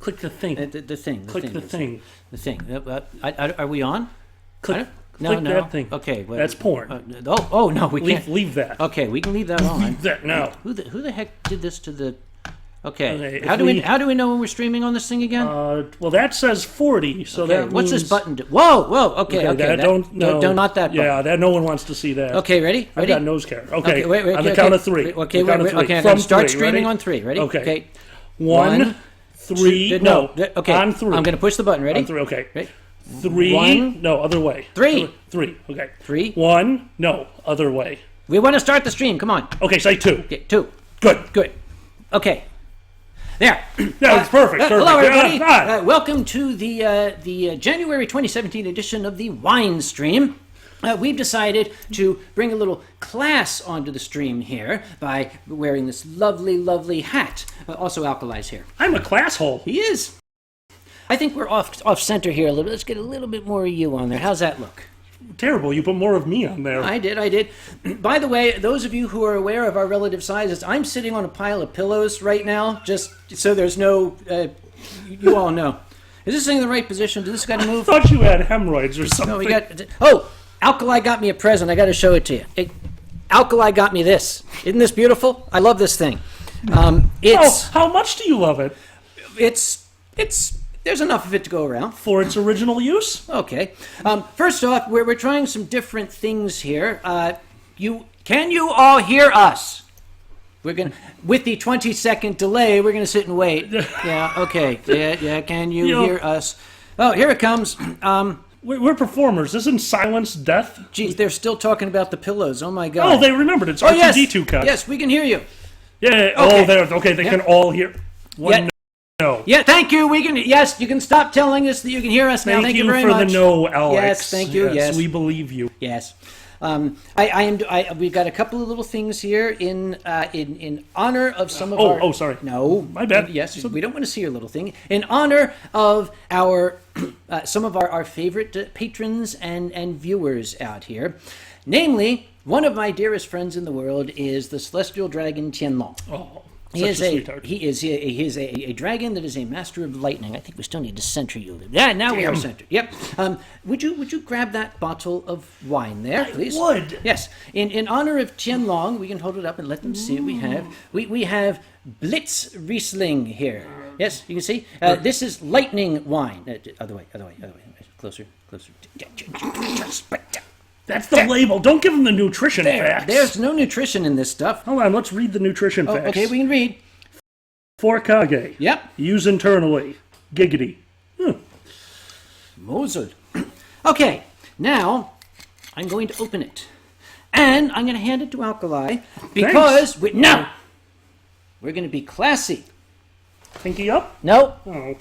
Click the thing. The thing. Click the thing. The thing. Are we on? Click No. that thing. Okay. That's porn. No, we can't. Leave that. Okay, we can leave that on. Leave that now. Who the heck did this to the? Okay. Okay, How do we know when we're streaming on this thing again? Well, that says 40. So Okay, that what's means... this button do? Whoa. Okay. Don't not that button. Yeah, that no one wants to see that. Okay, ready? I've got nose care. Okay, wait. on the count of three. Okay, wait. Okay, I'm From gonna start three. streaming Ready? on 3. Ready? Okay. 1, 3. No. Okay. On 3. I'm gonna push the button. Ready? On 3. Okay. Ready? 3. 1. No, other way. 3. 3. Okay. 3. 1. No, other way. We want to start the stream. Come on. Okay, say 2. Okay, 2. Good. Okay. There. Yeah, it's perfect. Hello, everybody. Welcome Welcome to the January 2017 edition of the Winestream. We've decided to bring a little class onto the stream here by wearing this lovely hat. Also, Alkali's here. I'm a class hole. He is. I think we're off center here a little bit. Let's get a little bit more of you on there. How's that look? Terrible. You put more of me on there. I did. By the way, those of you who are aware of our relative sizes, I'm sitting on a pile of pillows right now, just so there's no... you all know. Is this thing in the right position? Does this got to move? I thought you had hemorrhoids or something. No, we got... Oh! Alkali got me a present. I got to show it to you. Alkali got me this. Isn't this beautiful? I love this thing. How much do you love it? There's enough of it to go around. For its original use? Okay. First off, we're trying some different things here. Can you all hear us? We're gonna, with the 20-second delay, we're gonna sit and wait. Yeah. Okay. Yeah. Can you hear us? Oh, here it comes. We're performers. Isn't silence death? Geez, they're still talking about the pillows. Oh my God. Oh, they remembered. It's R2-D2 cut. Yes, we can hear you. Yeah. Okay. Oh, there. Okay, they can all hear. No. Yeah, thank you. We can. Yes, you can stop telling us that you can hear us now. Thank you very much. Thank you for the no, Alex. Yes, thank you. Yes, we believe you. Yes. We've got a couple of little things here in honor of some of our... Oh, sorry. No. My bad. Yes, we don't want to see your little thing. In honor of our some of our favorite patrons and viewers out here. Namely, one of my dearest friends in the world is the celestial dragon Tianlong. Oh. He is a dragon that is a master of lightning. I think we still need to center you. Yeah, now we are centered. Yep. Would you grab that bottle of wine there, please? I would. Yes. In honor of Tianlong, we can hold it up and let them see what we have. We have Blitz Riesling here. Yes, you can see. This is lightning wine. Other way. Closer. That's the label. Don't give them the nutrition facts. There's no nutrition in this stuff. Hold on, let's read the nutrition facts. Okay, we can read. 4 Yep. Use internally. Giggity. Mosel. Okay, now I'm going to open it. And I'm going to hand it to Alkali because... we're going to be classy. Pinky up? No. Oh.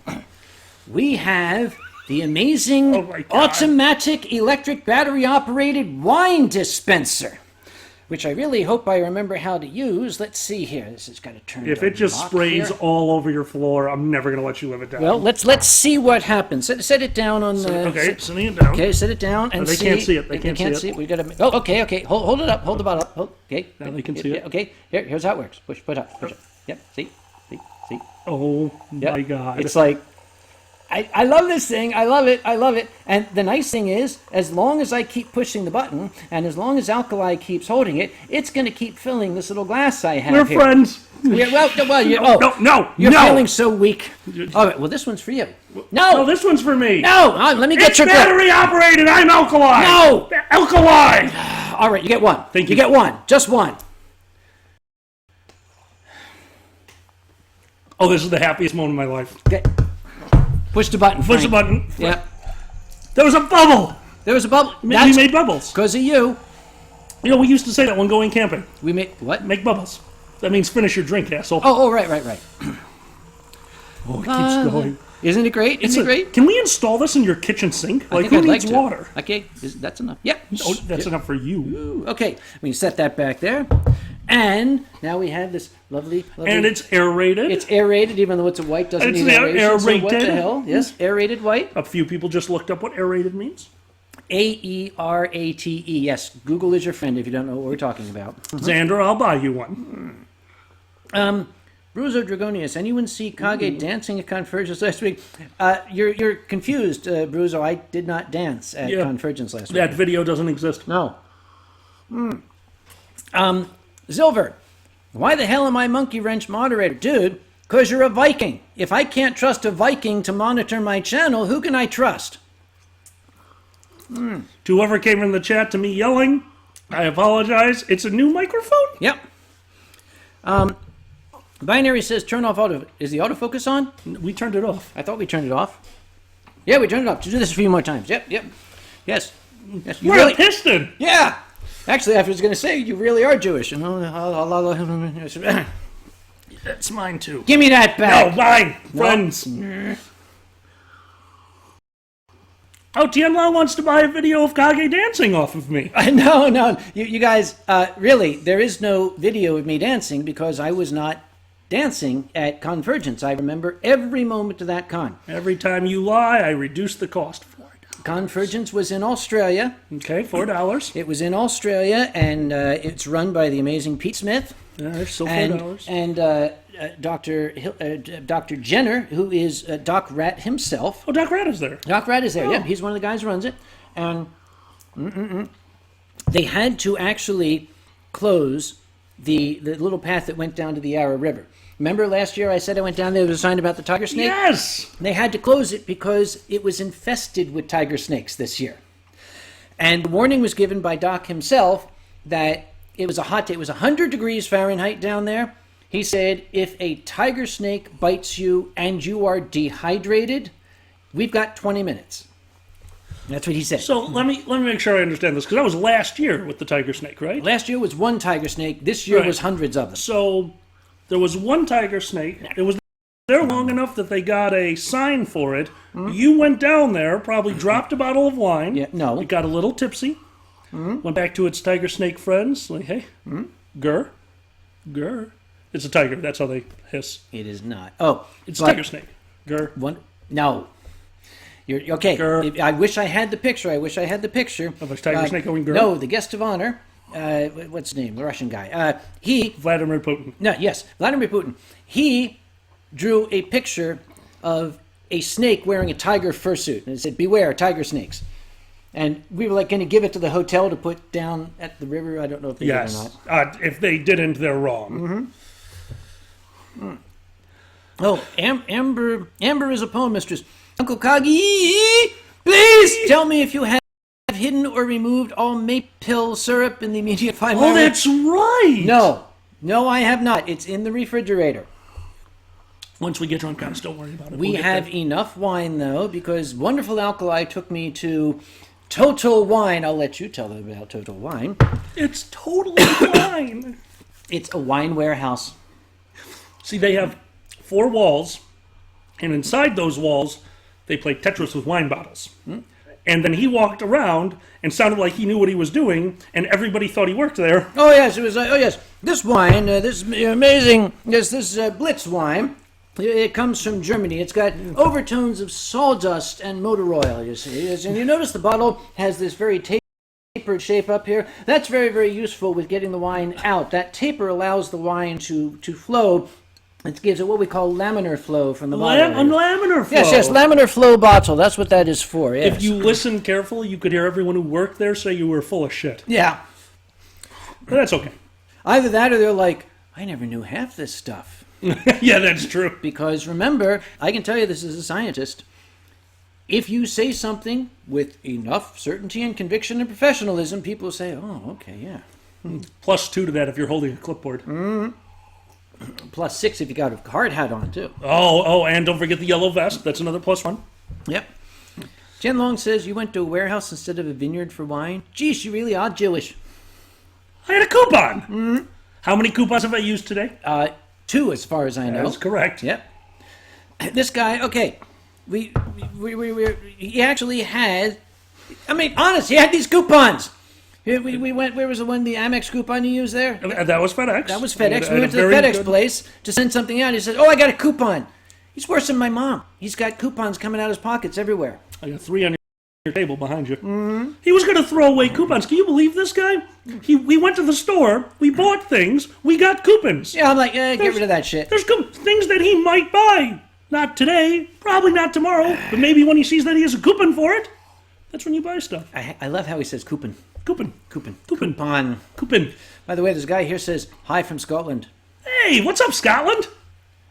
We have... the amazing automatic electric battery-operated wine dispenser, which I really hope I remember how to use. Let's see here. This has got to turn. If it just sprays all over your floor, I'm never going to let you live it down. Well, let's see what happens. Set it down on the. Okay, setting it down. Okay, set it down and they see. Can't see it. They can't see it. We got to. Oh, okay. Hold it up. Hold the bottle up. Okay. Now they can see it. Okay. Here's how it works. Push up. Yep. See. Oh my God! It's like. I love this thing. I love it. And the nice thing is, as long as I keep pushing the button, and as long as Alkali keeps holding it, it's going to keep filling this little glass I have We're here. friends. Yeah, No. You're feeling so weak. All right, well, this one's for you. No, this one's for me. No, let me get your... It's battery operated. I'm Alkali. No. Alkali. All right, you get one. Thank you. You get one. Just one. Oh, this is the happiest moment of my life. Okay. Push the button, Frank. Push the button. Yeah. There was a bubble. We made bubbles. Because of you. You know, we used to say that when going camping. We made what? Make bubbles. That means finish your drink, asshole. Oh, right. Oh, it keeps going. Isn't it great? Isn't it great? Can we install this in your kitchen sink? Like, who needs water? Okay, that's enough. Yep. Oh, that's enough for you. Ooh, okay, we can set that back there. And now we have this lovely... And it's aerated. It's aerated, even though it's a white, doesn't need aeration. Aerated. So what the hell? Yes, aerated white. A few people just looked up what aerated means. Aerate. Yes, Google is your friend if you don't know what we're talking about. Xander, I'll buy you one. Bruzo Dragonius, anyone see Kage dancing at Convergence last week? You're confused, Bruzo. I did not dance at Convergence last week. That video doesn't exist. No. Silver, why the hell am I Monkey Wrench moderator? Dude, because you're a Viking. If I can't trust a Viking to monitor my channel, who can I trust? To whoever came in the chat to me yelling, I apologize. It's a new microphone? Yep. Binary says turn off auto. Is the autofocus on? We turned it off. I thought we turned it off. Yeah, we turned it off. To do this a few more times. Yep. Yes. You We're a piston. Yeah. Actually, I was going to say, you really are Jewish. That's mine too. Give me that back. No, mine. Friends. Oh, Tianla wants to buy a video of Kage dancing off of me. No. You guys, really, there is no video of me dancing because I was not dancing at Convergence. I remember every moment of that con. Every time you lie, I reduce the cost. Convergence was in Australia. Okay, $4. It was in Australia, and it's run by the amazing Pete Smith. Yeah, there's still $4. And Dr. Jenner, who is Doc Rat himself. Oh, Doc Rat is there. Doc Rat is there, Yep, he's one of the guys who runs it. And they had to actually close the little path that went down to the Yarra River. Remember last year I said I went down there, there was a sign about the tiger snake? Yes! They had to close it because it was infested with tiger snakes this year. And the warning was given by Doc himself that it was a hot day. It was 100 degrees Fahrenheit down there. He said, if a tiger snake bites you and you are dehydrated, we've got 20 minutes. That's what he said. So let me make sure I understand this, because that was last year with the tiger snake, right? Last year was one tiger snake. This year was hundreds of them. So there was one tiger snake. It was there long enough that they got a sign for it. You went down there, probably dropped a bottle of wine. Yeah, no. It got a little tipsy. Went back to its tiger snake friends. Like, hey, grr. It's a tiger. That's how they hiss. It is not. Oh, it's a tiger snake. Grr. No. You're okay. Grr. I wish I had the picture. Of a tiger snake going grr? No, the guest of honor. What's his name? The Russian guy. Vladimir Putin. No, yes, Vladimir Putin. He drew a picture of a snake wearing a tiger fursuit, and it said, "Beware, tiger snakes." And we were like going to give it to the hotel to put down at the river. I don't know if they did or not. If they didn't, they're wrong. Oh, Amber is a poem mistress. Uncle Kage, please tell me if you have hidden or removed all maple syrup in the immediate 5 minutes. Oh, that's right. No, I have not. It's in the refrigerator. Once we get drunk, guys, don't worry about it. We have enough wine, though, because Wonderful Alkali took me to Total Wine. I'll let you tell them about Total Wine. It's totally wine. It's a wine warehouse. See, they have 4 walls, and inside those walls, they play Tetris with wine bottles. And then he walked around and sounded like he knew what he was doing, and everybody thought he worked there. Oh, yes, it was. Oh, yes, this wine, this amazing, this Blitz wine. It comes from Germany. It's got overtones of sawdust and motor oil, you see. And you notice the bottle has this very tapered shape up here. That's very, very useful with getting the wine out. That taper allows the wine to flow. It gives it what we call laminar flow from the bottle. Laminar flow? Yes, laminar flow bottle. That's what that is for, yes. If you listen carefully, you could hear everyone who worked there say you were full of shit. Yeah. But that's okay. Either that or they're like, I never knew half this stuff. Yeah, that's true. Because remember, I can tell you this as a scientist, if you say something with enough certainty and conviction and professionalism, people say, oh, okay, yeah. +2 to that if you're holding a clipboard. +6 if you got a hard hat on, too. Oh, and don't forget the yellow vest. That's another +1. Yep. Jen Long says, you went to a warehouse instead of a vineyard for wine? Geez, you really are Jewish. I had a coupon. How many coupons have I used today? 2, as far as I know. That's correct. Yep. This guy, okay, he actually had, I mean, honest, he had these coupons. We went, where was the one, the Amex coupon you used there? That was FedEx. That was FedEx. We went to the FedEx place to send something out. He said, oh, I got a coupon. He's worse than my mom. He's got coupons coming out of his pockets everywhere. I got 3 on your table behind you. Mm-hmm. He was going to throw away coupons. Can you believe this guy? We went to the store, we bought things, we got coupons. Yeah, I'm like, get rid of that shit. There's things that he might buy. Not today, probably not tomorrow, but maybe when he sees that he has a coupon for it, that's when you buy stuff. I love how he says coupon. Coupon. Coupon. Coupon. Coupon. Coupon. By the way, this guy here says, hi from Scotland. Hey, what's up, Scotland?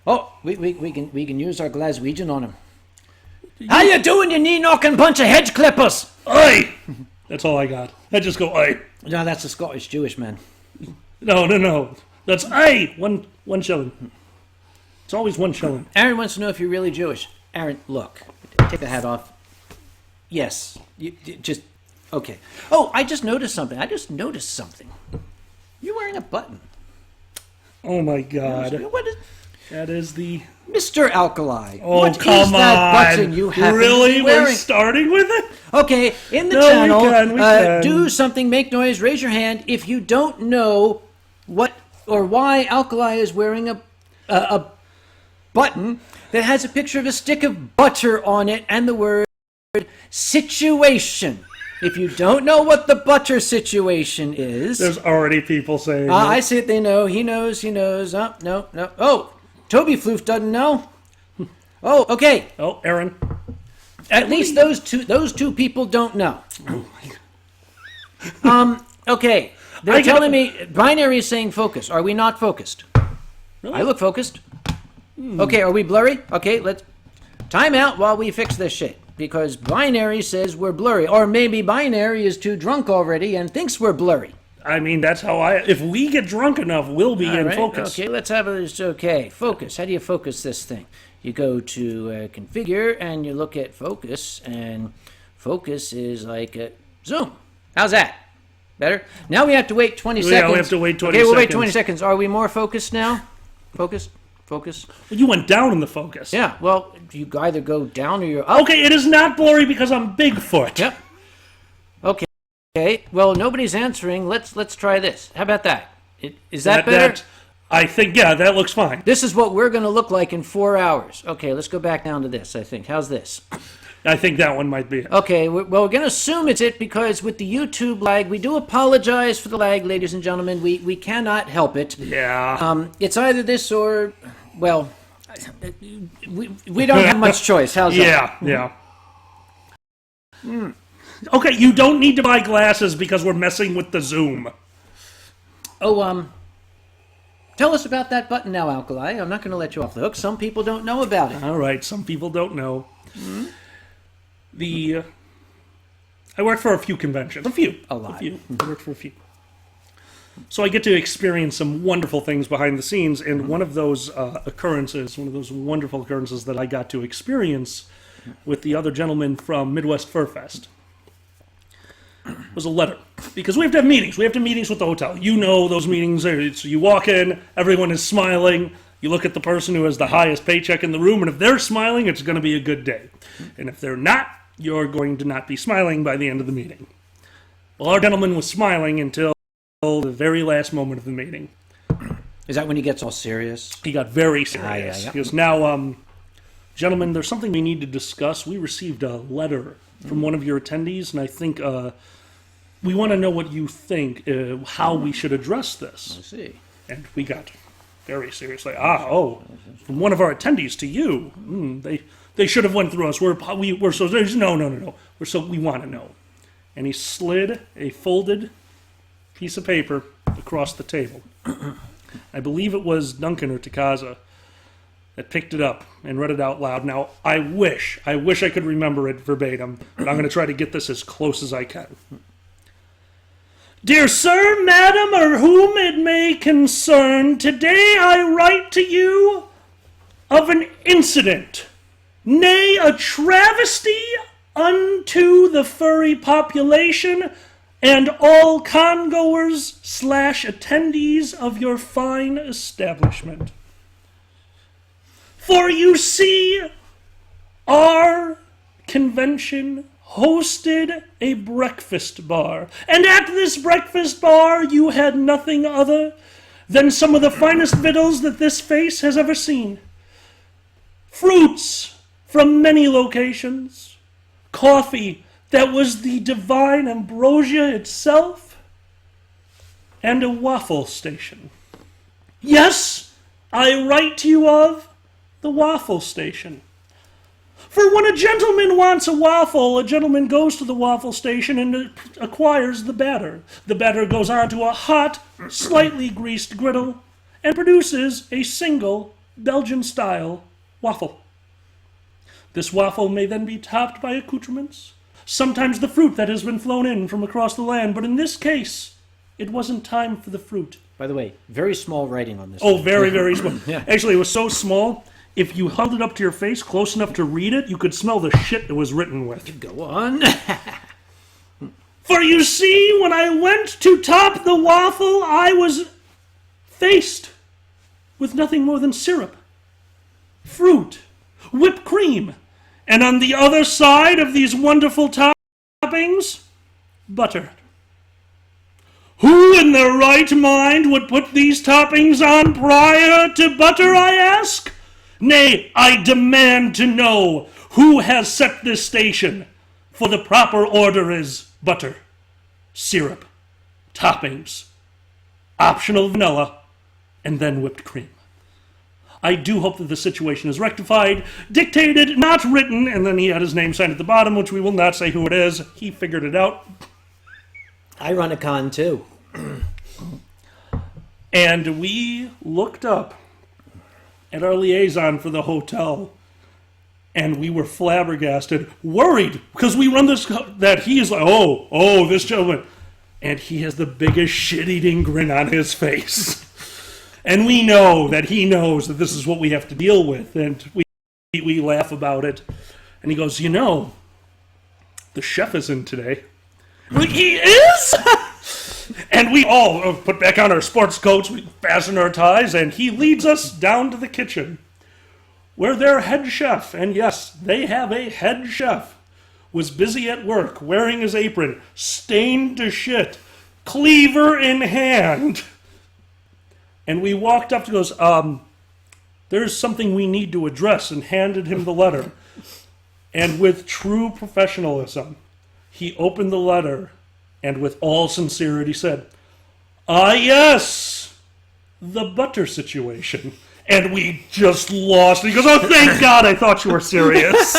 Oh, we can use our Glaswegian on him. How you doing, you knee-knocking bunch of hedge clippers? Oi! That's all I got. I just go, oi. No, that's a Scottish Jewish man. No. That's, oi! One shilling. It's always 1 shilling. Aaron wants to know if you're really Jewish. Aaron, look. Take the hat off. Yes. You just, okay. Oh, I just noticed something. You're wearing a button. Oh, my God. What is... That is the... Mr. Alkali. Oh, what come is that on. button you have Really? wearing? We're starting with it? Okay, in the No, channel, we can. do something, make noise, raise your hand if you don't know what or why Alkali is wearing a button that has a picture of a stick of butter on it and the word situation. If you don't know what the butter situation is... There's already people saying I see it, they know. He knows. Oh, no. Oh, Toby Floof doesn't know. Oh, okay. Oh, Aaron. At least those two people don't know. Okay. They're telling me binary is saying focus. Are we not focused? Really? I look focused. Okay, are we blurry? Okay, let's time out while we fix this shit. Because binary says we're blurry. Or maybe binary is too drunk already and thinks we're blurry. I mean, that's how if we get drunk enough, we'll be in focus. Okay, let's have this. Okay, focus. How do you focus this thing? You go to configure and you look at focus, and focus is like zoom. How's that? Better? Now we have to wait 20 seconds. Yeah, we have to wait 20 seconds. Okay, we'll wait seconds. 20 seconds. Are we more focused now? Focus? Well, you went down in the focus. Yeah, well, you either go down or you're up. Okay, it is not blurry because I'm Bigfoot. Yep. Okay, well, nobody's answering. Let's try this. How about that? Is that better? I think, yeah, that looks fine. This is what we're going to look like in 4 hours. Okay, let's go back down to this, I think. How's this? I think that one might be it. Okay, well, we're going to assume it's it because with the YouTube lag, we do apologize for the lag, ladies and gentlemen. We cannot help it. Yeah. It's either this or, well, we don't have much choice. How's that? Yeah. Okay, you don't need to buy glasses because we're messing with the zoom. Oh, tell us about that button now, Alkali. I'm not going to let you off the hook. Some people don't know about it. All right, some people don't know. I worked for a few conventions. A lot. I worked for a few. So I get to experience some wonderful things behind the scenes, and one of those wonderful occurrences that I got to experience with the other gentleman from Midwest Fur Fest was a letter. Because we have to have meetings. We have to have meetings with the hotel. You know those meetings. So you walk in, everyone is smiling. You look at the person who has the highest paycheck in the room, and if they're smiling, it's going to be a good day. And if they're not, you're going to not be smiling by the end of the meeting. Well, our gentleman was smiling until the very last moment of the meeting. Is that when he gets all serious? He got very serious. Yeah. He goes, now, gentlemen, there's something we need to discuss. We received a letter from one of your attendees, and I think we want to know what you think, how we should address this. I see. And we got very seriously. From one of our attendees to you. They should have went through us. We're so no. We want to know. And he slid a folded piece of paper across the table. I believe it was Duncan or Takaza that picked it up and read it out loud. Now, I wish I could remember it verbatim, but I'm going to try to get this as close as I can. Dear sir, madam, or whom it may concern, today I write to you of an incident, nay, a travesty unto the furry population and all congoers / attendees of your fine establishment. For you see, our convention hosted a breakfast bar, and at this breakfast bar you had nothing other than some of the finest victuals that this face has ever seen. Fruits from many locations, coffee that was the divine ambrosia itself and a waffle station. Yes, I write to you of the waffle station. For when a gentleman wants a waffle, a gentleman goes to the waffle station and acquires the batter. The batter goes onto a hot, slightly greased griddle and produces a single Belgian-style waffle. This waffle may then be topped by accoutrements, sometimes the fruit that has been flown in from across the land, but in this case, it wasn't time for the fruit. By the way, very small writing on this. Oh, very, very small. Yeah. Actually, it was so small, if you held it up to your face close enough to read it, you could smell the shit it was written with. Go on. For you see, when I went to top the waffle, I was faced with nothing more than syrup, fruit, whipped cream, and on the other side of these wonderful toppings, butter. Who in their right mind would put these toppings on prior to butter, I ask? Nay, I demand to know who has set this station, for the proper order is butter, syrup, toppings, optional vanilla, and then whipped cream. I do hope that the situation is rectified, dictated, not written, and then he had his name signed at the bottom, which we will not say who it is. He figured it out. I run a con too. And we looked up at our liaison for the hotel, and we were flabbergasted, worried, because we run this, that he is like, oh, this gentleman. And he has the biggest shit-eating grin on his face. And we know that he knows that this is what we have to deal with, and we laugh about it. And he goes, you know, the chef is in today. Like, he is? And we all put back on our sports coats, we fasten our ties, and he leads us down to the kitchen, where their head chef, and yes, they have a head chef, was busy at work, wearing his apron, stained to shit, cleaver in hand. And we walked up to goes, there's something we need to address, and handed him the letter. And with true professionalism, he opened the letter and with all sincerity said, yes, the butter situation. And we just lost. He goes, oh, thank God, I thought you were serious.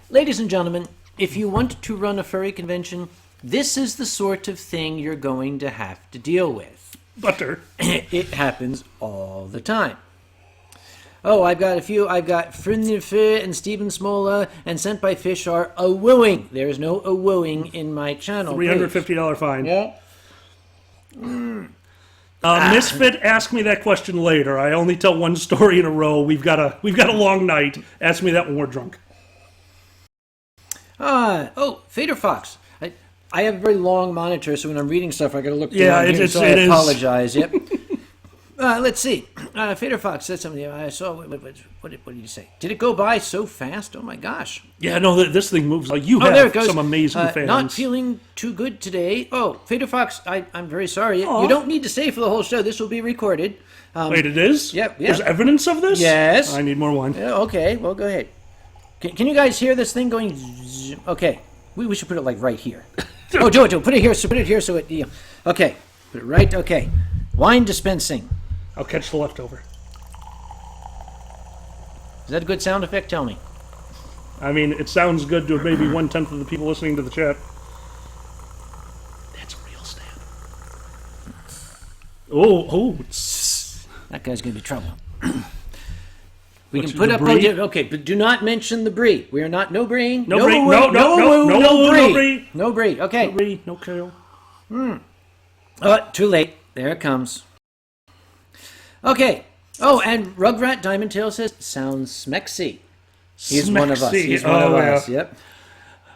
Ladies and gentlemen, if you want to run a furry convention, this is the sort of thing you're going to have to deal with. Butter. It happens all the time. Oh, I've got a few. I've got Frynnifer and Stephen Smola and Sent by Fish are a-wooing. There's no a-wooing in my channel. $350 fine. Yeah. Misfit, ask me that question later. I only tell one story in a row. We've got a long night. Ask me that when we're drunk. Fader Fox. I have a very long monitor, so when I'm reading stuff, I got to look down Yeah, here, it so I is. apologize. Yep. Let's see. Fader Fox said something. I saw. What did you say? Did it go by so fast? Oh my gosh! Yeah, no, this thing moves. Like you there it have goes. some amazing fans. Not feeling too good today. Oh, Fader Fox, I'm very sorry. You don't need to stay for the whole show. This will be recorded. Wait, it is? Yep. Yeah. There's evidence of this? Yes. I need more wine. Yeah, okay, well, go ahead. Can you guys hear this thing going? Okay, we should put it like right here. Oh, do it. Put it here. So put it here. So it. Okay. Put it right. Okay. Wine dispensing. I'll catch the leftover. Is that a good sound effect? Tell me. I mean, it sounds good to maybe 1/10 of the people listening to the chat. That's a real stab. Oh. That guy's gonna be trouble. We What's can put the up. brie? Okay, but do not mention the brie. We are not no brie. No brie. No brie. No brie. Okay. No brie. No kale. Too late. There it comes. Okay. Oh, and Rugrat Diamond Tail says, sounds smexy. He's one of us. He's one of us. Yep.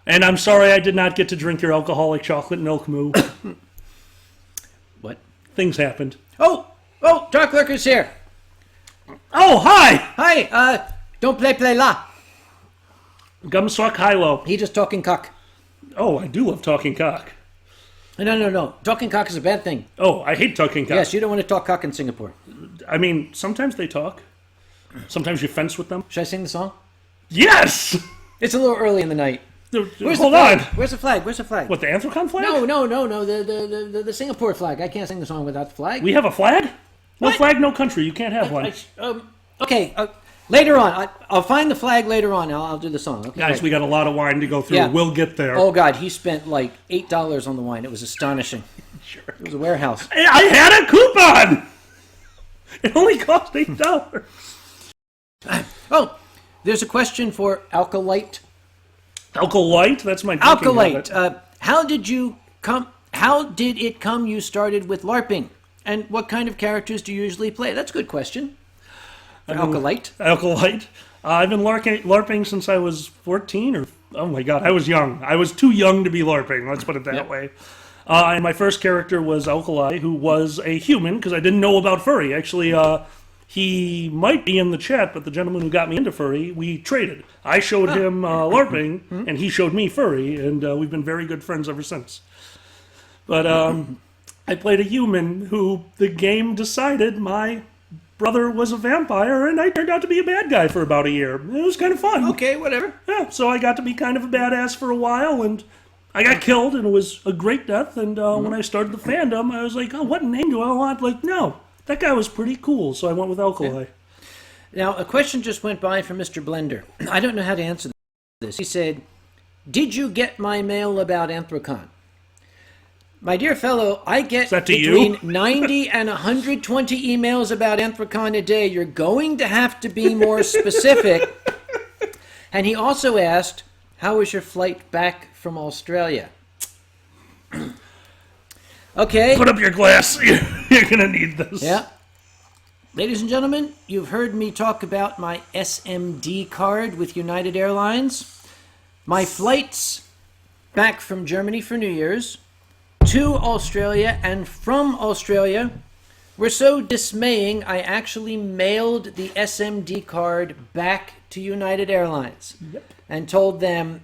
And I'm sorry I did not get to drink your alcoholic chocolate milk moo. What? Things happened. Oh, Dark Lurker's here. Oh, hi! Hi, don't play la. Gumswak Hilo. He just talking cock. Oh, I do love talking cock. No. Talking cock is a bad thing. Oh, I hate talking cock. Yes, you don't want to talk cock in Singapore. I mean, sometimes they talk. Sometimes you fence with them. Should I sing the song? Yes! It's a little early in the night. Where's Hold the flag? on. Where's the flag? Where's the flag? What, the Anthrocon flag? No. The Singapore flag. I can't sing the song without the flag. We have a flag? No What? flag, no country. You can't have one. Okay. Later on, I'll find the flag later on. I'll do the song. Okay. Guys, we got a lot of wine to go through. Yeah. We'll get there. Oh God, he spent like $8 on the wine. It was astonishing. Sure. It was a warehouse. I had a coupon! It only cost $8. Oh, there's a question for Alkalite. Alkalite? That's my drinking habit. Alkalite. How did you come? How did it come you started with LARPing? And what kind of characters do you usually play? That's a good question. Alkalite. Alkalite. I've been LARPing since I was 14 or... Oh my god, I was young. I was too young to be LARPing, let's put it that Yep. way. And my first character was Alkali, who was a human, because I didn't know about furry. Actually, he might be in the chat, but the gentleman who got me into furry, we traded. I showed him LARPing, and he showed me furry, and we've been very good friends ever since. But I played a human who the game decided my brother was a vampire, and I turned out to be a bad guy for about a year. It was kind of fun. Okay, whatever. Yeah, so I got to be kind of a badass for a while, and I got killed, and it was a great death. And when I started the fandom, I was like, oh, what name do I want? Like, no, that guy was pretty cool, so I went with Alkali. Now, a question just went by from Mr. Blender. I don't know how to answer this. He said, did you get my mail about Anthrocon? My dear fellow, I get that to between you? 90 and 120 emails about Anthrocon a day. You're going to have to be more specific. And he also asked, how was your flight back from Australia? Okay. Put up your glass. You're going to need this. Yeah. Ladies and gentlemen, you've heard me talk about my SMD card with United Airlines. My flights back from Germany for New Year's, to Australia, and from Australia were so dismaying, I actually mailed the SMD card back to United Airlines and told them,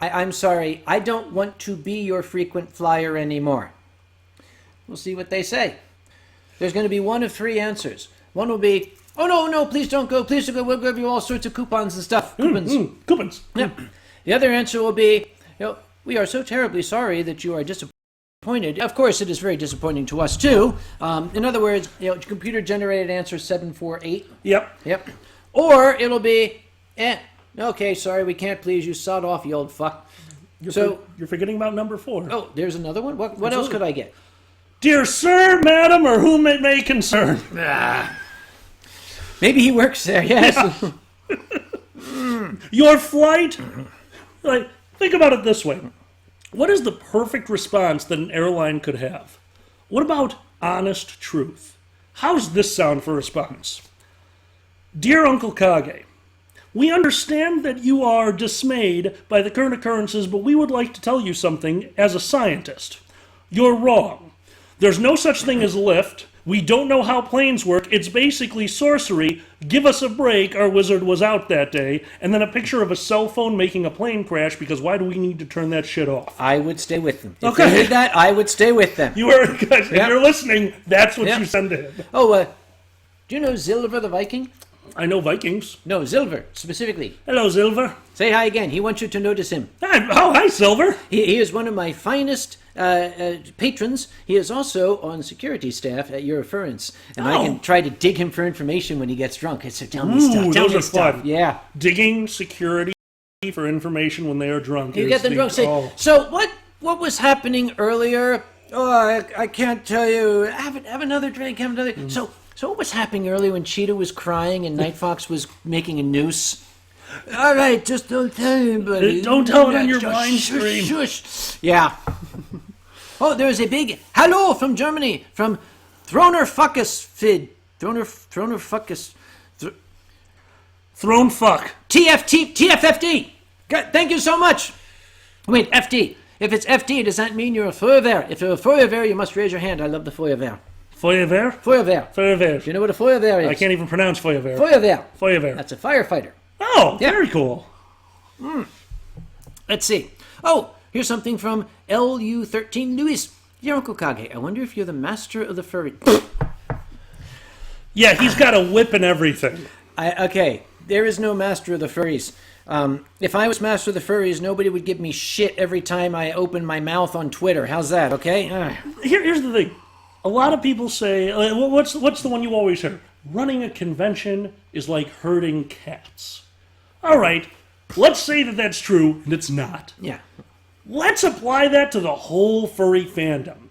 I'm sorry, I don't want to be your frequent flyer anymore. We'll see what they say. There's going to be one of three answers. One will be, oh, no, please don't go. Please don't go. We'll give you all sorts of coupons and stuff. Coupons. Coupons. Yep. The other answer will be, we are so terribly sorry that you are disappointed. Of course, it is very disappointing to us, too. In other words, computer-generated answer 748. Yep. Or it'll be, okay, sorry, we can't please you. Sod off, you old fuck. You're forgetting about number 4. Oh, there's another one? What else could I get? Dear sir, madam, or whom it may concern. Maybe he works there, yes. Your flight, like, think about it this way. What is the perfect response that an airline could have? What about honest truth? How's this sound for a response? Dear UncleKage, we understand that you are dismayed by the current occurrences, but we would like to tell you something as a scientist. You're wrong. There's no such thing as lift. We don't know how planes work. It's basically sorcery. Give us a break. Our wizard was out that day. And then a picture of a cell phone making a plane crash, because why do we need to turn that shit off? I would stay with them. If Okay. they did that, I would stay with them. You are, guys, if Yep. you're listening, that's what Yep. you send to him. Oh, do you know Zilver the Viking? I know Vikings. No, Zilver, specifically. Hello, Silver. Say hi again. He wants you to notice him. Hi, Silver. He is one of my finest patrons. He is also on security staff at your reference. And I can try to dig him for information when he gets drunk. So tell me stuff. Tell those me are stuff. fun. Yeah. Digging security for information when they are drunk. You is get them the- drunk. Say, oh. so what was happening earlier? Oh, I can't tell you. Have another drink. Have another. So what was happening earlier when Cheetah was crying and Night Fox was making a noose? All right, just don't tell anybody. Don't tell it on your Shush, Winestream. shush. Yeah. Oh, there's a big hello from Germany, from Throner Fuckus Fid. Throner Fuckus. Throne fuck. TFFD. Thank you so much. Wait, FD. If it's FD, does that mean you're a Feuerwehr? If you're a Feuerwehr, you must raise your hand. I love the Feuerwehr. Feuerwehr? Feuerwehr. Feuerwehr. Do you know what a Feuerwehr is? I can't even pronounce Feuerwehr. Feuerwehr. Feuerwehr. That's a firefighter. Oh, Yeah. very cool. Let's see. Oh, here's something from LU13 Luis. Dear UncleKage, I wonder if you're the master of the furry. Yeah, he's got a whip and everything. Okay, there is no master of the furries. If I was master of the furries, nobody would give me shit every time I open my mouth on Twitter. How's that, okay? Here's the thing. A lot of people say, what's the one you always hear? Running a convention is like herding cats. All right, let's say that that's true, and it's not. Yeah. Let's apply that to the whole furry fandom.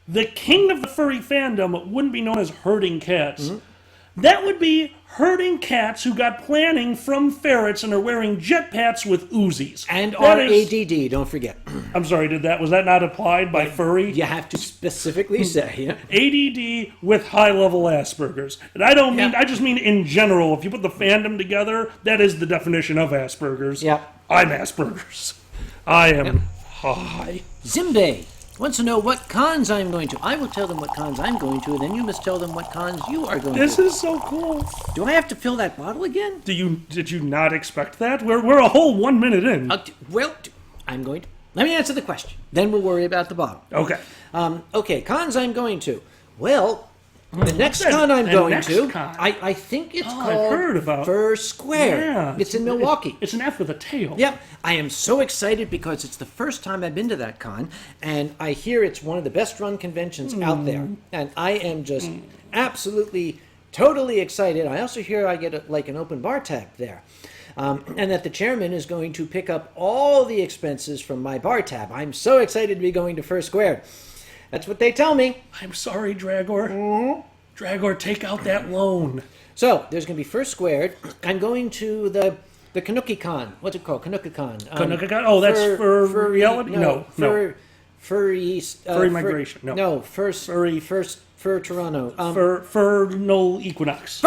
The king of the furry fandom wouldn't be known as herding cats. Mm-hmm. That would be herding cats who got planning from ferrets and are wearing jetpacks with Uzis. And are ADD, don't forget. I'm sorry, was that not applied by furry? You have to specifically say, yeah. ADD with high-level Asperger's. And I just mean in general. If you put the fandom together, that is the definition of Asperger's. Yeah. I'm Asperger's. I am high. Zimbe wants to know what cons I'm going to. I will tell them what cons I'm going to, and then you must tell them what cons you are going to. This is so cool. Do I have to fill that bottle again? Did you not expect that? We're a whole 1 minute in. I'm going to. Let me answer the question. Then we'll worry about the bottle. Okay. Okay, cons I'm going to. Well, the next con I'm going to, I think it's called I've heard about Fur Square. Yeah, it's in Milwaukee. It's an F with a tail. Yep. I am so excited because it's the first time I've been to that con, and I hear it's one of the best run conventions out there. And I am just absolutely, totally excited. I also hear I get an open bar tab there. And that the chairman is going to pick up all the expenses from my bar tab. I'm so excited to be going to Fur Square. That's what they tell me. I'm sorry, Dragor. Mm-hmm. Dragor, take out that loan. So, there's going to be First Squared. I'm going to the Kanuki-Con. What's it called? Kanuki-Con. Kanuki-Con? Oh, that's for reality? No. Furry migration. No, first Fur Toronto. Furnal Equinox.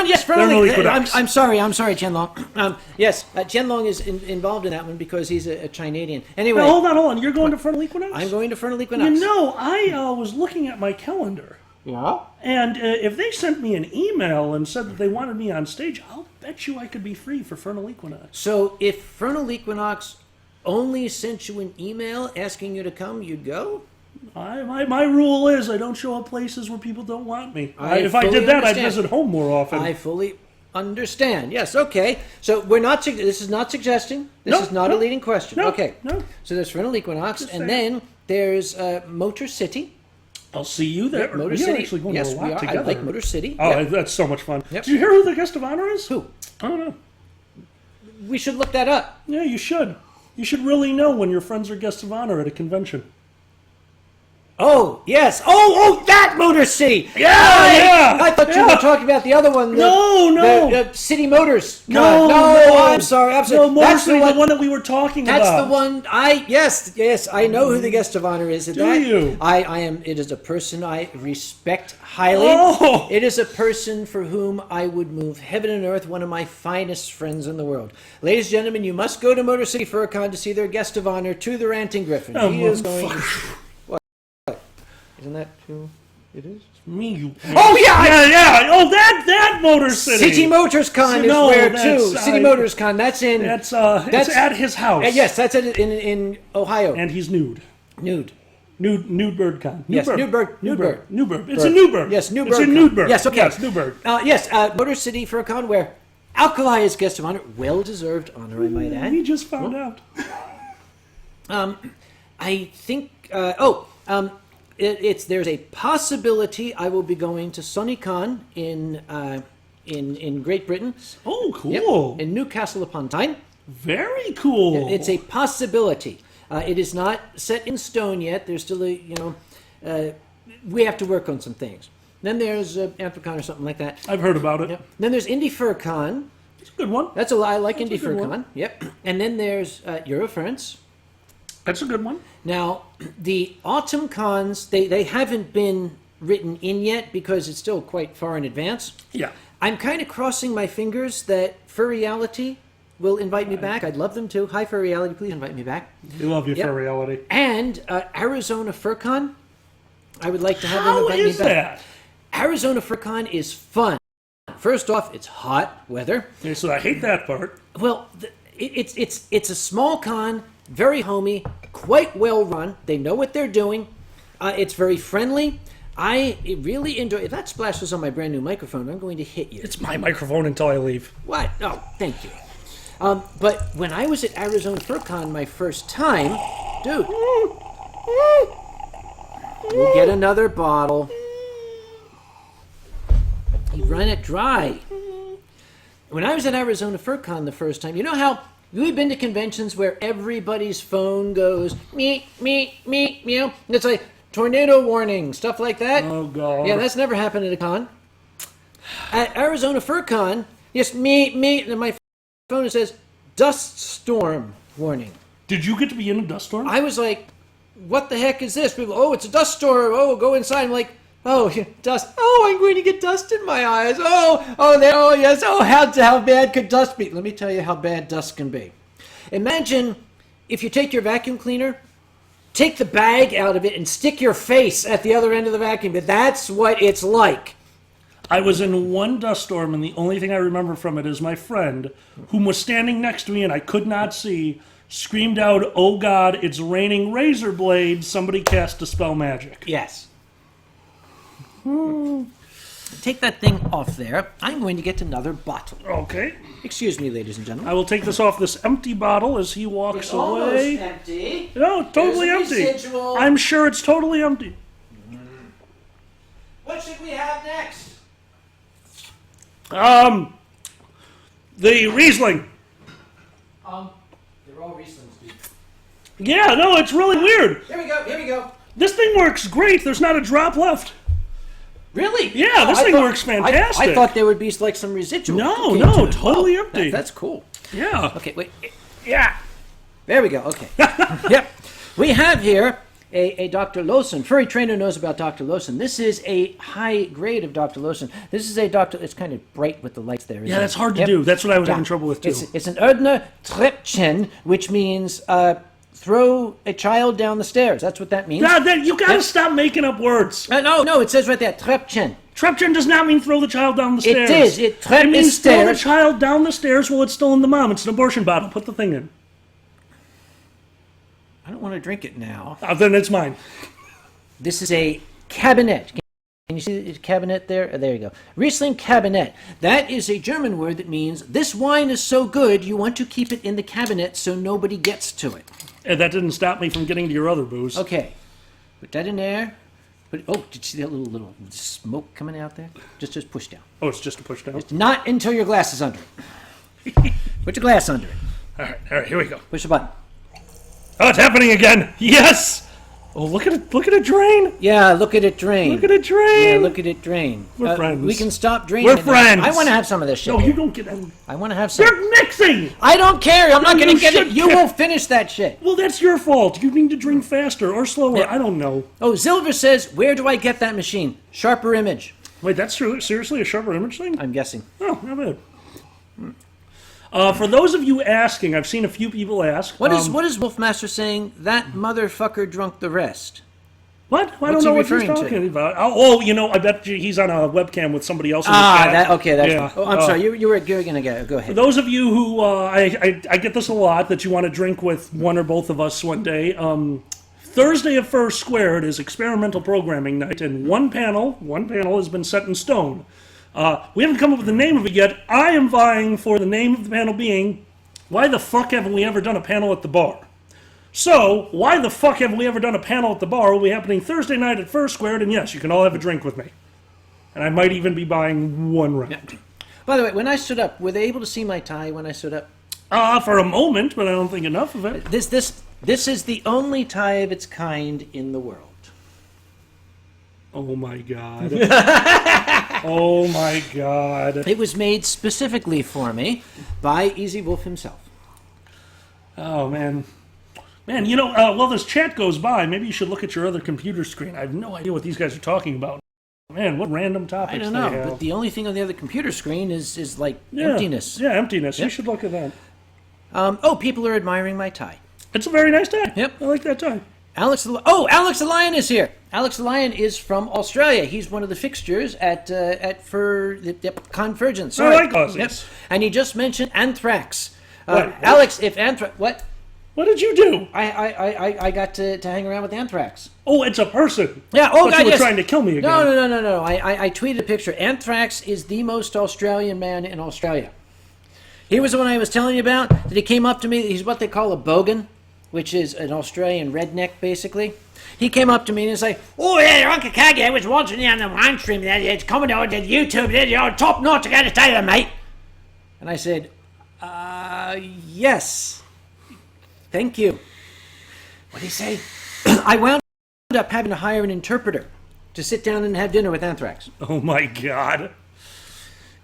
Yes, Fernal Equinox. I'm sorry, Qianlong. Yes, Qianlong is involved in that one because he's a Chinadian. Anyway. Now, hold on. You're going to Fernal Equinox? I'm going to Fernal Equinox. You know, I was looking at my calendar. Yeah? And if they sent me an email and said that they wanted me on stage, I'll bet you I could be free for Fernal Equinox. So if Fernal Equinox only sent you an email asking you to come, you'd go? My rule is I don't show up places where people don't want me. If I did that, I'd visit home more often. I fully understand. Yes, okay. So this is not suggesting. This is not a leading question. Okay. No. So there's Fernal Equinox, and then there's Motor City. I'll see you there. Yep, Motor We're City. actually going yes, to a lot we are. together. I like Motor City. Oh, yep. That's so much fun. Yep. Did you hear who the guest of honor is? Who? I don't know. We should look that up. Yeah, you should. You should really know when your friends are guests of honor at a convention. Oh, yes. Oh, that Motor City. Yeah. I thought you were talking about the other one. No. The City Motors. No. I'm sorry. No, Motor City, the one that we were talking about. That's the one. Yes. I know who the guest of honor is. Do you? I am. It is a person I respect highly. Oh. It is a person for whom I would move heaven and earth. One of my finest friends in the world. Ladies and gentlemen, you must go to Motor City Furcon to see their guest of honor, to the Ranting Griffin. He is going to... Isn't that who it is? Me. Oh, yeah! Yeah. Oh, that Motor City. City Motors Con is where, too. City Motors Con. That's at his house. Yes, that's in Ohio. And he's nude. Nude Bird Con. Yes, Newburgh. It's in Newburgh. Yes, Newburgh. It's in Newburgh. Yes, okay. Yes, Newburgh. Motor City for a con where Alkali is guest of honor. Well-deserved honor, I might add. We just found out. I think... there's a possibility I will be going to SunnyCon in Great Britain. Oh, cool! Yep, in Newcastle upon Tyne. Very cool. It's a possibility. It is not set in stone yet. There's still we have to work on some things. Then there's Anthrocon or something like that. I've heard about it. Yep. Then there's Indie FurCon. It's a good one. I like Indie FurCon. Yep. And then there's Eurofurence. That's a good one. Now, the autumn cons, they haven't been written in yet because it's still quite far in advance. Yeah. I'm kind of crossing my fingers that Furreality will invite me back. I'd love them to. Hi, Furreality, please invite me back. We love you, Furreality. And Arizona FurCon, I would like to have them invite me back. How is that? Arizona FurCon is fun. First off, it's hot weather. Okay, so I hate that part. Well, it's a small con. Very homey, quite well run. They know what they're doing. It's very friendly. I really enjoy it. If that splashes on my brand new microphone, I'm going to hit you. It's my microphone until I leave. What? Oh, thank you. But when I was at Arizona FurCon my first time, dude, we'll get another bottle. You run it dry. When I was at Arizona FurCon the first time, you know how we've been to conventions where everybody's phone goes me, meow. It's like tornado warning, stuff like that. Oh, God. Yeah, that's never happened at a con. At Arizona FurCon, yes, me, and my phone says dust storm warning. Did you get to be in a dust storm? I was like, what the heck is this? People, oh, it's a dust storm. Oh, go inside. I'm like, oh, dust. Oh, I'm going to get dust in my eyes. Oh, yes. Oh, how bad could dust be? Let me tell you how bad dust can be. Imagine if you take your vacuum cleaner, take the bag out of it, and stick your face at the other end of the vacuum. But that's what it's like. I was in one dust storm, and the only thing I remember from it is my friend, whom was standing next to me and I could not see, screamed out, "Oh God, it's raining razor blades. Somebody cast Dispel Magic." Yes. Take that thing off there. I'm going to get another bottle. Okay. Excuse me, ladies and gentlemen. I will take this off this empty bottle as he walks It's away. almost empty. No, totally There's a empty. residual. I'm sure it's totally empty. What should we have next? The Riesling. They're all Rieslings, dude. Yeah, no, it's really weird. Here we go. This thing works great. There's not a drop left. Really? Yeah, this I thing thought- works fantastic. I thought there would be like some residual. No, cooking no, to it. totally Oh, empty. That's cool. Yeah. Okay, wait. Yeah. There we go. Okay. Yep. We have here a Dr. Lawson. Furry Trainer knows about Dr. Lawson. This is a high grade of Dr. Lawson. This is a Dr. It's kind of bright with the lights there. Yeah, that's hard to do. That's what I was having trouble with, too. It's an Erdner Treppchen, which means throw a child down the stairs. That's what that means. You gotta stop making up words. No, it says right there, Treppchen. Treppchen does not mean throw the child down the stairs. It is. It means throw the stairs. child down the stairs while it's still in the mom. It's an abortion bottle. Put the thing in. I don't want to drink it now. Then it's mine. This is a cabinet. Can you see the cabinet there? There you go. Riesling cabinet. That is a German word that means this wine is so good you want to keep it in the cabinet so nobody gets to it. And that didn't stop me from getting to your other booze. Okay. Put that in there. Oh, did you see that little smoke coming out there? Just push down. Oh, it's just a push down. Not until your glass is under it. Put your glass under it. All right, here we go. Push the button. Oh, it's happening again. Yes. Oh, look at it drain. Yeah, look at it drain. Look at it drain. Yeah, look at it drain. We're friends. We can stop draining. We're friends. I want to have some of this shit. No, you don't get any. I want to have some. You're mixing. I don't care. I'm not No, going you to get it. should You care. will finish that shit. Well, that's your fault. You need to drink faster or slower. Yeah. I don't know. Oh, Zilver says, where do I get that machine? Sharper Image. Wait, that's true. Seriously, a sharper image thing? I'm guessing. Oh, not bad. For those of you asking, I've seen a few people ask. What is Wolfmaster saying? That motherfucker drunk the rest. What? I What's don't know he what he's referring to? talking about. I bet you he's on a webcam with somebody else in the Ah, chat. that okay. That's Yeah. oh, I'm sorry. You were going to go For ahead. those of you who, I get this a lot, that you want to drink with one or both of us one day. Thursday at First Squared is experimental programming night, and one panel has been set in stone. We haven't come up with the name of it yet. I am vying for the name of the panel being, why the fuck haven't we ever done a panel at the bar? So, why the fuck haven't we ever done a panel at the bar? Will be happening Thursday night at First Squared, and yes, you can all have a drink with me. And I might even be buying one round. By the way, when I stood up, were they able to see my tie when I stood up? For a moment, but I don't think enough of it. This is the only tie of its kind in the world. Oh my god. Oh my god. It was made specifically for me by Easy Wolf himself. Oh man. Man, while this chat goes by, maybe you should look at your other computer screen. I have no idea what these guys are talking about. Man, what random topics I don't they know, have. but the only thing on the other computer screen is like Yeah. emptiness. Yeah, emptiness. Yep. You should look at that. People are admiring my tie. It's a very nice tie. Yep. I like that tie. Alex the Lion is here. Alex the Lion is from Australia. He's one of the fixtures at Convergence. I like Aussies. And he just mentioned anthrax. What? Alex, if anthrax, what? What did you do? I got to hang around with anthrax. Oh, it's a person. Yeah. But Oh, God, you were yes. trying to kill me again. No. I tweeted a picture. Anthrax is the most Australian man in Australia. He was the one I was telling you about, that he came up to me. He's what they call a bogan, which is an Australian redneck, basically. He came up to me and he's like, "Oh, yeah, UncleKage, I was watching you on the Winestream. It's coming on to YouTube. You're top notch. I got to tell you, mate." And I said, yes. Thank you. What did he say? I wound up having to hire an interpreter to sit down and have dinner with Anthrax. Oh, my God.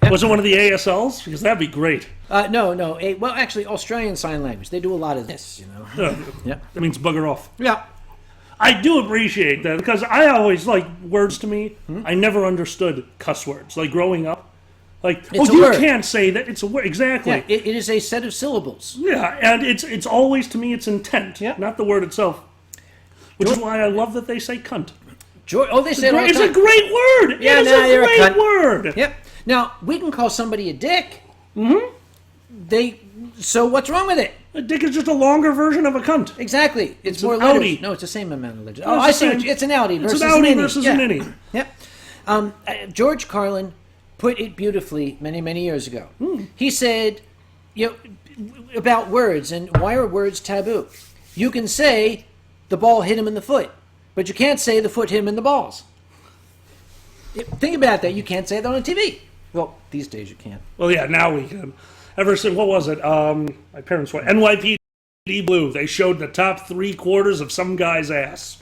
Was it one of the ASLs? Because that'd be great. No. Well, actually, Australian Sign Language. They do a lot of this, you know. Yeah. That means bugger off. Yeah. I do appreciate that because I always like words to me. I never understood cuss words. Like growing up. Like, It's a you word. can't say that. It's a word. Exactly. Yeah, it is a set of syllables. Yeah, and it's always, to me, it's intent, Yeah. not the word itself. Which is why I love that they say cunt. They say it all the It's time. a great word. Yeah, it is nah, you're a a great cunt. word. Yep. Now, we can call somebody a dick. So what's wrong with it? A dick is just a longer version of a cunt. Exactly. It's more an letters. outie. No, it's the same amount of letters. No, Oh, it's I the see. same. It's an outie versus It's an outie an innie. versus Yeah. an innie. Yep. George Carlin put it beautifully many, many years ago. He said, about words and why are words taboo? You can say the ball hit him in the foot, but you can't say the foot hit him in the balls. Think about that. You can't say that on TV. Well, these days you can. Well, yeah, now we can. Ever since, what was it? My parents were NYPD Blue. They showed the top 3/4 of some guy's ass.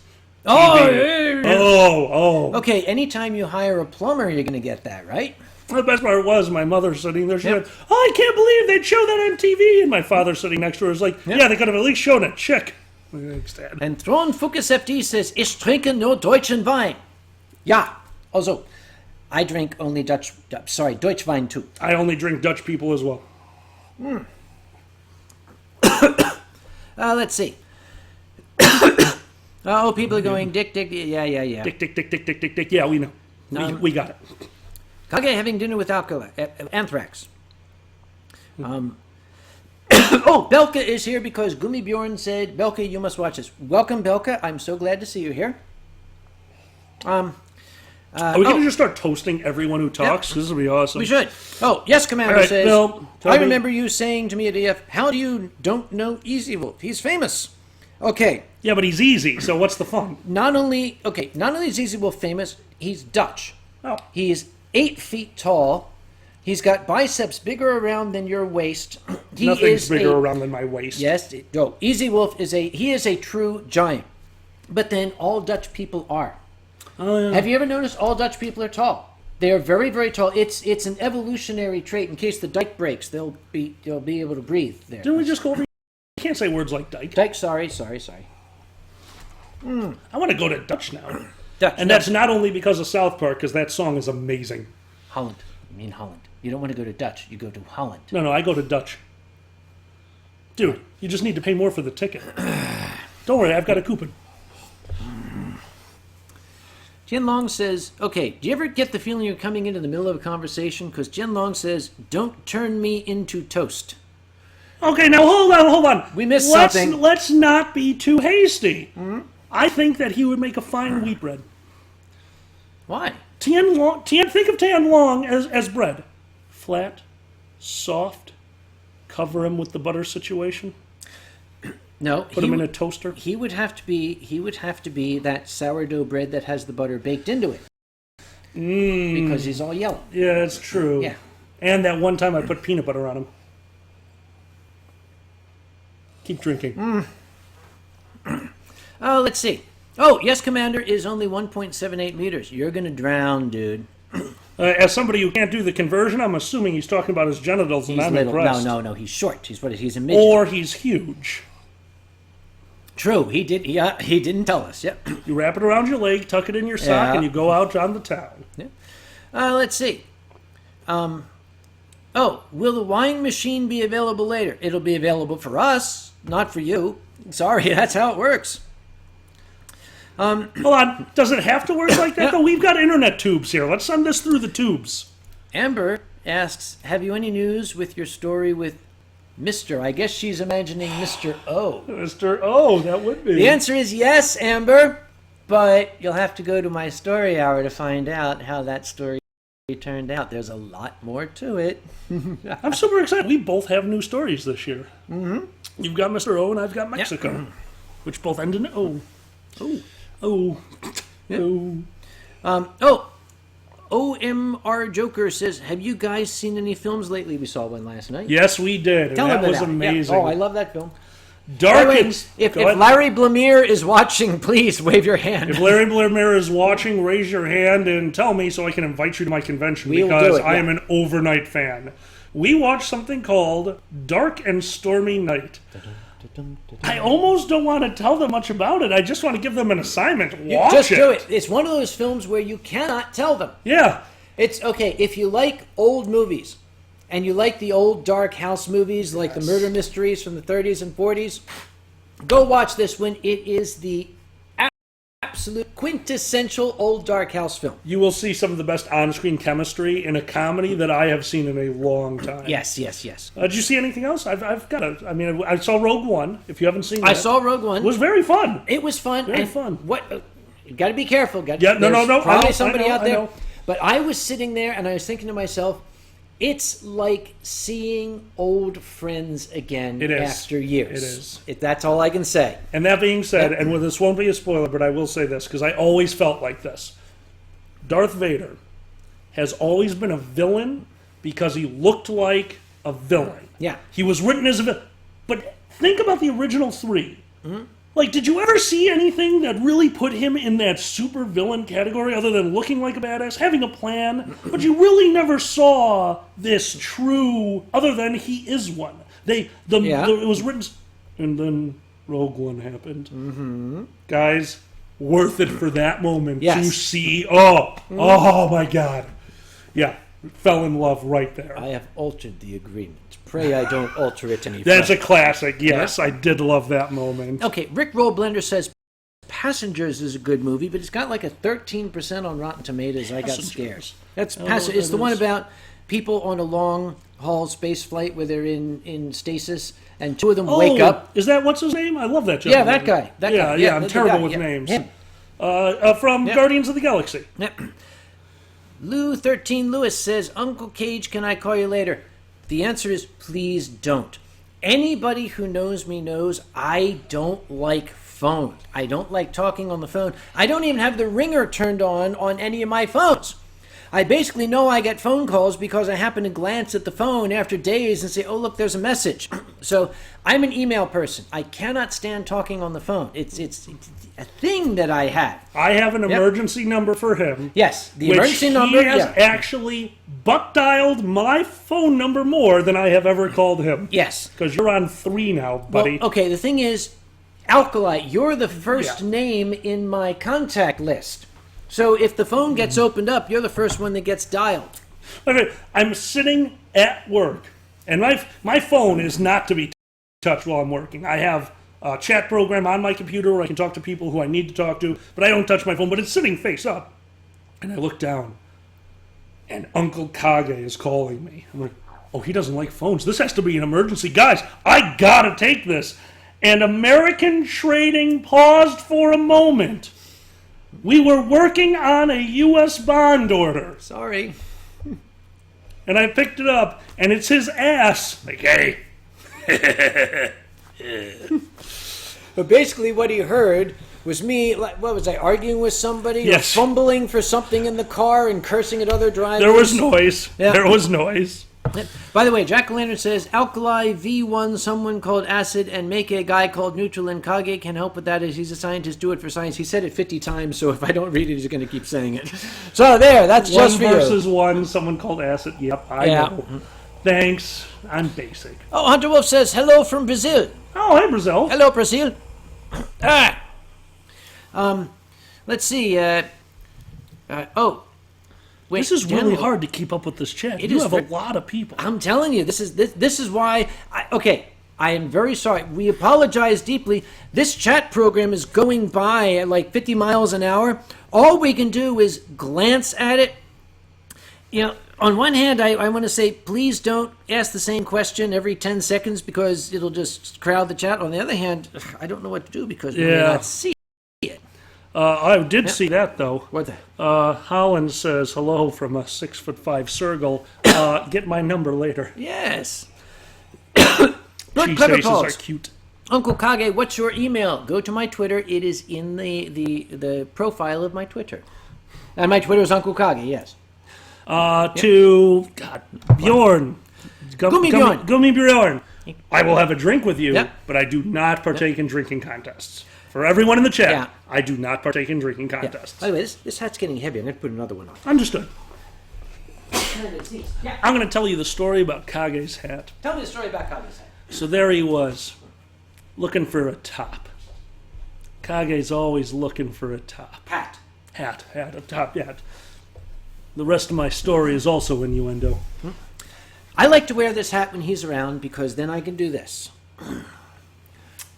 Oh. Okay, anytime you hire a plumber, you're going to get that, right? The best part was my mother sitting there. She went, "Oh, I can't believe they'd show that on TV." And my father sitting next to her was like, "Yeah, they could have at least shown a chick." Thanks, Dad. And Thron Fuchs FD says, "Ich trinke nur deutschen Wein." Ja, also, I drink only Deutsch Wein too. I only drink Dutch people as well. Let's see. Oh, people are going, dick. Yeah. Dick. Yeah, we know. We got it. Kage having dinner with Anthrax. Oh, Belka is here because Gummi Bjorn said, "Belka, you must watch this." Welcome, Belka. I'm so glad to see you here. Are we going to just start toasting everyone who talks? This will be awesome. We should. Oh, yes, Commander All right, says, Bill, tell I me- remember you saying to me at EF, "How do you don't know Easy Wolf? He's famous." Okay, Yeah, but he's easy, so what's the fun? not only is Easy Wolf famous, he's Dutch. Oh. He's 8 feet tall. He's got biceps bigger around than your waist. Nothing's bigger around than my waist. Yes, Easy Wolf is a true giant. But then all Dutch people are. Oh, yeah. Have you ever noticed all Dutch people are tall? They are very, very tall. It's an evolutionary trait. In case the dike breaks, they'll be able to breathe there. Didn't we just go over? You can't say words like dyke. Dike, sorry. I want to go to Dutch now. Dutch. And that's not only because of South Park, because that song is amazing. Holland. You mean Holland. You don't want to go to Dutch. You go to Holland. No, I go to Dutch. Dude, you just need to pay more for the ticket. Don't worry, I've got a coupon. Jen Long says, okay, do you ever get the feeling you're coming into the middle of a conversation? Because Jen Long says, "Don't turn me into toast." Okay, now hold on. We missed something. Let's not be too hasty. I think that he would make a fine wheat bread. Why? Think of Tian Long as bread. Flat, soft, cover him with the butter situation. No, Put him in a toaster. He would have to be that sourdough bread that has the butter baked into it. Because he's all yellow. Yeah, it's true. Yeah. And that one time I put peanut butter on him. Keep drinking. Oh, let's see. Oh, yes, Commander is only 1.78 meters. You're going to drown, dude. As somebody who can't do the conversion, I'm assuming he's talking about his genitals, and He's I'm little. impressed. No. He's short. He's a midget. Or he's huge. True. He did. He didn't tell us. Yep. You wrap it around your leg, tuck it in your sock, Yeah. and you go out on the town. Let's see. Oh, will the wine machine be available later? It'll be available for us, not for you. Sorry, that's how it works. Hold on. Does it have to work like that, though? We've got internet tubes here. Let's send this through the tubes. Amber asks, have you any news with your story with Mr.? I guess she's imagining Mr. O. Mr. O, that would be. The answer is yes, Amber, but you'll have to go to my story hour to find out how that story turned out. There's a lot more to it. I'm super excited. We both have new stories this year. Mm-hmm. You've got Mr. O and I've got Mexico, Yep. which both end in O. Oh. Oh. Yep. Oh. OMR Joker says, have you guys seen any films lately? We saw one last night. Yes, we did. And Tell that them was about it. amazing. Yeah. Oh, I love that film. Dark By the way, and... if Go ahead. Larry Blamire is watching, please wave your hand. If Larry Blamire is watching, raise your hand and tell me so I can invite you to my convention We'll because do it, I yeah. am an overnight fan. We watched something called Dark and Stormy Night. I almost don't want to tell them much about it. I just want to give them an assignment. Watch Just it. do it. It's one of those films where you cannot tell them. Yeah. It's okay if you like old movies and you like the old dark house movies like the murder mysteries from the 30s and 40s, go watch this one. It is the absolute quintessential old dark house film. You will see some of the best on-screen chemistry in a comedy that I have seen in a long time. Yes. Did you see anything else? I've got a... I mean, I saw Rogue One. If you haven't seen that. I saw Rogue One. It was very fun. It was fun. Very and fun. What? You got to be careful. Yeah, no. Probably I know, somebody out I there. know. But I was sitting there and I was thinking to myself, it's like seeing old friends again It is. after years. It is. That's all I can say. And that being said, and this won't be a spoiler, but I will say this, because I always felt like this. Darth Vader has always been a villain because he looked like a villain. Yeah. He was written as a villain. But think about the original three. Mm-hmm. Like, did you ever see anything that really put him in that super villain category other than looking like a badass, having a plan? But you really never saw this true, other than he is one. It was written, and then Rogue One happened. Mm-hmm. Guys, worth it for that moment to see. Oh my God. Yeah, fell in love right there. I have altered the agreement. Pray I don't alter it any That's further. a classic. Yes, I did love that moment. Okay, Rick Roll Blender says Passengers is a good movie, but it's got like a 13% on Rotten Tomatoes. I got scared. That's It's the one about people on a long haul space flight where they're in stasis, and two of them wake up. Is that what's his name? I love that joke. Yeah, that guy. Yeah, I'm terrible with names. Him. From Guardians of the Galaxy. Yep. Lou13 Lewis says, Uncle Cage, can I call you later? The answer is please don't. Anybody who knows me knows I don't like phones. I don't like talking on the phone. I don't even have the ringer turned on any of my phones. I basically know I get phone calls because I happen to glance at the phone after days and say, oh, look, there's a message. So I'm an email person. I cannot stand talking on the phone. It's a thing that I have. I have an emergency number for him. Yes, the emergency number. He has actually butt-dialed my phone number more than I have ever called him. Yes. Because you're on 3 now, buddy. Well, okay, the thing is, Alkali, you're the first name in my contact list. So if the phone gets opened up, you're the first one that gets dialed. Okay, I'm sitting at work, and my phone is not to be touched while I'm working. I have a chat program on my computer where I can talk to people who I need to talk to, but I don't touch my phone, but it's sitting face up. And I look down, and UncleKage is calling me. I'm like, oh, he doesn't like phones. This has to be an emergency. Guys, I gotta take this. And American trading paused for a moment. We were working on a U.S. bond order. Sorry. And I picked it up, and it's his ass. Like, hey. But basically what he heard was me, what was I, arguing with somebody? Yes. Or fumbling for something in the car and cursing at other drivers? There was noise. Yeah. There was noise. By the way, Jack-O-Lantern says, Alkali V1, someone called Acid, and make a guy called Neutral, and Kage can help with that as he's a scientist. Do it for science. He said it 50 times, so if I don't read it, he's going to keep saying it. So there, that's just for you. 1 versus 1, someone called Acid. Yep, I know. Thanks. I'm basic. Oh, Hunter Wolf says, hello from Brazil. Oh, hey, Brazil. Hello, Brazil. Let's see. Wait, This is really Daniel, hard to keep up with this chat. It You is have a lot of people. I'm telling you, this is why. I am very sorry. We apologize deeply. This chat program is going by at like 50 miles an hour. All we can do is glance at it. You know, on one hand, I want to say, please don't ask the same question every 10 seconds because it'll just crowd the chat. On the other hand, I don't know what to do because we may not see it. I did see that, though. What the? Holland says, hello from a 6'5" Sergal. Get my number later. Yes. Good Cheese clever faces calls. are cute. Uncle Kage, what's your email? Go to my Twitter. It is in the profile of my Twitter. And my Twitter is Uncle Kage, yes. To Bjorn. Gummy Bjorn. I will have a drink with you, but I do not partake in drinking contests. For everyone in the chat, I do not partake in drinking contests. By the way, this hat's getting heavy. I'm going to put another one on. Understood. I'm going to tell you the story about Kage's hat. Tell me the story about Kage's hat. So there he was, looking for a top. Kage's always looking for a top. Hat, a top hat. The rest of my story is also innuendo. I like to wear this hat when he's around because then I can do this.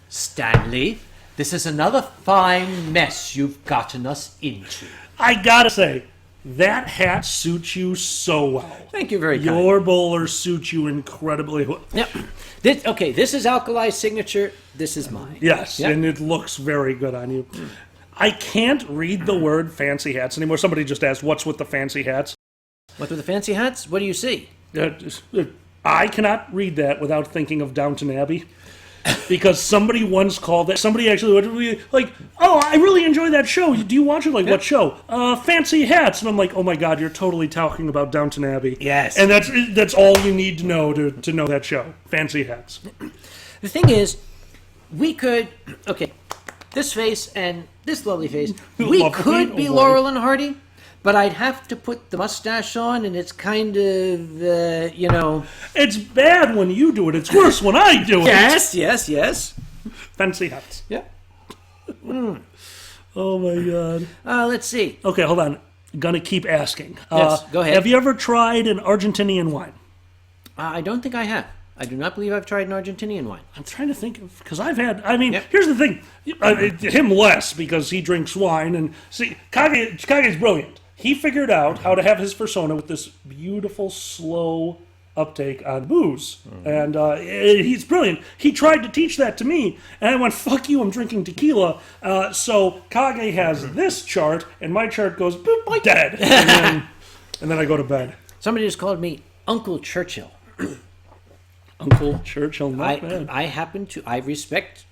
Stanley, this is another fine mess you've gotten us into. I gotta say, that hat suits you so well. Thank you very much. Your bowler suits you incredibly well. Yep. This is Alkali's signature. This is mine. Yes, and it looks very good on you. I can't read the word fancy hats anymore. Somebody just asked, what's with the fancy hats? What with the fancy hats? What do you see? I cannot read that without thinking of Downton Abbey. Because somebody once called that, somebody actually would like, oh, I really enjoy that show. Do you watch it? Like, what show? Fancy Hats. And I'm like, oh my God, you're totally talking about Downton Abbey. Yes. And that's all you need to know to know that show. Fancy Hats. The thing is, we could, this face and this lovely face, we could be Laurel and Hardy, but I'd have to put the mustache on, and it's kind of, It's bad when you do it. It's worse when I do it. Yes. Fancy Hats. Yeah. Oh my God. Let's see. Okay, hold on. Gonna keep asking. Yes, go ahead. Have you ever tried an Argentinian wine? I don't think I have. I do not believe I've tried an Argentinian wine. I'm trying to think of, because I've had, here's the thing. Him less, because he drinks wine. And see, Kage's brilliant. He figured out how to have his persona with this beautiful, slow uptake on booze. And he's brilliant. He tried to teach that to me, and I went, fuck you, I'm drinking tequila. So Kage has this chart, and my chart goes, boop, dead. And then I go to bed. Somebody just called me Uncle Churchill. Uncle Churchill, not bad. I respect,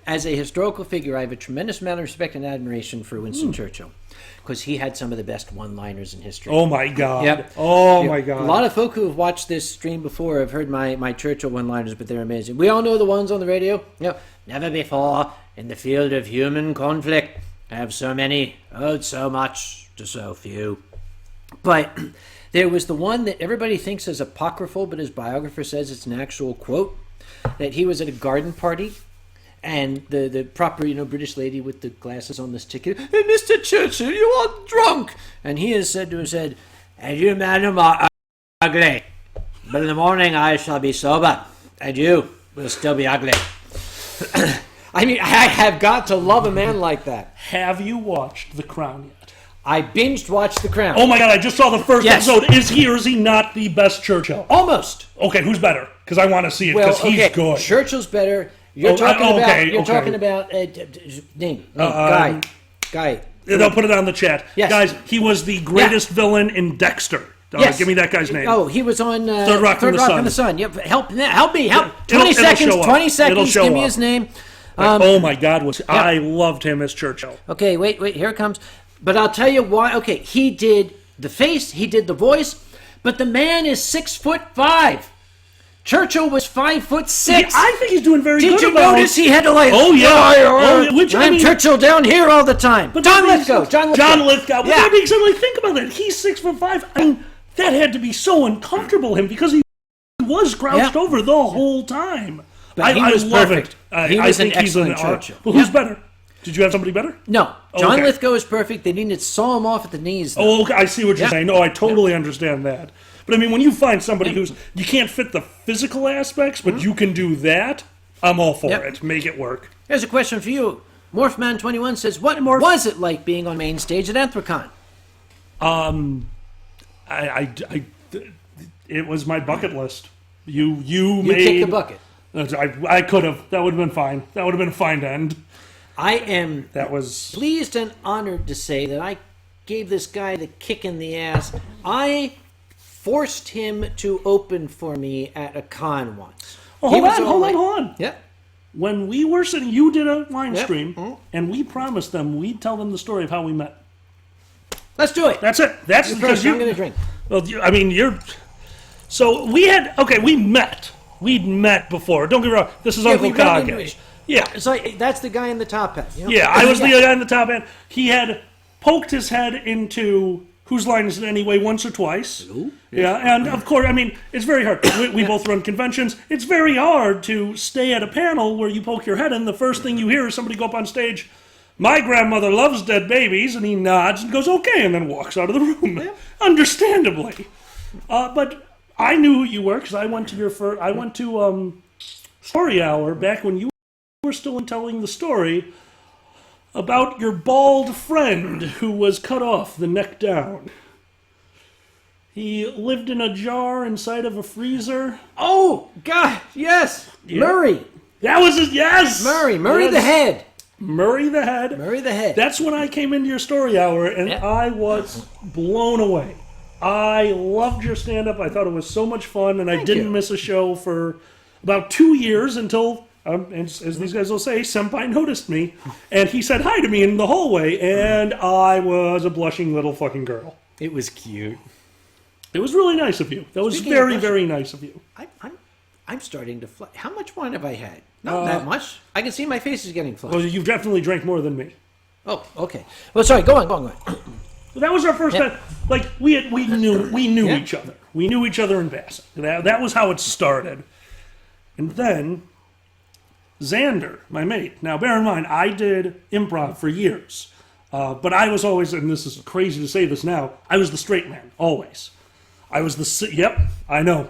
as a historical figure, I have a tremendous amount of respect and admiration for Winston Churchill, because he had some of the best one-liners in history. Oh my God. Yep. Oh my God. A lot of folk who have watched this stream before have heard my Churchill one-liners, but they're amazing. We all know the ones on the radio. Never before in the field of human conflict have so many owed so much to so few. But there was the one that everybody thinks is apocryphal, but his biographer says it's an actual quote, that he was at a garden party, and the proper, British lady with the glasses on this ticket, hey, Mr. Churchill, you are drunk. And he has said to her, and you, madam, are ugly, but in the morning I shall be sober, and you will still be ugly. I have got to love a man like that. Have you watched The Crown yet? I binged watched The Crown. Oh my God, I just saw the first episode. Is he or is he not the best Churchill? Almost. Okay, who's better? Because I want to see it, because he's good. Churchill's better. You're talking about name. Guy. They'll put it on the chat. Yes. Guys, he was the greatest villain in Dexter. Yes. Give me that guy's name. Oh, he was on Third Rock from the Sun. Yep. Help me. 20 it'll seconds. Show Give me up. his name. Oh my God, I loved him as Churchill. Okay, wait, here it comes. But I'll tell you why. Okay, he did the face, he did the voice, but the man is 6'5". Churchill was 5'6". Yeah, I think he's doing very good. Did you notice he had to Churchill down here all the time? But John Lithgow. John Lithgow. Yeah. That makes sense. Think about that. He's 6'5". I mean, that had to be so uncomfortable him, because he was crouched over the whole time. But he was love perfect. It. He was an excellent Churchill. Well, who's better? Did you have somebody better? No. John Lithgow is perfect. They needed to saw him off at the knees, though. Oh, okay. I see what you're saying. No, I totally understand that. But I mean, when you find somebody you can't fit the physical aspects, but you can do that, I'm all for it. Make it work. Here's a question for you. Morphman21 says, what was it like being on main stage at Anthrocon? It was my bucket list. You kicked the bucket. I could have. That would have been fine. That would have been a fine end. I am That was pleased and honored to say that I gave this guy the kick in the ass. I forced him to open for me at a con once. Oh, He was hold all on. Yeah. When we were sitting, you did a wine Yep. stream, and we promised them we'd tell them the story of how we met. Let's do it. That's it. That's You because first, I'm going to drink. Well, I mean, you're. So we had. Okay, we met. We'd met before. Don't get me wrong. This is Uncle we ran into Kage. it. Yeah. So that's the guy in the top hat. You know? Yeah, I was the guy in the top end. He had poked his head into Whose Line Is It Anyway once or twice. Ooh. Yeah, and of course, I mean, it's very hard. We both run conventions. It's very hard to stay at a panel where you poke your head in. The first thing you hear is somebody go up on stage, "My grandmother loves dead babies," and he nods and goes, "Okay," and then walks out of the room. Yeah. Understandably. But I knew who you were because I went to your first. I went to Story Hour back when you were still telling the story about your bald friend who was cut off the neck down. He lived in a jar inside of a freezer. Oh, God, yes. Yeah. Murray. That was his, yes! Murray Yes. the head. Murray the head. Murray the head. That's when I came into your story hour, and Yeah. I was blown away. I loved your stand-up. I thought it was so much fun, and I Thank didn't you. miss a show for about 2 years until, as these guys will say, Senpai noticed me, and he said hi to me in the hallway, and I was a blushing little fucking girl. It was cute. It was really nice of you. That was Speaking of very, blushing- very nice of you. I'm starting to flush. How much wine have I had? Not that much. I can see my face is getting flushed. Well, you've definitely drank more than me. Oh, okay. Well, sorry. Go on. That was our first Yeah. time. Like we knew Yeah. each other. We knew each other in Bassett. That was how it started. And then Xander, my mate. Now, bear in mind, I did improv for years, but I was always, and this is crazy to say this now, I was the straight man always. I was the yep, I know,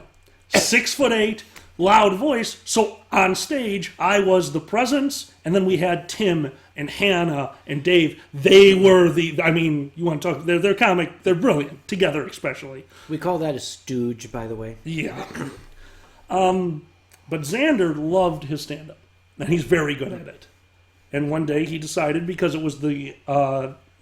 6'8", loud voice. So on stage, I was the presence, and then we had Tim and Hannah and Dave. They were I mean, you want to talk? They're comic. They're brilliant together, especially. We call that a stooge, by the way. Yeah. But Xander loved his stand-up, and he's very good at it. And one day he decided, because it was the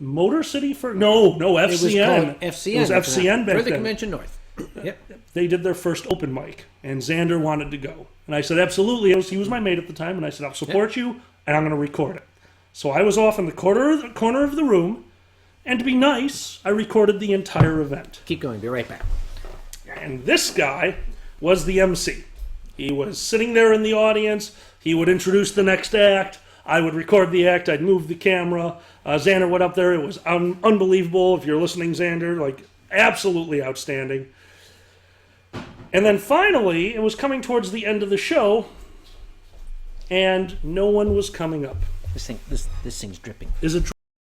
Motor City for FCN. It was called FCN. It was FCN back For the then. Convention North. Yep. They did their first open mic, and Xander wanted to go. And I said, absolutely. He was my mate at the time, and I said, I'll support you, and I'm going to record it. So I was off in the corner of the room, and to be nice, I recorded the entire event. Keep going. Be right back. And this guy was the MC. He was sitting there in the audience. He would introduce the next act. I would record the act. I'd move the camera. Xander went up there. It was unbelievable. If you're listening, Xander, like absolutely outstanding. And then finally, it was coming towards the end of the show, and no one was coming up. This thing's dripping. Is it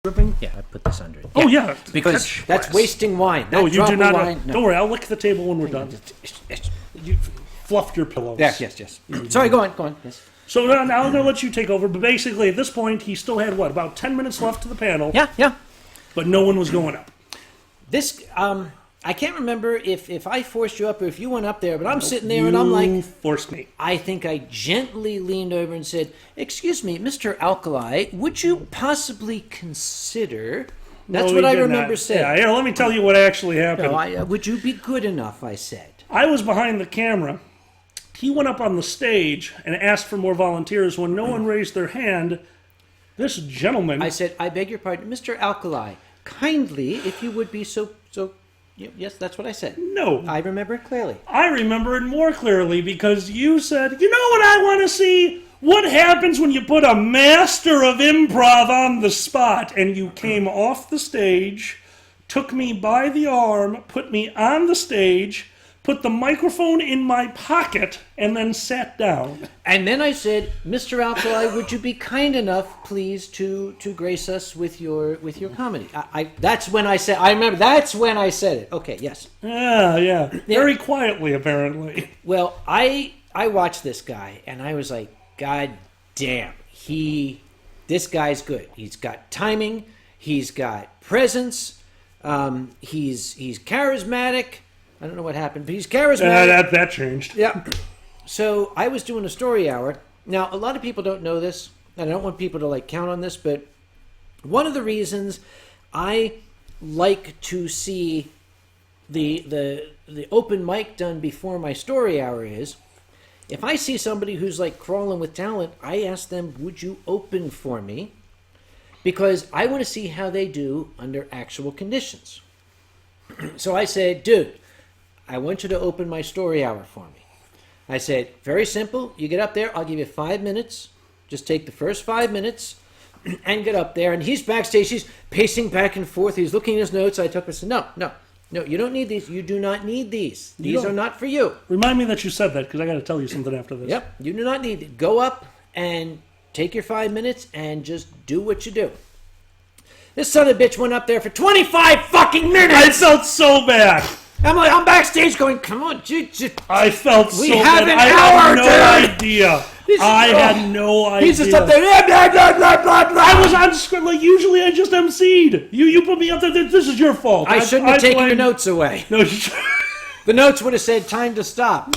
dripping? Yeah, I put this under it. Oh, yeah. Because that's Glass. wasting wine. No, That you drop do of not. Wine, no. Don't worry, I'll lick the table when we're done. You fluffed your pillows. Yes. Sorry, go on. Yes. So now I'm going to let you take over. But basically, at this point, he still had, about 10 minutes left to the panel. Yeah. But no one was going up. This, I can't remember if I forced you up or if you went up there, but I'm sitting there and I'm You like, forced me. I think I gently leaned over and said, "Excuse me, Mr. Alkali, would you possibly consider?" That's No, what he I did remember not. saying. Yeah, here, let me tell you what actually happened. No, would you be good enough? I said. I was behind the camera. He went up on the stage and asked for more volunteers. When no one raised their hand, this gentleman... I said, "I beg your pardon, Mr. Alkali, kindly, if you would be so." Yes, that's what I said. No. I remember it clearly. I remember it more clearly because you said, you know what I want to see? What happens when you put a master of improv on the spot? And you came off the stage, took me by the arm, put me on the stage, put the microphone in my pocket, and then sat down. And then I said, "Mr. Alkali, would you be kind enough, please, to grace us with your comedy?" That's when I said. I remember. That's when I said it. Okay. Yes. Yeah. Very quietly, apparently. Well, I watched this guy and I was like, God damn, this guy's good. He's got timing. He's got presence. He's charismatic. I don't know what happened, but he's charismatic. That changed. Yeah. So I was doing a story hour. Now, a lot of people don't know this, and I don't want people to like count on this, but one of the reasons I like to see the open mic done before my story hour is, if I see somebody who's like crawling with talent, I ask them, would you open for me? Because I want to see how they do under actual conditions. So I said, dude, I want you to open my story hour for me. I said, very simple. You get up there, I'll give you 5 minutes. Just take the first 5 minutes and get up there. And he's backstage, he's pacing back and forth. He's looking at his notes. I took him and said, no, you don't need these. You do not need these. These are not for you. Remind me that you said that, because I got to tell you something after this. Yep, you do not need it. Go up and take your 5 minutes and just do what you do. This son of a bitch went up there for 25 fucking minutes. I felt so bad. I'm backstage going, come on, I felt so we have bad. an I hour, had no dude. idea. I had no idea. He's just up there, blah, blah, blah, blah, blah. I was on script. Like, usually I just emceed. You put me up there. This is your fault. I shouldn't have taken your notes away. No. The notes would have said time to stop.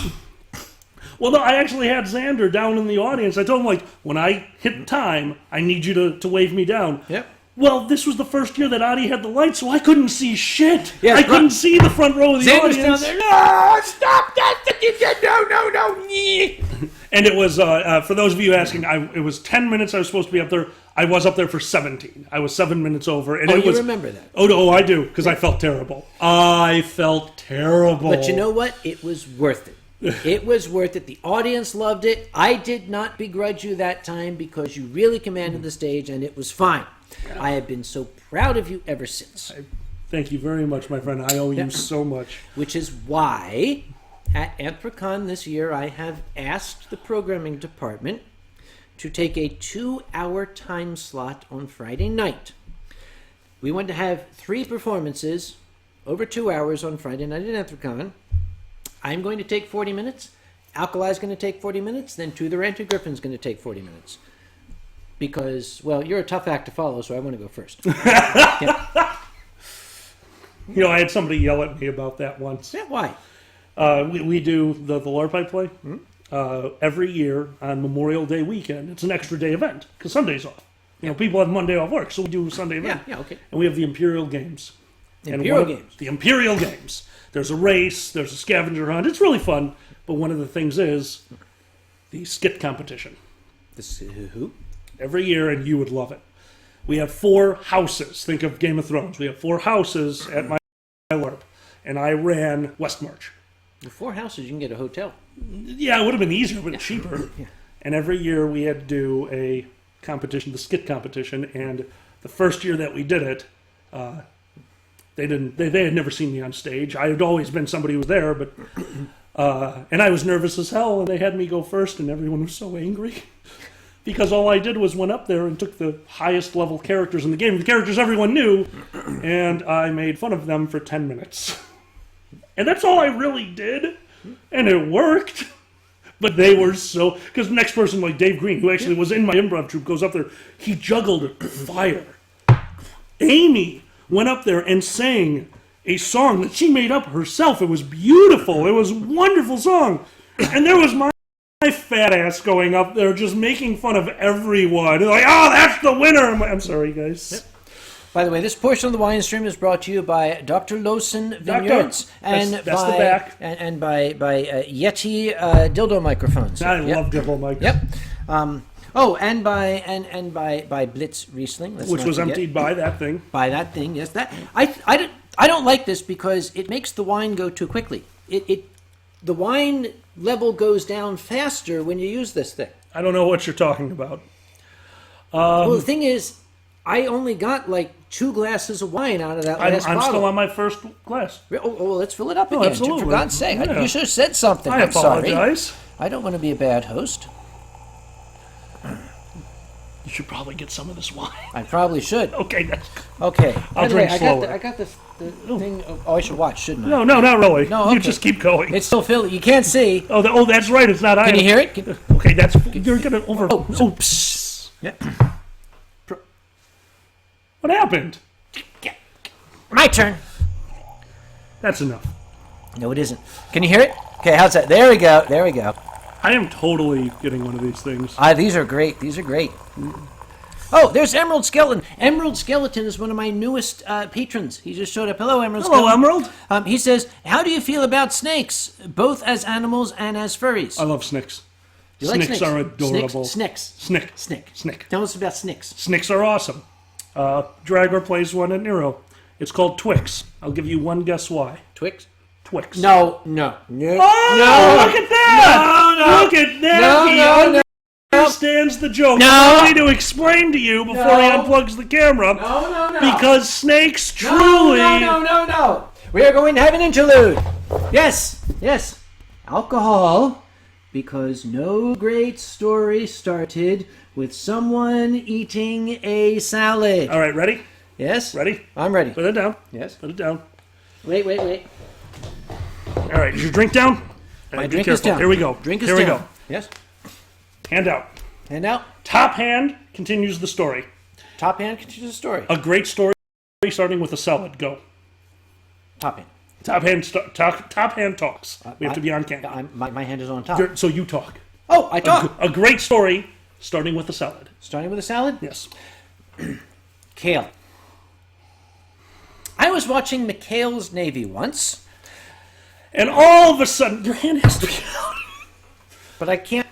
Well, no, I actually had Xander down in the audience. I told him, like, when I hit time, I need you to wave me down. Yep. Well, this was the first year that Adi had the lights, so I couldn't see shit. Yes, I couldn't see the front row of the Xander's audience. down there, no, stop that, no. And it was, for those of you asking, it was 10 minutes I was supposed to be up there. I was up there for 17. I was 7 minutes over. And you remember that? Oh, no, I do, because I felt terrible. I felt terrible. But you know what? It was worth it. It was worth it. The audience loved it. I did not begrudge you that time because you really commanded the stage, and it was fine. I have been so proud of you ever since. Thank you very much, my friend. I owe you so much. Which is why at AnthroCon this year I have asked the programming department to take a 2-hour time slot on Friday night. We want to have 3 performances over 2 hours on Friday night at AnthroCon. I'm going to take 40 minutes. Alkali's going to take 40 minutes. Then To the Ranter Griffin's going to take 40 minutes. Because, well, you're a tough act to follow, so I want to go first. Yeah. You know, I had somebody yell at me about that once. Yeah, why? We do the LARP I play every year on Memorial Day weekend. It's an extra day event because Sunday's off. You know, people have Monday off work, so we do a Sunday event. Yeah, okay. And we have the Imperial Games. The Imperial Games. There's a race. There's a scavenger hunt. It's really fun. But one of the things is the skit competition. Who? Every year, and you would love it. We have 4 houses. Think of Game of Thrones. We have 4 houses at my LARP, and I ran West March. The 4 houses, you can get a hotel. Yeah, it would have been easier, but cheaper. Yeah. And every year we had to do a competition, the skit competition, and the first year that we did it, they had never seen me on stage. I had always been somebody who was there, but and I was nervous as hell, and they had me go first, and everyone was so angry. Because all I did was went up there and took the highest level characters in the game, the characters everyone knew, and I made fun of them for 10 minutes. And that's all I really did, and it worked. But they were so... Because the next person, like Dave Green, who actually was in my improv troupe, goes up there, he juggled fire. Amy went up there and sang a song that she made up herself. It was beautiful. It was a wonderful song. And there was my fat ass going up there just making fun of everyone. Like, oh, that's the winner. I'm sorry, guys. Yep. By the way, this portion of the Winestream is brought to you by Dr. Lawson Vineyards and that's the back. And by Yeti dildo microphones. I love dildo microphones. Yep. And by Blitz Riesling, which was emptied by that thing. By that thing, yes. That I don't like this because it makes the wine go too quickly. The wine level goes down faster when you use this thing. I don't know what you're talking about. Well, the thing is, I only got like 2 glasses of wine out of that last bottle. I'm still on my first glass. Oh, well, let's fill it up again. Absolutely. For God's sake. Yeah. You should have said something. I apologize. Sorry. I don't want to be a bad host. You should probably get some of this wine. I probably should. Okay. Okay. I'll drink slower. I got the thing. Oh, I should watch, shouldn't I? No, not really. No, okay. You just keep going. It's still filled. You can't see. Oh, that's right. It's not. Can you hear it? Okay, you're gonna over. Oops. Yeah. What happened? My turn. That's enough. No, it isn't. Can you hear it? Okay, how's that? There we go. I am totally getting one of these things. These are great. These are great. Oh, there's Emerald Skeleton. Emerald Skeleton is one of my newest patrons. He just showed up. Hello, Emerald Hello, Skeleton. Emerald. He says, how do you feel about snakes, both as animals and as furries? I love snakes. You like Snakes are adorable. Snakes. Snick. Tell us about snakes. Snakes are awesome. Dragor plays one at Nero. It's called Twix. I'll give you one guess why. Twix? Twix. No. Oh, look at that! No. Look at that! No. Understands the joke. No. I need to explain to you before he unplugs the camera. No. Because snakes truly... No. We are going to have an interlude. Yes. Alcohol, because no great story started with someone eating a salad. All right, ready? Yes? Ready? I'm ready. Put it down. Yes. Put it down. Wait. All right, is your drink down? My Be drink is careful. down. Here we go. Drink is Here down. we go. Yes. Hand out. Hand out. Top hand continues the story. Top hand continues the story. A great story starting with a salad. Go. Top hand. Top hand talks. We have to be on camera. My hand is on top. So you talk. Oh, I talk. A great story starting with a salad. Starting with a salad? Yes. Kale. I was watching McHale's Navy once, And all of a sudden, your hand has to be out. but I can't.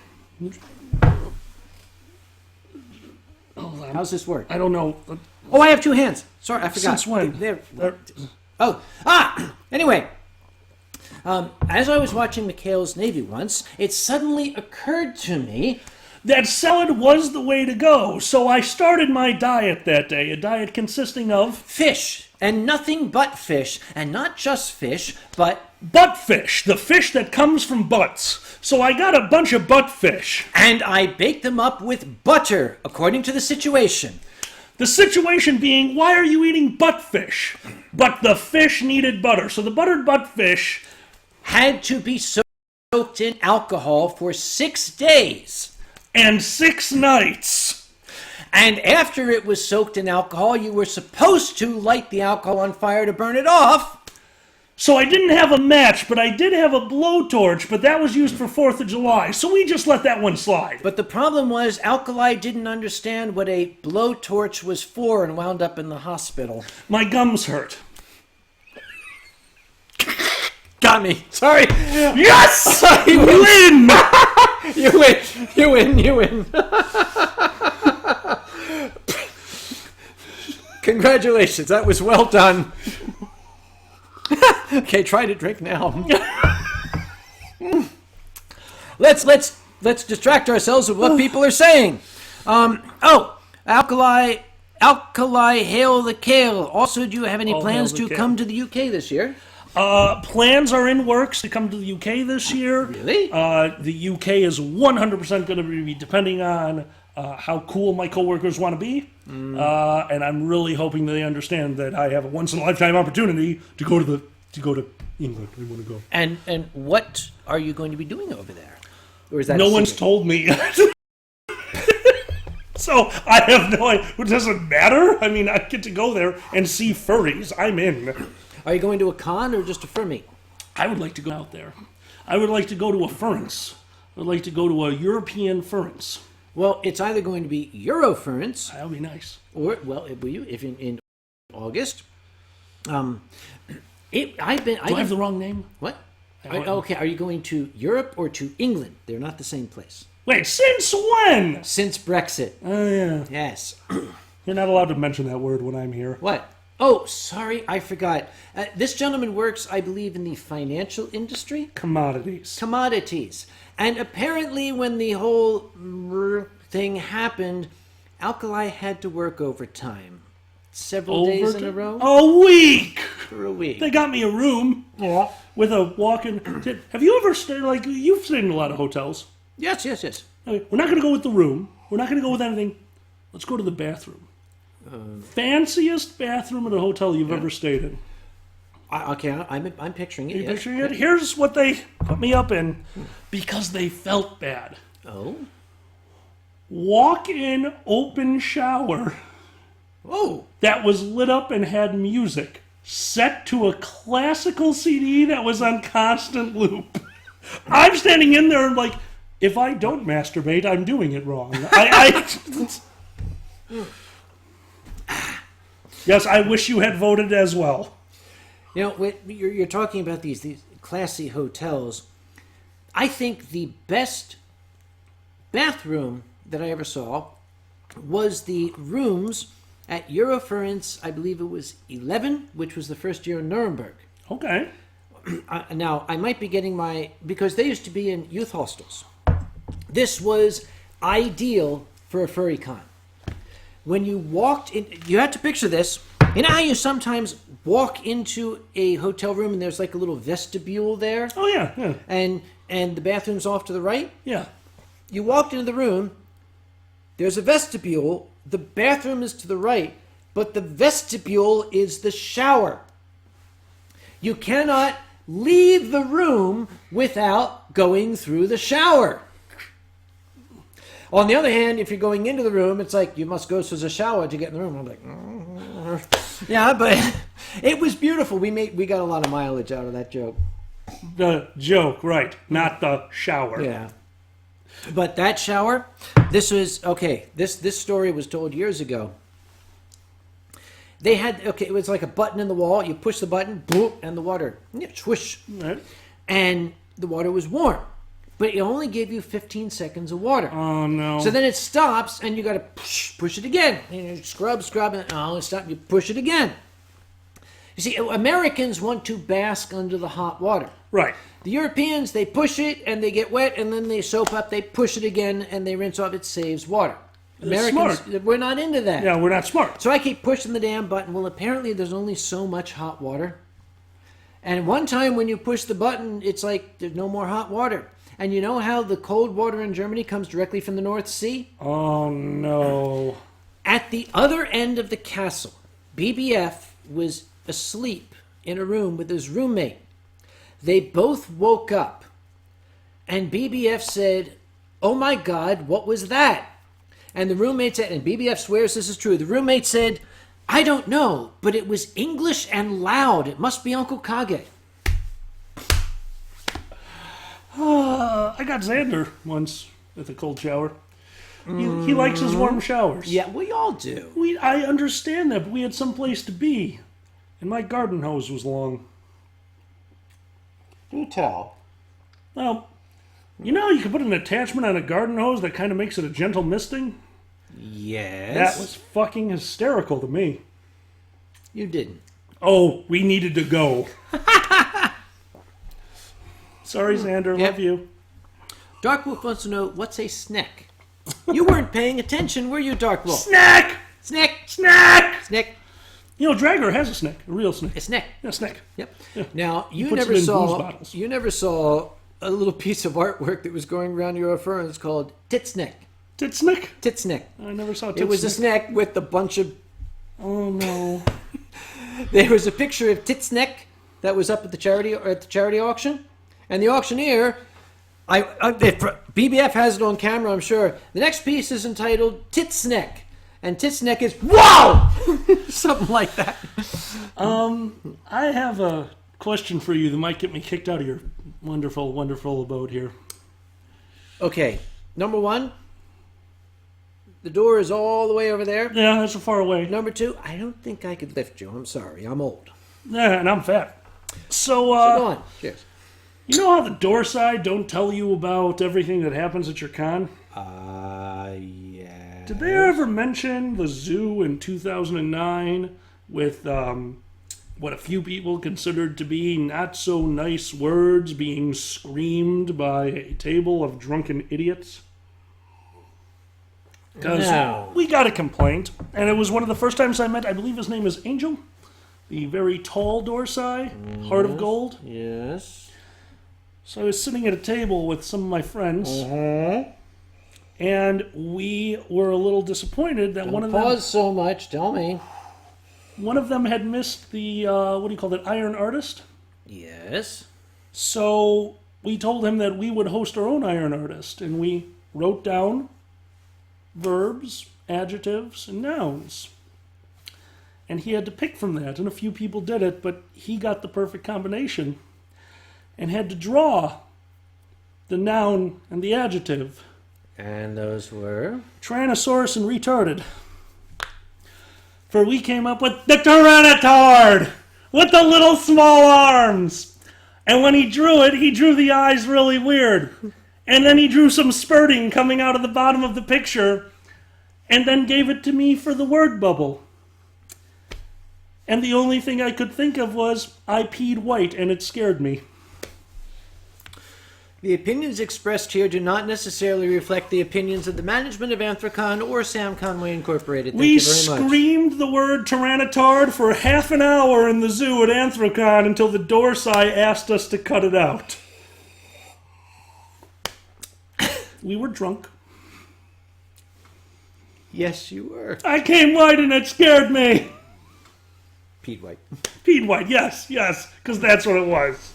Hold on. How's this work? I don't know. Oh, I have two hands. Sorry, I forgot. Since when? There. Anyway. As I was watching McHale's Navy once, it suddenly occurred to me That salad was the way to go. So I started my diet that day. A diet consisting of fish, and nothing but fish, and not just fish, but... butt fish, the fish that comes from butts. So I got a bunch of butt fish. And I baked them up with butter, according to the situation. The situation being, why are you eating butt fish? But the fish needed butter. So the buttered butt fish Had to be soaked in alcohol for 6 days. and 6 nights. And after it was soaked in alcohol, you were supposed to light the alcohol on fire to burn it off. So I didn't have a match, but I did have a blowtorch, but that was used for 4th of July. So we just let that one slide. But the problem was, Alkali didn't understand what a blowtorch was for and wound up in the hospital. My gums hurt. Got me. Sorry. Yes! You win! You win. Congratulations. That was well done. Okay, try to drink now. Let's distract ourselves with what people are saying. Alkali, hail the kale. Also, do you have any plans hail the to kale. come to the UK this year? Plans are in works to come to the UK this year. Really? The UK is 100% going to be depending on how cool my coworkers want to be. And I'm really hoping that they understand that I have a once-in-a-lifetime opportunity to go to England. I want to go. And what are you going to be doing over there? Or is that No a one's secret? told me yet. So I have no idea. It doesn't matter. I mean, I get to go there and see furries. I'm in. Are you going to a con or just a furmy? I would like to go out there. I would like to go to a furnace. I would like to go to a European furnace. Well, it's either going to be Eurofurence, That would be nice. or will you if in August? Do Do I have the wrong name? what? Okay, are you going to Europe or to England? They're not the same place. Wait, since when? Since Brexit. Oh, yeah. Yes. You're not allowed to mention that word when I'm here. What? Oh, sorry, I forgot. This gentleman works, I believe, in the financial industry. Commodities. Commodities. And apparently when the whole thing happened, Alkali had to work overtime. Several days in a row? A week! For a week. They got me a room with a walk-in. Have you ever stayed, like, you've stayed in a lot of hotels. Yes. Okay, we're not going to go with the room. We're not going to go with anything. Let's go to the bathroom. Fanciest bathroom in a hotel you've ever stayed in. I'm picturing it. You yes. picturing it? Here's what they put me up in because they felt bad. Oh. Walk-in open shower Oh. that was lit up and had music set to a classical CD that was on constant loop. I'm standing in there like, if I don't masturbate, I'm doing it wrong. Yes, I wish you had voted as well. You know, you're talking about these classy hotels. I think the best bathroom that I ever saw was the rooms at Eurofurence, I believe it was 11, which was the first year in Nuremberg. Okay. Now, I might be getting because they used to be in youth hostels. This was ideal for a furry con. When you walked in, you had to picture this. You know how you sometimes walk into a hotel room and there's like a little vestibule there? Oh, yeah. And the bathroom's off to the right? Yeah. You walked into the room, there's a vestibule, the bathroom is to the right, but the vestibule is the shower. You cannot leave the room without going through the shower. On the other hand, if you're going into the room, it's like you must go through the shower to get in the room. I'm like, yeah, but it was beautiful. We got a lot of mileage out of that joke. The joke, right? Not the shower. Yeah. But that shower, this was okay. This story was told years ago. They had it was like a button in the wall. You push the button, boom, and the water swish, Right. and the water was warm. But it only gave you 15 seconds of water. Oh, no. So then it stops, and you got to push it again. And you scrub, and it stop. You push it again. You see, Americans want to bask under the hot water. Right. The Europeans, they push it, and they get wet, and then they soap up. They push it again, and they rinse off. It saves water. Americans, smart. we're not into that. Yeah, we're not smart. So I keep pushing the damn button. Well, apparently there's only so much hot water. And one time when you push the button, it's like there's no more hot water. And you know how the cold water in Germany comes directly from the North Sea? Oh, no. At the other end of the castle, BBF was asleep in a room with his roommate. They both woke up. And BBF said, "Oh my God, what was that?" And the roommate said, and BBF swears this is true, the roommate said, "I don't know, but it was English and loud. It must be UncleKage." I got Xander once with a cold shower. He likes his warm showers. Yeah, we all do. I understand that, but we had some place to be. And my garden hose was long. Do tell. Well, you can put an attachment on a garden hose that kind of makes it a gentle misting? Yes. That was fucking hysterical to me. You didn't. Oh, we needed to go. Sorry, Xander. Yep. Love you. Dark Wolf wants to know, what's a snack? You weren't paying attention, were you, Dark Wolf? Snack! Snack! Snack! Snack! Dragger has a snack. A real snack. A snack. Yeah, snack. Yep. Yeah. Now, you puts never it in booze saw bottles. a little piece of artwork that was going around your fur. It's called Titsnack. Titsnick? Titsnack. I never saw Titsnick. It was a snack with a bunch of... Oh, no. There was a picture of Titsnack that was up at the charity auction, and the auctioneer, BBF has it on camera, I'm sure. The next piece is entitled Titsnack, and Titsnack is wow, something like that. I have a question for you that might get me kicked out of your wonderful, wonderful abode here. Okay, number one, the door is all the way over there. Yeah, that's so far away. Number two, I don't think I could lift you. I'm sorry, I'm old. Yeah, and I'm fat. So Go on. Cheers. You know how the door side don't tell you about everything that happens at your con? Yeah. Did they ever mention the zoo in 2009 with what a few people considered to be not so nice words being screamed by a table of drunken idiots? Because we got a complaint, and it was one of the first times I met, I believe his name is Angel, the very tall Dorsai, Heart of Gold. Yes. So I was sitting at a table with some of my friends, and we were a little disappointed that Pause so much. Tell me. one of them had missed the Iron Artist. Yes. So we told him that we would host our own Iron Artist, and we wrote down verbs, adjectives, and nouns. And he had to pick from that, and a few people did it, but he got the perfect combination and had to draw the noun, and the adjective. And those were? Tyrannosaurus and retarded. For we came up with the Tyrannotard with the little small arms. And when he drew it, he drew the eyes really weird. And then he drew some spurting coming out of the bottom of the picture and then gave it to me for the word bubble. And the only thing I could think of was, I peed white, and it scared me. The opinions expressed here do not necessarily reflect the opinions of the management of Anthrocon or Sam Conway Incorporated. Thank We you very much. screamed the word Tyrannotard for half an hour in the zoo at Anthrocon until the Dorsai asked us to cut it out. We were drunk. Yes, you were. I came white and it scared me. Pete White. Peed white, yes, because that's what it was.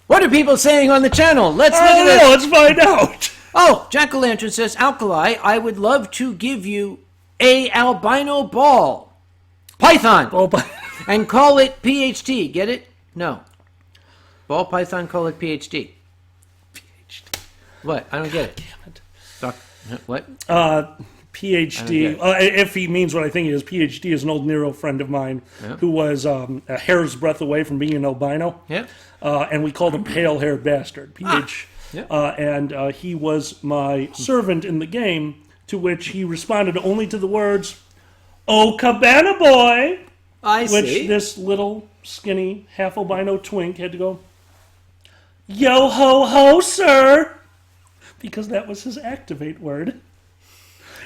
What are people saying on the channel? Let's I look don't at know, it. let's find out. Oh, Jack-o'-lantern says, Alkali, I would love to give you a albino ball. Python. Oh, but And call it PhD. Get it? No. Ball python, call it PhD. What? I don't get it. Doc, what? PhD. If he means what I think he is, PhD is an old Nero friend of mine who was a hair's breadth away from being an albino. Yeah. And we called him Pale-Haired Bastard, PH. Yeah. And he was my servant in the game, to which he responded only to the words, "Oh, Cabana Boy," I which see. this little, skinny, half-albino twink had to go, "Yo-ho-ho, sir," because that was his activate word.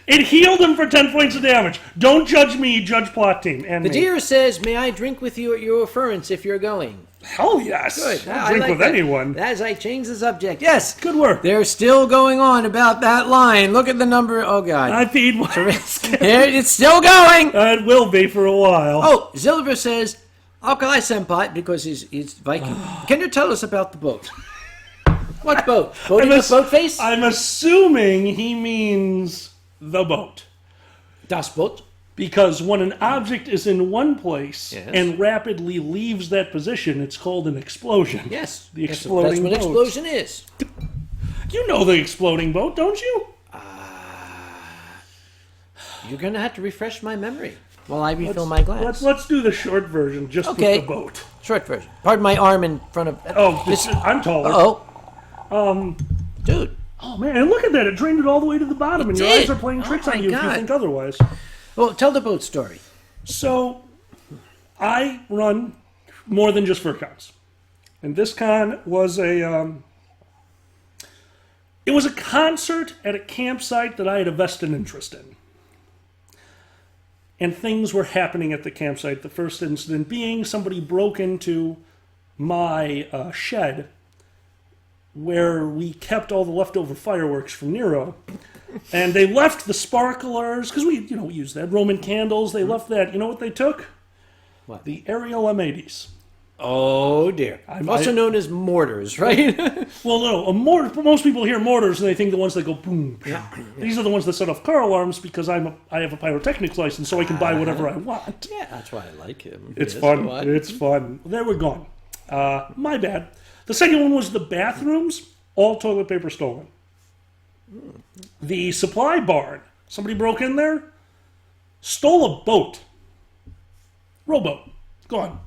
It healed him for 10 points of damage. Don't judge me, judge plot team. And The me. deer says, may I drink with you at your afference if you're going? Hell yes. Good. I'll I drink like with that. anyone. As I change the subject. Yes. Good work. They're still going on about that line. Look at the number. Oh, God. I feed one. It's still going. It will be for a while. Oh, Zilver says, Alkali Senpai, because he's Viking. Can you tell us about the boat? What boat? Boat in the boat face? I'm assuming he means the boat. Das Boot. Because when an object is in one place Yes. and rapidly leaves that position, it's called an explosion. Yes. The That's exploding what boat. explosion is. You know the exploding boat, don't you? You're going to have to refresh my memory while I refill my glass. Let's do the short version, just Okay. with the boat. Short version. Pardon my arm in front of... Oh, I'm taller. Uh-oh. Dude. Oh, man, and look at that. It drained it all the way to the bottom, and your did. eyes are playing tricks Oh, on my you if you God. think otherwise. Well, tell the boat story. So, I run more than just fur cons. And this con was it was a concert at a campsite that I had a vested interest in. And things were happening at the campsite. The first incident being somebody broke into my shed where we kept all the leftover fireworks from Nero. And they left the sparklers, because we used that, Roman candles, they left that. You know what they took? What? The aerial M80s. Oh, dear. Also known as mortars, right? Well, no, a mortar. Most people hear mortars and they think the ones that go boom. Yeah. These are the ones that set off car alarms because I have a pyrotechnics license, so I can buy whatever I want. Yeah, that's why I like him. It's Yes, fun. go on. It's fun. There we're gone. My bad. The second one was the bathrooms, all toilet paper stolen. The supply barn, somebody broke in there, stole a boat. Rowboat. Gone.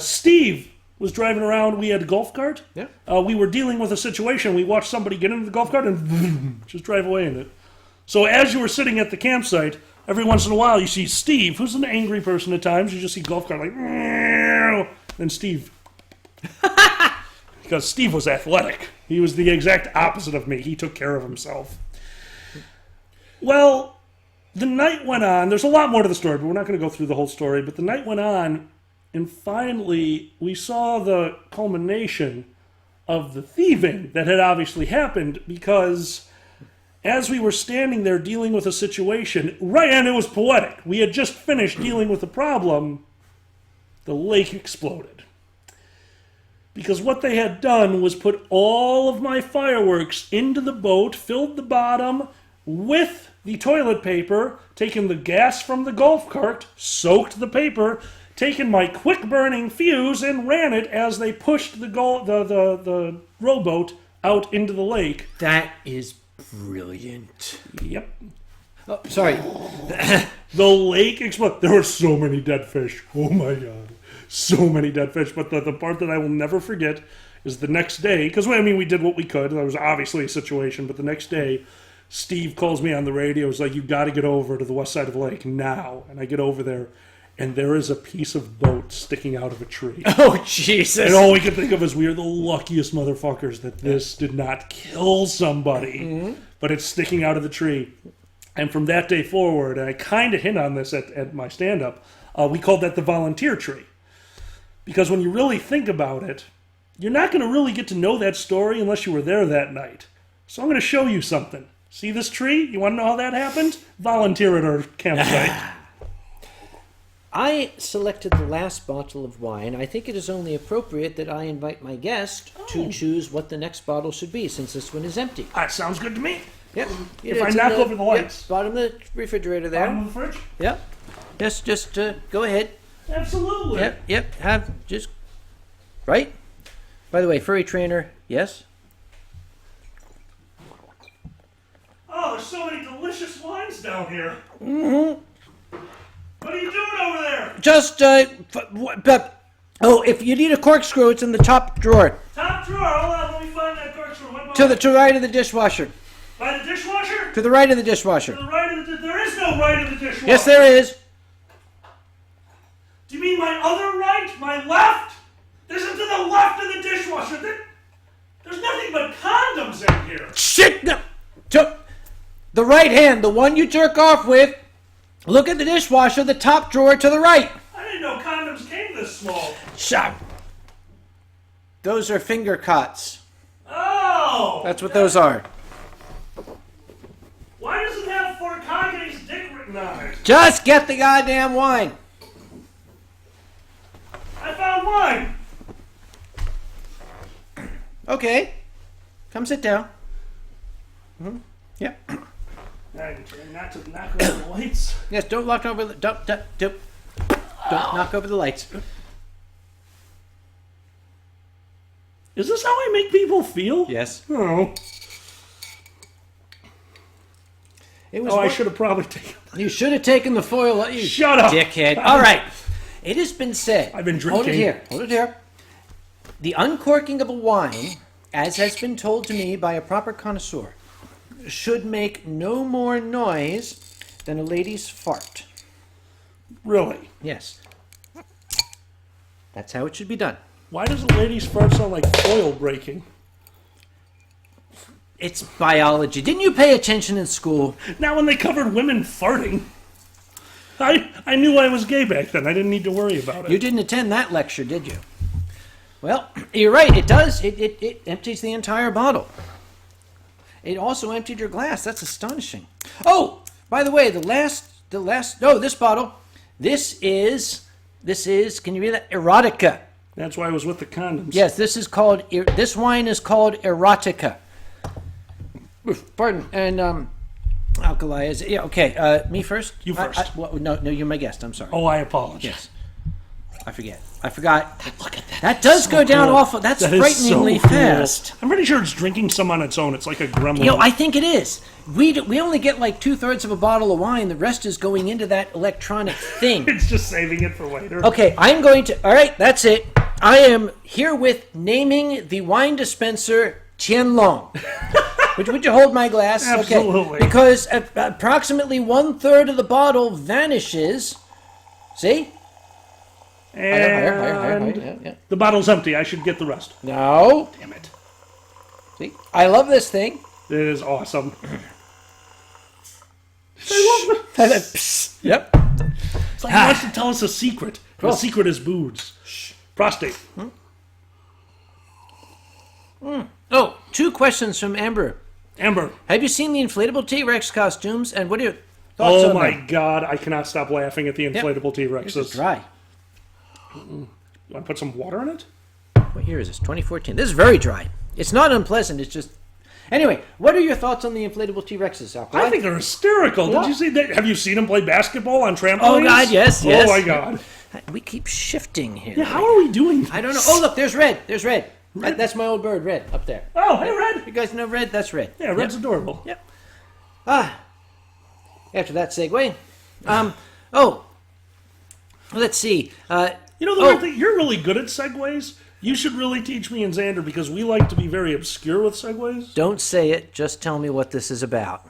Steve was driving around. We had a golf cart. Yeah. We were dealing with a situation. We watched somebody get into the golf cart and just drive away in it. So as you were sitting at the campsite, every once in a while you see Steve, who's an angry person at times. You just see golf cart like, meow, then Steve. Because Steve was athletic. He was the exact opposite of me. He took care of himself. Well, the night went on. There's a lot more to the story, but we're not going to go through the whole story. But the night went on, and finally we saw the culmination of the thieving that had obviously happened, because as we were standing there dealing with a situation, right, and it was poetic. We had just finished dealing with the problem. The lake exploded. Because what they had done was put all of my fireworks into the boat, filled the bottom with the toilet paper, taken the gas from the golf cart, soaked the paper, taken my quick-burning fuse and ran it as they pushed the rowboat out into the lake. That is brilliant. Yep. Oh, sorry. The lake exploded. There were so many dead fish. Oh my God. So many dead fish. But the part that I will never forget is the next day, because we did what we could. There was obviously a situation, but the next day, Steve calls me on the radio. He's like, you got to get over to the west side of the lake now. And I get over there, and there is a piece of boat sticking out of a tree. Oh, Jesus. And all we could think of is we are the luckiest motherfuckers that this did not kill somebody, but it's sticking out of the tree. And from that day forward, and I kind of hint on this at my stand-up, we called that the volunteer tree. Because when you really think about it, you're not going to really get to know that story unless you were there that night. So I'm going to show you something. See this tree? You want to know how that happened? Volunteer at our campsite. I selected the last bottle of wine. I think it is only appropriate that I invite my guest to choose what the next bottle should be, since this one is empty. That sounds good to me. Yep. If I knock over the lights. Yep, bottom of the refrigerator there. Bottom of the fridge? Yep. Just go ahead. Absolutely. Yep. Right? By the way, furry trainer, yes? Oh, there's so many delicious wines down here. Mm-hmm. What are you doing over there? Just, if you need a corkscrew, it's in the top drawer. Top drawer. Hold on, let me find that corkscrew. To the right of the dishwasher. By the dishwasher? To the right of the dishwasher. To the right of the there is no right of the dishwasher. Yes, there is. Do you mean my other right? My left? There's to the left of the dishwasher. There's nothing but condoms in here. Shit! No. To the right hand, the one you jerk off with. Look at the dishwasher, the top drawer to the right. I didn't know condoms came this small. Shut. Those are finger cots. Oh! That's what those are. Why does it have UncleKage's dick written on it? Just get the goddamn wine. I found wine. Okay. Come sit down. Mm-hmm. Yep. I'm trying not to knock over the lights. Yes, don't knock over the don't knock over the lights. Is this how I make people feel? Yes. Oh. I should have probably taken. You should have taken the foil. You Shut up, dickhead. All right. It has been said. I've been drinking. Hold it here. The uncorking of a wine, as has been told to me by a proper connoisseur, should make no more noise than a lady's fart. Really? Yes. That's how it should be done. Why does a lady's fart sound like foil breaking? It's biology. Didn't you pay attention in school? Now when they covered women farting, I knew I was gay back then. I didn't need to worry about it. You didn't attend that lecture, did you? Well, you're right. It does. It empties the entire bottle. It also emptied your glass. That's astonishing. Oh, by the way, this bottle. This is, can you read that? Erotica. That's why I was with the condoms. Yes, this wine is called Erotica. Pardon. And, Alkali is, yeah, okay. Me first? You first. No, you're my guest. I'm sorry. Oh, I apologize. Yes. I forgot. Look at that. That does go down awful. That's frighteningly fast. I'm pretty sure it's drinking some on its own. It's like a gremlin. I think it is. We only get like 2/3 of a bottle of wine. The rest is going into that electronic thing. It's just saving it for later. Okay, I'm going to. All right, that's it. I am herewith naming the wine dispenser Tianlong. Would you hold my glass? Absolutely. Okay. Because approximately 1/3 of the bottle vanishes. See? And Yeah. the bottle's empty. I should get the rest. No. Damn it. See? I love this thing. It is awesome. I love it. Yep. It's like he wants to tell us a secret. The secret is booze. Prostate. Oh, 2 questions from Amber. Amber. Have you seen the inflatable T-Rex costumes? And what are your thoughts on Oh my them? God. I cannot stop laughing at the inflatable T-Rexes. This is dry. You want to put some water in it? What year is this? 2014. This is very dry. It's not unpleasant. It's just... Anyway, what are your thoughts on the inflatable T-Rexes, Alcohol? I think they're hysterical. Yeah. Did you see that? Have you seen them play basketball on trampolines? Oh, God, yes. Oh, my God. We keep shifting here. Yeah, how are we doing this? I don't know. Oh, look, there's Red. There's Red. That's my old bird, Red, up there. Oh, hey, Red. You guys know Red? That's Red. Yeah, Red's adorable. Yep. After that segue. Let's see. You know, the weird thing, you're really good at segues. You should really teach me and Xander because we like to be very obscure with segues. Don't say it. Just tell me what this is about.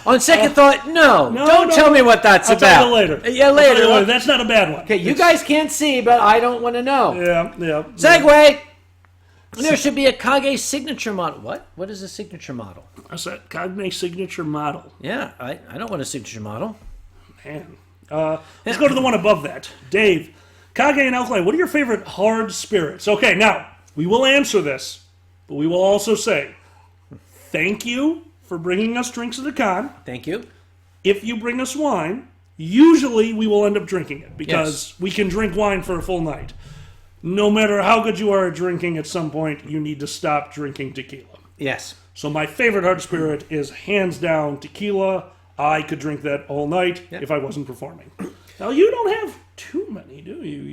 On second thought, don't tell me what that's I'll about. tell you later. Yeah, later. That's not a bad one. Okay, you guys can't see, but I don't want to know. Yeah. Segue. There should be a Kage signature model. What? What is a signature model? That's that Kage signature model. Yeah, I don't want a signature model. Man. Let's go to the one above that. Dave, Kage and Alkaline, what are your favorite hard spirits? Okay, now, we will answer this, but we will also say, thank you for bringing us drinks at the con. Thank you. If you bring us wine, usually we will end up drinking it because we can drink wine for a full night. No matter how good you are at drinking, at some point you need to stop drinking tequila. Yes. So my favorite hard spirit is hands down tequila. I could drink that all night if I wasn't performing. Now you don't have too many, do you?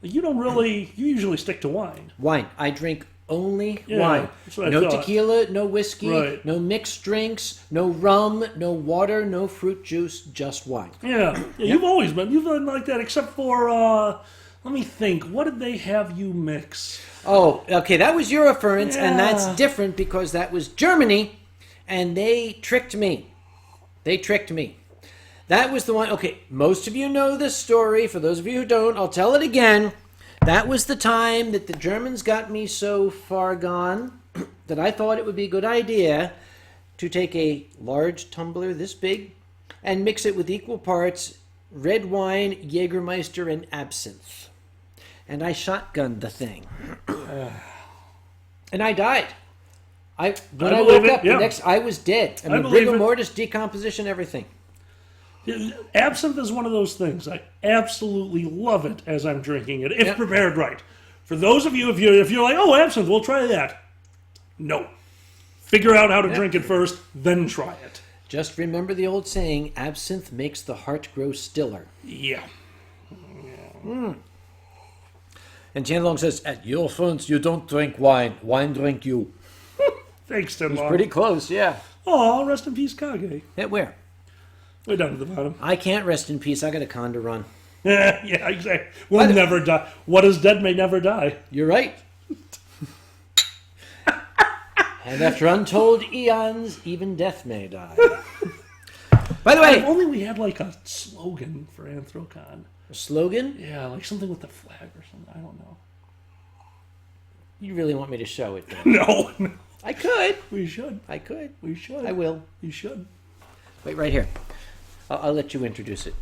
You don't really. You usually stick to wine. Wine. I drink only wine. That's what I No thought. tequila, no whiskey, Right. no mixed drinks, no rum, no water, no fruit juice, just wine. Yeah. You've always been. You've been like that, except for. Let me think. What did they have you mix? Oh, okay, that was your reference, and that's Yeah. different because that was Germany, and they tricked me. That was the one. Okay, most of you know this story. For those of you who don't, I'll tell it again. That was the time that the Germans got me so far gone that I thought it would be a good idea to take a large tumbler this big and mix it with equal parts red wine, Jägermeister, and absinthe. And I shotgunned the thing. And I died. When I woke up, I was dead. I mean, rigor mortis, decomposition, everything. Absinthe is one of those things. I absolutely love it as I'm drinking it, if prepared right. For those of you, if you're like, oh, absinthe, we'll try that. No. Figure out how to drink it first, then try it. Just remember the old saying, absinthe makes the heart grow stiller. Yeah. And Tianlong says, at your funds, you don't drink wine. Wine drink you. Thanks, Tianlong. Pretty close, yeah. Oh, rest in peace, Kage. Yeah, where? Way down to the bottom. I can't rest in peace. I got a con to run. Yeah, exactly. We'll never die. What is dead may never die. You're right. And after untold eons, even death may die. By the way... If only we had like a slogan for Anthrocon. A slogan? Yeah, like something with the flag or something. I don't know. You really want me to show it, then? No. I could. We should. I could. We should. I will. You should. Wait, right here. I'll let you introduce it.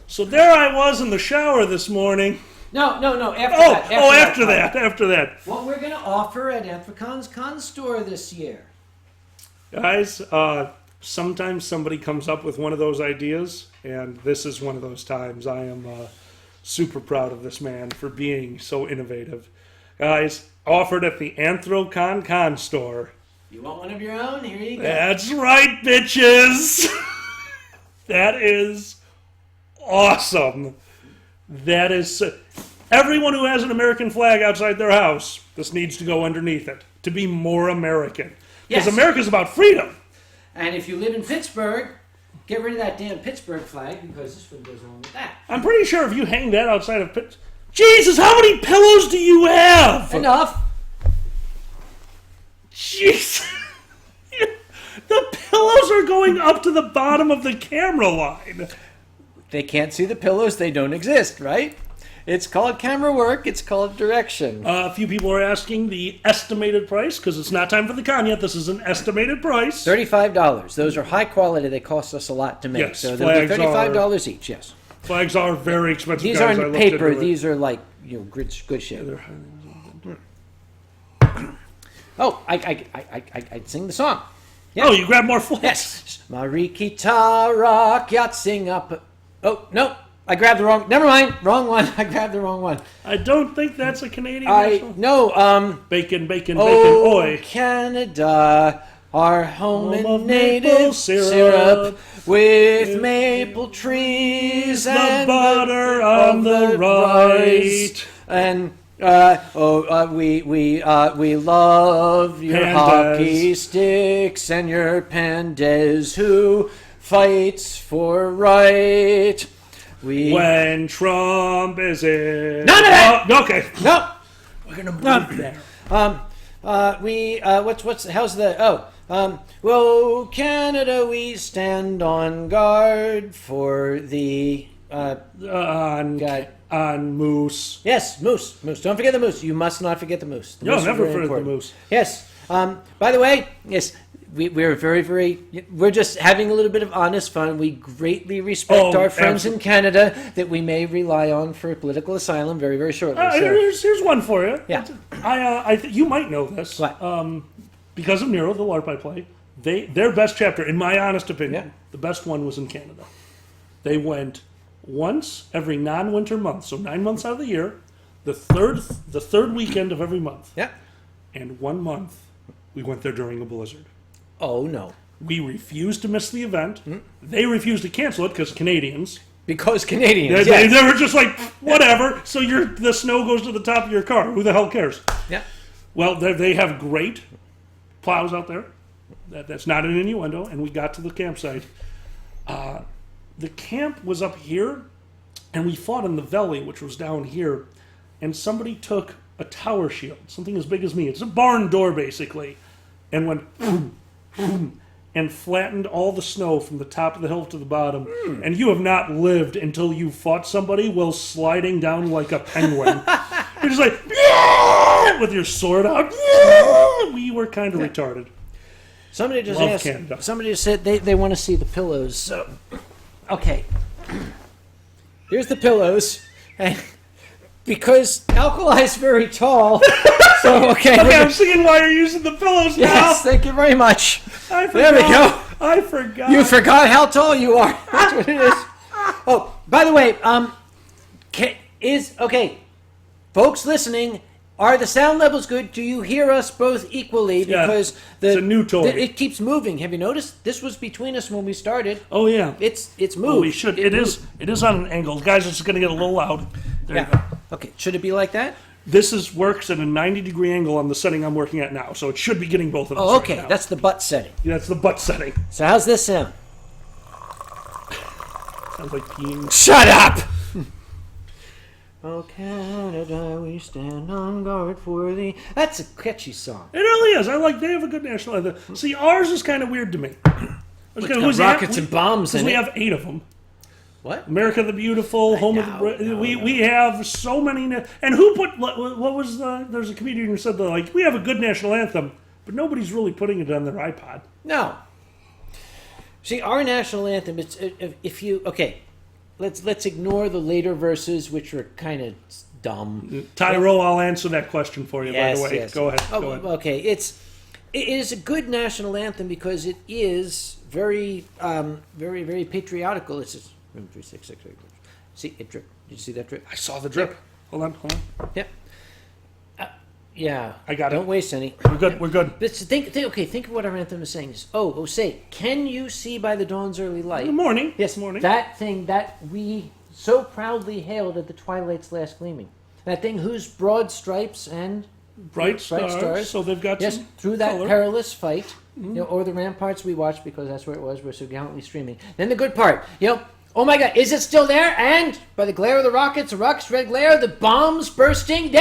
So there I was in the shower this morning. No. After that. What we're going to offer at Anthrocon's Con Store this year. Guys, sometimes somebody comes up with one of those ideas, and this is one of those times. I am super proud of this man for being so innovative. Guys, offered at the Anthrocon Con Store. You want one of your own? Here you go. That's right, bitches! That is awesome. That is... Everyone who has an American flag outside their house, this needs to go underneath it to be more American. Because Yes. America's about freedom. And if you live in Pittsburgh, get rid of that damn Pittsburgh flag because this one goes along with that. I'm pretty sure if you hang that outside of Pittsburgh... Jesus, how many pillows do you have? Enough. Jeez. The pillows are going up to the bottom of the camera line. They can't see the pillows. They don't exist, right? It's called camera work. It's called direction. A few people are asking the estimated price because it's not time for the con yet. This is an estimated price. $35. Those are high quality. They cost us a lot to make. Yes, so they'll be $35 each, yes. Flags are very expensive. These guys. aren't paper. These are like, good shit. Oh, I'd sing the song. Yeah. Oh, you grab more flags. Yes. Marikita rock yacht sing up. Oh, no. I grabbed the wrong. Never mind. Wrong one. I grabbed the wrong one. I don't think that's a Canadian national. No. Bacon, Oh, oi. Canada. our home Home and of native maple syrup with maple trees the and butter on the right. And we love your Pandas. hockey sticks and your pandas who fights for right. When Trump is in. None of that! Oh, okay. No. We're going to move there. Well, Canada, we stand on guard for the, God. On moose. Yes, moose. Don't forget the moose. You must not forget the moose. The No, moose is never very forget the important. moose. Yes. By the way, yes, we're we're just having a little bit of honest fun. We greatly respect our friends in Canada that we may rely on for political asylum very, very shortly. Here's one for you. Yeah. You might know this. What? Because of Nero, the LARP I play, their best chapter, in my honest opinion, Yeah. the best one was in Canada. They went once every non-winter month, so 9 months out of the year, the third weekend of every month. Yeah. And 1 month, we went there during a blizzard. Oh, no. We refused to miss the event. They refused to cancel it because Canadians. Because Canadians, They were just like, whatever. So the snow goes to the top of your car. Who the hell cares? Yeah. Well, they have great plows out there. That's not an innuendo. And we got to the campsite. The camp was up here, and we fought in the valley, which was down here. And somebody took a tower shield, something as big as me. It's a barn door, basically, and went and flattened all the snow from the top of the hill to the bottom. And you have not lived until you fought somebody while sliding down like a penguin. You're just like, with your sword out. We were kind of retarded. Somebody just Love asked. Canada. Somebody just said they want to see the pillows. So, okay. Here's the pillows, and because Alkali's very tall, so okay. I'm seeing why you're using the pillows now. Yes, thank you very much. I forgot. There we go. I forgot. You forgot how tall you are. That's what it is. Oh, by the way, folks listening. Are the sound levels good? Do you hear us both equally? Yeah, Because it's a new toy. it keeps moving. Have you noticed? This was between us when we started. Oh yeah. It's moved. Oh, we should. It is on an angle. Guys, it's going to get a little loud. There you go. Okay. Should it be like that? This works at a 90-degree angle on the setting I'm working at now, so it should be getting both of us. Oh, okay. Right now. That's the butt setting. Yeah, that's the butt setting. So how's this sound? Sounds like peeing. Shut up! Oh, Canada, we stand on guard for thee. That's a catchy song. It really is. They have a good national anthem. See, ours is kind of weird to me. It's got rockets and bombs in we it. have 8 of them. What? America the Beautiful, Home of the... We have so many... And who put... What was the... There's a comedian who said, we have a good national anthem, but nobody's really putting it on their iPod. No. See, our national anthem, it's... If you... Okay. Let's ignore the later verses, which are kind of dumb. Tyro, I'll answer that question for you, Yes, by the way. yes. Go ahead. Go ahead. Okay. It is a good national anthem because it is very, very, very patriotical. It's just 1, 3, 6, 6, 8. See it drip. Did you see that drip? I saw the drip. Yep. Hold on. Yep. Yeah. I got it. Don't waste any. We're good. We're good. But think of what our anthem is saying. Say, can you see by the dawn's early light? Good morning. Yes, morning. that thing that we so proudly hailed at the twilight's last gleaming. That thing whose broad stripes and Bright stars. So they've got yes, some through that color. perilous fight, or the ramparts we watched because that's where it was. We're so gallantly streaming. Then the good part, oh my God, is it still there? And by the glare of the rockets, red glare, the bombs bursting.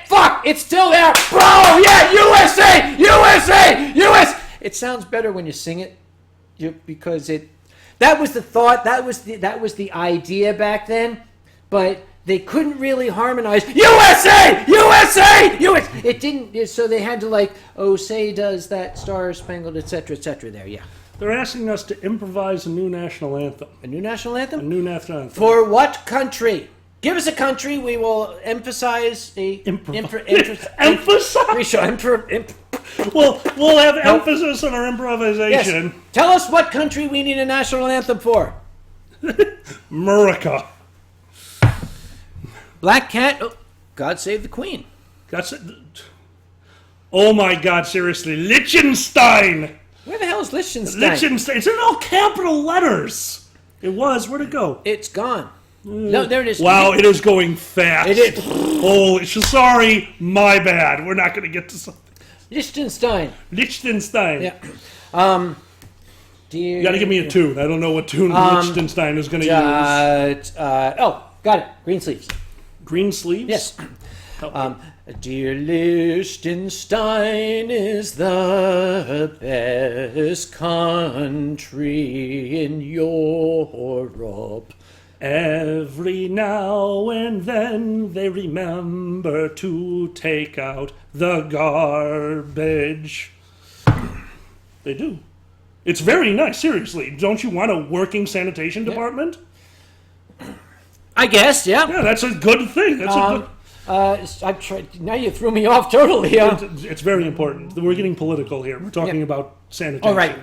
Fuck, it's still there, bro. Yeah, USA. It sounds better when you sing it, because it. That was the thought. That was the idea back then, but they couldn't really harmonize USA. It didn't. So they had to say does that Star Spangled, etc. there. Yeah. They're asking us to improvise a new national anthem. A new national anthem? A new national anthem. For what country? Give us a country. We will emphasize We'll have emphasis on our improvisation. Yes. Tell us what country we need a national anthem for. America. Black Cat. Oh, God Save the Queen. That's it. Oh my God, seriously. Liechtenstein! Where the hell is Liechtenstein? Liechtenstein. It's in all capital letters. It was. Where'd it go? It's gone. No, there it is. Wow, it is going fast. It is. Oh, sorry. My bad. We're not going to get to something. Liechtenstein. Liechtenstein. Yeah. Dear. You got to give me a tune. I don't know what tune Liechtenstein is going to use. Got it. Green sleeves. Green sleeves? Yes. Dear Liechtenstein is the best country in Europe. Every now and then they remember to take out the garbage. They do. It's very nice, seriously. Don't you want a working sanitation department? I guess, yeah. Yeah, that's a good thing. That's a good... I've tried. Now you threw me off totally. It's very important. We're getting political here. We're talking about sanitation. All right.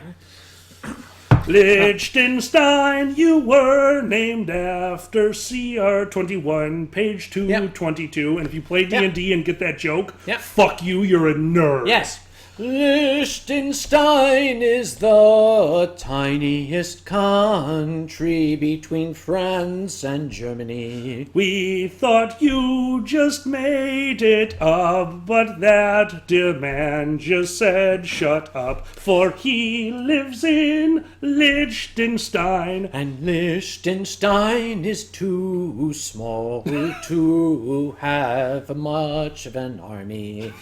Liechtenstein, you were named after CR 21, page 222. And if you play D&D and get that joke, fuck you, you're a nerd. Yes. Liechtenstein is the tiniest country between France and Germany. We thought you just made it up, but that dear man just said shut up, for he lives in Liechtenstein. And Liechtenstein is too small to have much of an army.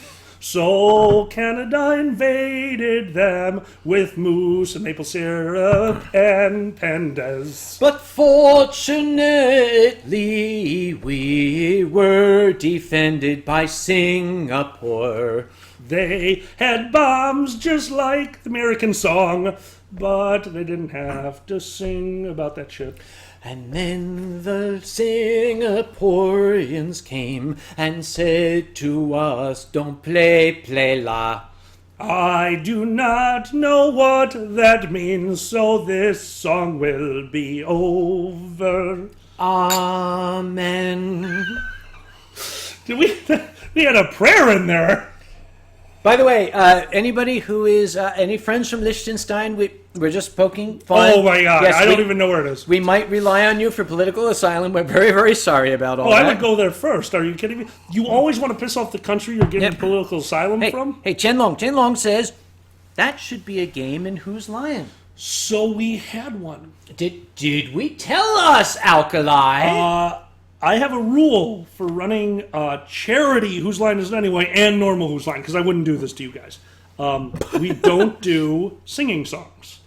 So Canada invaded them with moose and maple syrup and pandas. But fortunately, we were defended by Singapore. They had bombs just like the American song, but they didn't have to sing about that shit. And then the Singaporeans came and said to us, don't play la. I do not know what that means, so this song will be over. Amen. We had a prayer in there. By the way, anybody who is, any friends from Liechtenstein, we're just poking fun. Oh my God, yes, I don't even know where it is. We might rely on you for political asylum. We're very, very sorry about all that. I would go there first. Are you kidding me? You always want to piss off the country you're getting political asylum from? Hey, Chen-Long says, that should be a game in Who's Lion? So we had one. Did we? Tell us, Alkali. I have a rule for running charity Whose Line Is It Anyway and normal Whose Line, because I wouldn't do this to you guys. We don't do singing songs.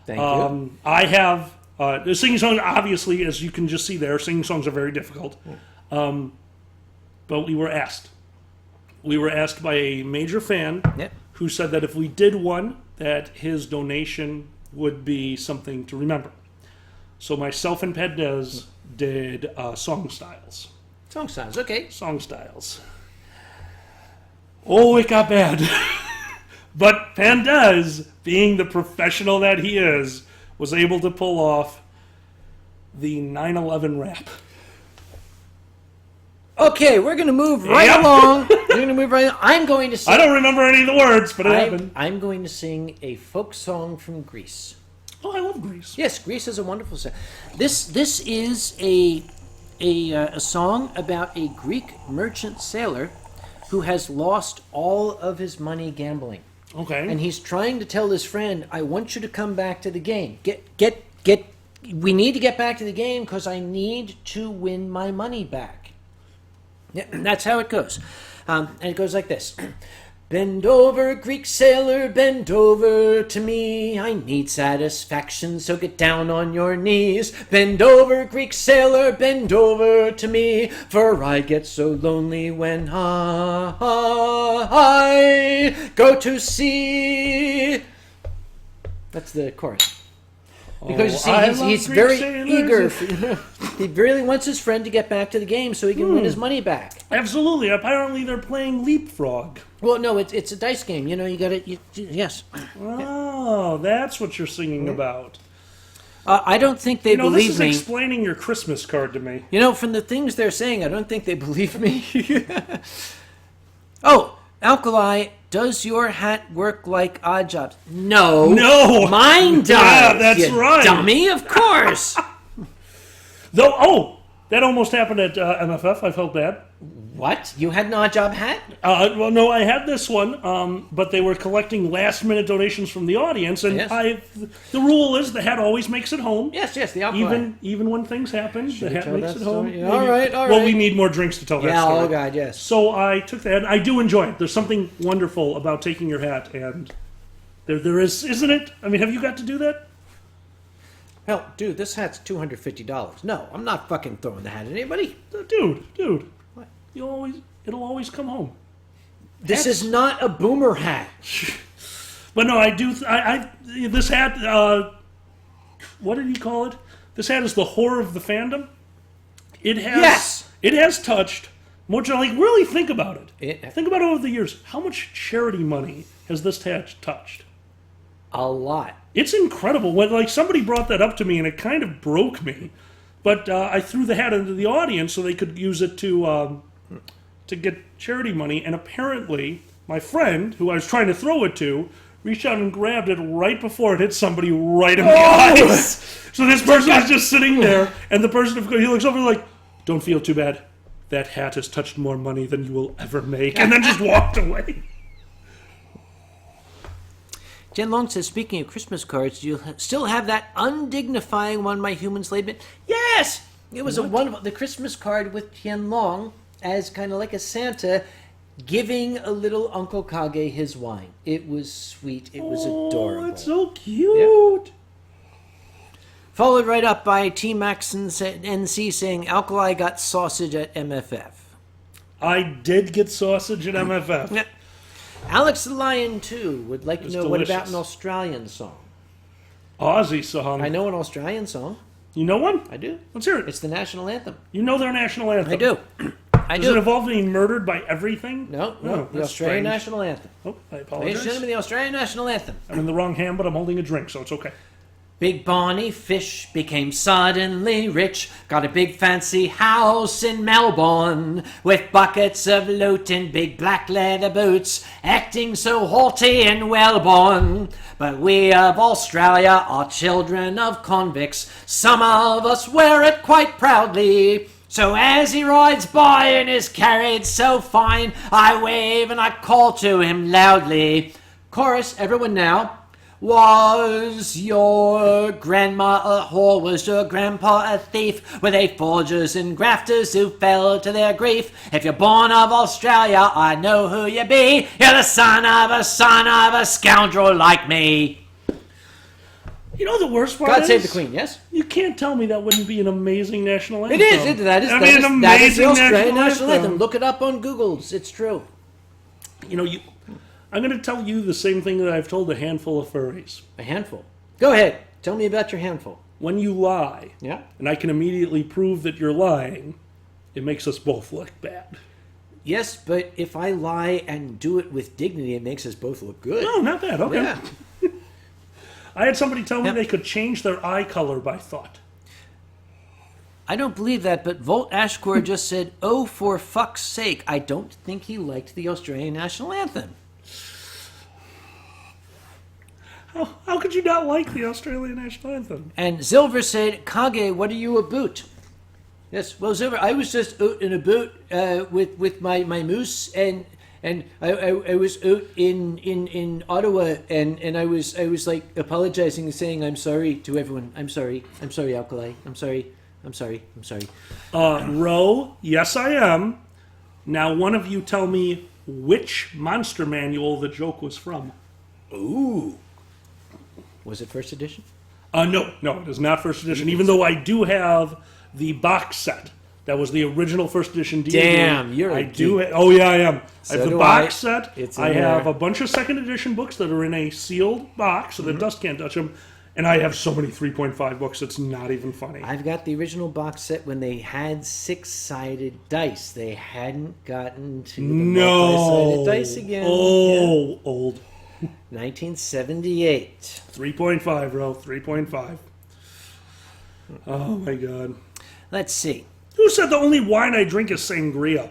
Thank you. I have the singing songs, obviously, as you can just see there, singing songs are very difficult. But we were asked. We were asked by a major fan who said that if we did one, that his donation would be something to remember. So myself and Pedez did song styles. Song styles, okay. Song styles. Oh, it got bad. But Pandez, being the professional that he is, was able to pull off the 9/11 rap. Okay, we're going to move right along. We're going to move right along. I'm going to sing. I don't remember any of the words, but it happened. I'm going to sing a folk song from Greece. Oh, I love Greece. Yes, Greece is a wonderful song. This is a song about a Greek merchant sailor who has lost all of his money gambling. Okay. And he's trying to tell his friend, I want you to come back to the game. We need to get back to the game because I need to win my money back. Yeah, that's how it goes. And it goes like this. Bend over, Greek sailor, bend over to me. I need satisfaction, so get down on your knees. Bend over, Greek sailor, bend over to me. For I get so lonely when I go to sea. That's the chorus. Because you see, he's very eager. He really wants his friend to get back to the game so he can win his money back. Absolutely. Apparently they're playing Leapfrog. Well, no, it's a dice game. You know, you got to... Yes. Oh, that's what you're singing about. I don't think they believe me. This is explaining your Christmas card to me. You know, from the things they're saying, I don't think they believe me. Oh, Alkali, Does your hat work like odd jobs? No. No. Mine does. Yeah, that's you right. Dummy, of course. Though, that almost happened at MFF. I felt bad. What? You had an odd job hat? Well, no, I had this one, but they were collecting last-minute donations from the audience, and Yes. the rule is the hat always makes it home. Yes, the outline. Even when things happen, the hat tell makes that it home. story? All right. Well, we need more drinks to tell that Yeah, story. oh God, yes. So I took the hat. I do enjoy it. There's something wonderful about taking your hat, and there is, isn't it? I mean, have you got to do that? Hell, dude, this hat's $250. No, I'm not fucking throwing the hat at anybody. Dude. What? It'll always come home. This is not a boomer hat. But no, I do. This hat. What did he call it? This hat is the whore of the fandom. It has. Yes! It has touched. More like, really think about it. It- Think about it over the years. How much charity money has this hat touched? A lot. It's incredible. When somebody brought that up to me, and it kind of broke me. But I threw the hat into the audience so they could use it to get charity money. And apparently, my friend, who I was trying to throw it to, reached out and grabbed it right before it hit somebody right in the eyes. So this person is just sitting there, and the person, he looks over like, "Don't feel too bad. That hat has touched more money than you will ever make," and then just walked away. Jen Long says, speaking of Christmas cards, do you still have that undignifying one my human slave bit? Yes! It was a wonderful, the Christmas card with Jen Long as kind of like a Santa giving a little Uncle Kage his wine. It was sweet. It was adorable. Oh, it's so cute. Yep. Followed right up by T. Max NC saying, Alkali got sausage at MFF. I did get sausage at MFF. Yep. Alex the Lion, too, would like to know what about delicious. an Australian song? Aussie song. I know an Australian song. You know one? I do. Let's hear it. It's the national anthem. You know their national anthem. I do. I Does do. it involve being murdered by everything? No, Oh, the that's Australian strange. national anthem. Oh, I Ladies and apologize. gentlemen, the Australian national anthem. I'm in the wrong hand, but I'm holding a drink, so it's okay. Big Bonnie Fish became suddenly rich, got a big fancy house in Melbourne, with buckets of loot and big black leather boots, acting so haughty and well-born. But we of Australia are children of convicts, some of us wear it quite proudly. So as he rides by in his carriage so fine, I wave and I call to him loudly. Chorus, everyone now. Was your grandma a whore? Was your grandpa a thief? Were they forgers and grafters who fell to their grief? If you're born of Australia, I know who you be. You're the son of a scoundrel like me. You know the worst part God is? save the Queen, yes? You can't tell me that wouldn't be an amazing national anthem. It is. That is the Australian national anthem. Look it up on Google. It's true. You know, I'm going to tell you the same thing that I've told a handful of furries. A handful. Go ahead. Tell me about your handful. When you lie, Yeah? and I can immediately prove that you're lying, it makes us both look bad. Yes, but if I lie and do it with dignity, it makes us both look good. No, not bad. Okay. Yeah. I had somebody tell me Yep. they could change their eye color by thought. I don't believe that, but Volt Ashcore just said, oh, for fuck's sake, I don't think he liked the Australian national anthem. How could you not like the Australian national anthem? And Zilver said, Kage, what are you about? Yes, well, Zilver, I was just out in a boat with my moose, and I was out in Ottawa, and I was like apologizing and saying I'm sorry to everyone. I'm sorry, Alkali. I'm sorry. Ro, yes I am. Now one of you tell me which monster manual the joke was from. Ooh. Was it first edition? No, it is not first edition, even though I do have the box set. That was the original first edition DVD. Damn, you're a geek. Oh yeah, I am. So I have the do box I. set. It's in I have there. a bunch of second edition books that are in a sealed box so that dust can't touch them. And I have so many 3.5 books, it's not even funny. I've got the original box set when they had 6-sided dice. They hadn't gotten to the multi-sided dice again. Oh, Yeah. old. 1978. 3.5, Ro. 3.5. Oh my god. Let's see. Who said the only wine I drink is sangria?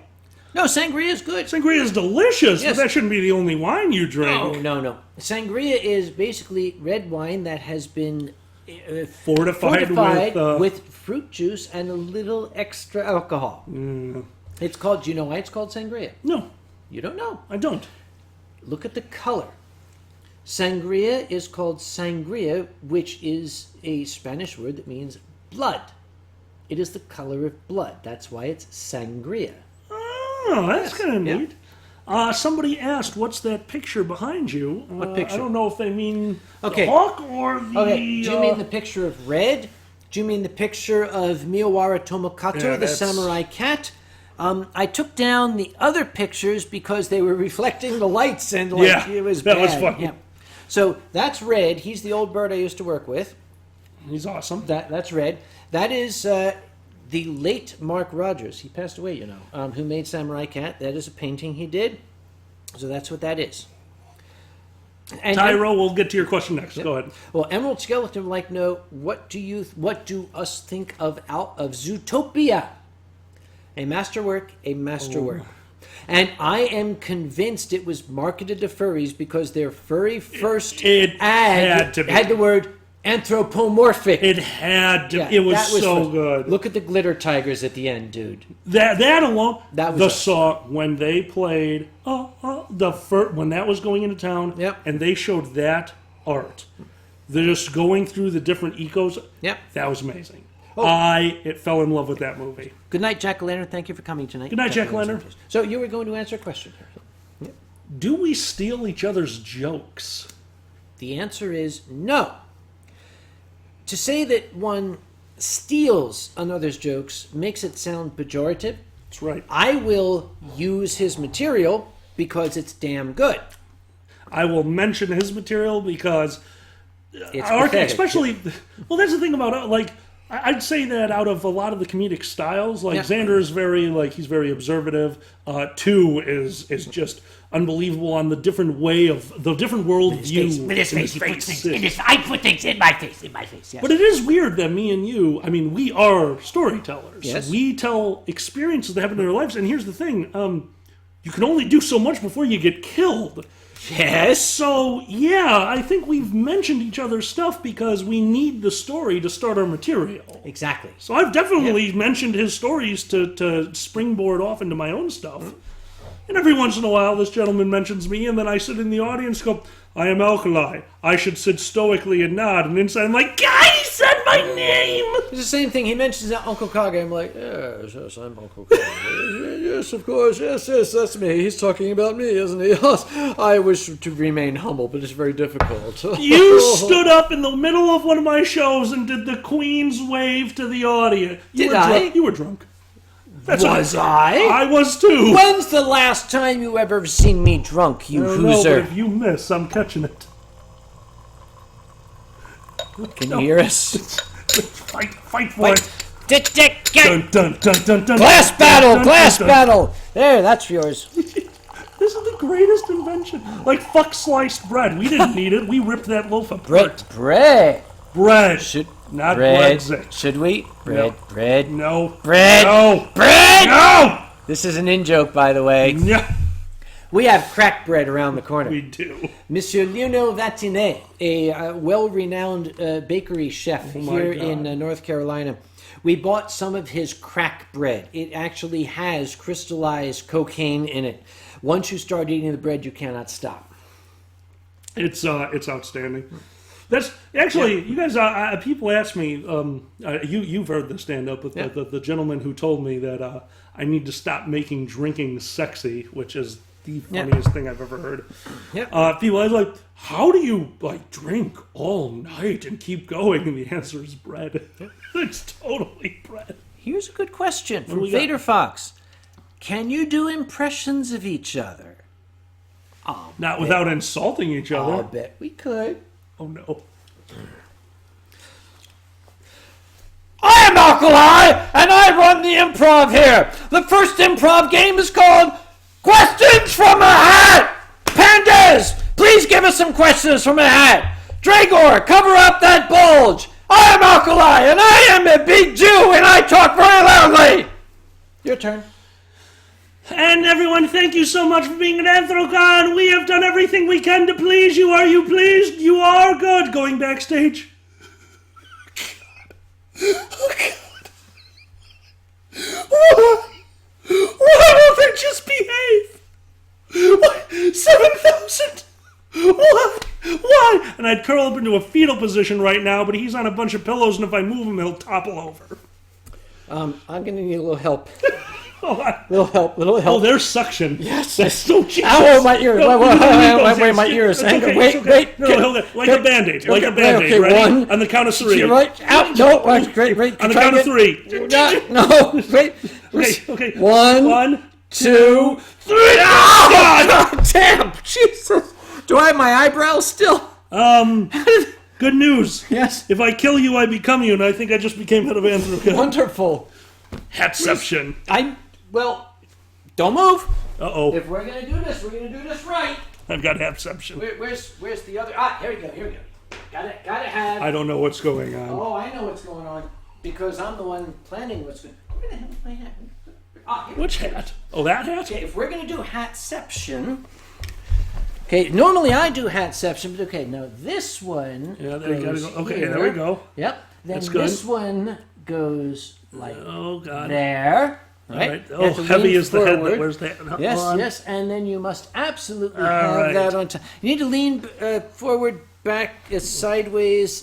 No, sangria is good. Sangria is delicious, Yes. but that shouldn't be the only wine you drink. No. Sangria is basically red wine that has been Fortified with fruit juice and a little extra alcohol. It's called, do you know why it's called sangria? No, You don't know. I don't. Look at the color. Sangria is called sangria, which is a Spanish word that means blood. It is the color of blood. That's why it's sangria. Oh, that's kind of Yeah. neat. Somebody asked, "What's that picture behind you?" What picture? I don't know if they mean Okay. the hawk or the. Okay, do you mean the picture of red? Do you mean the picture of Miyawara Tomokato, Yeah, the that's- samurai cat? I took down the other pictures because they were reflecting the lights and it was that bad. was funny. Yeah. So that's Red. He's the old bird I used to work with. He's awesome. That's Red. That is the late Mark Rogers. He passed away, who made Samurai Cat. That is a painting he did. So that's what that is. And Tyro, we'll get to your question next. Go ahead. Well, Emerald Skeleton would like to know what do us think of Zootopia? A masterwork, a masterwork. And I am convinced it was marketed to furries because their very first It ad had to be. had the word anthropomorphic. It had to. Yeah, it was that so fun. good. Look at the glitter tigers at the end, dude. That alone. That was the us. song when they played when that was going into town. Yep. And they showed that art. They're just going through the different ecos. Yep. That was amazing. Oh. It fell in love with that movie. Good night, Jack-o'-lantern. Thank you for coming tonight. Good night, Jack-o'-lantern. So you were going to answer a question here. Do we steal each other's jokes? The answer is no. To say that one steals another's jokes makes it sound pejorative. That's right. I will use his material because it's damn good. I will mention his material because It's Art, pathetic. especially, well, that's the thing about I'd say that out of a lot of the comedic styles, Yeah. Xander is he's very observative. Two is just unbelievable on the different way of the different world view. With his face, he in puts his things. face. I put things in my face, yes. But it is weird that me and you, I mean, we are storytellers. Yes. We tell experiences that happen in our lives. And here's the thing, you can only do so much before you get killed. Yes. So, yeah, I think we've mentioned each other's stuff because we need the story to start our material. Exactly. So I've definitely mentioned his stories to springboard off into my own stuff. And every once in a while, this gentleman mentions me, and then I sit in the audience and go, I am Alkali. I should sit stoically and nod. And inside I'm like, God, he said my name! It's the same thing. He mentions Uncle Kage. I'm like, yes, I'm Uncle Kage. Yes, of course. Yes, that's me. He's talking about me, isn't he? I wish to remain humble, but it's very difficult. You stood up in the middle of one of my shows and did the Queen's wave to the audience. Did I? You were drunk. Was I? I was too. When's the last time you ever seen me drunk, you I don't know, but hooser? if you miss, I'm catching it. Can you hear us? Fight for it. Dun, dun, dun, dun, dun, Glass dun, battle! dun, Glass dun, dun. battle! There, that's yours. This is the greatest invention. Like, fuck sliced bread. We didn't need it. We ripped that loaf apart. Bread. Bread. Should Not bread? Brexit. Should we? Bread. No. Bread. No. Bread. No. Bread. No. This is an in-joke, by the way. Yeah. We have crack bread around the corner. We do. Monsieur Lionel Vatinet, a well-renowned bakery chef Oh my here God. in North Carolina. We bought some of his crack bread. It actually has crystallized cocaine in it. Once you start eating the bread, you cannot stop. It's outstanding. That's actually, you guys. People ask me. You've heard the stand up with Yeah. the gentleman who told me that I need to stop making drinking sexy, which is the Yeah. funniest thing I've ever heard. Yeah. People are like, how do you drink all night and keep going? And the answer is bread. It's totally bread. Here's a good question do from we got? Vader Fox. Can you do impressions of each other? Not without insulting each I'll other. bet we could. Oh no. I am Alkali, and I run the improv here. The first improv game is called Questions from a Hat. Pandas, please give us some questions from a hat. Dragor, cover up that bulge. I am Alkali, and I am a big Jew, and I talk very loudly. Your turn. And And everyone, thank you so much for being an Anthrocon. We have done everything we can to please you. Are you pleased? You are good. Going backstage. Oh, God. Why won't they just behave? What? 7,000? Why? And I'd curl up into a fetal position right now, but he's on a bunch of pillows, and if I move him, he'll topple over. I'm going to need a little help. Oh, Little help. there's suction. Yes. That's so cheap. Ow, my ears. No, Wait, my ears. It's Hang on. okay, Wait, it's okay. wait. No, hold it. Like a Band-Aid. Like a Okay, Band-Aid. okay, Ready? one. On the count of three. You're right. Ow, no. Great. On the count of three. No, wait. Okay. One, 2, 3. Oh, God! God damn. Jesus. Do I have my eyebrows still? Good news. Yes. If I kill you, I become you, and I think I just became head of Anthrocon. Wonderful. Hatception. Well, don't move. Uh-oh. If we're going to do this, we're going to do this right. I've got Hatception. Where's the other? Here we go. Gotta have. I don't know what's going on. Oh, I know what's going on because I'm the one planning what's going. Where the hell is my hat? Here. Which hat? Oh, that hat? Okay, if we're gonna do hatception. Okay, normally I do hatception, but okay, now this one. Yeah, there you gotta go. Okay, here. there we go. Yep. Then That's good. this one goes like Oh, God. there. All Right. right. You Oh, have to heavy lean is the head that forward. wears that. Yes, and then you must absolutely All have right. that on top. You need to lean forward, back, sideways.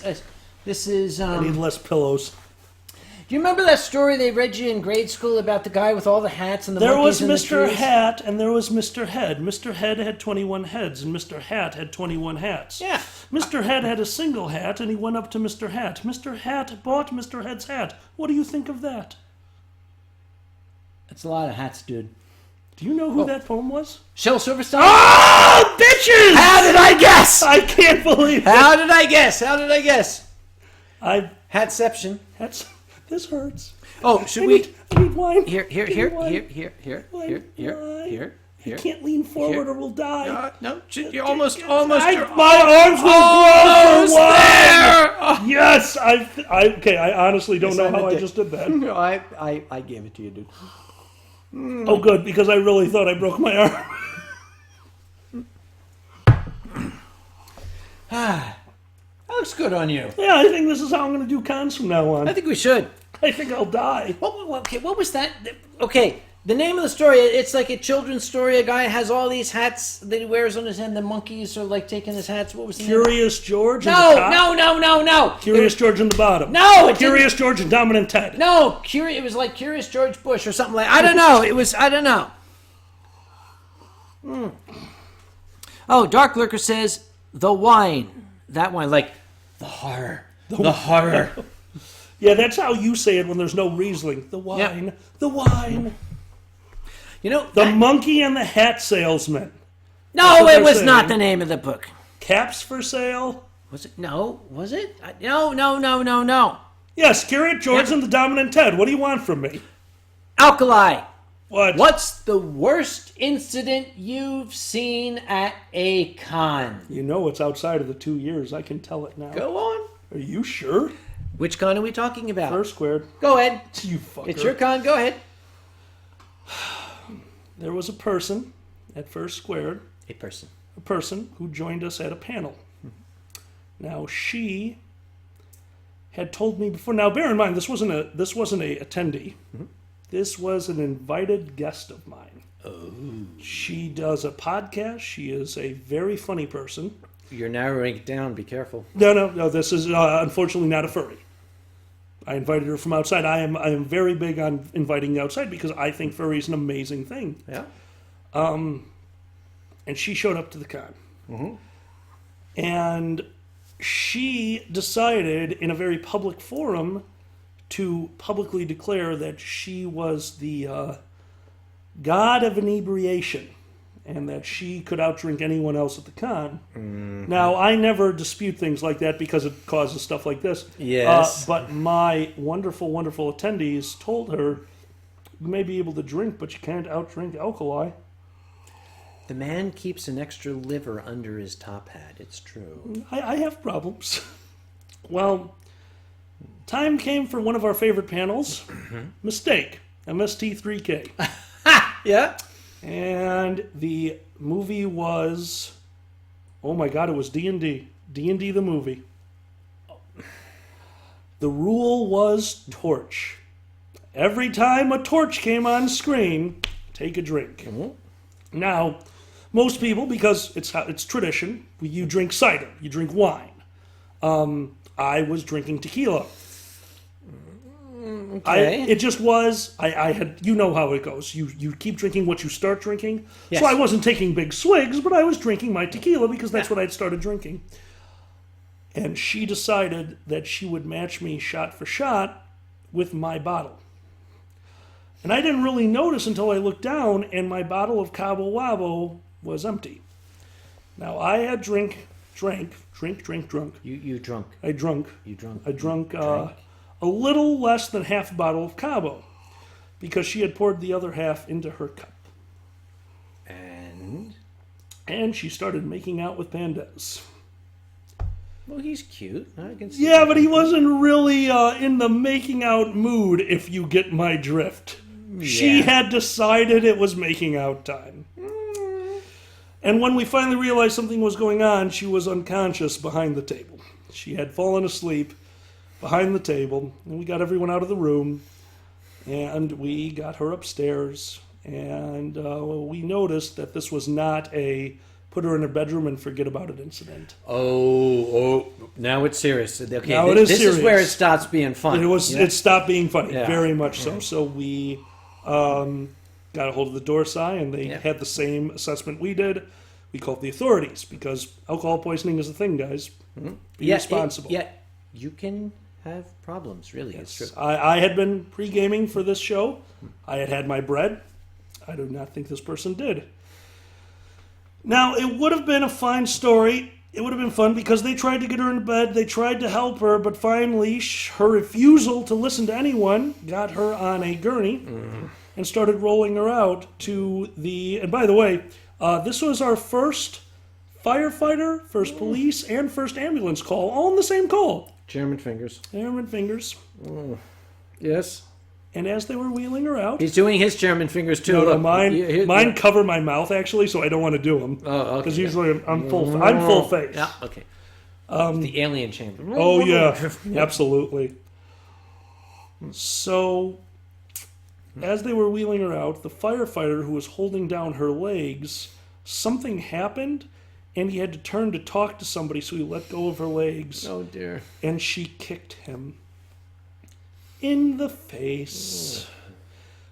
This is. I need less pillows. Do you remember that story they read you in grade school about the guy with all the hats and the There was monkeys and the Mr. trees? Hat and there was Mr. Head. Mr. Head had 21 heads and Mr. Hat had 21 hats. Yeah. Mr. Head had a single hat and he went up to Mr. Hat. Mr. Hat bought Mr. Head's hat. What do you think of that? That's a lot of hats, dude. Do you know who that poem was? Shel Silverstein? Oh, bitches! How did I guess? I can't believe it. How did I guess? I Hatception. that's this hurts. Oh, should I we? need wine. Here. I can't lean forward Here. or we'll die. No, you're almost. My arms will grow for wine. there. Oh. Yes, I honestly don't know how I just did that. No, I gave it to you, dude. Oh, good, because I really thought I broke my arm. That looks good on you. Yeah, I think this is how I'm going to do cons from now on. I think we should. I think I'll die. Okay, what was that? Okay, the name of the story, it's like a children's story. A guy has all these hats that he wears on his head. The monkeys are like taking his hats. What was the name? Curious George and the top. No. Curious George in the bottom. No, it Curious George and Dominant Ted. No, it was like Curious George Bush or something like. I don't know. I don't know. Oh, Dark Lurker says the wine. That wine, like the horror. The horror. Yeah, that's how you say it when there's no Riesling. The wine. Yep. The wine. You know, The Monkey and the Hat Salesman. no, what it was they're not saying. the name of the book. Caps for sale. Was it? No, was it? No. Yes, Curious George Yeah. and the Dominant Ted. What do you want from me? Alkali. What? What's the worst incident you've seen at a con? You know it's outside of the 2 years. I can tell it now. Go on. Are you sure? Which con are we talking about? First squared. Go ahead. You fucker. It's your con. Go ahead. There was a person at First Squared, A person. a person who joined us at a panel. Now she had told me before. Now bear in mind, this wasn't a attendee. This was an invited guest of mine. Oh. She does a podcast. She is a very funny person. You're narrowing it down. Be careful. No. This is unfortunately not a furry. I invited her from outside. I am very big on inviting the outside because I think furry is an amazing thing. Yeah. And she showed up to the con. And she decided in a very public forum to publicly declare that she was the god of inebriation and that she could outdrink anyone else at the con. Now, I never dispute things like that because it causes stuff like this. Yes. But my wonderful, wonderful attendees told her, you may be able to drink, but you can't outdrink alkali. The man keeps an extra liver under his top hat. It's true. I have problems. Well, time came for one of our favorite panels. Mistake. MST3K. Yeah. And the movie was, oh my God, it was D&D. D&D the movie. The rule was torch. Every time a torch came on screen, take a drink. Now, most people, because it's tradition, you drink cider, you drink wine. I was drinking tequila. Okay. It just was. I had. You know how it goes. You keep drinking what you start drinking. Yes. So I wasn't taking big swigs, but I was drinking my tequila because that's what I'd started drinking. And she decided that she would match me shot for shot with my bottle. And I didn't really notice until I looked down, and my bottle of Cabo Wabo was empty. Now I had drunk. You drunk. I drunk. You drunk. I drunk a little less than half a bottle of Cabo because she had poured the other half into her cup. And she started making out with Pandez. Well, he's cute. I can see Yeah, that. but he wasn't really in the making out mood, if you get my drift. She had decided it was making out time. And when we finally realized something was going on, she was unconscious behind the table. She had fallen asleep behind the table, and we got everyone out of the room, and we got her upstairs, and we noticed that this was not a put her in her bedroom and forget about it incident. Oh, now it's serious. Okay, Now it is this serious. is where it stops being fun. It stopped being funny, Yeah. very much so. So we got a hold of the Dorsai, and they had the same assessment we did. We called the authorities because alcohol poisoning is a thing, guys. Be responsible. You can have problems, really. It's true. I had been pre-gaming for this show. I had had my bread. I do not think this person did. Now, it would have been a fine story. It would have been fun because they tried to get her in bed. They tried to help her, but finally her refusal to listen to anyone got her on a gurney and started rolling her out to the... And by the way, this was our first firefighter, first police, and first ambulance call, all in the same call. Chairman fingers. Chairman fingers. Yes. And as they were wheeling her out... He's doing his chairman fingers, too. No, Look, mine cover my mouth, actually, so I don't want to do them. Oh, okay. Because usually I'm full face. Yeah, okay. The alien chamber. Oh, yeah. Absolutely. So, as they were wheeling her out, the firefighter who was holding down her legs, something happened, and he had to turn to talk to somebody, so he let go of her legs. Oh, dear. And she kicked him in the face.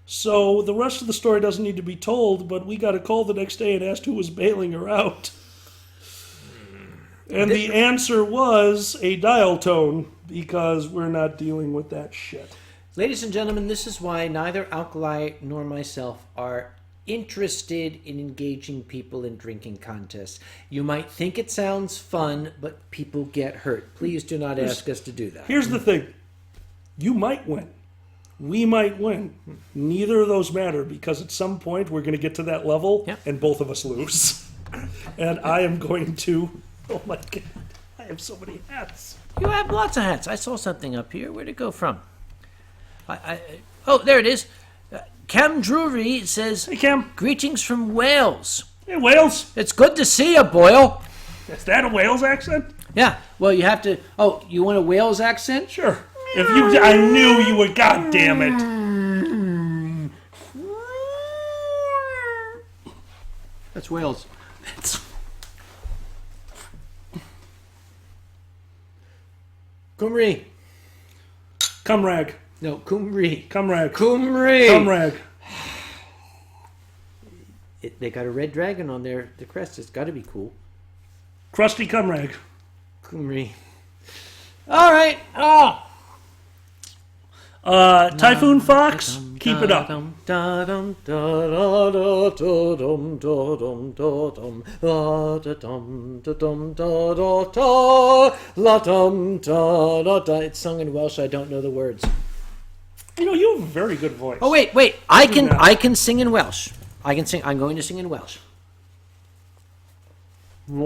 So the rest of the story doesn't need to be told, but we got a call the next day and asked who was bailing her out. And the answer was a dial tone, because we're not dealing with that shit. Ladies and gentlemen, this is why neither Alkali nor myself are interested in engaging people in drinking contests. You might think it sounds fun, but people get hurt. Please do not ask us to do that. Here's the thing. You might win. We might win. Neither of those matter, because at some point we're going to get to that level and both of us lose. And I am going to... Oh my God. I have so many hats. You have lots of hats. I saw something up here. Where'd it go from? Oh, there it is. Cam Drury says, Hey, Cam. greetings from Wales. Hey, Wales. It's good to see you, Boyle. Is that a Wales accent? Yeah, well, you have to... Oh, you want a Wales accent? Sure. If you... I knew you would... God damn it. That's Wales. Cymru. Cumrag. No, Cymru. Cumrag. Cymru. Cumrag. They got a red dragon on the crest. It's got to be cool. Krusty Cumrag. Cymru. All right. Oh. Typhoon Fox, keep it up. It's sung in Welsh. I don't know the words. You know, you have a very good voice. Oh wait! I can sing in Welsh. I can sing. I'm going to sing in Welsh. There,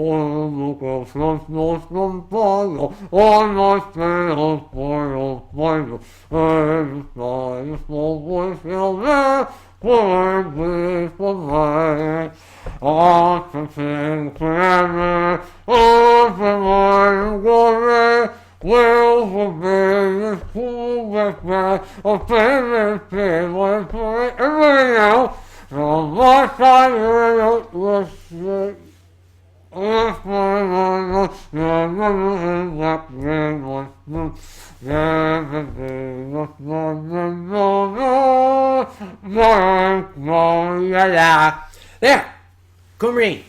Kumri.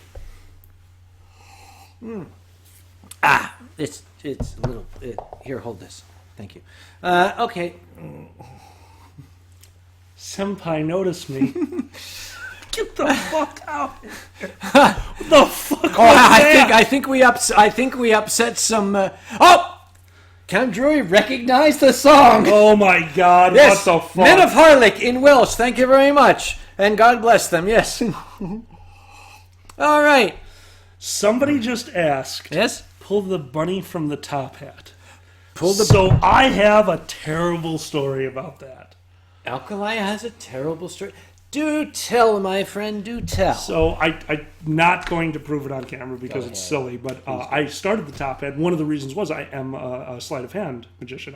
It's a little. Here, hold this. Thank you. Okay. Senpai noticed me. Get the fuck out! What the fuck was that? I think we upset some. Count Drury recognized the song. Oh my God! Yes, what the fuck? Men of Harlech in Welsh. Thank you very much, and God bless them. Yes. All right. Somebody just asked. Yes. Pull the bunny from the top hat. Pull the. So I have a terrible story about that. Alkali has a terrible story. Do tell, my friend. Do tell. So I'm not going to prove it on camera because it's silly, but I started the top hat. One of the reasons was I am a sleight of hand magician.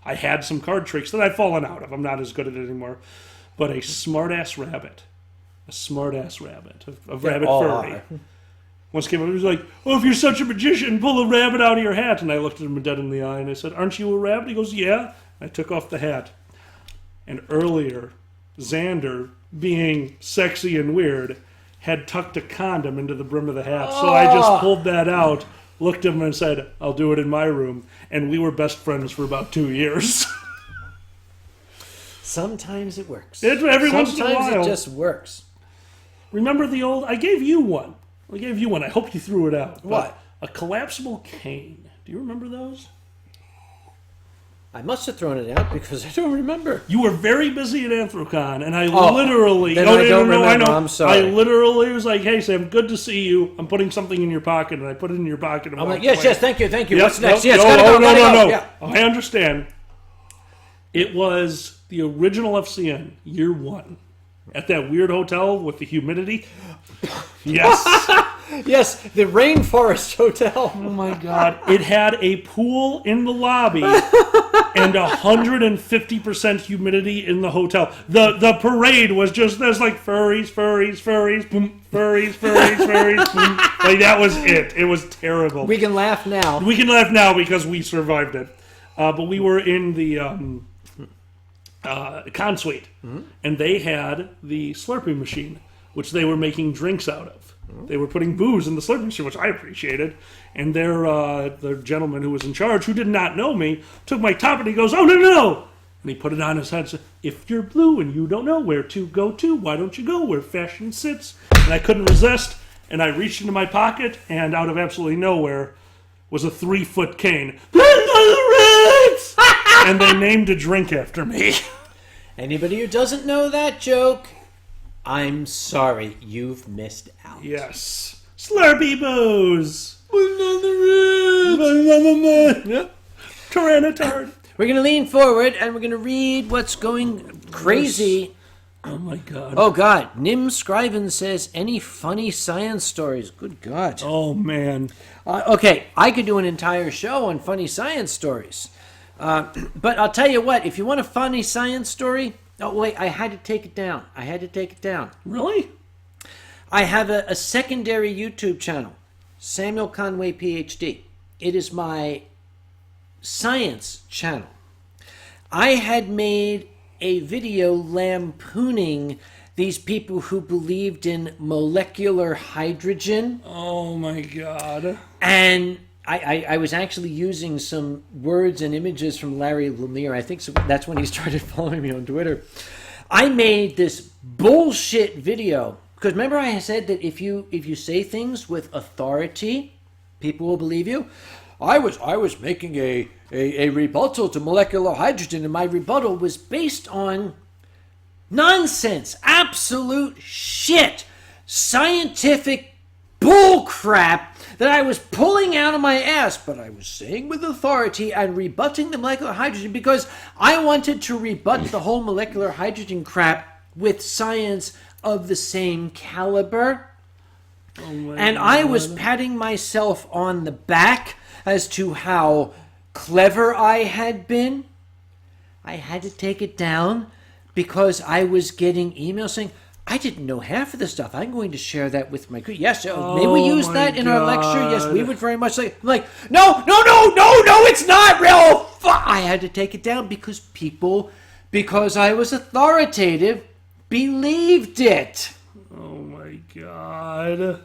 I had some card tricks that I've fallen out of. I'm not as good at it anymore. But a smart-ass rabbit, a rabbit furry, once came up and was like, "Oh, if you're such a magician, pull a rabbit out of your hat." And I looked at him dead in the eye and I said, "Aren't you a rabbit?" He goes, "Yeah." I took off the hat. And earlier, Xander, being sexy and weird, had tucked a condom into the brim of the hat. So I just pulled that out, looked at him and said, "I'll do it in my room." And we were best friends for about 2 years. Sometimes it works. Every once in a while. Sometimes it just works. Remember the old... I gave you one. I hope you threw it out. What? A collapsible cane. Do you remember those? I must have thrown it out because I don't remember. You were very busy at Anthrocon, and I literally... Then I don't remember. I know. I'm sorry. I literally was like, "Hey, Sam, good to see you. I'm putting something in your pocket," and I put it in your pocket. And I'm like, walked yes, away. yes, thank you. Yep, What's next? Yes, no, gotta go, gotta go. no. Yeah. I understand. It was the original FCN, year one, at that weird hotel with the humidity. Yes. Yes, the Rainforest Hotel. Oh my God. It had a pool in the lobby and 150% humidity in the hotel. The parade was just, there's like furries, boom, furries, boom. Like that was it. It was terrible. We can laugh now. We can laugh now because we survived it. But we were in the con suite, and they had the Slurpee machine, which they were making drinks out of. They were putting booze in the Slurpee machine, which I appreciated. And their gentleman who was in charge, who did not know me, took my top and he goes, "Oh, no. And he put it on his head and said, "If you're blue and you don't know where to go to, why don't you go where fashion sits?" And I couldn't resist, and I reached into my pocket, and out of absolutely nowhere was a 3-foot cane. And they named a drink after me. Anybody who doesn't know that joke, I'm sorry, you've missed out. Yes. Slurpee booze. Tyrannotard. We're going to lean forward and we're going to read what's going crazy. Oh my God. Oh God. Nim Scriven says, any funny science stories? Good God. Oh man. Okay, I could do an entire show on funny science stories. But I'll tell you what, if you want a funny science story... Oh, wait, I had to take it down. Really? I have a secondary YouTube channel, Samuel Conway, PhD. It is my science channel. I had made a video lampooning these people who believed in molecular hydrogen. Oh my God. And I was actually using some words and images from Larry Lemire. I think that's when he started following me on Twitter. I made this bullshit video because remember I said that if you say things with authority, people will believe you. I was making a rebuttal to molecular hydrogen, and my rebuttal was based on nonsense, absolute shit, scientific bullcrap that I was pulling out of my ass, but I was saying with authority and rebutting the molecular hydrogen because I wanted to rebut the whole molecular hydrogen crap with science of the same caliber. And I was patting myself on the back as to how clever I had been. I had to take it down because I was getting emails saying, I didn't know half of the stuff. I'm going to share that with my group. Yes, may we use that in our lecture? Yes, we would very much like. I'm like, no, it's not real. I had to take it down because I was authoritative, believed it. Oh my God.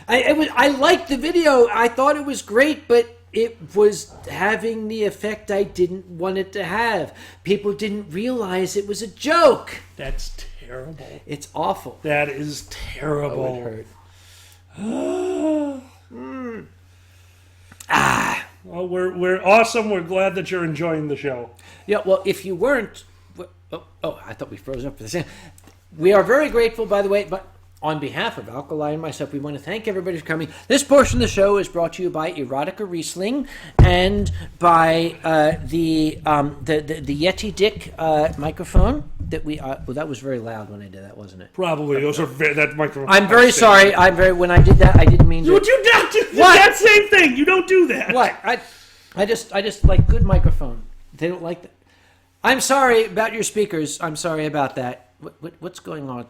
I liked the video. I thought it was great, but it was having the effect I didn't want it to have. People didn't realize it was a joke. That's terrible. It's awful. That is terrible. Oh, it hurt. Well, we're awesome. We're glad that you're enjoying the show. Yeah, well, if you weren't... I thought we froze up for this. We are very grateful, by the way, but on behalf of Alkali and myself, we want to thank everybody for coming. This portion of the show is brought to you by Erotica Riesling and by the Yeti Dick microphone that we... well, that was very loud when I did that, wasn't it? Probably. Those are that microphone. I'm very sorry. When I did that, I didn't mean to... You do not do What? that same thing. You don't do that. What? I just like good microphone. They don't like that. I'm sorry about your speakers. I'm sorry about that. What's going on?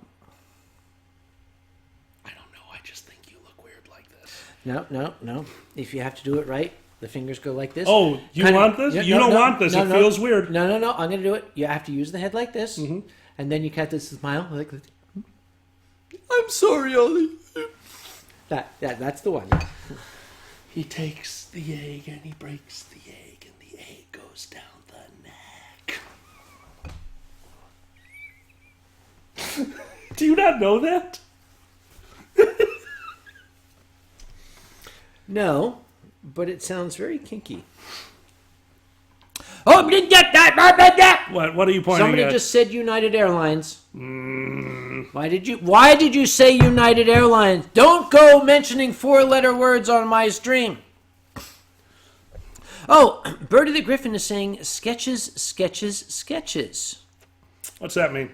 I don't know. I just think you look weird like this. No. If you have to do it right, the fingers go like this. Oh, you want this? You don't want this. It feels weird. No. I'm going to do it. You have to use the head like this. Mm-hmm. And then you cut this smile like this. I'm sorry, Ollie. That's the one. He takes the egg and he breaks the egg and the egg goes down the neck. Do you not know that? No, but it sounds very kinky. Oh, did get that? What are you pointing Somebody at? just said United Airlines. Why did you say United Airlines? Don't go mentioning 4-letter words on my stream. Oh, Birdie the Griffin is saying sketches. What's that mean?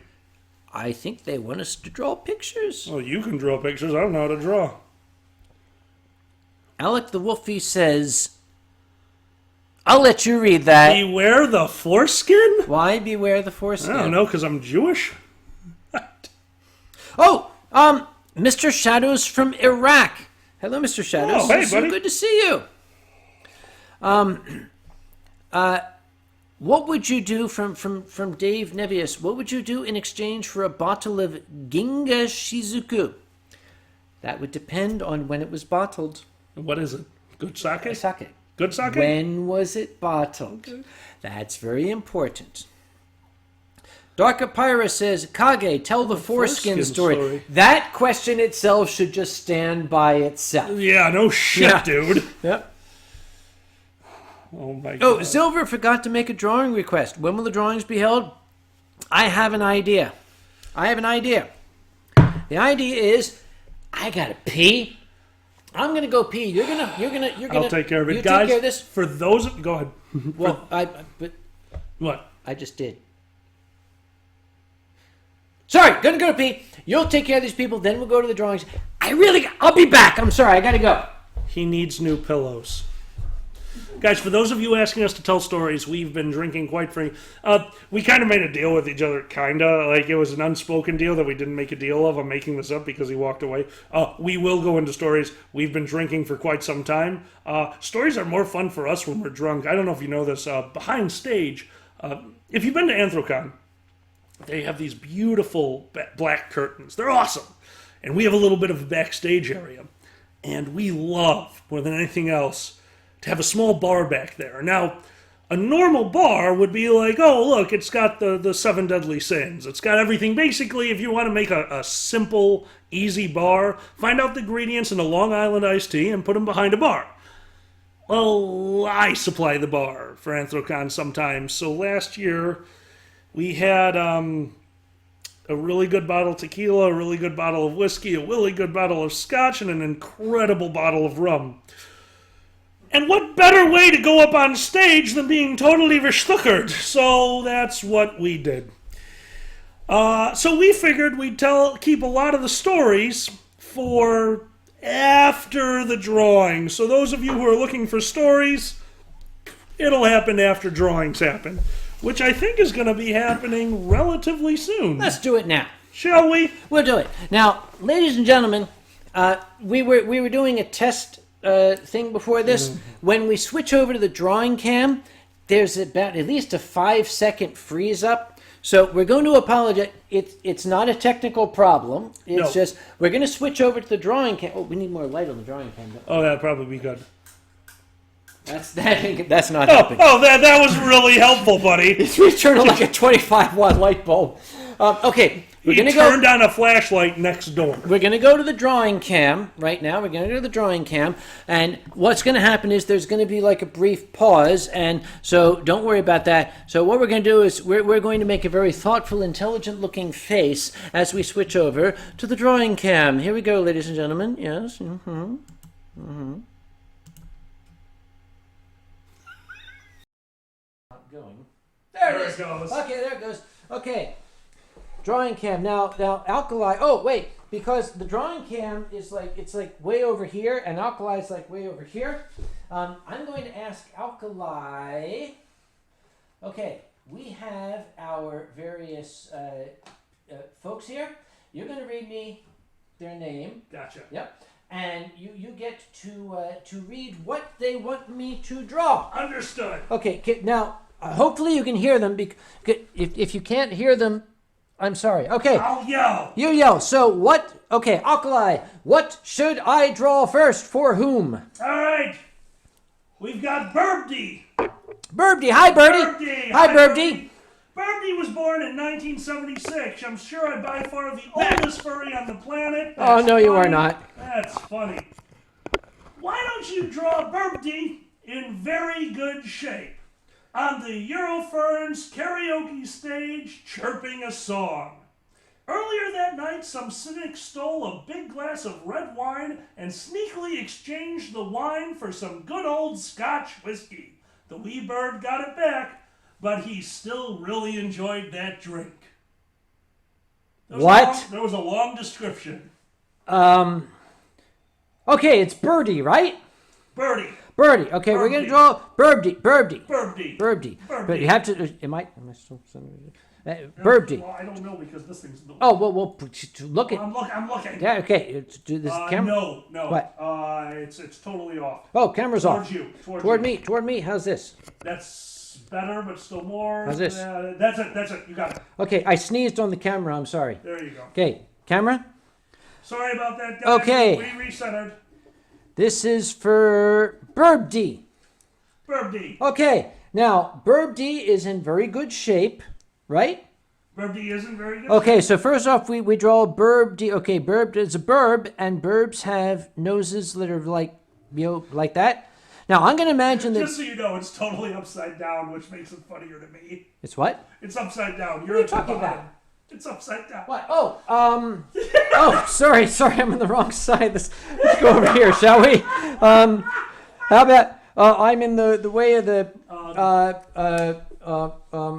I think they want us to draw pictures. Well, you can draw pictures. I don't know how to draw. Alec the Wolfie says, I'll let you read that. Beware the foreskin? Why beware the foreskin? I don't know, because I'm Jewish. Oh, Mr. Shadows from Iraq. Hello, Mr. Shadows. Oh, hey, So buddy. good to see you. What would you do from Dave Nebius? What would you do in exchange for a bottle of Ginga Shizuku? That would depend on when it was bottled. What is it? Good sake? Sake. Good sake? When was it bottled? Okay. That's very important. Dark Papyrus says, Kage, tell the foreskin story. That question itself should just stand by itself. Yeah, no shit, dude. Yep. Oh my god. Oh, Silver forgot to make a drawing request. When will the drawings be held? I have an idea. The idea is, I gotta pee. I'm gonna go pee. You're gonna. I'll take care of it, you guys. Take care of this. For those, go ahead. Well, but What? I just did. Sorry, gonna go to pee. You'll take care of these people. Then we'll go to the drawings. I'll be back. I'm sorry. I gotta go. He needs new pillows. Guys, for those of you asking us to tell stories, we've been drinking quite free. We kind of made a deal with each other, kind of. Like, it was an unspoken deal that we didn't make a deal of. I'm making this up because he walked away. We will go into stories. We've been drinking for quite some time. Stories are more fun for us when we're drunk. I don't know if you know this. Behind stage, if you've been to Anthrocon, they have these beautiful black curtains. They're awesome. And we have a little bit of a backstage area. And we love, more than anything else, to have a small bar back there. Now, a normal bar would be like, oh, look, it's got the 7 deadly sins. It's got everything. Basically, if you want to make a simple, easy bar, find out the ingredients in a Long Island iced tea and put them behind a bar. Well, I supply the bar for Anthrocon sometimes. So last year, we had a really good bottle of tequila, a really good bottle of whiskey, a really good bottle of scotch, and an incredible bottle of rum. And what better way to go up on stage than being totally verstuckered? So that's what we did. So we figured we'd keep a lot of the stories for after the drawing. So those of you who are looking for stories, it'll happen after drawings happen, which I think is going to be happening relatively soon. Let's do it now. Shall we? We'll do it now, ladies and gentlemen. We were doing a test thing before this. When we switch over to the drawing cam, there's about at least a 5-second freeze up. So we're going to apologize. It's not a technical problem. It's just we're going to switch over to the drawing cam. Oh, we need more light on the drawing cam. Oh, that'd probably be good. That's not helping. Oh, that was really helpful, buddy. We turned on like a 25-watt light bulb. Okay, we're He going to turned on a flashlight next door. We're going to go to the drawing cam right now. We're going to go to the drawing cam. And what's going to happen is there's going to be like a brief pause. And so don't worry about that. So what we're going to do is we're going to make a very thoughtful, intelligent looking face as we switch over to the drawing cam. Here we go, ladies and gentlemen. Yes. Going. There it goes. Okay, there it goes. Okay. Drawing cam. Now Alkali. Oh, wait. Because the drawing cam is it's way over here, and Alkali is like way over here. I'm going to ask Alkali. Okay, we have our various folks here. You're going to read me their name. Gotcha. Yep. And you get to read what they want me to draw. Understood. Okay. Now, hopefully you can hear them. If you can't hear them, I'm sorry. Okay. I'll yell. You yell. So what? Okay, Alkali. What should I draw first? For whom? All right. We've got Burbdy. Burbdy. Hi, Birdie. Burbdy. Hi, Burbdy. Burbdy was born in 1976. I'm sure I'm by far the oldest furry on the planet. Oh, no, you are funny. not. That's funny. Why don't you draw Burbdy in very good shape on the Eurofern's karaoke stage chirping a song? Earlier that night, some cynic stole a big glass of red wine and sneakily exchanged the wine for some good old Scotch whiskey. The wee bird got it back, but he still really enjoyed that drink. There was a long description. Okay, it's Birdie, right? Birdie. Birdie. Okay, we're going to draw Burbdy. Burbdy. But you have to, am I still Burbdy. Well, I don't know because this thing's... Oh, well, look at... I'm looking. Yeah, okay. Do this camera. No. What? It's totally off. Oh, camera's off. Toward you. Toward me. How's this? That's better, but still more. How's this? That's it. You got it. Okay, I sneezed on the camera. I'm sorry. There you go. Okay, camera. Sorry about that, guys. Okay. We recentered. This is for Burbdy. Burbdy. Okay, now Burbdy is in very good shape, right? Burbdy isn't very good. Okay, so first off, we draw Burbdy. Okay, Burb is a burb, and burbs have noses that are like that. Now I'm going to imagine that. Just so you know, it's totally upside down, which makes it funnier to me. It's what? It's upside down. What are you talking about? It's upside down. What? Oh, oh, sorry, I'm on the wrong side. Let's go over here, shall we? How about I'm in the way of the.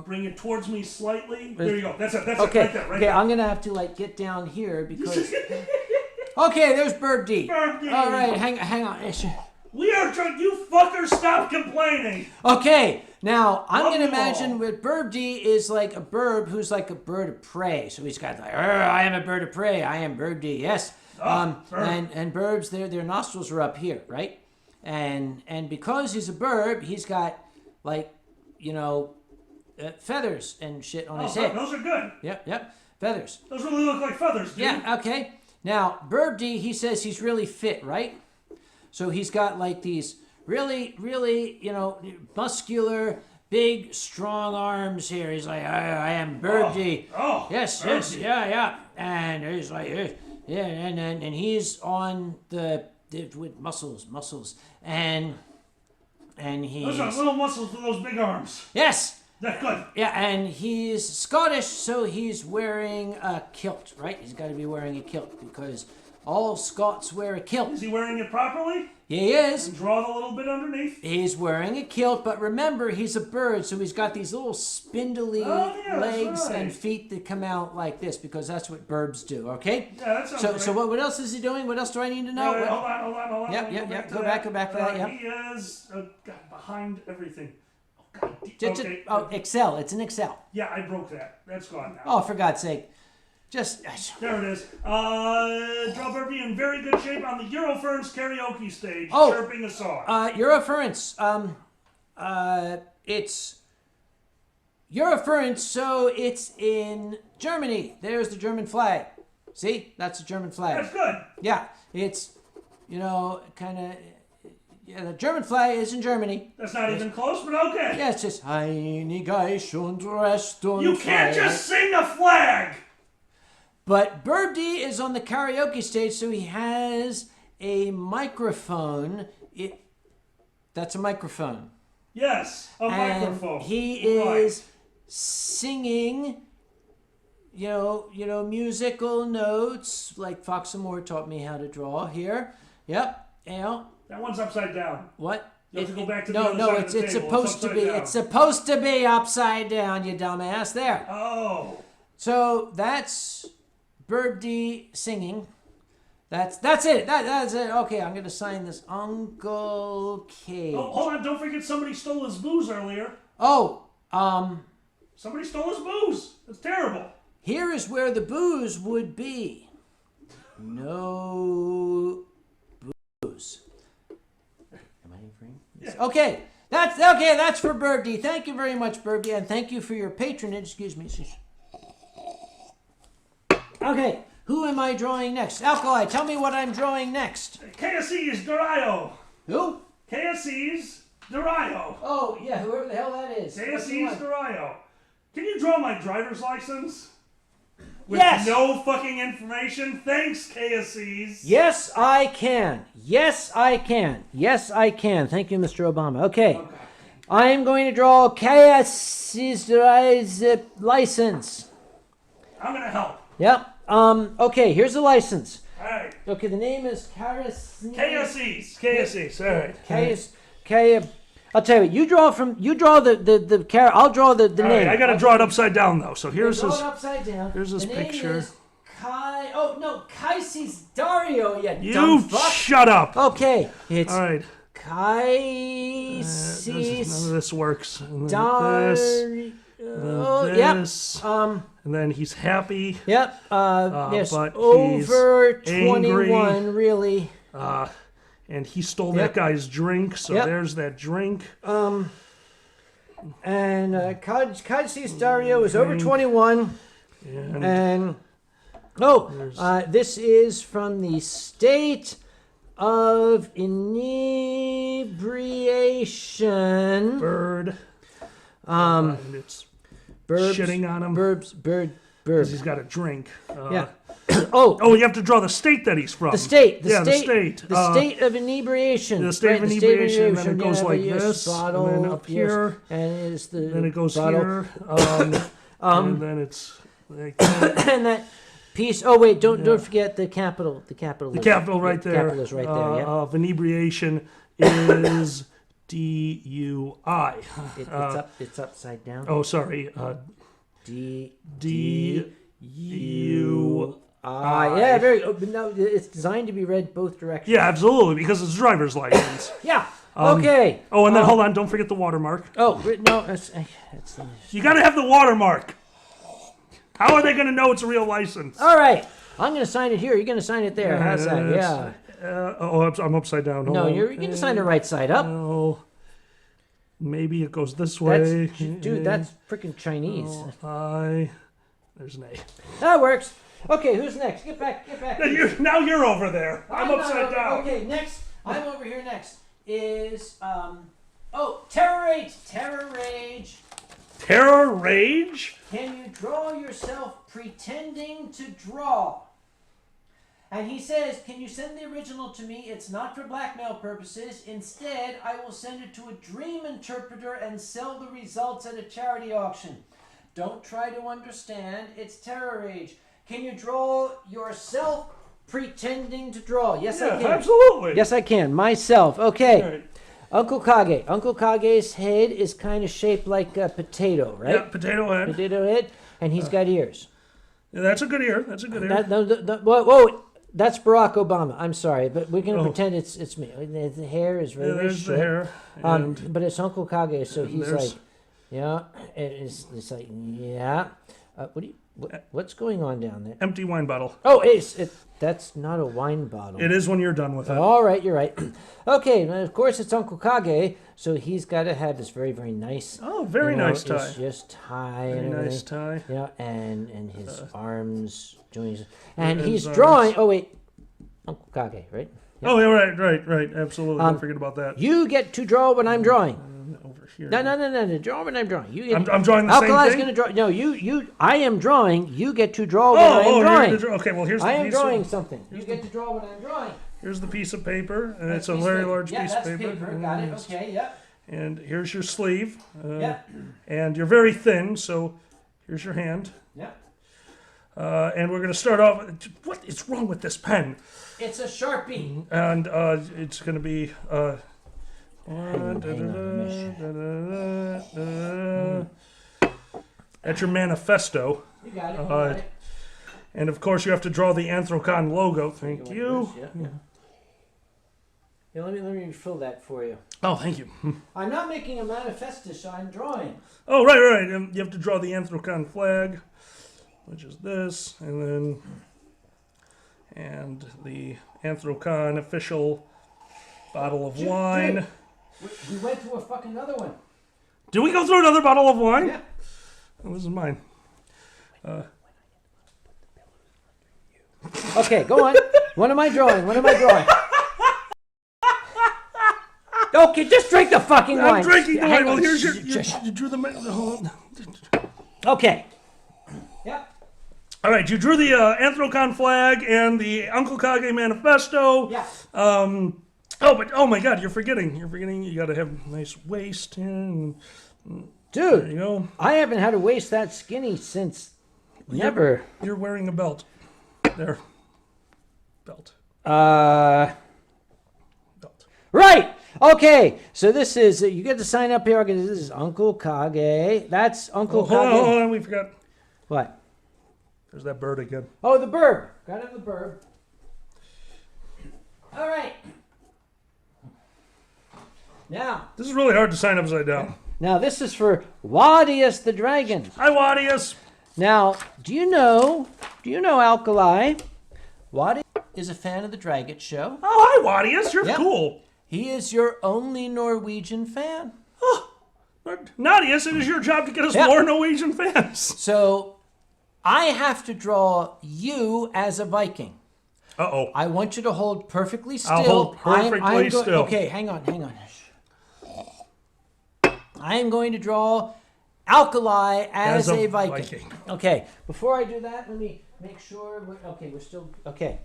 Bring it towards me slightly. There you go. That's it. Okay. Right there. Okay, I'm gonna have to get down here because. Okay, there's Burbdy. Burbdy. All right, hang on. We are trying. You fucker, stop complaining. Okay, now I'm Love gonna you imagine all. what Burbdy is like a bird who's like a bird of prey. So he's got like, I am a bird of prey. I am Burbdy. Yes. Bird. And burbs, their nostrils are up here, right? And because he's a burb, he's got feathers and shit on his head. Those are good. Yep, feathers. Those really look like feathers, dude. Yeah, okay. Now, Burbdy, he says he's really fit, right? So he's got like these really, muscular, big, strong arms here. He's like, I am Burbdy. Yes, Burbdy. yeah. And he's like, yeah, and he's on with muscles, and he's... Those are little muscles for those big arms. Yes, That's good. Yeah, and he's Scottish, so he's wearing a kilt, right? He's got to be wearing a kilt because all Scots wear a kilt. Is he wearing it properly? He is. And draw the little bit underneath? He's wearing a kilt, but remember, he's a bird, so he's got these little spindly legs and feet that come out like this because that's what birds do, okay? Yeah, that sounds great. So what else is he doing? What else do I need to know? Hold on. Yep. Go back to that. Yep. He is behind everything. Oh, God. Okay. Excel. It's an Excel. Yeah, I broke that. That's gone now. Oh, for God's sake. Just... There it is. Draw Burpee in very good shape on the Euroferns karaoke stage, Oh. chirping a song. Euroference. It's Euroference, so it's in Germany. There's the German flag. See? That's the German flag. That's good. Yeah, it's, kind of... Yeah, the German flag is in Germany. That's not even close, but okay. Yeah, it's just... Einigkeit und Recht und You can't just sing a flag! But Birdie is on the karaoke stage, so he has a microphone. That's a microphone. Yes, a microphone. He is singing, musical notes like Fox and Moore taught me how to draw here. Yep. That one's upside down. What? You have to go back to the other side of the it's table. supposed to be. Down. It's supposed to be upside down, you dumbass. There. Oh. So that's Birdie singing. That's it. That's it. Okay, I'm gonna sign this Uncle Cage. Oh, hold on! Don't forget somebody stole his booze earlier. Somebody stole his booze. That's terrible. Here is where the booze would be. No booze. Am I in frame? Yes. Yeah. Okay. That's for Birdie. Thank you very much, Birdie, and thank you for your patronage. Excuse me. Okay, who am I drawing next? Alkali, tell me what I'm drawing next. KSC's Dorayo. Who? KSC's Dorayo. Oh, yeah, whoever the hell that is. KSC's Dorayo. Can you draw my driver's license? With Yes! no fucking information? Thanks, KSC's. Yes, I can. Yes, I can. Thank you, Mr. Obama. Okay. I am going to draw KSC's license. I'm going to help. Yep. Okay, here's the license. All right. Okay, the name is KSC's. KSC's. All right. I'll tell you, you draw the car. I'll draw the All name. right, I got to draw it upside down though. So here's draw his. it upside down. Here's his the name picture. Is Kaisi's Dario. You dumb fuck. shut up. Okay, it's All right. Kaisi's None of this works. And then Dario. this. This. Yep. And then he's happy. Yep. Yes. But Over he's 21, angry. really. And he stole that guy's drink, so there's that drink. And Kaisi's Dario is over 21. And this is from the state of inebriation. Bird. And it's Burbs, shitting on him. Bird. Because he's got a drink. Yeah. Oh, you have to draw the state that he's from. The state. The state of inebriation. The state of inebriation, and then it goes like this, Bottle, and then up here, and it's the then it goes bottle. here, and then it's like and that piece. Oh wait, don't forget the capital. The capital. The capital right there. Capital is right there. Yeah. Of inebriation is DUI. It's upside down. Oh, sorry. DUI. Yeah, very. No, it's designed to be read both directions. Yeah, absolutely, because it's a driver's license. Yeah. Okay. Oh, and then hold on, don't forget the watermark. Oh no, that's You got to have the watermark. How are they going to know it's a real license? all right. I'm going to sign it here. You're going to sign it there. How's that? It's- Yeah. I'm upside down. Hold No, on. you're going to sign the right side up. Oh, maybe it goes this way. Dude, that's freaking Chinese. There's an A. That works. Okay, who's next? Get back. Now you're over there. I'm upside down. Okay, next. I'm over here next. Is Terror Rage. Terror Rage? Can you draw yourself pretending to draw? And he says, can you send the original to me? It's not for blackmail purposes. Instead, I will send it to a dream interpreter and sell the results at a charity auction. Don't try to understand. It's terror rage. Can you draw yourself pretending to draw? Yes, I can. Absolutely. Yes, I can. Myself. Okay. All right. Uncle Kage. Uncle Kage's head is kind of shaped like a potato, right? Yeah, potato head. Potato head. And he's got ears. Yeah, that's a good ear. That's a good ear. Whoa. That's Barack Obama. I'm sorry, but we're gonna pretend it's me. The hair is very, very there's short. the hair. And But it's Uncle Kage, so he's there's- like, yeah. It's like, yeah. What's going on down there? empty wine bottle. Oh, that's not a wine bottle. It is when you're done with it. All right, you're right. Okay, and of course it's Uncle Kage, so he's got to have this very, very nice. Oh, very nice tie. It's just tie. Very and everything. nice tie. Yeah, and his arms joining, and his he's arms. drawing. Oh wait, Uncle Kage, right? Yeah. Oh, yeah, right. Absolutely. Don't forget about that. You get to draw what I'm drawing. Over here. No. Draw what I'm drawing. You get, I'm drawing the same Alkali's thing? going to draw. No, I am drawing. You get to draw what I am you're drawing. gonna draw. Okay, well, here's the I am piece drawing of, something. You get to draw what I'm drawing. Here's the piece of paper, and it's a Piece of very paper. large Yeah, piece of that's paper. Got it. Okay. Yep. And here's your sleeve. Yeah. And you're very thin, so here's your hand. Yep. And we're going to start off. What is wrong with this pen? It's a Sharpie. And it's going to be. That's your manifesto. You got it. You got it. And of course, you have to draw the Anthrocon logo. Thank you. Yeah, let me fill that for you. Oh, thank you. I'm not making a manifesto, so I'm drawing. Oh, right. You have to draw the Anthrocon flag, which is this, and the Anthrocon official bottle of wine. We went through a fucking other one. Did we go through another bottle of wine? Yeah. Oh, this is mine. Okay, go on. What am I drawing? Okay, just drink the fucking wine. I'm drinking the Hang wine. Well, on. here's you drew the. Hold on. Okay. Yep. All right, you drew the Anthrocon flag and the Uncle Kage manifesto. Yeah. Oh my God, you're forgetting. You got to have a nice waist here. And there you Dude, go. I haven't had a waist that skinny since never. You're wearing a belt. There. Belt. Belt. Belt. Right. Okay. So this is you get to sign up here. This is Uncle Kage. That's Uncle Kage. Hold on, we forgot. What? There's that bird again. Oh, the bird. Got him the bird. All right. Now This is really hard to sign upside down. this is for Wadius the dragon. Hi, Wadius. Now, do you know Alkali? Wadius is a fan of the Dragon Show. Oh, hi, Wadius. You're Yep. cool. He is your only Norwegian fan. Nadius, it is your job to get us Yep. more Norwegian fans. So, I have to draw you as a Viking. Uh-oh. I want you to hold perfectly still. I'll hold perfectly still. Okay, hang on. I am going to draw Alkali as a Viking. Okay, before I do that, let me make sure. We're still okay.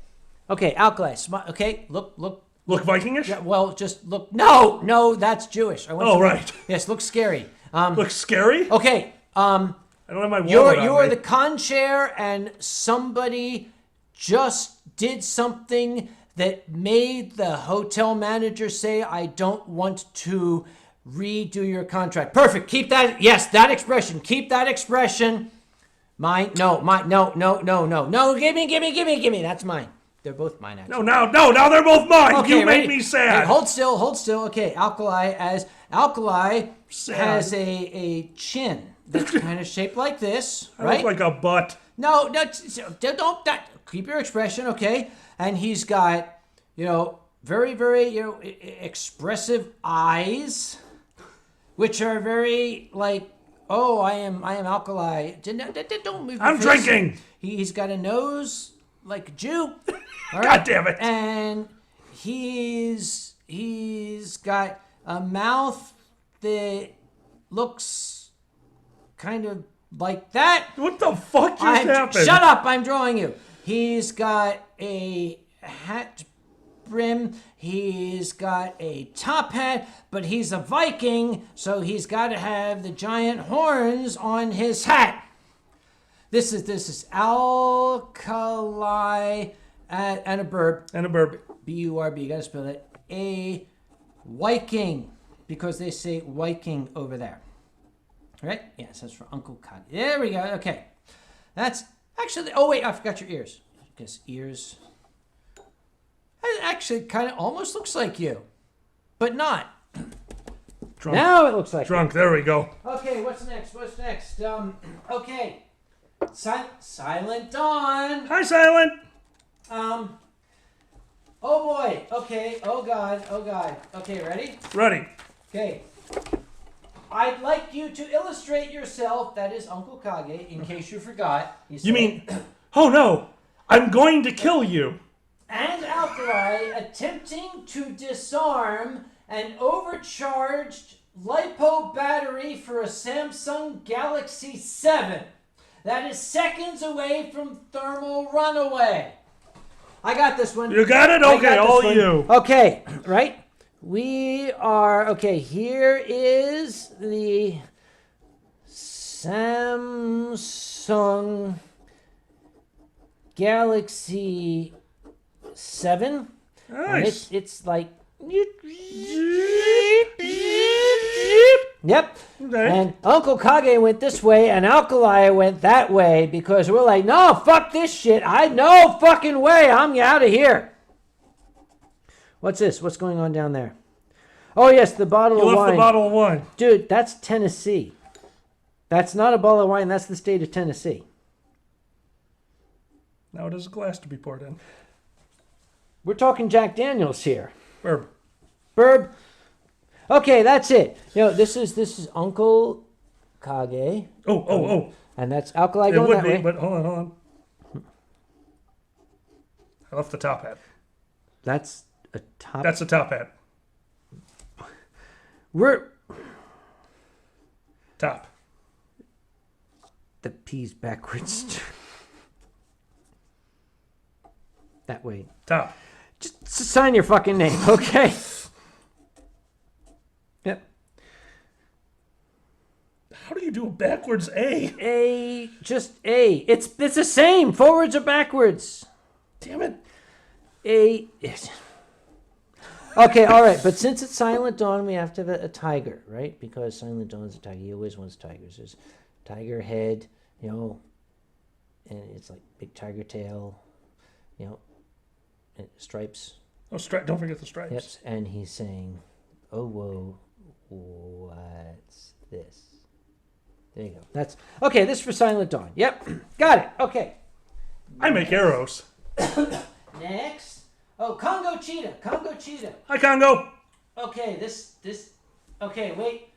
Okay, Alkali. Okay, look. Look Vikingish? Yeah, well, just look. No, that's Jewish. I want Oh, you to- right. Yes, look scary. Looks scary? Okay. I don't have my wallet You on are me. the con chair, and somebody just did something that made the hotel manager say, "I don't want to redo your contract." Perfect. Keep that. Yes, that expression. Keep that expression. Mine. No. Give me. That's mine. They're both mine, actually. No, now they're both mine. Okay, you ready? made me sad. Hey, hold still. Okay, Alkali Sad. has a chin that's kind of shaped like this, I right? look like a butt. No, don't. Keep your expression, okay? And he's got, very, very, expressive eyes, which are very like, oh, I am Alkali. Don't move. Your I'm face. drinking. He's got a nose like a Jew. All God damn it. And he's got a mouth that looks kind of like that. What the fuck just happened? Shut up! I'm drawing you. He's got a hat brim. He's got a top hat, but he's a Viking, so he's got to have the giant horns on his hat. This is alkali and a burb. And a burb. B-U-R-B. You got to spell it. A Viking, because they say Viking over there. Right? Yes, that's for Uncle Kage. There we go. Okay. That's actually... Oh, wait. I forgot your ears. I guess ears... It actually kind of almost looks like you. But not. Drunk. Now it looks like Drunk. There we go. you. Okay, what's next? Okay. Silent Dawn. Hi, Silent. Oh, boy. Okay. Oh, God. Okay, ready? Ready. Okay. I'd like you to illustrate yourself, that is Uncle Kage, in case you forgot. You mean, oh no, I'm going to kill you. And Alkali attempting to disarm an overcharged LiPo battery for a Samsung Galaxy 7 that is seconds away from thermal runaway. I got this one. You got it? Okay, all you. Okay, right? We are, okay, here is the Samsung Galaxy 7. Nice. It's like... Yep. Okay. And Uncle Kage went this way and Alkali went that way because we're like, no, fuck this shit. No fucking way. I'm out of here. What's this? What's going on down there? Oh, yes, the bottle You of left wine. the bottle of wine. Dude, that's Tennessee. That's not a bottle of wine. That's the state of Tennessee. Now it is a glass to be poured in. We're talking Jack Daniels here. Burb. Burb. Okay, that's it. This is Uncle Kage. Oh. And that's Alkali It going would that be, way. but hold on. I left the top hat. That's a top. That's the top hat. We're Top. the P's backwards. That way. Top. Just sign your fucking name, okay? Yep. How do you do a backwards A? A. It's the same. Forwards or backwards. Damn it. A. Okay, all right. But since it's Silent Dawn, we have to have a tiger, right? Because Silent Dawn's a tiger. He always wants tigers. There's tiger head, and it's like big tiger tail, and stripes. Oh, don't forget the stripes. Yep. And he's saying, "Oh, whoa, what's this?" There you go. That's okay. This is for Silent Dawn. Yep, got it. Okay. I make arrows. Next. Oh, Congo cheetah. Hi, Congo. Okay, this. Okay, wait.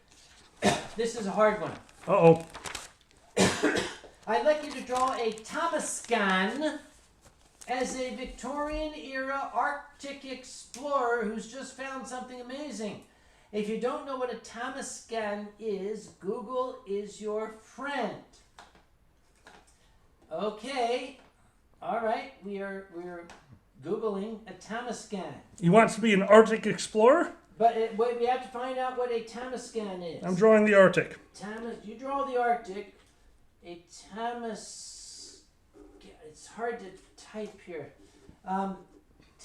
This is a hard one. Uh-oh. I'd like you to draw a Tamascan as a Victorian-era Arctic explorer who's just found something amazing. If you don't know what a Tamascan is, Google is your friend. Okay. All right. We're Googling a Tamascan. He wants to be an Arctic explorer? But we have to find out what a Tamascan is. I'm drawing the Arctic. You draw the Arctic. A Tamas... It's hard to type here.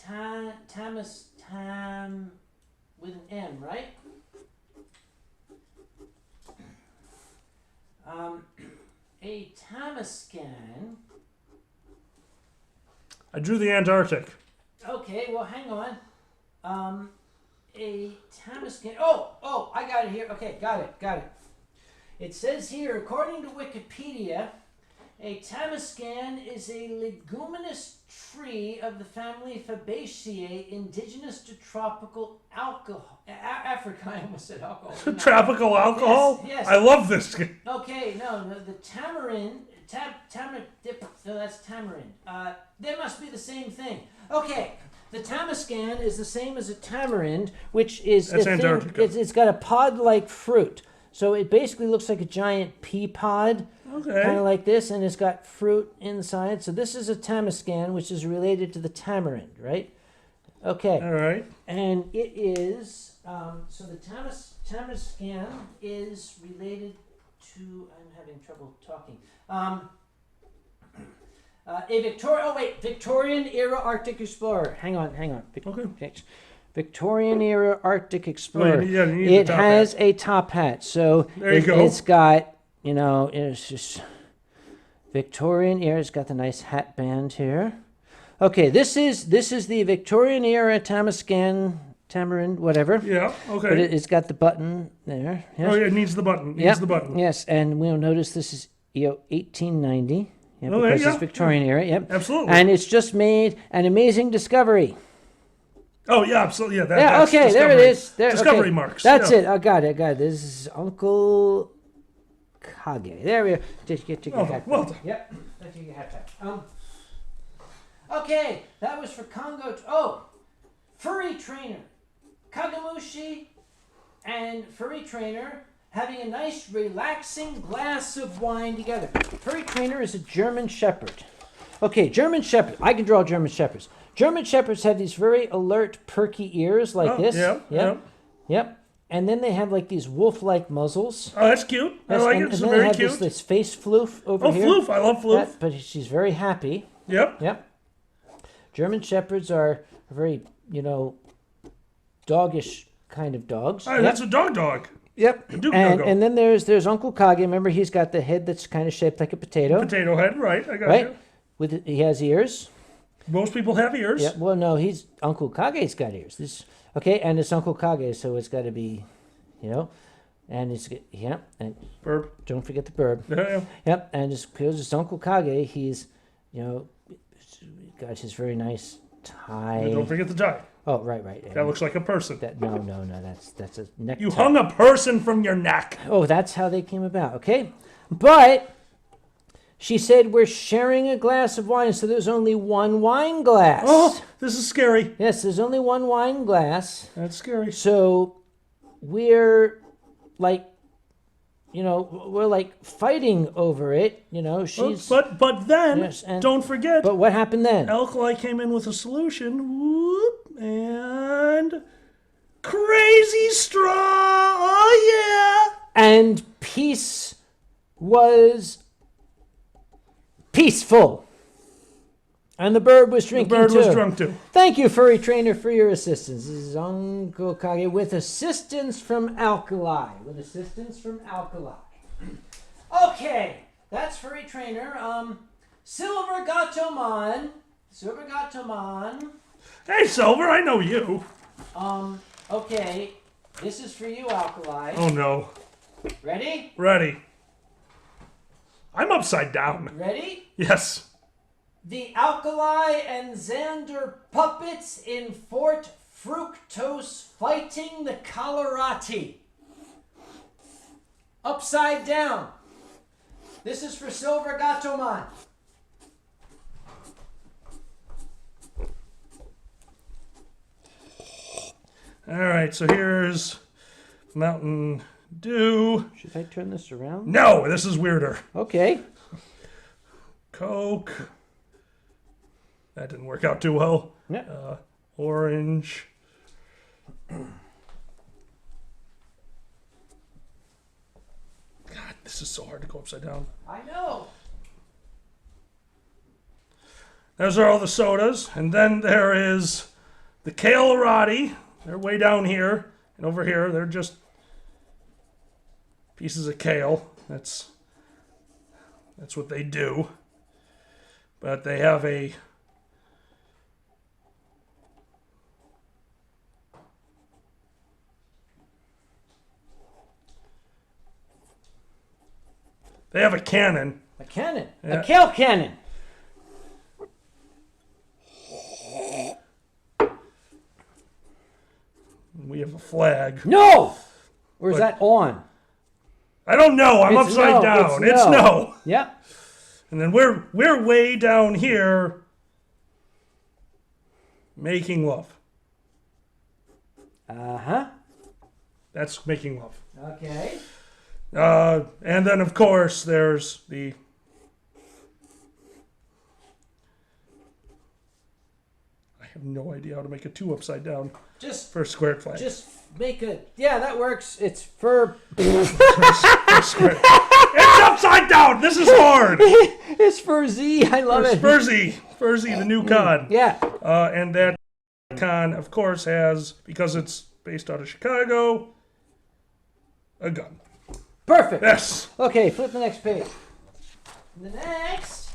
Tamas... with an M, right? A Tamascan... I drew the Antarctic. Okay, well, hang on. A Tamascan... Oh, I got it here. Okay, got it. It says here, according to Wikipedia, a Tamascan is a leguminous tree of the family Fabaceae, indigenous to tropical Africa. I almost said alcohol. Tropical alcohol? Yes. I love this. Okay, no, the tamarind, so that's tamarind. They must be the same thing. Okay, the Tamascan is the same as a tamarind, which is That's Antarctica. It's got a pod-like fruit. So it basically looks like a giant pea pod, Okay. kind of like this, and it's got fruit inside. So this is a Tamascan, which is related to the tamarind, right? Okay. All right. And it is, so the Tamascan is related to, I'm having trouble talking. Victorian era Arctic explorer. Hang on. Okay. Victorian era Arctic explorer. you need It the top has a top hat, so There you go. it's got, it's just Victorian era. It's got the nice hat band here. Okay, this is the Victorian era tamarind, whatever. Yeah. Okay. But it's got the button there. Yes. Oh, yeah, it needs the button. Needs Yep. the button. Yes, and we'll notice this is 1890. Yeah, Oh, there because you it's go. Victorian era. Yep. Absolutely. And it's just made an amazing discovery. Oh, yeah, absolutely. Yeah, Yeah, that's okay, there it discovery. is. There, Discovery okay. marks. That's yeah. it. I got it. This is UncleKage. There we are. Just get your hat. Well done. Yep. Let's get your hat back. Okay, that was for Congo. Furry trainer. Kagamushi and furry trainer having a nice relaxing glass of wine together. Furry trainer is a German shepherd. Okay, German shepherd. I can draw German shepherds. German shepherds have these very alert, perky ears like this. Yep. And then they have like these wolf-like muzzles. Oh, that's cute. I Yes, like and, it. It's and then very they have cute. this face floof over Oh, here. floof. I love floof. But she's very happy. Yep. Yep. German shepherds are very, doggish kind of dogs. All right, that's a dog. Yep. Duke And, doggo. and then there's UncleKage. Remember, he's got the head that's kind of shaped like a potato. Potato head, right? I got Right? you. He has ears. Most people have ears. Yeah. Well, no, UncleKage's got ears. And it's UncleKage, so it's got to be, and and Burp. don't forget the burb. Yeah. Yep. And just because it's UncleKage, he's, got his very nice tie. And don't forget the tie. Oh, right. That looks like a person. No, that's a necktie. You hung a person from your neck. Oh, that's how they came about. Okay, but she said we're sharing a glass of wine, so there's only one wine glass. Oh, this is scary. Yes, there's only one wine glass. That's scary. So we're like, we're like fighting over it. She's. But then, Yes, and- don't forget, But what happened then? Alkali came in with a solution. Whoop, and crazy straw. Oh, yeah. And peace was peaceful. And the bird was The drinking bird too. was drunk too. Thank you, Furry Trainer, for your assistance. This is UncleKage with assistance from Alkali. Okay, that's Furry Trainer. Silver Gatomon. Hey, Silver, I know you. Okay, this is for you, Alkali. Oh, no. Ready? Ready. I'm upside down. Ready? Yes. The Alkali and Xander puppets in Fort Fructose fighting the Colorati. Upside down. This is for Silver Gatomon. All right, so here's Mountain Dew. Should I turn this around? No, this is weirder. Okay. Coke. That didn't work out too well. Yeah. Orange. God, this is so hard to go upside down. I know. Those are all the sodas. And then there is the Kalerati. They're way down here. And over here, they're just pieces of kale. That's what they do. But they have a... They have a cannon. A cannon. Yeah. A kale cannon. We have a flag. No! Or is But- that on? I don't know. I'm It's upside no, down. it's It's no. no. Yep. And then we're way down here making love. Uh-huh. That's making love. Okay. And then, of course, there's the... I have no idea how to make a 2 upside down Just for squared flag. Just make a... Yeah, that works. It's for... For square. It's upside down! This is hard! It's for Z. I love it. Spursy, the new con. Yeah. And that con, of course, has, because it's based out of Chicago, a gun. Perfect. Yes. Okay, flip the next page. The next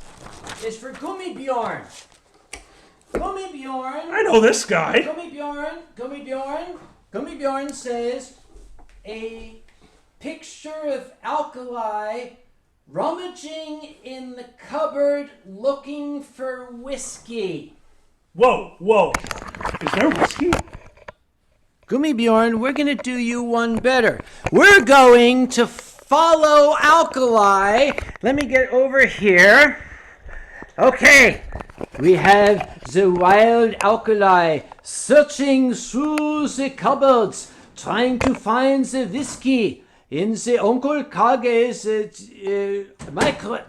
is for Gummibjorn. Gummibjorn. I know this guy. Gummibjorn says a picture of Alkali rummaging in the cupboard looking for whiskey. Whoa. Is there whiskey? Gummibjorn, we're going to do you one better. We're going to follow Alkali. Let me get over here. Okay. We have the wild Alkali searching through the cupboards, trying to find the whiskey in the UncleKage's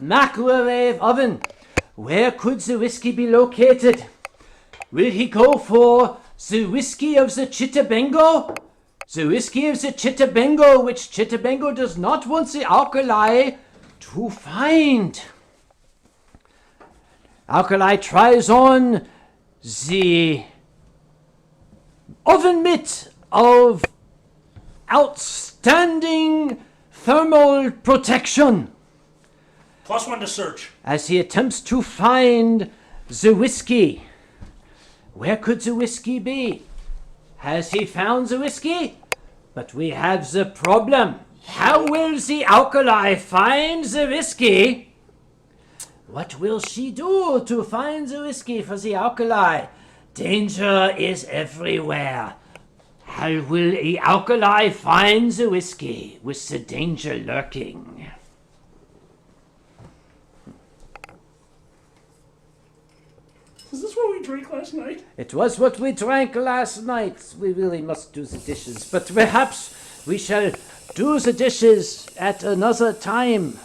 microwave oven. Where could the whiskey be located? Will he go for the whiskey of the Chittenango? The whiskey of the Chittenango, which Chittenango does not want the Alkali to find. Alkali tries on the oven mitt of outstanding thermal protection +1 to search. as he attempts to find the whiskey. Where could the whiskey be? Has he found the whiskey? But we have the problem. How will the Alkali find the whiskey? What will she do to find the whiskey for the Alkali? Danger is everywhere. How will the Alkali find the whiskey with the danger lurking? Is this what we drank last night? It was what we drank last night. We really must do the dishes, but perhaps we shall do the dishes at another time.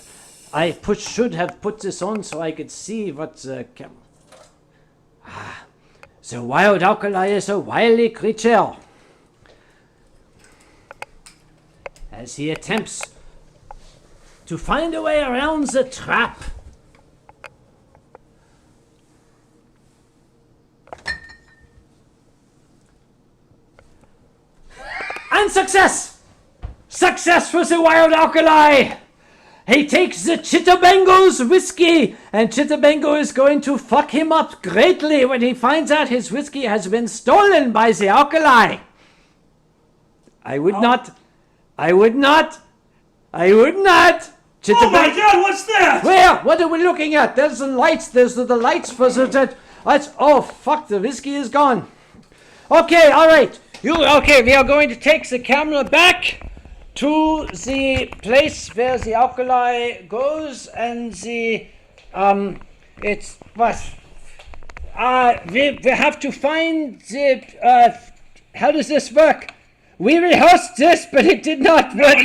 I should have put this on so I could see what the the wild Alkali is a wily creature. As he attempts to find a way around the trap. And success! Success for the wild Alkali! He takes the Chittenango's whiskey, and Chittenango is going to fuck him up greatly when he finds out his whiskey has been stolen by the Alkali. I would not. Oh my God, what's that? Where? What are we looking at? There's the lights. There's the lights for the. Oh, fuck, the whiskey is gone. Okay, all right. Okay, we are going to take the camera back to the place where the Alkali goes, and we have to find the, how does this work? We rehearsed this, but it did not work.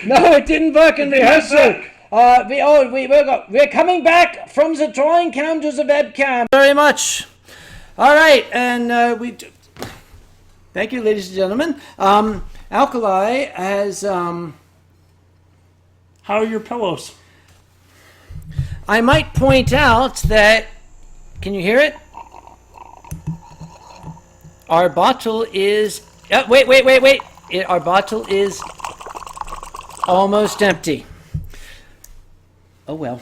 No, it didn't work in rehearsal. We're coming back from the drawing cam to the webcam. Very much. All right, and thank you, ladies and gentlemen. Alkali has, How are your pillows? I might point out that, can you hear it? Our bottle is, wait. Our bottle is almost empty. Oh well.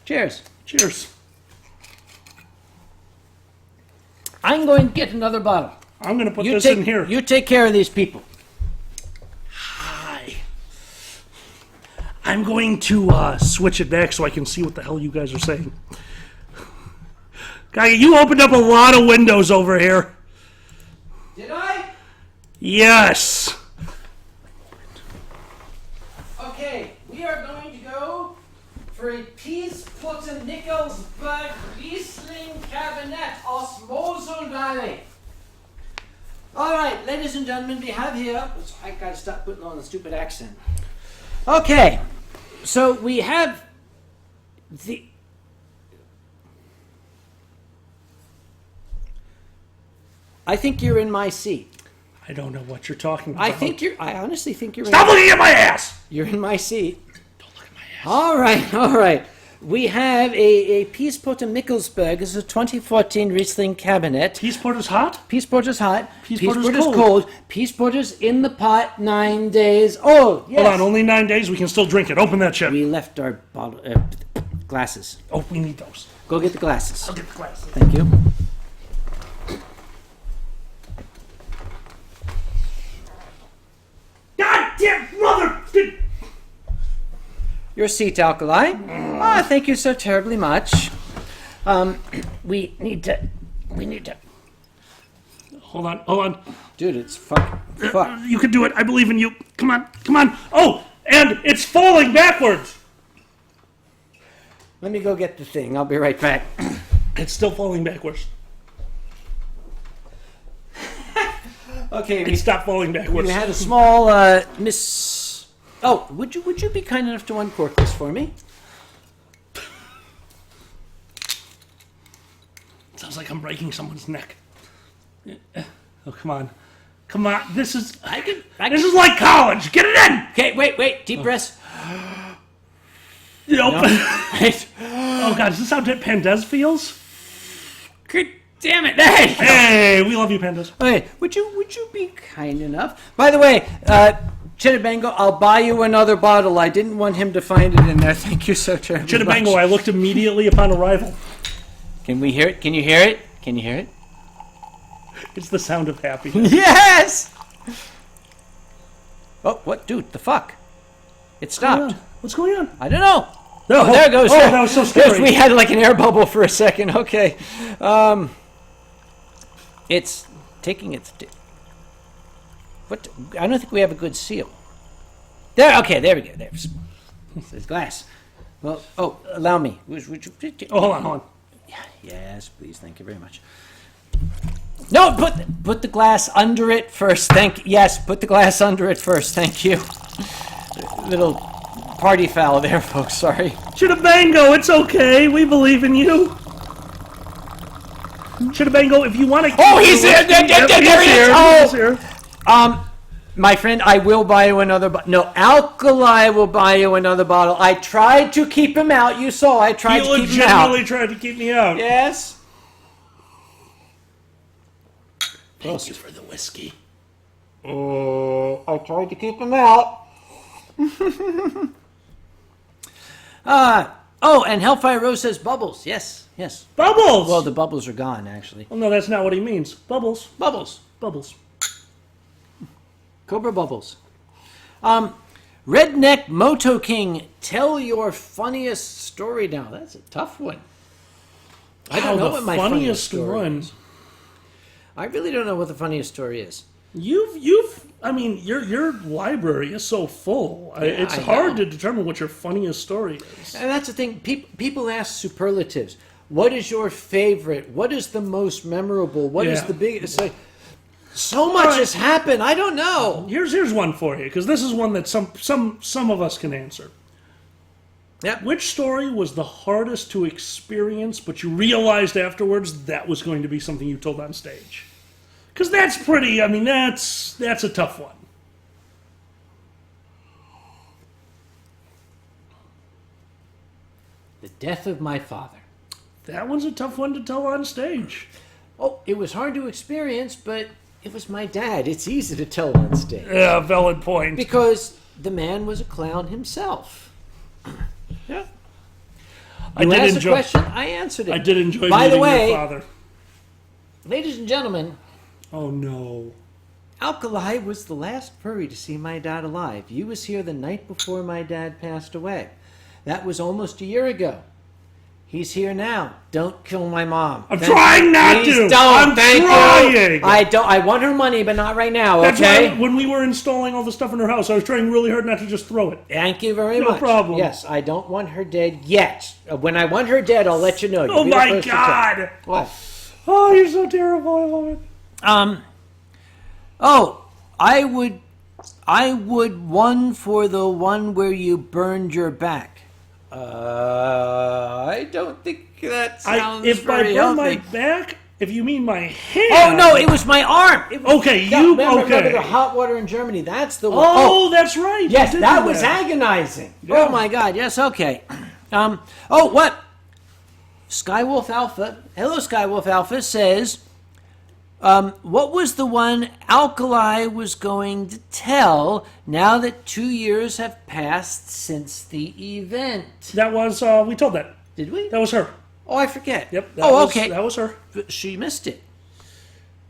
Cheers. Cheers. I'm going to get another bottle. I'm going to put this in here. You take care of these people. Hi. I'm going to switch it back so I can see what the hell you guys are saying. Guy, you opened up a lot of windows over here. Did I? Yes. Okay, we are going to go for a Peace Putten Nickelsburg Riesling Cabernet aus Mosel Valley. All right, ladies and gentlemen, we have here. I gotta stop putting on a stupid accent. Okay, so we have the. I think you're in my seat. I don't know what you're talking about. I honestly think you're. Stop looking at my ass! You're in my seat. Don't look at my ass. All right. We have a Peace Porter Mickelsberg. This is a 2014 Riesling Cabinet. Peace Porter's hot? Peace Porter's hot. Peace Porter's cold. Peace Porter's in the pot 9 days old. Yes. Hold on, only 9 days. We can still drink it. Open that shit. We left our bottle, glasses. Oh, we need those. Go get the glasses. I'll get the glasses. Thank you. God damn mother! Your seat, Alkali. Thank you so terribly much. We need to. Hold on. Dude, it's fuck. You can do it. I believe in you. Come on. Oh, and it's falling backwards. Let me go get the thing. I'll be right back. It's still falling backwards. Okay, It stopped falling backwards. we had a small miss. Oh, would you be kind enough to uncork this for me? Sounds like I'm breaking someone's neck. Oh, come on. This is this is like college. Get it in. Okay, wait. Deep breaths. Nope. No. Oh God, is this how Pandez feels? Good damn it! Hey. Hey, we love you, Pandas. Okay, would you be kind enough? By the way, Chittibango, I'll buy you another bottle. I didn't want him to find it in there. Thank you so terribly Chittibango, much. I looked immediately upon arrival. Can we hear it? Can you hear it? Can you hear it? It's the sound of happiness. Yes! Oh, what? Dude, the fuck? It stopped. What's going on? I don't know. Oh, There it goes. Oh, that was so scary. We had like an air bubble for a second. Okay. It's taking its... What? I don't think we have a good seal. There. Okay, there we go. There's glass. Well, allow me. Would you... Oh, hold on. Yes, please. Thank you very much. No, put the glass under it first. Put the glass under it first. Thank you. Little party foul there, folks. Sorry. Chittibango, it's okay. We believe in you. Chittibango, if you want to... Oh, he's here. There he is. He's here. My friend, I will buy you another bottle. No, Alkali will buy you another bottle. I tried to keep him out. You saw I tried to keep him out. legitimately tried to keep me out. Yes. Thank you for the whiskey. I tried to keep him out. And Hellfire Rose says bubbles. Yes. Bubbles! Well, the bubbles are gone, actually. Well, no, that's not what he means. Bubbles. Bubbles. Cobra bubbles. Redneck Moto King, tell your funniest story now. That's a tough one. I don't know what my funniest story is. I really don't know what the funniest story is. Your library is so full. It's hard to determine what your funniest story is. And that's the thing. People ask superlatives. What is your favorite? What is the most memorable? What is the biggest? So much has happened. I don't know. Here's one for you, because this is one that some of us can answer. Yep. Which story was the hardest to experience, but you realized afterwards that was going to be something you told on stage? Because that's pretty. That's a tough one. The death of my father. That one's a tough one to tell on stage. Oh, it was hard to experience, but it was my dad. It's easy to tell on stage. Yeah, valid point. Because the man was a clown himself. Yeah. I did asked enjoy. a question, I answered it. I did enjoy By meeting the way, your father. ladies and gentlemen, Oh no. Alkali was the last furry to see my dad alive. He was here the night before my dad passed away. That was almost a year ago. He's here now. Don't kill my mom. I'm trying not Please to. Don't. I'm Thank trying. you. I don't. I want her money, but not right now. That's Okay. why when we were installing all the stuff in her house, I was trying really hard not to just throw it. Thank you very No much. problem. Yes, I don't want her dead yet. When I want her dead, I'll let you know. You'll Oh be the my first to tell. God! What? Oh, you're so terrible. I love it. Oh, I would I would one for the one where you burned your back. I don't think that sounds If I very burn healthy. my back, if you mean my hand. Oh no, it was my arm. It was, Okay, remember okay. the hot water in Germany? That's the one. Oh, that's right. yes, you did that do was agonizing. Yeah. Oh my God. Yes. Okay. Oh, what? Skywolf Alpha. Hello, Skywolf Alpha says. What was the one Alkali was going to tell now that 2 years have passed since the event? That was, we told that. Did we? That was her. Oh, I forget. Yep. Okay. That was her. She missed it.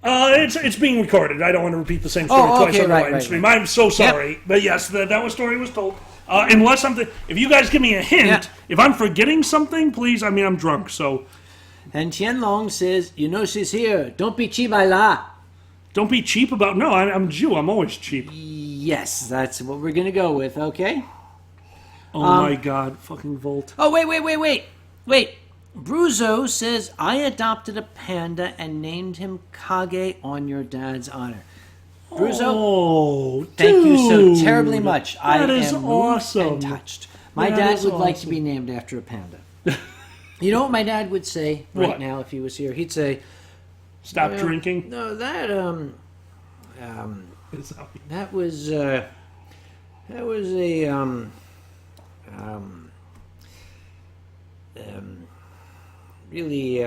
It's being recorded. I don't want to repeat the same story Oh, twice okay, on the right, Winestream. right. I'm so sorry. But yes, that story was told. Unless something, if you guys give me a hint, Yeah. if I'm forgetting something, please, I mean, I'm drunk, so And Tianlong says, you know she's here. Don't be cheap, la. don't be cheap about, no, I'm Jew. I'm always cheap. Yes, that's what we're going to go with, okay? Oh my God, fucking Volt. Oh, wait. Bruzo says, I adopted a panda and named him Kage on your dad's honor. Bruzo, Oh, thank you dude. so terribly much. That I is am moved awesome. and touched. My That dad is would like to awesome. be named after a panda. You know what my dad would say right What? now if he was here? He'd say, Stop "Well, drinking. No, that Is that- that was a really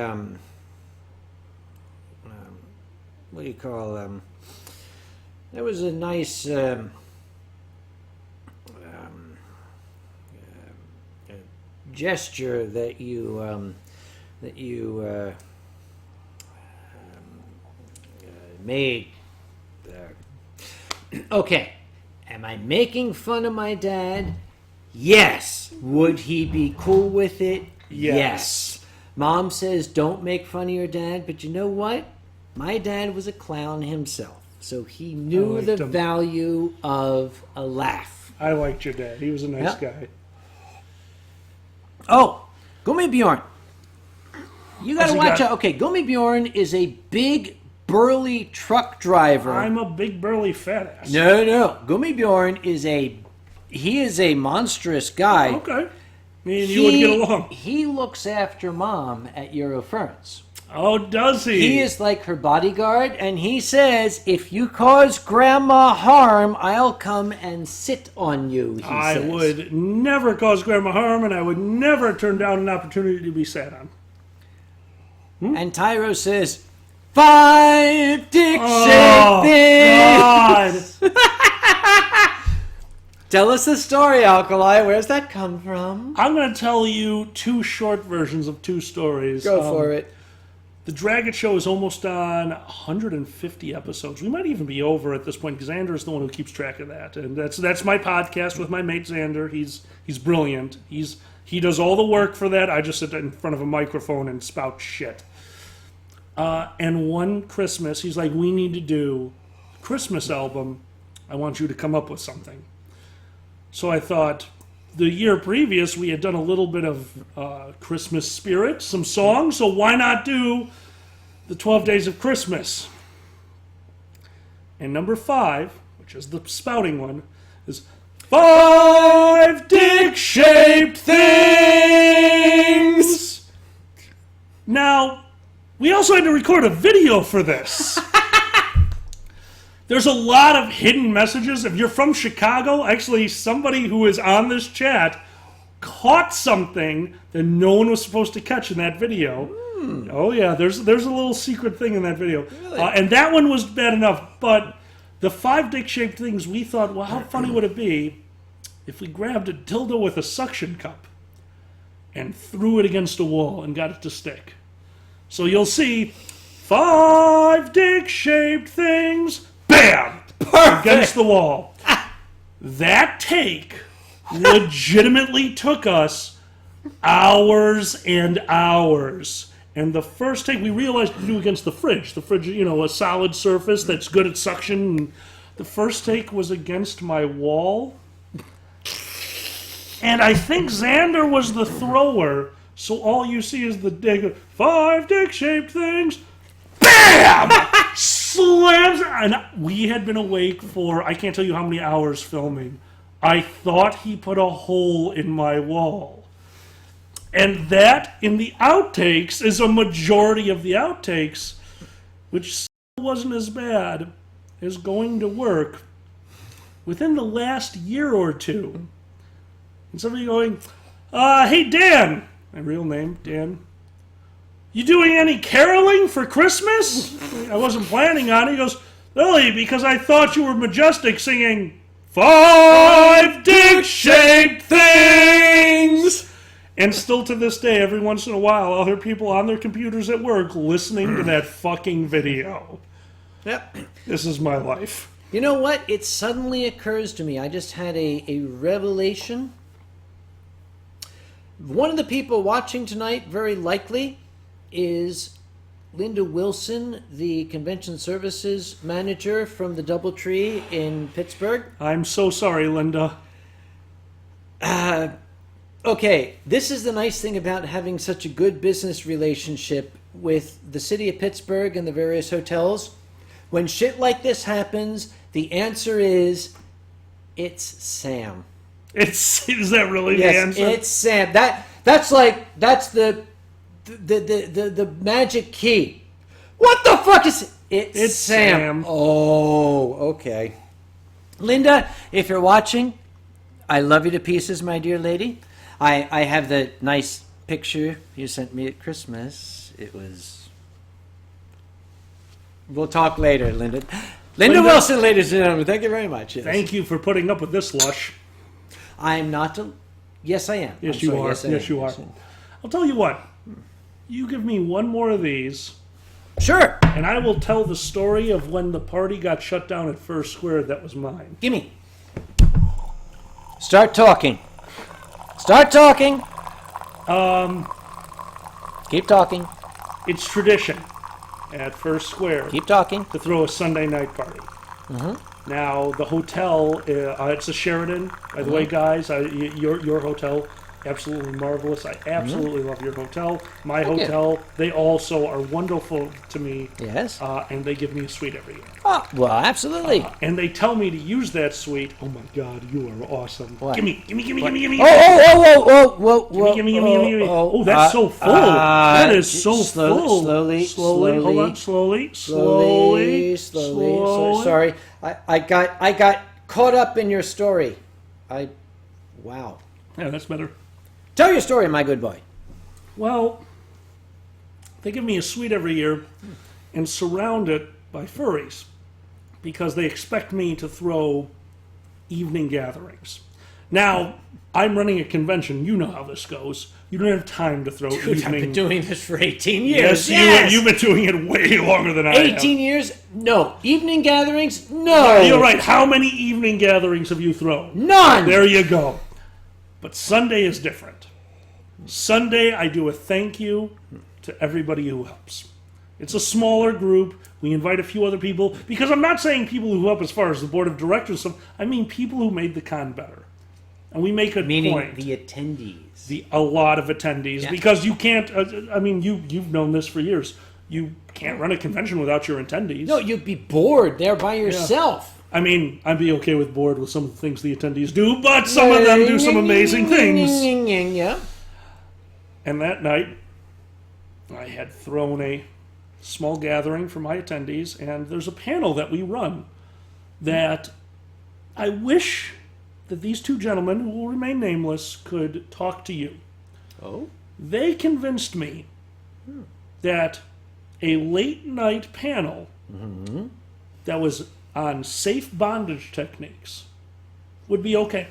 what do you call that was a nice gesture that you made there. Okay, am I making fun of my dad? Yes. Would he be cool with it? Yes. Mom says don't make fun of your dad, but you know what? My dad was a clown himself, so he knew liked the him. value of a laugh. I liked your dad. He was a nice Yeah. guy. Oh, Gummy Bjorn. You What's gotta he watch got? out. Okay, Gummy Bjorn is a big, burly truck driver. I'm a big burly fat ass. No. Gummy Bjorn is he is a monstrous guy. Okay. Me and you would get along. He looks after Mom at Euroference. Oh, does he? He is like her bodyguard, and he says, if you cause Grandma harm, I'll come and sit on you, he I says. would never cause Grandma harm, and I would never turn down an opportunity to be sat on. And Tyro says, 5 dick-shaped Oh, things! God. Tell us the story, Alkali. Where's that come from? I'm going to tell you two short versions of two stories. Go for it. The Dragon Show is almost on 150 episodes. We might even be over at this point because Xander is the one who keeps track of that, and that's my podcast with my mate Xander. He's brilliant. He does all the work for that. I just sit in front of a microphone and spout shit. And one Christmas, he's like, "We need to do a Christmas album. I want you to come up with something." So I thought, the year previous, we had done a little bit of Christmas spirit, some songs, so why not do the 12 Days of Christmas? And number 5, which is the spouting one, is 5 dick-shaped things! Now, we also had to record a video for this. There's a lot of hidden messages. If you're from Chicago, actually somebody who is on this chat caught something that no one was supposed to catch in that video. Oh yeah, there's a little secret thing in that video. And that one was bad enough, but the 5 dick-shaped things, we thought, well, how funny would it be if we grabbed a dildo with a suction cup and threw it against a wall and got it to stick? So you'll see 5 dick-shaped things, bam! Against the wall. That take legitimately took us hours and hours. And the first take, we realized to do against the fridge. The fridge, a solid surface that's good at suction. And the first take was against my wall. And I think Xander was the thrower. So all you see is the dick. 5 dick-shaped things. BAM! Slams. And we had been awake for, I can't tell you how many hours filming. I thought he put a hole in my wall. And that, in the outtakes, is a majority of the outtakes, which still wasn't as bad as going to work within the last year or two. And somebody going, hey, Dan, my real name, Dan, you doing any caroling for Christmas? I wasn't planning on it. He goes, really, because I thought you were majestic singing 5 dick-shaped things. And still to this day, every once in a while, I'll hear people on their computers at work listening to that fucking video. Yep. This is my life. You know what? It suddenly occurs to me. I just had a revelation. One of the people watching tonight, very likely, is Linda Wilson, the convention services manager from the DoubleTree in Pittsburgh. I'm so sorry, Linda. Okay, this is the nice thing about having such a good business relationship with the city of Pittsburgh and the various hotels. When shit like this happens, the answer is, it's Sam. Is that really the Yes, answer? it's Sam. That's the magic key. What the fuck is it? It's Sam. Oh, okay. Linda, if you're watching, I love you to pieces, my dear lady. I have the nice picture you sent me at Christmas. It was... We'll talk later, Linda. Linda Wilson, ladies and gentlemen. Thank you very much. Yes. Thank you for putting up with this lush. I'm not... Yes, I am. Yes, I'm you sorry. are. Yes, I Yes, am. you are. I'll tell you what. You give me one more of these, Sure. and I will tell the story of when the party got shut down at First Square that was mine. Gimme. Start talking. Start talking. Keep talking. It's tradition at First Square Keep talking. to throw a Sunday night party. Now, the hotel, it's a Sheraton, by the way, guys. Your hotel, absolutely marvelous. I absolutely love your hotel. My Thank you. hotel, they also are wonderful to me. Yes. And they give me a suite every year. Oh, well, absolutely. And they tell me to use that suite. Oh my God, you are awesome. What? Gimme. Whoa. Gimme. Oh, that's so full. That is so full. Slowly. Hold on. Slowly. Sorry. I got caught up in your story. Wow. Yeah, that's better. Tell your story, my good boy. Well, they give me a suite every year and surround it by furries because they expect me to throw evening gatherings. Now, I'm running a convention. You know how this goes. You don't have time to throw Dude, evening. I've been doing this for 18 years. Yes, you've been doing it way longer than I have. 18 years? No. Evening gatherings? No. You're right. How many evening gatherings have you thrown? None. There you go. But Sunday is different. Sunday, I do a thank you to everybody who helps. It's a smaller group. We invite a few other people. Because I'm not saying people who help as far as the board of directors. I mean people who made the con better. And we make a Meaning point. the attendees. A lot of attendees. Yeah. Because you can't, you've known this for years. You can't run a convention without your attendees. No, you'd be bored there by yourself. I mean, I'd be okay with bored with some of the things the attendees do, but some of them do some amazing things. Yeah. And that night, I had thrown a small gathering for my attendees, and there's a panel that we run that I wish that these two gentlemen, who will remain nameless, could talk to you. Oh? They convinced me that a late night panel that was on safe bondage techniques would be okay.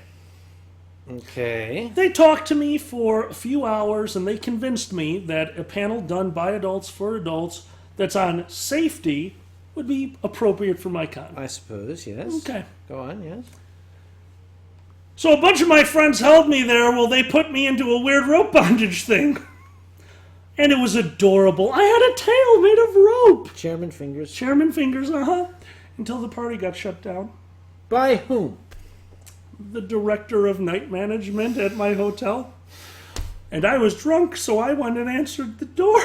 Okay. They talked to me for a few hours and they convinced me that a panel done by adults for adults that's on safety would be appropriate for my con. I suppose, yes. Okay. Go on, yes. So a bunch of my friends held me there while they put me into a weird rope bondage thing. And it was adorable. I had a tail made of rope. Chairman fingers. Chairman fingers, until the party got shut down. By whom? The director of night management at my hotel. And I was drunk, so I went and answered the door.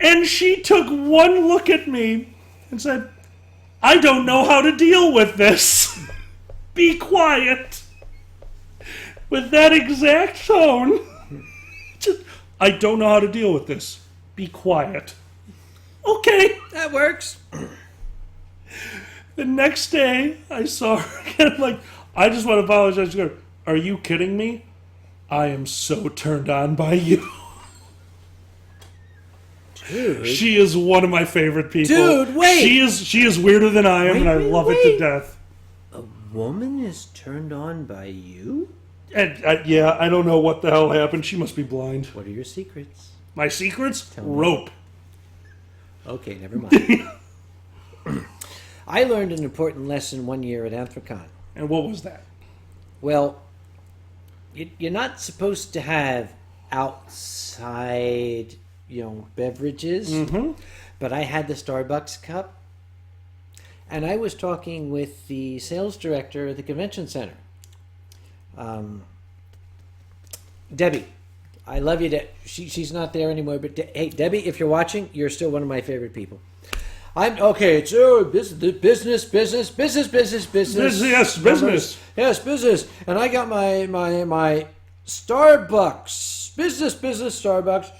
And she took one look at me and said, I don't know how to deal with this. Be quiet. With that exact tone. I don't know how to deal with this. Be quiet. Okay. That works. The next day, I saw her again. I'm like, I just want to apologize to her. Are you kidding me? I am so turned on by you. Dude. She is one of my favorite people. Dude, wait. She is weirder than I am, and I love it to wait. death. A woman is turned on by you? And yeah, I don't know what the hell happened. She must be blind. What are your secrets? My secrets? me. Rope. Okay, never mind. I learned an important lesson one year at Anthrocon. And what was that? Well, you're not supposed to have outside, beverages. Mm-hmm. But I had the Starbucks cup, and I was talking with the sales director at the convention center. Debbie, I love you. She's not there anymore, but hey, Debbie, if you're watching, you're still one of my favorite people. I'm okay. It's business. Yes, business. Yes, business. And I got my Starbucks. Business, Starbucks.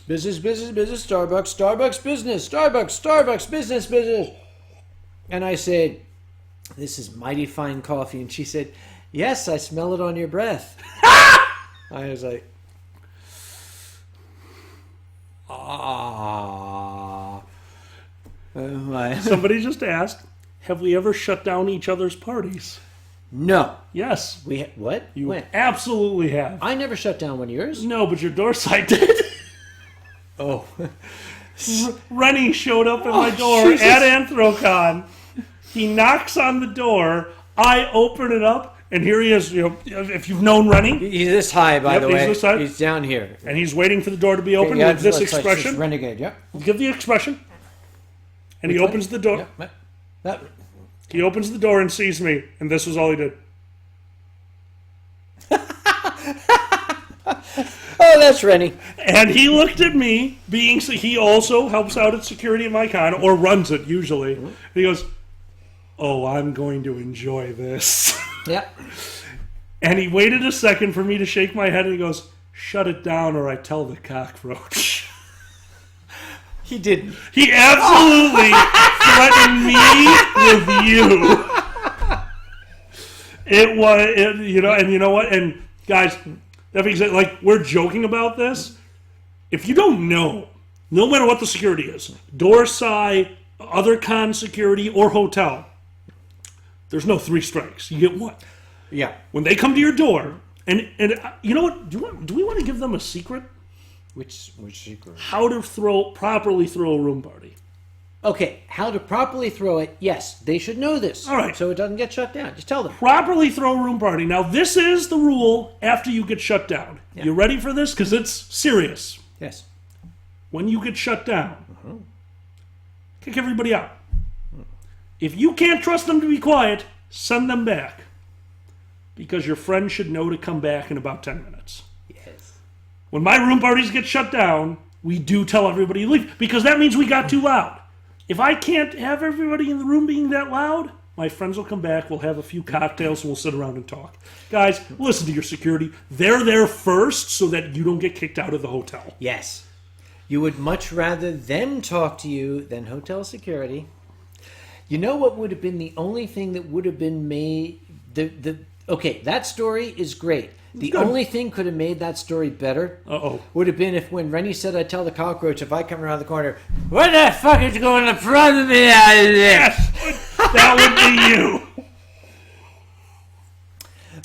Business, Starbucks. Starbucks, business. Starbucks, business. And I said, this is mighty fine coffee. And she said, yes, I smell it on your breath. I was like, ah. Somebody just asked, have we ever shut down each other's parties? No. Yes. What? You When? absolutely have. I never shut down one of yours. No, but your door side did. Oh. Rennie showed up at my door Jesus. at Anthrocon. He knocks on the door. I open it up, and here he is. If you've known Rennie, He's this high, by Yep, the he's way. this high. He's down here. and he's waiting for the door to be open Yeah, with this it's like expression. renegade, yeah. Give the expression. And he opens the door. Yeah. That, He opens the door and sees me, and this was all he did. oh, that's Rennie. And he looked at me, he also helps out at security at my con, or runs it usually. And he goes, oh, I'm going to enjoy this. Yeah. And he waited a second for me to shake my head, and he goes, shut it down or I tell the cockroach. He didn't. He absolutely threatened me with you. It was, and you know what? And guys, that being said, like, we're joking about this. If you don't know, no matter what the security is, door side, other con security, or hotel, there's no 3 strikes. You get 1. Yeah. When they come to your door, and you know what? Do we want to give them a secret? Which secret? How to properly throw a room party. Okay, how to properly throw it. Yes, they should know this. All right. So it doesn't get shut down. Just tell them. Properly throw a room party. Now, this is the rule after you get shut down. Yeah. You ready for this? Because it's serious. Yes. When you get shut down, kick everybody out. If you can't trust them to be quiet, send them back. Because your friend should know to come back in about 10 minutes. Yes. When my room parties get shut down, we do tell everybody to leave. Because that means we got too loud. If I can't have everybody in the room being that loud, my friends will come back, we'll have a few cocktails, and we'll sit around and talk. Guys, listen to your security. They're there first so that you don't get kicked out of the hotel. Yes. You would much rather them talk to you than hotel security. You know what would have been the only thing that would have been made... Okay, that story is great. The Good. only thing could have made that story better would have been if when Rennie said, I tell the cockroach, if I come around the corner, what the fuck is going in front of me? Yes, that would be you.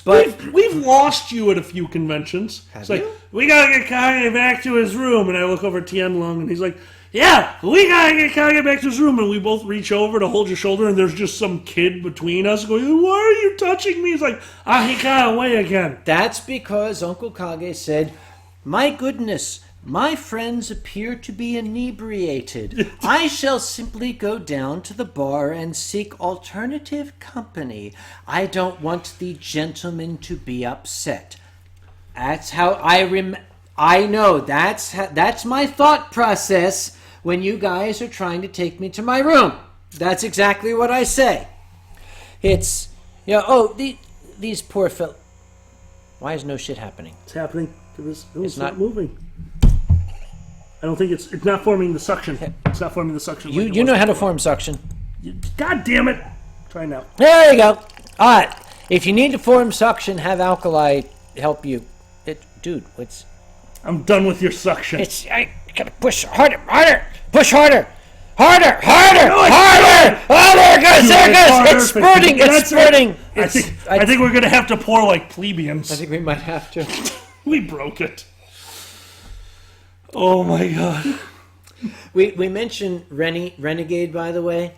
But We've lost you at a few conventions. Have It's like, you? we gotta get Kanye back to his room. And I look over at Tien Lung, and he's like, yeah, we gotta get Kanye back to his room. And we both reach over to hold your shoulder, and there's just some kid between us going, why are you touching me? He's like, he got away again. that's because Uncle Kage said, my goodness, my friends appear to be inebriated. I shall simply go down to the bar and seek alternative company. I don't want the gentleman to be upset. That's how I know. That's my thought process when you guys are trying to take me to my room. That's exactly what I say. It's, these poor fellas. Why is no shit happening? It's happening to this. It's not- not moving. I don't think it's not forming the suction. It's not forming the suction. like it You was know how to before. form suction. God damn it! Try now. There you go. All right. If you need to form suction, have alkali help you. Dude, I'm done with your suction. I gotta push harder, push harder. Harder! Oh, there it goes! It's spurting! It's spurting! I think we're gonna have to pour like plebeians. I think we might have to. We broke it. Oh my god. We mentioned Renegade, by the way.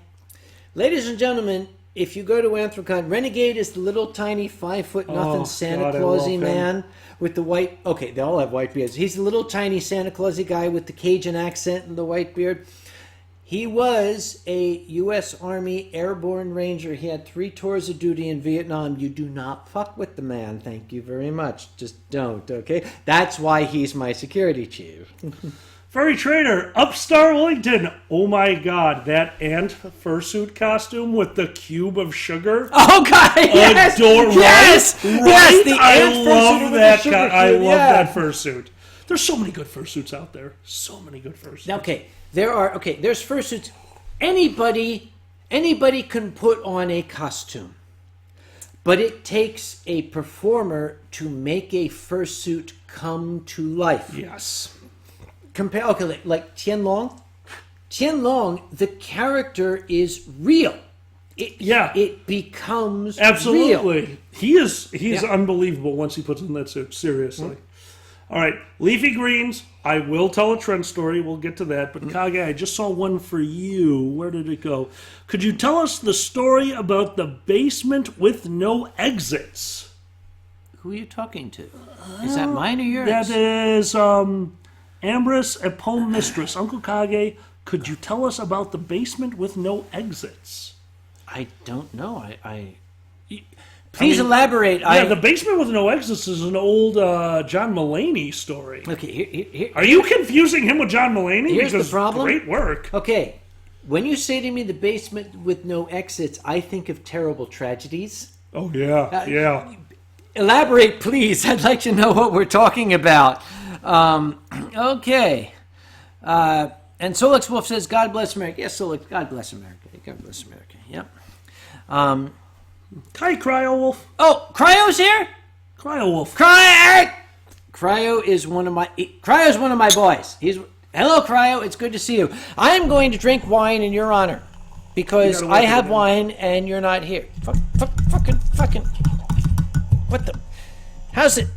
Ladies and gentlemen, if you go to Anthrocon, Renegade is the little tiny 5'0" Santa God, I Clausy love him. man with the white. Okay, they all have white beards. He's the little tiny Santa Clausy guy with the Cajun accent and the white beard. He was a U.S. Army Airborne Ranger. He had 3 tours of duty in Vietnam. You do not fuck with the man. Thank you very much. Just don't, okay? That's why he's my security chief. Furry Trader, Upstar Wellington. Oh my god, that ant fursuit costume with the cube of sugar. Oh, God, yes! Yes! Right? Yes, the I ant fursuit love with the that. sugar I cube, love yeah. that fursuit. There's so many good fursuits out there. So many good fursuits. Okay, there's fursuits. Anybody can put on a costume, but it takes a performer to make a fursuit come to life. Yes. Like Tianlong. Tianlong, the character is real. It becomes Absolutely. real. He is unbelievable once he puts on that suit. Seriously. All right. Leafy Greens. I will tell a trend story. We'll get to that. But Kage, I just saw one for you. Where did it go? Could you tell us the story about the basement with no exits? Who are you talking to? Is that mine or yours? That is Ambrose, a poem mistress. Uncle Kage, could you tell us about the basement with no exits? I don't know. Please elaborate. Yeah, the basement with no exits is an old John Mulaney story. Okay, here, Are you confusing him with John Mulaney? Here's the Because problem. Great work. Okay, when you say to me the basement with no exits, I think of terrible tragedies. Oh, yeah, yeah. Elaborate, please. I'd like to know what we're talking about. Okay. And Solix Wolf says, God bless America. Yes, Solix, God bless America. God bless America. Yep. Hi, Cryo Wolf. Oh, Cryo's here? Cryo Wolf. Cryo is one of my boys. Hello, Cryo. It's good to see you. I am going to drink wine in your honor because You gotta I work have it in. wine and you're not here. Fucking. What the? How's it?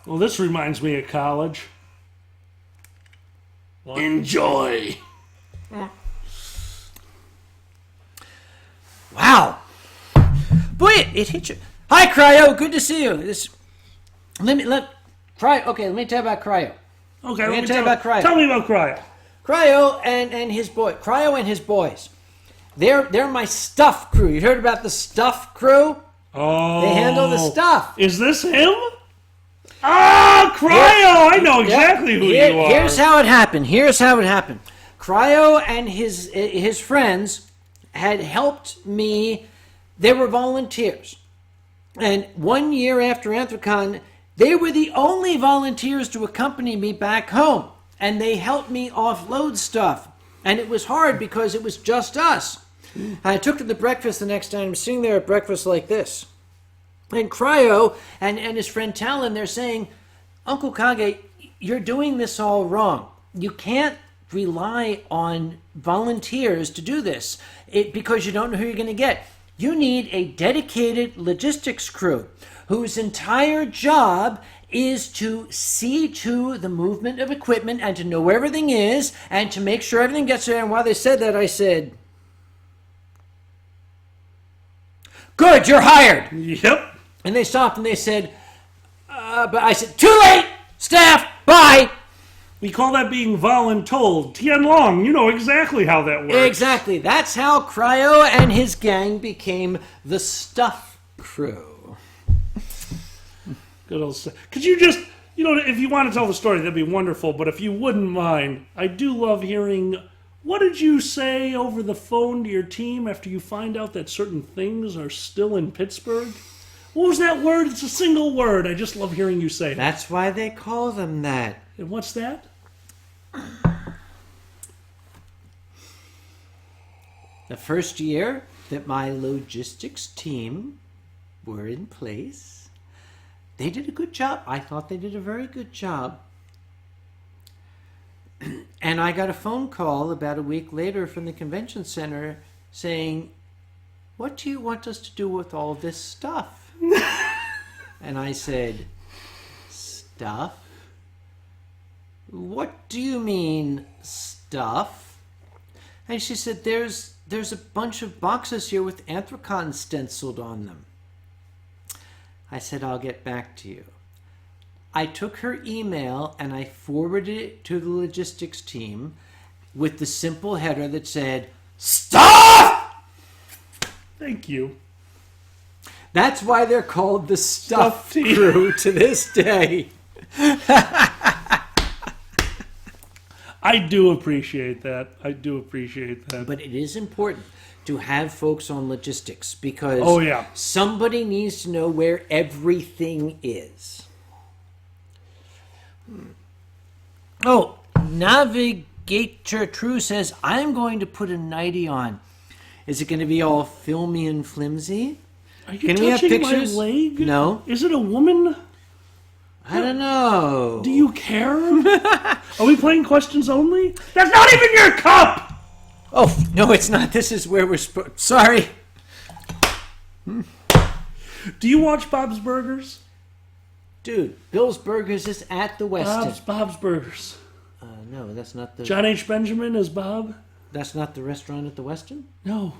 Well, this reminds me of college. Enjoy. Wow. Boy, it hit you. Hi, Cryo. Good to see you. Let me tell you about Cryo. Okay, me tell you about Cryo. Tell me about Cryo. Cryo and his boy. Cryo and his boys. They're my stuff crew. You heard about the stuff crew? Oh. They handle the stuff. Is this him? Ah, Cryo! I know exactly who you are. Here's how it happened. Cryo and his friends had helped me. They were volunteers. And 1 year after Anthrocon, they were the only volunteers to accompany me back home. And they helped me offload stuff. And it was hard because it was just us. I took them to breakfast the next day. I'm sitting there at breakfast like this. And Cryo and his friend Talon, they're saying, Uncle Kage, you're doing this all wrong. You can't rely on volunteers to do this because you don't know who you're going to get. You need a dedicated logistics crew whose entire job is to see to the movement of equipment and to know where everything is and to make sure everything gets there. And while they said that, I said, good, you're hired. Yep. And they stopped and they said, but I said, too late, staff, bye. We call that being voluntold. Tian Long, you know exactly how that works. Exactly. That's how Cryo and his gang became the Stuff Crew. Good old stuff. Could you just, if you want to tell the story, that'd be wonderful. But if you wouldn't mind, I do love hearing, what did you say over the phone to your team after you find out that certain things are still in Pittsburgh? What was that word? It's a single word. I just love hearing you say it. That's why they call them that. And what's that? The first year that my logistics team were in place, they did a good job. I thought they did a very good job. And I got a phone call about a week later from the convention center saying, "What do you want us to do with all this stuff?" And I said, "Stuff? What do you mean, stuff?" And she said, there's a bunch of boxes here with Anthracon stenciled on them. I said, "I'll get back to you." I took her email and I forwarded it to the logistics team with the simple header that said, "Stuff!" Thank you. That's why they're called the Stuff Crew to this day. I do appreciate that. But it is important to have folks on logistics because somebody needs to know where everything is. Oh, Navigator True says, "I'm going to put a nightie on. Is it going to be all filmy and flimsy? Are you Can we have touching pictures?" my leg? No. Is it a woman? I don't know. Do you care? Are we playing questions only? That's not even your cup! Oh, no, it's not. This is where we're supposed... Sorry. Do you watch Bob's Burgers? Dude, Bill's Burgers is at the Westin. Bob's Burgers. No, that's not the... John H. Benjamin is Bob? That's not the restaurant at the Westin? No.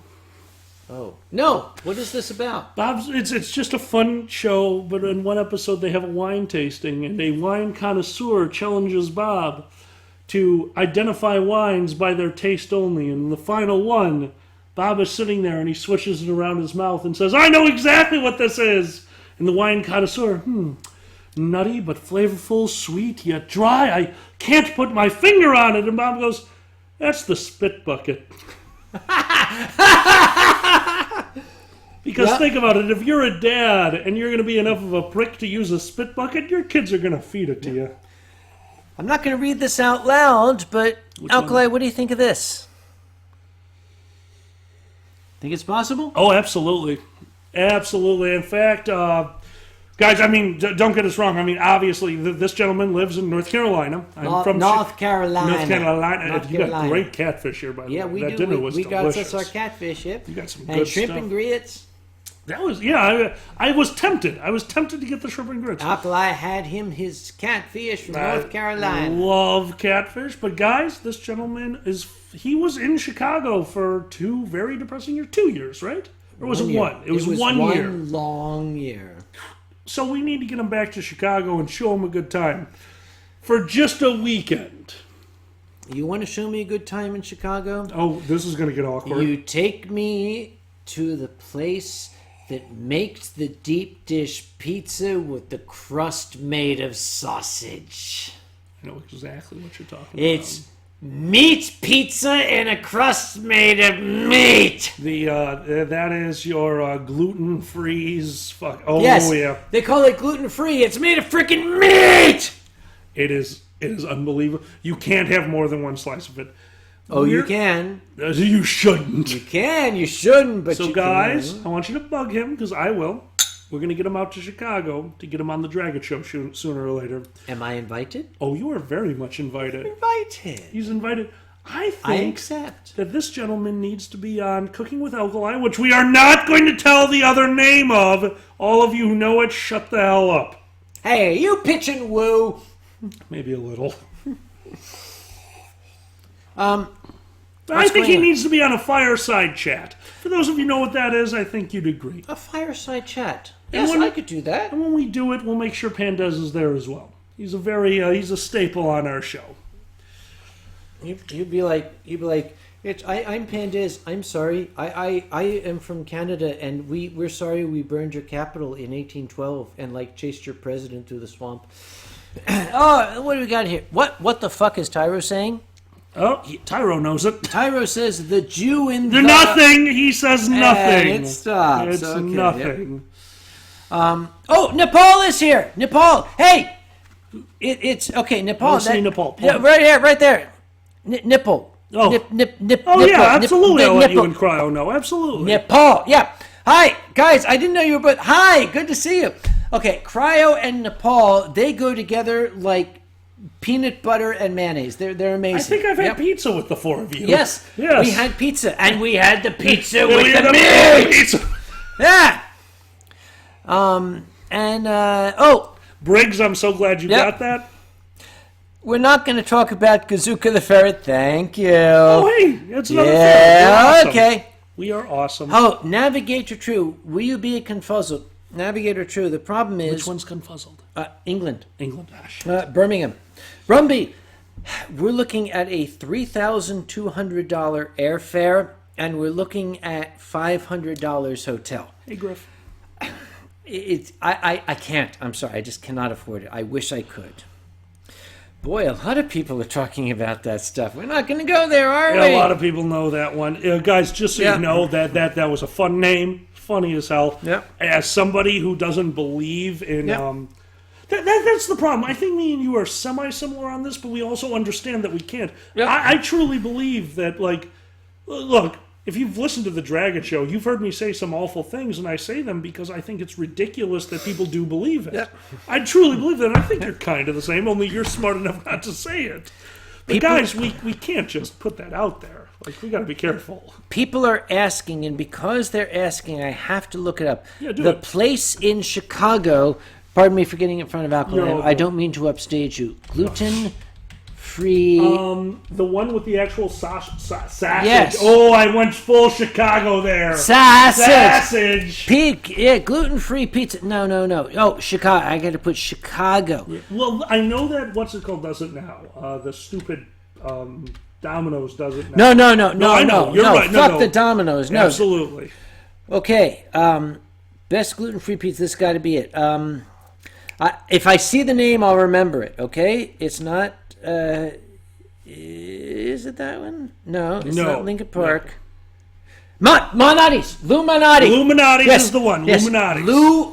Oh. No! What is this about? Bob's, it's just a fun show, but in one episode they have a wine tasting, and a wine connoisseur challenges Bob to identify wines by their taste only. And the final one, Bob is sitting there and he swishes it around his mouth and says, "I know exactly what this is!" And the wine connoisseur, nutty but flavorful, sweet yet dry. I can't put my finger on it. And Bob goes, "That's the spit bucket." Because think about it, if you're a dad and you're going to be enough of a prick to use a spit bucket, your kids are going to feed it to you. I'm not going to read this out loud, but Alkali, what do you think of this? Think it's possible? Oh, absolutely. Absolutely. In fact, guys, I mean, don't get us wrong. I mean, obviously, this gentleman lives in North Carolina. I'm from North Carolina. North Carolina. North You got great catfish here, by the way. Yeah, we that do. Dinner was we got delicious. us our catfish, yep. You got some and good shrimp stuff. and grits. That was, yeah, I was tempted. I was tempted to get the shrimp and grits. Alkali had him his catfish from North Carolina. Love catfish. But guys, this gentleman he was in Chicago for 2 very depressing years. 2 years, right? Or was it 1? It was 1 year. One long year. So we need to get him back to Chicago and show him a good time for just a weekend. You want to show me a good time in Chicago? Oh, this is going to get awkward. You take me to the place that makes the deep dish pizza with the crust made of sausage. I know exactly what you're talking It's meat pizza and a crust made of meat. That is your gluten-free. Oh, Yes, yeah. they call it gluten-free. It's made of freaking meat. It is unbelievable. You can't have more than one slice of it. Oh, you can. You shouldn't. You can. You shouldn't, but So, you guys, can. I want you to bug him, because I will. We're going to get him out to Chicago to get him on the Dragon Show sooner or later. Am I invited? Oh, you are very much invited. Invited. He's invited. I I think accept. that this gentleman needs to be on Cooking with Alkali, which we are not going to tell the other name of. All of you who know it, shut the hell up. Hey, you pitch and woo. Maybe a little. I What's think he going on? needs to be on a fireside chat. For those of you who know what that is, I think you'd agree. A fireside chat. And Yes, when- I could do that. And when we do it, we'll make sure Pandez is there as well. He's a staple on our show. You'd be like, I'm Pandiz. I'm sorry. I am from Canada, and we're sorry we burned your capital in 1812 and like chased your president through the swamp. Oh, what do we got here? What the fuck is Tyro saying? Oh, Tyro knows it. Tyro says the Jew in The nothing. He says nothing. And it stops. It's Okay, nothing. Oh, Nepal is here. Nepal. Hey, it's okay. Nepal. I see Nepal. Yeah, right here, right there. Nipple. Oh. Nip, Oh nipple, yeah, absolutely. I'll let you nipple. and Cryo know. Absolutely. Nepal. Yeah. Hi, guys. I didn't know you were, but hi. Good to see you. Okay, Cryo and Nepal, they go together like peanut butter and mayonnaise. They're amazing. I think I've had pizza with the four of you. Yes. Yes. We had pizza, and we had the pizza Yeah, with we had the the meat. pizza. Yeah. Briggs, I'm so glad you got that. We're not going to talk about Kazuka the Ferret. Thank you. Oh, hey, it's another Yeah, awesome. okay. We are awesome. Oh, Navigator True, will you be confuzzled? Navigator True, the problem is... Which one's confuzzled? England. England. Dash. Birmingham. Brumby, we're looking at a $3,200 airfare, and we're looking at $500 hotel. Hey, Griff. I can't. I'm sorry. I just cannot afford it. I wish I could. Boy, a lot of people are talking about that stuff. We're not going to go there, are we? Yeah, a lot of people know that one. Guys, just so you know, that was a fun name. Funny as hell. Yep. As somebody who doesn't believe in... Yep. That's the problem. I think me and you are semi-similar on this, but we also understand that we can't. Yep. I truly believe that, like... Look, if you've listened to The Dragon Show, you've heard me say some awful things, and I say them because I think it's ridiculous that people do believe it. Yep. I truly believe that, and I think you're kind of the same, only you're smart enough not to say it. But guys, we can't just put that out there. Like, we got to be careful. People are asking, and because they're asking, I have to look it up. Yeah, do the it. place in Chicago, pardon me for getting in front of alcohol, You're I don't mean to upstage you. Gluten-free... The one with the actual sausage. Yes. Oh, I went full Chicago there. Sausage! Sausage. Gluten-free pizza. No. Oh, Chicago. I got to put Chicago. Well, I know that, what's it called, does it now. The stupid Domino's does it now. No. I know. You're right. Fuck No. the Domino's. No. Absolutely. Okay. Best gluten-free pizza. This got to be it. If I see the name, I'll remember it. Okay. It's not. Is it that one? No. It's not Lincoln Park. Illuminati's. Illuminati's Yes. is the one. Yes. Illuminati's.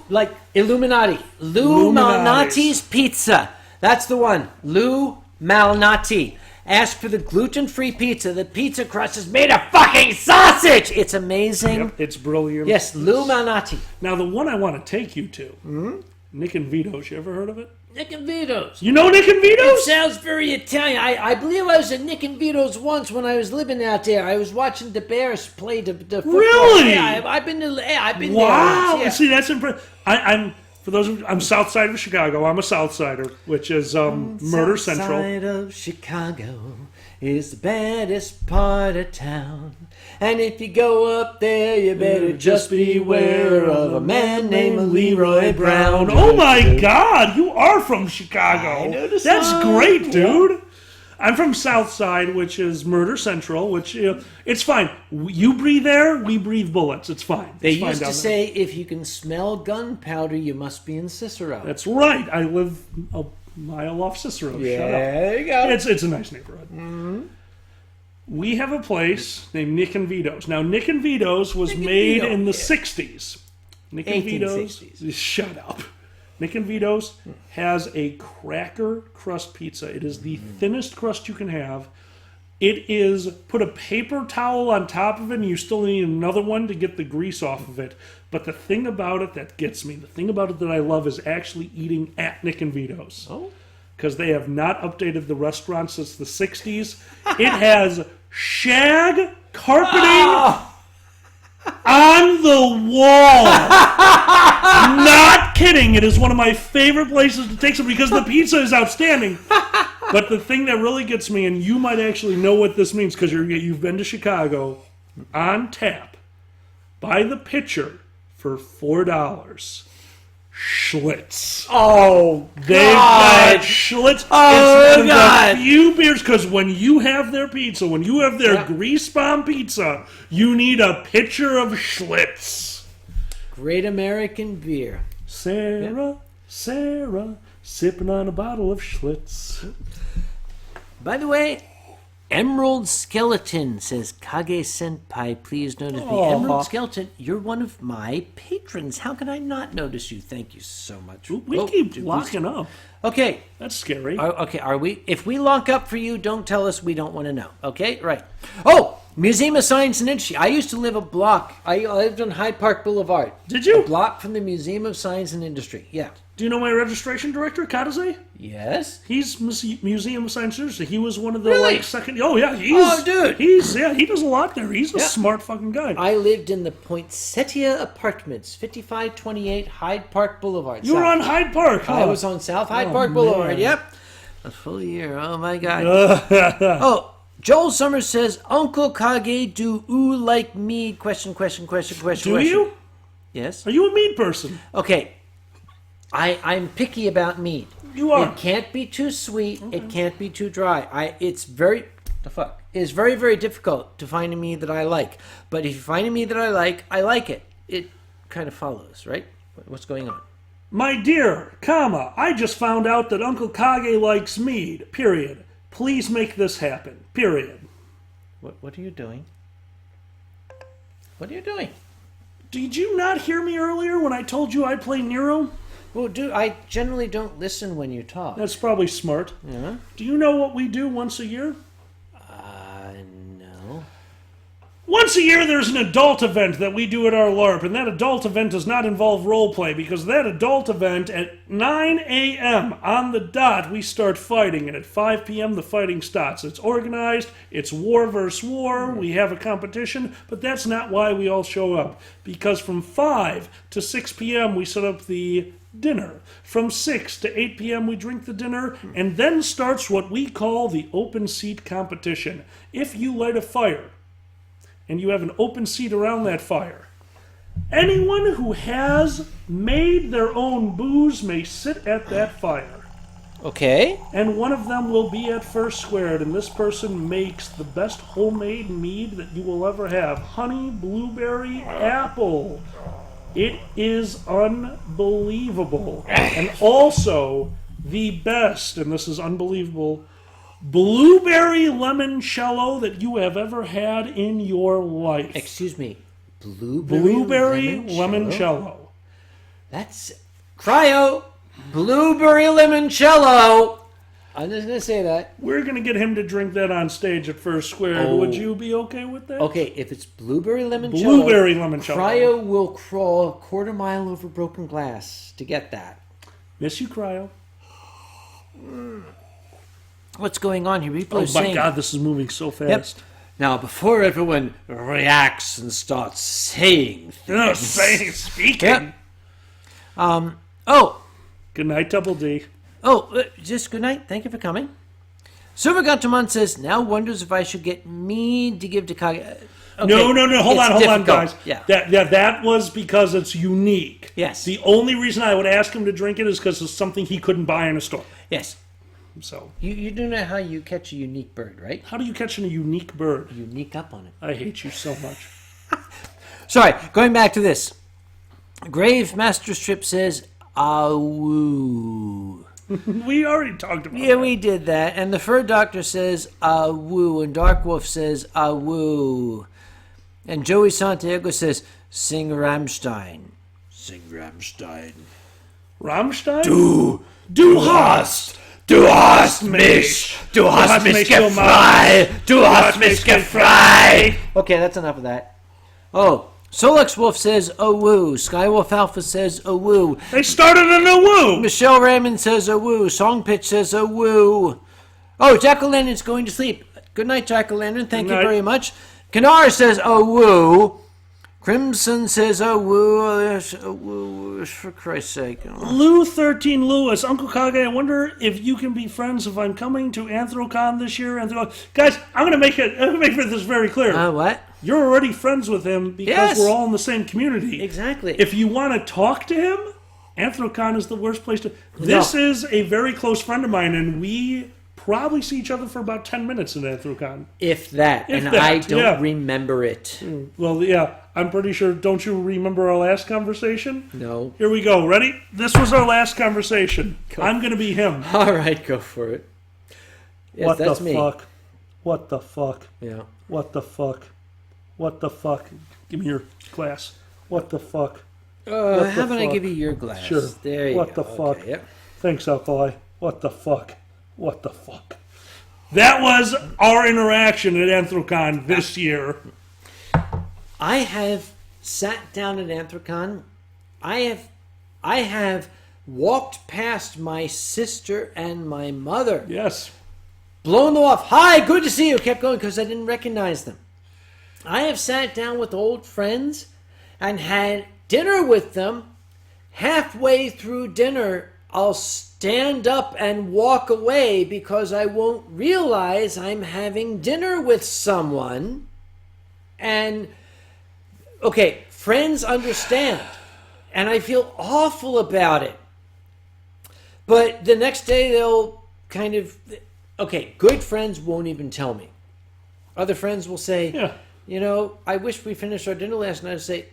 Like Illuminati. Lou Malnati's Pizza. That's the one. Lou Malnati. Ask for the gluten-free pizza. The pizza crust is made of fucking sausage. It's amazing. Yep, it's brilliant. Yes, Lou Malnati. Now, the one I want to take you to, Nick and Vito's. You ever heard of it? Nick and Vito's. You know Nick and It Vito's? sounds very Italian. I believe I was at Nick and Vito's once when I was living out there. I was watching the Bears play the football. Really? Yeah, I've been there. Wow. Yeah. See, that's impressive. I'm south side of Chicago. I'm a south sider, which is Murder Central. South side of Chicago is the baddest part of town. And if you go up there, you better just beware of a man named Leroy Brown. Oh my God, you are from Chicago. I know the That's song. great, dude. I'm from South Side, which is Murder Central, which, it's fine. You breathe air, we breathe bullets. It's fine. They It's fine used to down say, if you can smell gunpowder, you must be in Cicero. That's right. I live a mile off Cicero. Shut up. There you go. It's a nice neighborhood. Mm-hmm. We have a place named Nick and Vito's. Now, Nick and Vito's was made in the 60s. Nick and Vito's. 1860s. Shut up. Nick and Vito's has a cracker crust pizza. It is the thinnest crust you can have. It is, put a paper towel on top of it, and you still need another one to get the grease off of it. But the thing about it that gets me, the thing about it that I love is actually eating at Nick and Vito's. Oh. Because they have not updated the restaurant since the 60s. It has shag carpeting on the wall. Not kidding. It is one of my favorite places to take some because the pizza is outstanding. But the thing that really gets me, and you might actually know what this means because you've been to Chicago, on tap, by the pitcher for $4. Schlitz. Oh, They've got Schlitz. Oh, it's one God. of the few beers, because when you have their pizza, when you have their grease bomb pizza, you need a pitcher of Schlitz. Great American beer. Sarah, sipping on a bottle of Schlitz. By the way, Emerald Skeleton says, Kage Senpai, please notice me. Emerald Skeleton, you're one of my patrons. How can I not notice you? Thank you so much. We keep locking up. Okay. That's scary. Are we? If we lock up for you, don't tell us. We don't want to know. Okay? Right. Oh, Museum of Science and Industry. I used to live a block. I lived on Hyde Park Boulevard. Did you? A block from the Museum of Science and Industry. Yeah. Do you know my registration director, Kataze? Yes. He's Museum of Science and Industry. He was one of the Really? second. Oh yeah, dude. He does a lot there. He's a smart fucking guy. I lived in the Poinsettia Apartments, 5528 Hyde Park Boulevard. You were on Hyde Park, huh? I was on South Hyde Park Boulevard. man. Yep. A full year. Oh my God. Oh, Joel Summers says, Uncle Kage, do oo like mead? Question. Do you? Yes. Are you a mead person? Okay. I'm picky about mead. You are. It can't be too sweet. Okay. It can't be too dry. It's very very difficult to find a mead that I like. But if you find a mead that I like it. It kind of follows, right? What's going on? My dear, I just found out that Uncle Kage likes mead. Period. Please make this happen. Period. What are you doing? What are you doing? Did you not hear me earlier when I told you I play Nero? Well, dude, I generally don't listen when you talk. That's probably smart. Yeah? Do you know what we do once a year? No. Once a year there's an adult event that we do at our LARP, and that adult event does not involve roleplay, because that adult event at 9 a.m. on the dot we start fighting, and at 5 p.m. the fighting starts. It's organized, it's war versus war, we have a competition, but that's not why we all show up, because from 5 to 6 p.m. we set up the dinner. From 6 to 8 p.m. we drink the dinner, and then starts what we call the open seat competition. If you light a fire, and you have an open seat around that fire, anyone who has made their own booze may sit at that fire. Okay. And one of them will be at first squared, and this person makes the best homemade mead that you will ever have. Honey, blueberry, apple. It is unbelievable. And also, the best, and this is unbelievable, blueberry limoncello that you have ever had in your life. Excuse me. Blueberry limoncello. That's cryo. Blueberry limoncello. I'm just going to say that. We're going to get him to drink that on stage at First Square. Oh. Would you be okay with that? Okay, if it's blueberry limoncello, Blueberry limoncello. cryo will crawl a quarter mile over broken glass to get that. Miss you, Cryo. What's going on here? People Oh are my saying, God, this is moving so fast. Yep. Now, before everyone reacts and starts saying No, things. speaking. Yep. Oh, Good night, Double D. just good night. Thank you for coming. Silver Gunterman says, now wonders if I should get mead to give to Kage. Okay. No. Hold It's on, difficult. guys. Yeah. That was because it's unique. Yes. The only reason I would ask him to drink it is because it's something he couldn't buy in a store. Yes. So, You do know how you catch a unique bird, right? how do you catch a unique bird? You sneak up on it. I hate you so much. Sorry, going back to this. Grave Master Strip says, woo. We already talked about Yeah, that. we did that. And the Fur Doctor says, woo. And Dark Wolf says, woo. And Joey Santiago says, sing Rammstein. Sing Rammstein. Rammstein? Du hast mich gefrei. Du hast mich gefrei. Okay, that's enough of that. Oh, Solux Wolf says, woo. Skywolf Alpha says, woo. They started a new woo. Michelle Raymond says, woo. Song Pitch says, woo. Oh, Jack-o'-lantern's going to sleep. Good night, Jack-o'-lantern. Thank Good you night. very much. Kanar says, woo. Crimson says, woo. Yes, woo. For Christ's sake. Lou 13 Lewis, Uncle Kage, I wonder if you can be friends if I'm coming to Anthrocon this year. Guys, I'm gonna make this very clear. What? You're already friends with him because Yes. we're all in the same community. Exactly. If you want to talk to him, Anthrocon is the worst place to... This is a very close friend of mine, and we probably see each other for about 10 minutes in Anthrocon. If that. If and that, I don't yeah. remember it. Well, yeah, I'm pretty sure... Don't you remember our last conversation? No. Here we go. Ready? This was our last conversation. Go. I'm going to be him. All right, go for it. Yes, What that's the me. fuck? What the fuck? Yeah. What the fuck? What the fuck? Give me your glass. What the fuck? What the How about I fuck? give you your glass? Sure. There you What go. the fuck? Okay, yep. Thanks, Alkali. What the fuck? What the fuck? That was our interaction at Anthrocon this year. I have sat down at Anthrocon. I have walked past my sister and my mother. Yes. Blown them off. Hi, good to see you. Kept going because I didn't recognize them. I have sat down with old friends and had dinner with them. Halfway through dinner, I'll stand up and walk away because I won't realize I'm having dinner with someone. And, okay, friends understand. And I feel awful about it. But the next day they'll kind of... Okay, good friends won't even tell me. Other friends will say, Yeah. you know, I wish we finished our dinner last night. I say,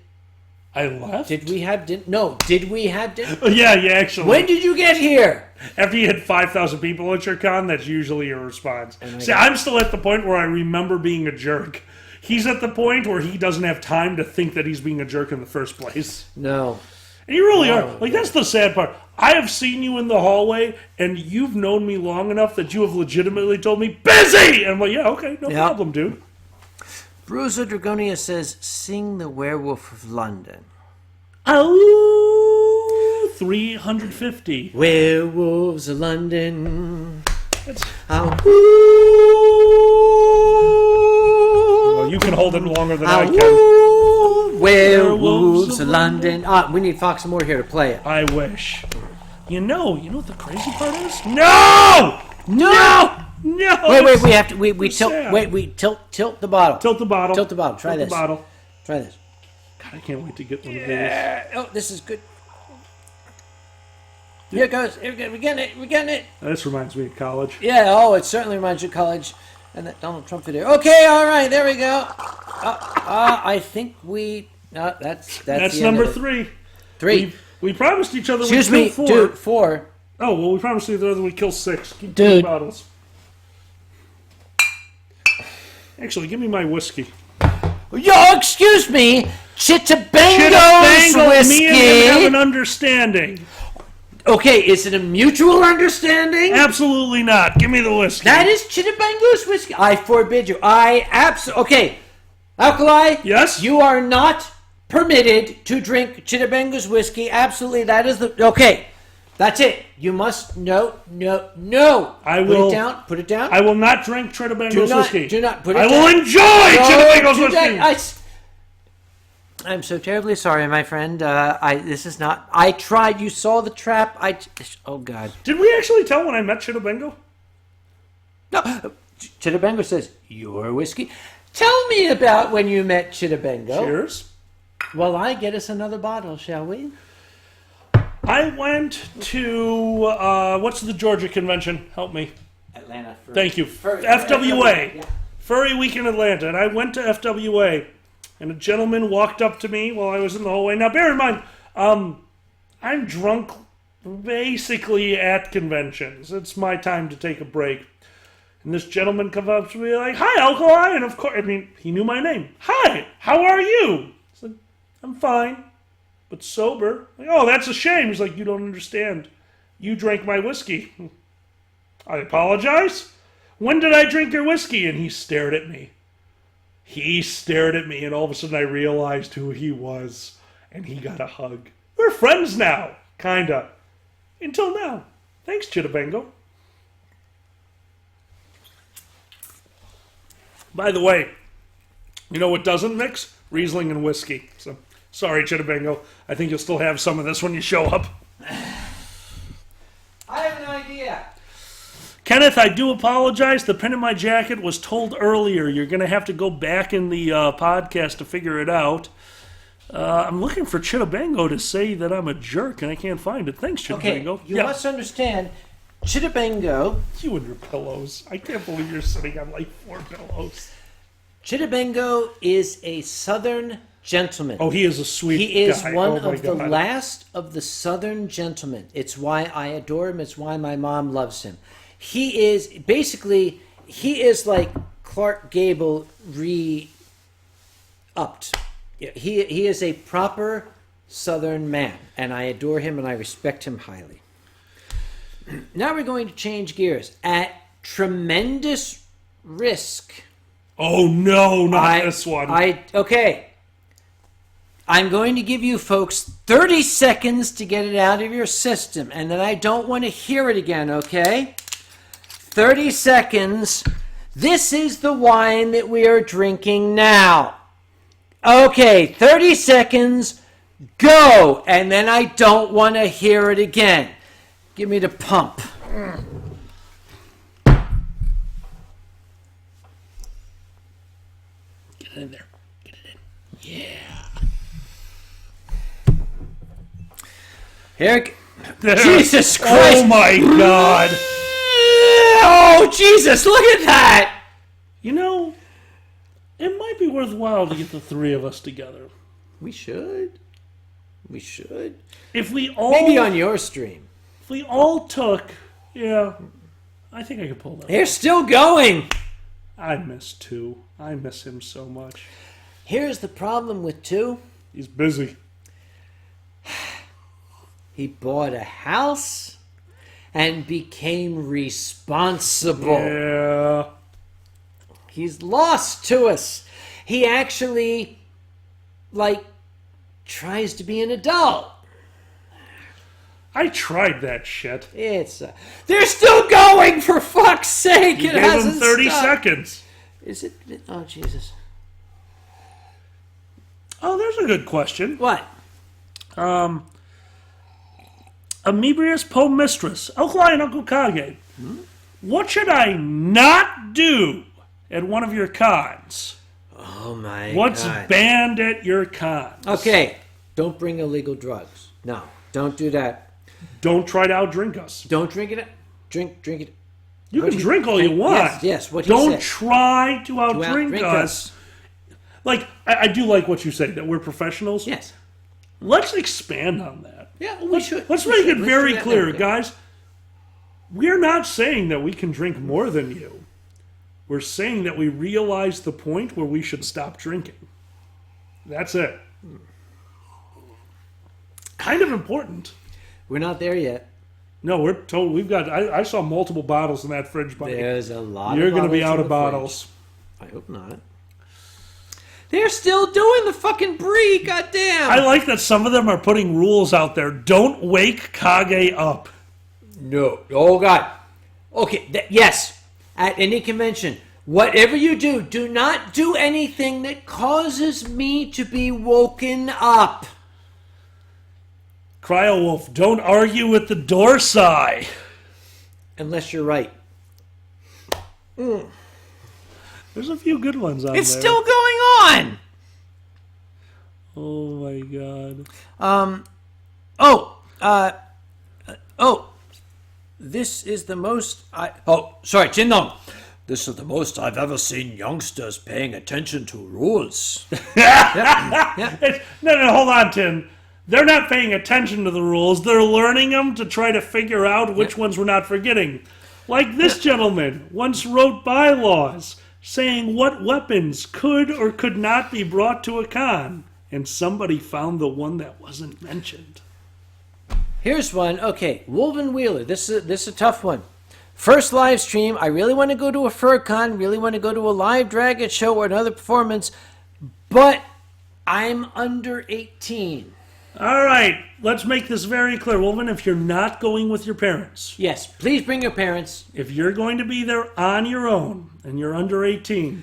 I left? did we have dinner? No, did we have dinner? Yeah, actually. When did you get here? After you hit 5,000 people at your con, that's usually your response. And I See, go- I'm still at the point where I remember being a jerk. He's at the point where he doesn't have time to think that he's being a jerk in the first place. No. And you really No. are. Like, that's the sad part. I have seen you in the hallway, and you've known me long enough that you have legitimately told me, busy! And I'm like, yeah, okay, no Yeah. problem, dude. Bruiser Dragonia says, sing the Werewolf of London. Oh, 350. Werewolves of London. That's, Oh, well, you can hold it longer than I can. Werewolves Werewolves of of London. We need Fox and Moore here to play it. I wish. You know what the crazy part is? No! No! No! Wait, we have to, we tilt, sad. wait, we tilt the bottle. Tilt the bottle. Tilt the bottle. Try Tilt this. the bottle. Try this. God, I can't wait to get one of these. Oh, this is good. Here it goes. Here we go. We're getting it. We're getting it. This reminds me of college. Yeah. Oh, it certainly reminds you of college and that Donald Trump video. Okay. All right. There we go. I think we. That's That's the end number of it. 3. 3. We promised each other Excuse we'd me, kill 4. dude. 4. Oh, well, we promised each other we'd kill 6. Keep Dude. 2 bottles. Actually, give me my whiskey. Yo, excuse me. Chittabangos Chittabangos, whiskey. me and him have an understanding. Okay, is it a mutual understanding? Absolutely not. Give me the whiskey. That is Chittabangos whiskey. I forbid you. Okay. Alkali? Yes? You are not permitted to drink Chittabangos whiskey. Absolutely, that is the... Okay. That's it. You must... No. I will... Put it down. I will not drink Chittabangos whiskey. Do not put it I down. will enjoy Chittabangos do whiskey. that. I'm so terribly sorry, my friend. This is not... I tried. You saw the trap. Oh, God. Did we actually tell when I met Chittabangos? No. Chittabangos says, your whiskey. Tell me about when you met Chittabangos. Cheers. Well, get us another bottle, shall we? I went to, what's the Georgia convention? Help me. Atlanta. Thank you. FWA. FWA. Yeah. Furry Week in Atlanta. And I went to FWA. And a gentleman walked up to me while I was in the hallway. Now, bear in mind, I'm drunk basically at conventions. It's my time to take a break. And this gentleman comes up to me like, hi, Alkali. And of course, he knew my name. Hi, how are you? I said, I'm fine, but sober. Like, oh, that's a shame. He's like, you don't understand. You drank my whiskey. I apologize. When did I drink your whiskey? And he stared at me. And all of a sudden I realized who he was. And he got a hug. We're friends now, kinda. Until now. Thanks, Chittabangos. By the way, you know what doesn't mix? Riesling and whiskey. So, sorry, Chittabangos. I think you'll still have some of this when you show up. I have an idea. Kenneth, I do apologize. The pin in my jacket was told earlier. You're going to have to go back in the podcast to figure it out. I'm looking for Chittibango to say that I'm a jerk, and I can't find it. Thanks, Okay, Chittibango. you must understand, Chittibango. You and your pillows. I can't believe you're sitting on like 4 pillows. Chittibango is a Southern gentleman. Oh, he is a sweet He is guy. one Oh, my of the God. last of the Southern gentlemen. It's why I adore him. It's why my mom loves him. He is basically, he is like Clark Gable re-upped. He is a proper Southern man, and I adore him and I respect him highly. Now we're going to change gears at tremendous risk. Oh, no, not this one. Okay. I'm going to give you folks 30 seconds to get it out of your system, and then I don't want to hear it again, okay? 30 seconds. This is the wine that we are drinking now. Okay, 30 seconds. Go! And then I don't want to hear it again. Give me the pump. Get it in there. Get it in. Yeah. Here, Jesus Christ! Oh my God! Oh Jesus! Look at that! You know, it might be worthwhile to get the 3 of us together. We should. We should. If we all Maybe on your stream. If we all took, yeah, I think I could pull that. They're still going. I miss 2. I miss him so much. Here's the problem with 2. He's busy. He bought a house and became responsible. Yeah. He's lost to us. He actually, tries to be an adult. I tried that shit. They're still going, for fuck's sake. You It gave hasn't him 30 stopped. seconds. Is it? Oh, Jesus. Oh, there's a good question. What? Amoebius Po Mistress, Uncle and Uncle Kage. What should I not do at one of your cons? Oh, my What's God. banned at your cons? Okay. Don't bring illegal drugs. No, don't do that. Don't try to outdrink us. Don't drink it. Drink it. You What can he- drink all you want. Yes, what he Don't said. try to outdrink outdrink us. Like, I do like what you say, that we're professionals. Yes. Let's expand on that. Yeah, we should. Let's We make should. it Let's very do that clear, now. guys. We're not saying that we can drink more than you. We're saying that we realize the point where we should stop drinking. That's it. Kind of important. We're not there yet. No, we're told we've got. I saw multiple bottles in that fridge, buddy. There's a lot You're of going to be bottles out in of the fridge. bottles. I hope not. They're still doing the fucking brie, goddamn. I like that some of them are putting rules out there. Don't wake Kage up. No. Oh, God. Okay, yes. At any convention, whatever you do, do not do anything that causes me to be woken up. Cryowolf, don't argue with the Dorsai. Unless you're right. There's a few good ones on It's there. still going on. Oh my god. This is the most sorry, Jindong. This is the most I've ever seen youngsters paying attention to rules. No, hold on, Tim. They're not paying attention to the rules. They're learning them to try to figure out which ones we're not forgetting. Like this gentleman once wrote bylaws saying what weapons could or could not be brought to a con, and somebody found the one that wasn't mentioned. Here's one. Okay, Wolven Wheeler. This is a tough one. First live stream. I really want to go to a fur con. Really want to go to a live dragon show or another performance, but I'm under 18. All right, let's make this very clear. Woman, if you're not going with your parents, Yes, please bring your parents. if you're going to be there on your own and you're under 18,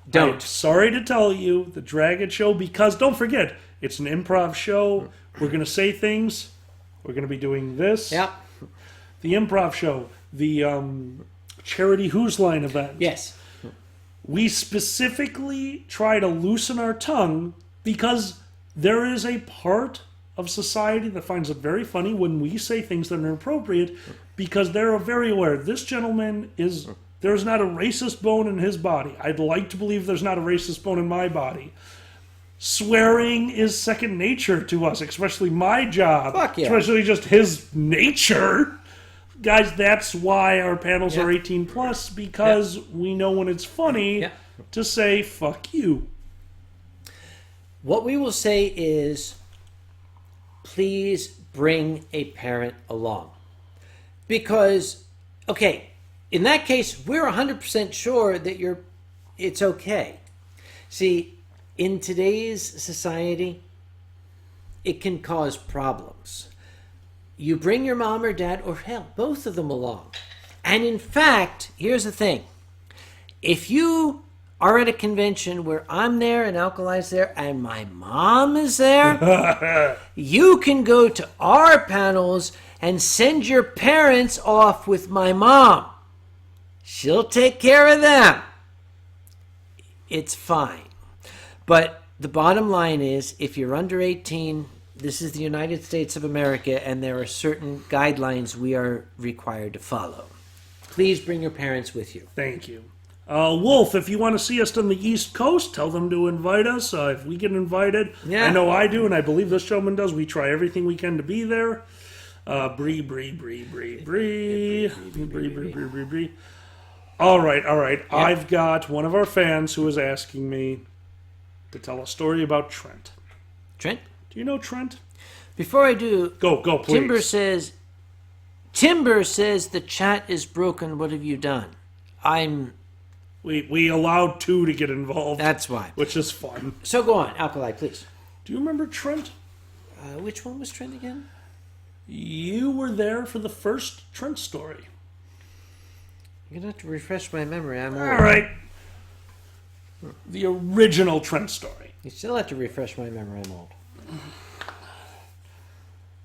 Don't. I'm sorry to tell you, the Dragon Show, because don't forget, it's an improv show. We're going to say things. We're going to be doing this. Yep. The improv show, the charity Who's Line event. Yes. We specifically try to loosen our tongue because there is a part of society that finds it very funny when we say things that are inappropriate because they're very aware. This gentleman is, there's not a racist bone in his body. I'd like to believe there's not a racist bone in my body. Swearing is second nature to us, especially my job. Fuck yeah. Especially just his nature. Guys, that's why our panels are Yeah. 18 plus, because we know when it's funny Yeah. to say, fuck you. What we will say is, please bring a parent along. Because, okay, in that case, we're 100% sure that it's okay. See, in today's society, it can cause problems. You bring your mom or dad, or hell, both of them along. And in fact, here's the thing. If you are at a convention where I'm there and Alkali's there and my mom is there, you can go to our panels and send your parents off with my mom. She'll take care of them. It's fine. But the bottom line is, if you're under 18, this is the United States of America, and there are certain guidelines we are required to follow. Please bring your parents with you. Thank you. Wolf, if you want to see us on the East Coast, tell them to invite us. If we get invited, Yeah. I know I do, and I believe this gentleman does. We try everything we can to be there. Bree, bree, bree, bree, bree. Bree, bree, bree, bree, bree. All right. Yeah. I've got one of our fans who is asking me to tell a story about Trent. Trent? Do you know Trent? Before I do, Go, please. Timber says the chat is broken. What have you done? We allowed two to get involved. That's why. Which is fun. So go on, Alkali, please. Do you remember Trent? Which one was Trent again? You were there for the first Trent story. You're gonna have to refresh my memory. I'm old. All right. The original Trent story. You still have to refresh my memory. I'm old.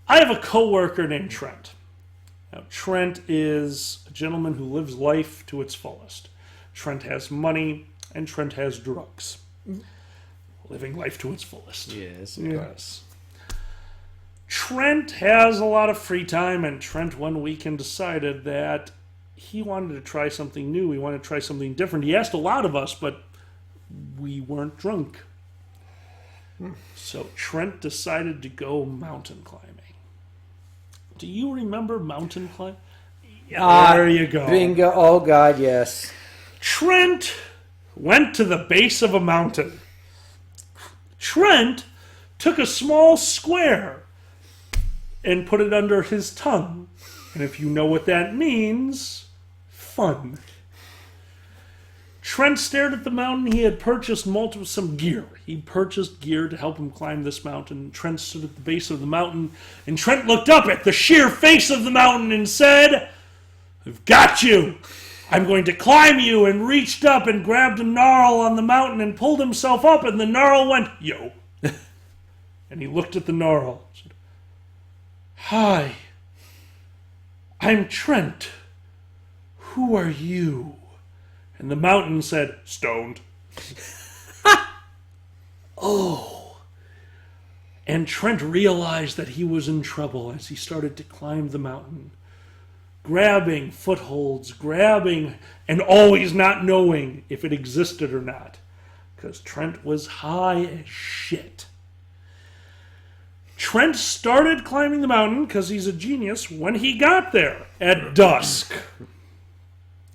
I have a coworker named Trent. Now, Trent is a gentleman who lives life to its fullest. Trent has money, and Trent has drugs. Living life to its fullest. Yes, Yes. Trent has a lot of free time, and Trent one weekend decided that he wanted to try something new. He wanted to try something different. He asked a lot of us, but we weren't drunk. So Trent decided to go mountain climbing. Do you remember mountain climbing? There you go. Bingo. Oh, God, yes. Trent went to the base of a mountain. Trent took a small square and put it under his tongue. And if you know what that means, fun. Trent stared at the mountain. He had purchased some gear. He purchased gear to help him climb this mountain. Trent stood at the base of the mountain, and Trent looked up at the sheer face of the mountain and said, "I've got you. I'm going to climb you," and reached up and grabbed a gnarl on the mountain and pulled himself up, and the gnarl went, "Yo." And he looked at the gnarl and said, "Hi, I'm Trent. Who are you?" And the mountain said, "Stoned." Oh. And Trent realized that he was in trouble as he started to climb the mountain, grabbing footholds, and always not knowing if it existed or not, because Trent was high as shit. Trent started climbing the mountain because he's a genius when he got there at dusk.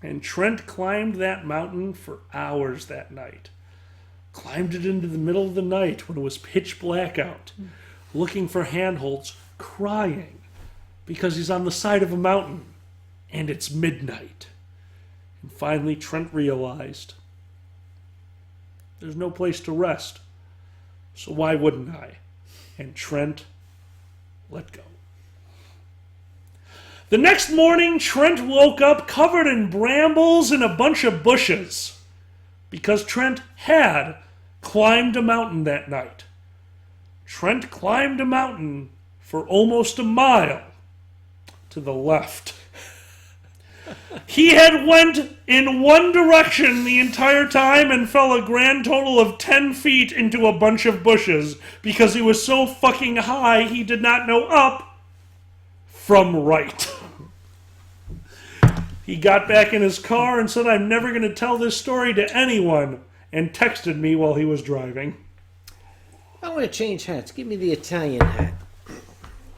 And Trent climbed that mountain for hours that night. Climbed it into the middle of the night when it was pitch black out, looking for handholds, crying because he's on the side of a mountain and it's midnight. And finally Trent realized there's no place to rest, so why wouldn't I? And Trent let go. The next morning, Trent woke up covered in brambles and a bunch of bushes, because Trent had climbed a mountain that night. Trent climbed a mountain for almost a mile to the left. He had went in one direction the entire time and fell a grand total of 10 feet into a bunch of bushes because he was so fucking high he did not know up from right. He got back in his car and said, I'm never going to tell this story to anyone, and texted me while he was driving. I want to change hats. Give me the Italian hat.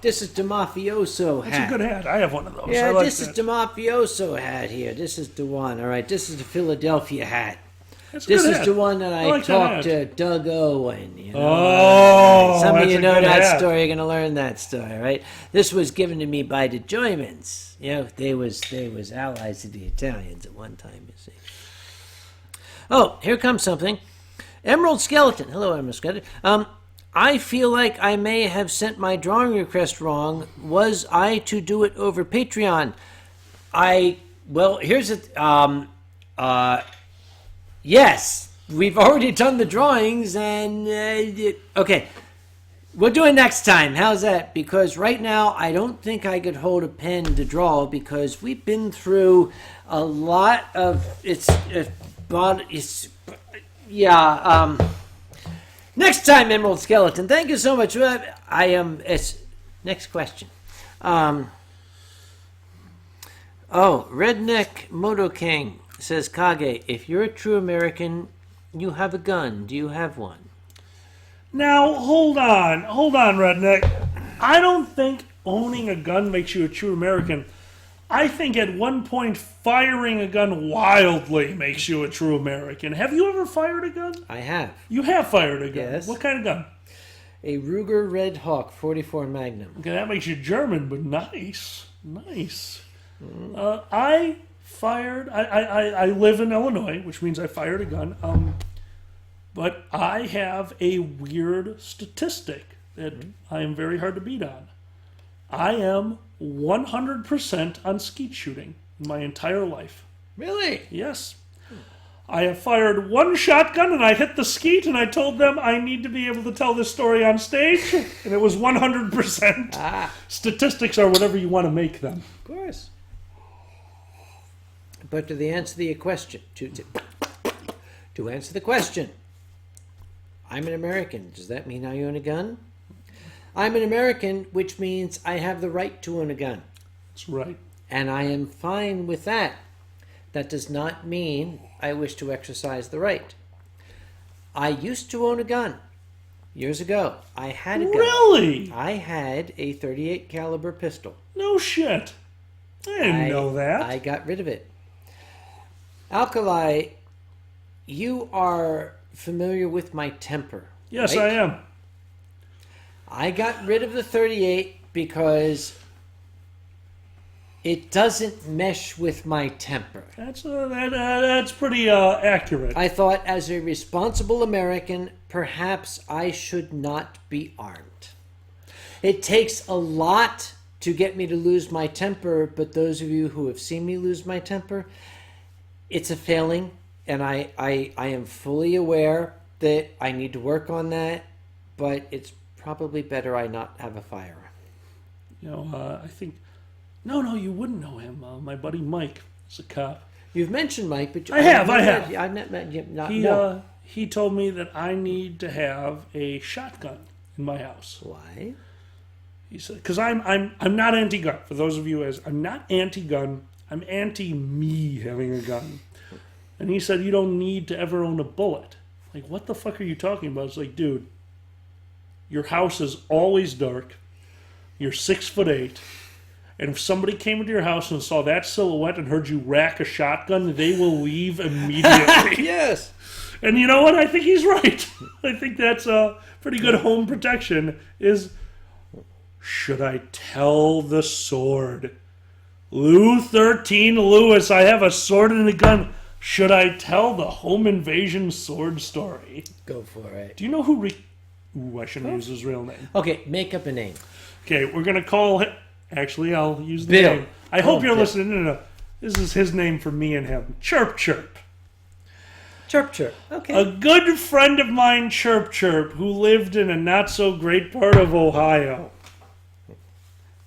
This is the mafioso hat. That's a good hat. I have one of those. Yeah, I like this that. is the mafioso hat here. This is the one. All right, this is the Philadelphia hat. That's a This good is hat. the one that I like that talked hat. to Doug Owen. You know? Oh, Some of that's you a know good that hat. story. You're going to learn that story, right? This was given to me by the Germans. You know, they was allies to the Italians at one time, you see. Oh, here comes something. Emerald Skeleton. Hello, Emerald Skeleton. I feel like I may have sent my drawing request wrong. Was I to do it over Patreon? Well, here's it. Yes, we've already done the drawings, and okay, we'll do it next time. How's that? Because right now, I don't think I could hold a pen to draw because we've been through a lot of Next time, Emerald Skeleton. Thank you so much. It's next question. Redneck Moto King says, Kage, if you're a true American, you have a gun. Do you have one? Now, hold on, Redneck. I don't think owning a gun makes you a true American. I think at one point firing a gun wildly makes you a true American. Have you ever fired a gun? I have. You have fired a gun. Yes. What kind of gun? A Ruger Red Hawk 44 Magnum. Okay, that makes you German, but nice. I fired. I live in Illinois, which means I fired a gun. But I have a weird statistic that I am very hard to beat on. I am 100% on skeet shooting my entire life. Really? Yes. I have fired one shotgun and I hit the skeet and I told them I need to be able to tell this story on stage, and it was 100%. Statistics are whatever you want to make them. Of course. But to answer the question, to answer the question, I'm an American. Does that mean I own a gun? I'm an American, which means I have the right to own a gun. That's right. And I am fine with that. That does not mean I wish to exercise the right. I used to own a gun. Years ago, I had a gun. Really? I had a .38 caliber pistol. No shit. I didn't know that. I got rid of it. Alkali, you are familiar with my temper. Yes, right? I am. I got rid of the .38 because it doesn't mesh with my temper. That's pretty accurate. I thought, as a responsible American, perhaps I should not be armed. It takes a lot to get me to lose my temper, but those of you who have seen me lose my temper, it's a failing, and I am fully aware that I need to work on that, but it's probably better I not have a firearm. You know, I think... No, you wouldn't know him. My buddy Mike is a cop. You've mentioned Mike, but I have. I've not met you. No. He told me that I need to have a shotgun in my house. Why? He said, because I'm not anti-gun. For those of you I'm not anti-gun. I'm anti-me having a gun. And he said, you don't need to ever own a bullet. Like, what the fuck are you talking about? It's like, dude, your house is always dark. You're 6'8". And if somebody came into your house and saw that silhouette and heard you rack a shotgun, they will leave immediately. Yes. And you know what? I think he's right. I think that's a pretty good home protection is, should I tell the sword? Lou 13 Lewis, I have a sword and a gun. Should I tell the home invasion sword story? Go for it. Do you know who... Ooh, I shouldn't use his real name. Okay, make up a name. Okay, we're going to call him... Actually, I'll use the Bill. name. I hope you're Bill. listening. No. This is his name for me and him. Chirp Chirp. Chirp chirp. Okay. A good friend of mine, Chirp Chirp, who lived in a not-so-great part of Ohio.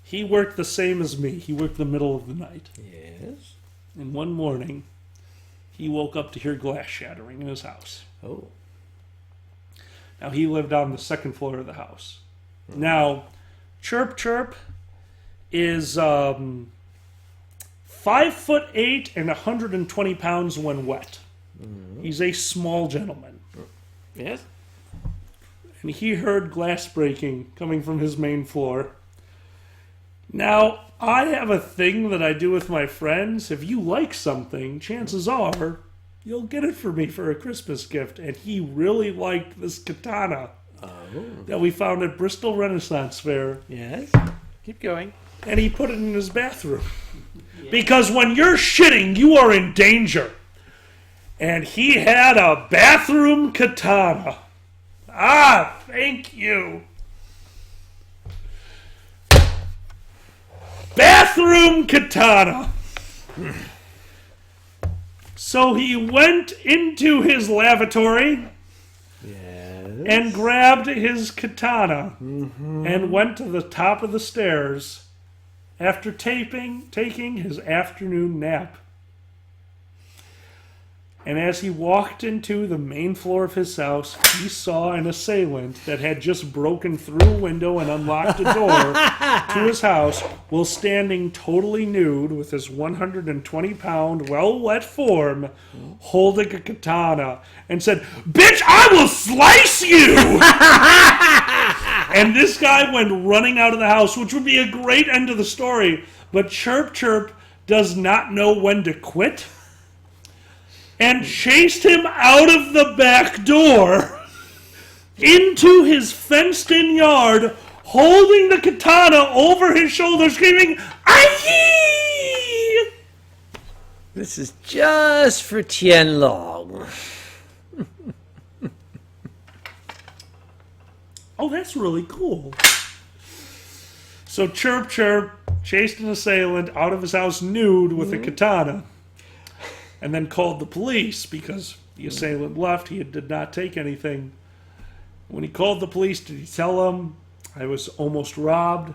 He worked the same as me. He worked the middle of the night. Yes. And one morning, he woke up to hear glass shattering in his house. Oh. Now, he lived on the second floor of the house. Now, Chirp Chirp is 5'8" and 120 pounds when wet. He's a small gentleman. Yes? And he heard glass breaking coming from his main floor. Now, I have a thing that I do with my friends. If you like something, chances are you'll get it for me for a Christmas gift. And he really liked this katana that we found at Bristol Renaissance Fair. Yes? Keep going. And he put it in his bathroom. Because when you're shitting, you are in danger. And he had a bathroom katana. Ah, thank you. Bathroom katana. So he went into his lavatory and grabbed his katana and went to the top of the stairs after taking his afternoon nap. And as he walked into the main floor of his house, he saw an assailant that had just broken through a window and unlocked a door to his house while standing totally nude with his 120-pound, well-wet form holding a katana and said, "Bitch, I will slice you!" And this guy went running out of the house, which would be a great end to the story. But Chirp Chirp does not know when to quit, and chased him out of the back door into his fenced-in yard, holding the katana over his shoulder, screaming, "Aye!" This is just for Tianlong. Oh, that's really cool. So Chirp Chirp chased an assailant out of his house nude with a katana, and then called the police because the assailant left. He did not take anything. When he called the police, did he tell them I was almost robbed?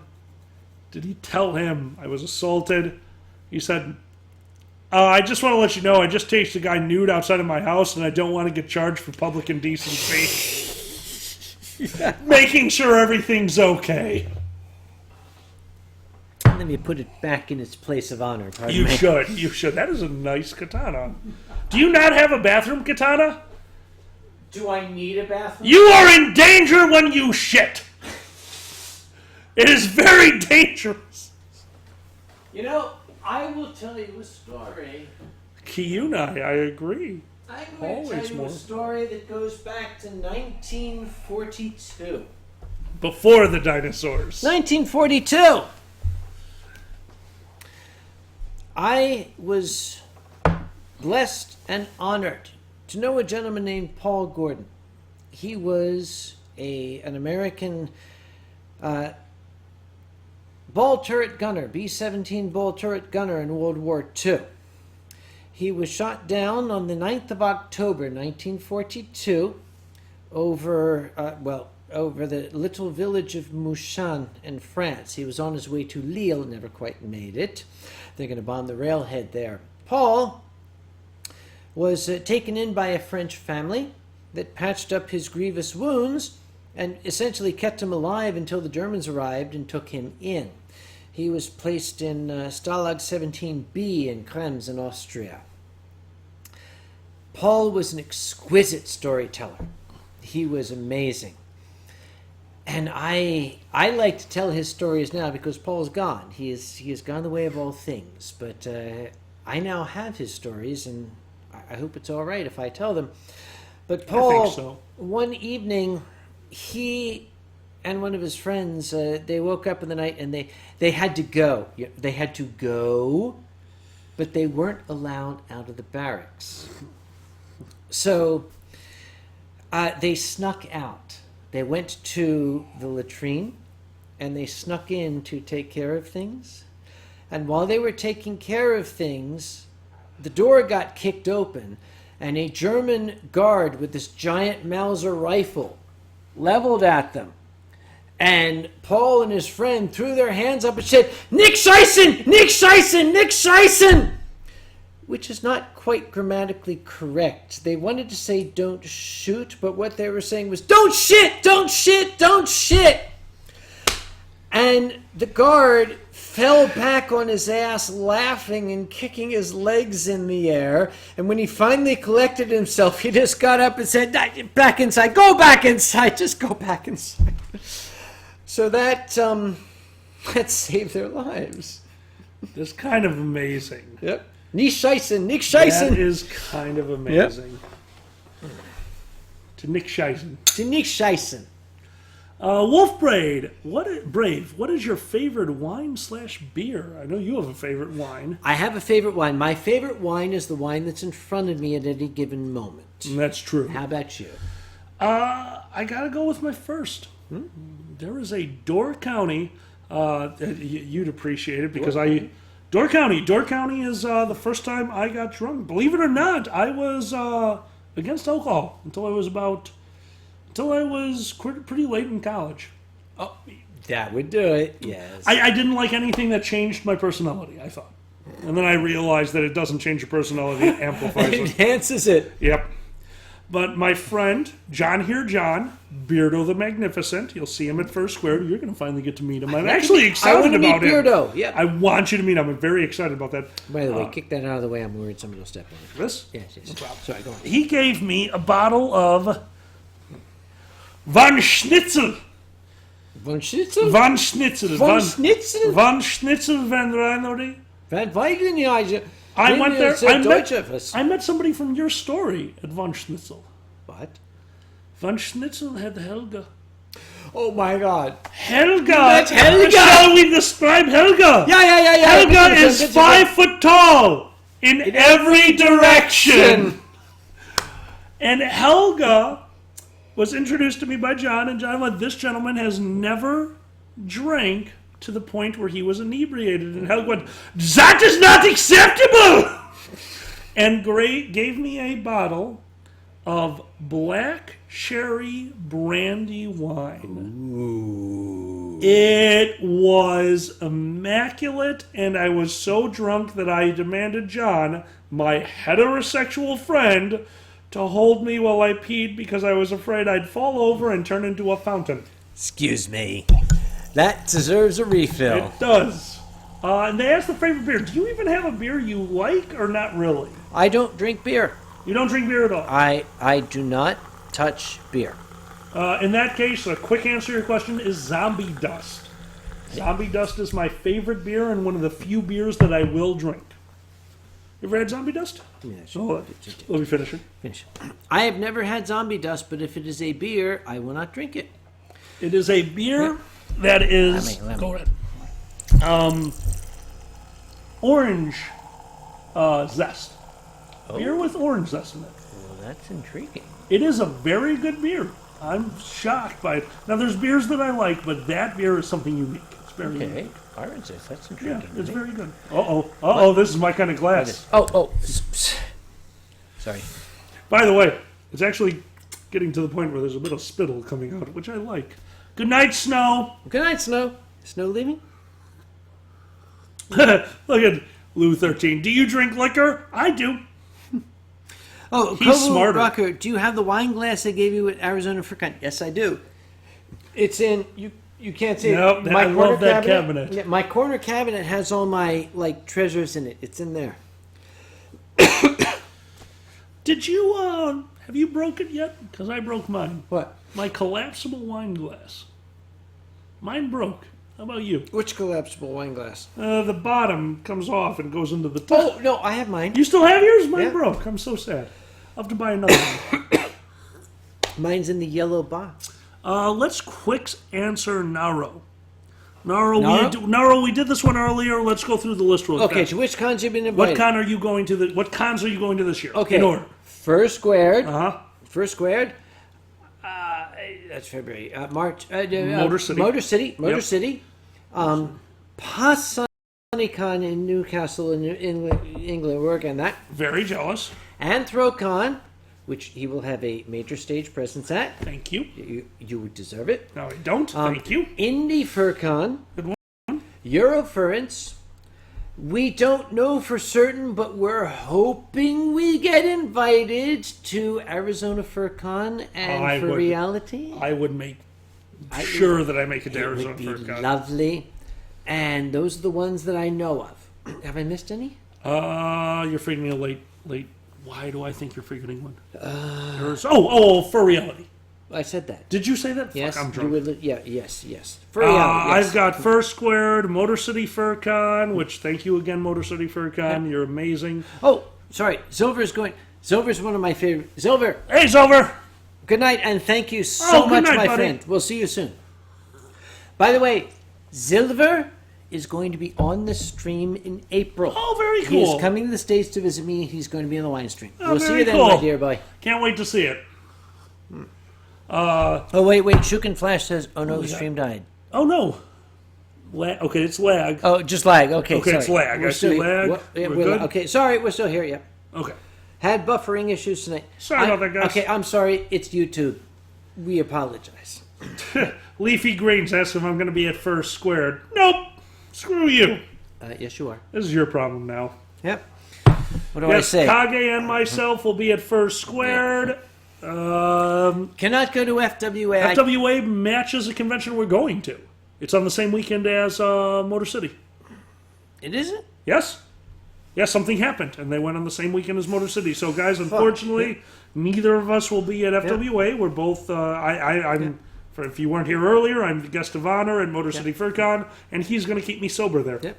Did he tell him I was assaulted? He said, I just want to let you know I just chased a guy nude outside of my house and I don't want to get charged for public indecency. Making sure everything's okay. Let me put it back in its place of honor. Pardon You me. should. You should. That is a nice katana. Do you not have a bathroom katana? Do I need a bathroom? You are in danger when you shit. It is very dangerous. You know, I will tell you a story. Kiyunai, I agree. I'm going to Always tell you more. a story that goes back to 1942. Before the dinosaurs. 1942! I was blessed and honored to know a gentleman named Paul Gordon. He was an American ball turret gunner, B-17 ball turret gunner in World War II. He was shot down on the 9th of October, 1942, over the little village of Mouchan in France. He was on his way to Lille, never quite made it. They're going to bomb the railhead there. Paul was taken in by a French family that patched up his grievous wounds and essentially kept him alive until the Germans arrived and took him in. He was placed in Stalag 17B in Krems in Austria. Paul was an exquisite storyteller. He was amazing. And I like to tell his stories now because Paul's gone. He has gone the way of all things. But I now have his stories, and I hope it's all right if I tell them. But Paul, I think so. One evening, he and one of his friends, they woke up in the night and they had to go. They had to go, but they weren't allowed out of the barracks. So they snuck out. They went to the latrine and they snuck in to take care of things. And while they were taking care of things, the door got kicked open and a German guard with this giant Mauser rifle leveled at them. And Paul and his friend threw their hands up and said, "Nick Scheisen! Nick Scheisen! Nick Scheisen!" which is not quite grammatically correct. They wanted to say don't shoot, but what they were saying was don't shit, don't shit, don't shit. And the guard fell back on his ass laughing and kicking his legs in the air. And when he finally collected himself, he just got up and said, back inside, go back inside, just go back inside. So that saved their lives. That's kind of amazing. Yep. Nick Scheisen. That is kind of amazing. Yep. To Nick Scheisen. To Nick Scheisen. Wolf Braid, what is your favorite wine/beer? I know you have a favorite wine. I have a favorite wine. My favorite wine is the wine that's in front of me at any given moment. That's true. How about you? I gotta go with my first. There is a Door County. You'd appreciate it because Door County is the first time I got drunk. Believe it or not, I was against alcohol until I was pretty late in college. Oh, that would do it, yes. I didn't like anything that changed my personality, I thought. And then I realized that it doesn't change your personality, it amplifies It it. enhances it. Yep. But my friend, John, Beardo the Magnificent, you'll see him at First Square. You're going to finally get to meet him. I'm actually excited about him. Beardo. Yep. I want you to meet him. I'm very excited about that. By the way, kick that out of the way. I'm worried somebody will step on it. This? Yes. No problem. Sorry, go on. He gave me a bottle of Von Schnitzel. Von Schnitzel? Von Schnitzel. Von Schnitzel? Von Schnitzel van Reinode. Van Weigen, I went there. I I met somebody from your story at Von Schnitzel. What? Von Schnitzel had Helga. Oh my God. Helga! That's Helga! Shall we describe Helga? Yeah. Helga is 5 foot tall in every direction. And Helga was introduced to me by John, and John went, this gentleman has never drank to the point where he was inebriated. And Helga went, that is not acceptable! And gave me a bottle of black cherry brandy wine. Ooh. It was immaculate, and I was so drunk that I demanded John, my heterosexual friend, to hold me while I peed because I was afraid I'd fall over and turn into a fountain. Excuse me. That deserves a refill. It does. And they asked the favorite beer. Do you even have a beer you like or not really? I don't drink beer. You don't drink beer at all? I do not touch beer. In that case, a quick answer to your question is Zombie Dust. Zombie Dust is my favorite beer and one of the few beers that I will drink. You ever had Zombie Dust? Yeah, sure. Let me finish it. Finish it. I have never had Zombie Dust, but if it is a beer, I will not drink it. It is a beer that is... Let me. Go ahead. Orange zest. Oh. Beer with orange zest in it. Well, that's intriguing. It is a very good beer. I'm shocked by it. Now, there's beers that I like, but that beer is something unique. It's very unique. Orange zest, that's intriguing. Yeah, it's very good. Uh-oh, this is my kind of glass. Sorry. By the way, it's actually getting to the point where there's a bit of spittle coming out, which I like. Good night, Snow. Good night, Snow. Snow leaving? Look at Lou 13. Do you drink liquor? I do. Oh, he's smarter. Rocker, do you have the wine glass I gave you at Arizona Frickin'? Yes, I do. It's in you can't see it. I love that cabinet. Yeah, my corner cabinet has all my treasures in it. It's in there. Did you have you broke it yet? Because I broke mine. What? My collapsible wine glass. Mine broke. How about you? Which collapsible wine glass? The bottom comes off and goes into the top. Oh, no, I have mine. You still have yours? Mine broke. I'm so sad. I'll have to buy another one. Mine's in the yellow box. Let's quick answer Naro. Naro, we did this one earlier. Let's go through the list real quick. Okay, so which cons have you been invited? What cons are you going to this year? Okay. In order. First Squared. Uh-huh. First Squared. That's February. March. Motor City. Motor City. PaSoniCon in Newcastle in England. We're working on that. Very jealous. AnthroCon, which he will have a major stage presence at. Thank you. You would deserve it. No, I don't. Thank you. Indie FurCon. Good one. Eurofurence. We don't know for certain, but we're hoping we get invited to Arizona FurCon and I for would- reality. I would make sure that I make it to It Arizona would be FurCon. lovely. And those are the ones that I know of. Have I missed any? You're forgetting a late. Why do I think you're forgetting one? For reality. I said that. Did you say that? Yes. Fuck, I'm drunk. Yes. For reality, yes. I've got Fur Squared, Motor City FurCon, which thank you again, Motor City FurCon. You're amazing. Oh, sorry. Silver's one of my favorite. Silver, Hey, Silver! good night, and thank you so Oh, good much, night, my buddy. friend. We'll see you soon. By the way, Silver is going to be on the stream in April. Oh, very He cool. is coming to the States to visit me. He's going to be on the Winestream. Oh, We'll see very you then, cool. my dear boy. Can't wait to see it. Oh, wait. Shook and Flash says, oh no, the stream died. Oh, no. Okay, it's lag. Oh, just lag. Okay, Okay, sorry. it's lag. We're I see still- lag. Yeah, We're we're good? Okay, sorry, we're still here, yeah. Okay. Had buffering issues tonight. Sorry about that, guys. Okay, I'm sorry. It's YouTube. We apologize. Leafy Greens asks if I'm going to be at First Squared. Nope. Screw you. Yes, you are. This is your problem now. Yep. What do I Yes, say? Kage and myself will be at First Squared. Cannot go to FWA. FWA matches a convention we're going to. It's on the same weekend as Motor City. It isn't? Yes? Yes, something happened, and they went on the same weekend as Motor City. So, guys, unfortunately, neither of us will be at FWA. We're both, if you weren't here earlier, I'm the guest of honor at Motor City FurCon, and he's going to keep me sober there. Yep.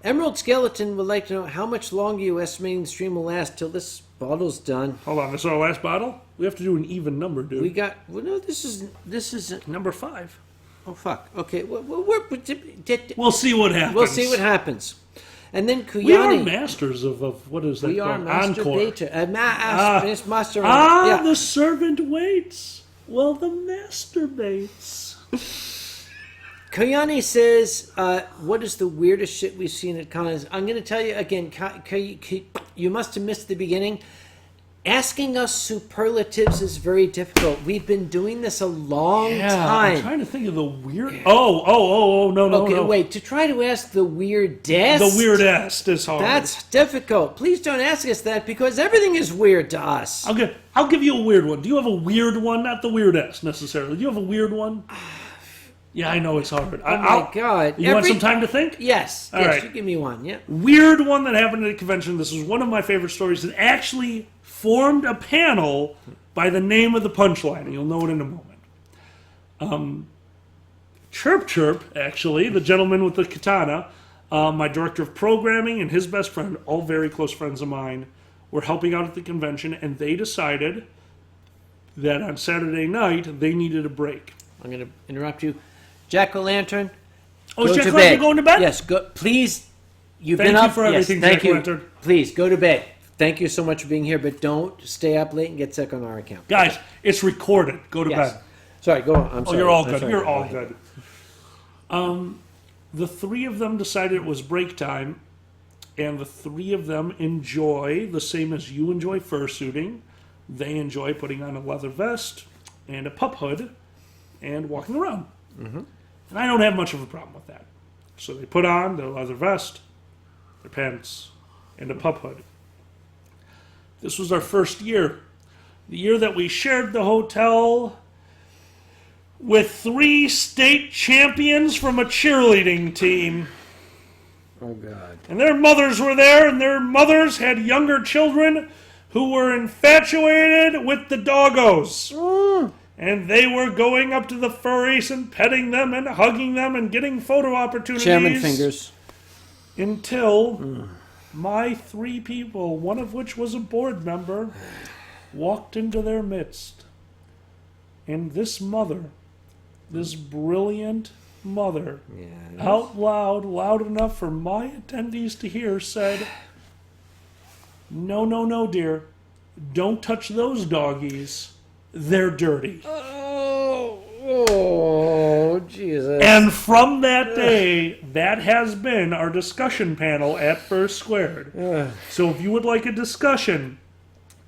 Emerald Skeleton would like to know how much longer you estimating the stream will last till this bottle's done. Hold on, this is our last bottle? We have to do an even number, dude. We got. Well, no, this is. Number 5. Oh fuck. Okay. We'll We'll see what happens. We'll see what happens. And then Kuyani. We are masters of what is that We are called? master Encore. data. Master. Ah, yeah. the servant waits. Well, the master baits. Kayani says, what is the weirdest shit we've seen at cons? I'm going to tell you again, you must have missed the beginning. Asking us superlatives is very difficult. We've been doing this a long I'm time. trying to think of the weird... Oh, no, Okay, no. wait. To try to ask the weirdest... The weirdest is hard. That's difficult. Please don't ask us that because everything is weird to us. I'll give you a weird one. Do you have a weird one? Not the weirdest, necessarily. Do you have a weird one? Yeah, I know it's hard. Oh my God. You want some time to think? Yes. All yes, right. you give me one. Yeah. Weird one that happened at a convention. This was one of my favorite stories that actually formed a panel by the name of the punchline, and you'll know it in a moment. Chirp Chirp, actually, the gentleman with the katana, my director of programming and his best friend, all very close friends of mine, were helping out at the convention, and they decided that on Saturday night they needed a break. I'm going to interrupt you. Jack-o'-lantern. Oh, go is to Jack bed. Lantern going to bed? Yes, go. Please, you've Thank been you up. for everything, yes, thank you. Jack-o'-lantern. Please, go to bed. Thank you so much for being here, but don't stay up late and get sick on our account. Guys, it's recorded. Go to Yes. bed. Sorry, go on. I'm Oh, sorry. you're all I'm good. sorry. You're all Go ahead. good. The three of them decided it was break time, and the three of them enjoy the same as you enjoy fursuiting. They enjoy putting on a leather vest and a pup hood and walking around. Mm-hmm. And I don't have much of a problem with that. So they put on their leather vest, their pants, and a pup hood. This was our first year. The year that we shared the hotel with 3 state champions from a cheerleading team. Oh, God. And their mothers were there, and their mothers had younger children who were infatuated with the doggos. And they were going up to the furries and petting them and hugging them and getting photo opportunities. Chairman fingers. Until my 3 people, one of which was a board member, walked into their midst. And this mother, this brilliant mother, out loud enough for my attendees to hear, said, No, dear. Don't touch those doggies. They're dirty. Oh, Jesus. And from that day, that has been our discussion panel at First Squared. So if you would like a discussion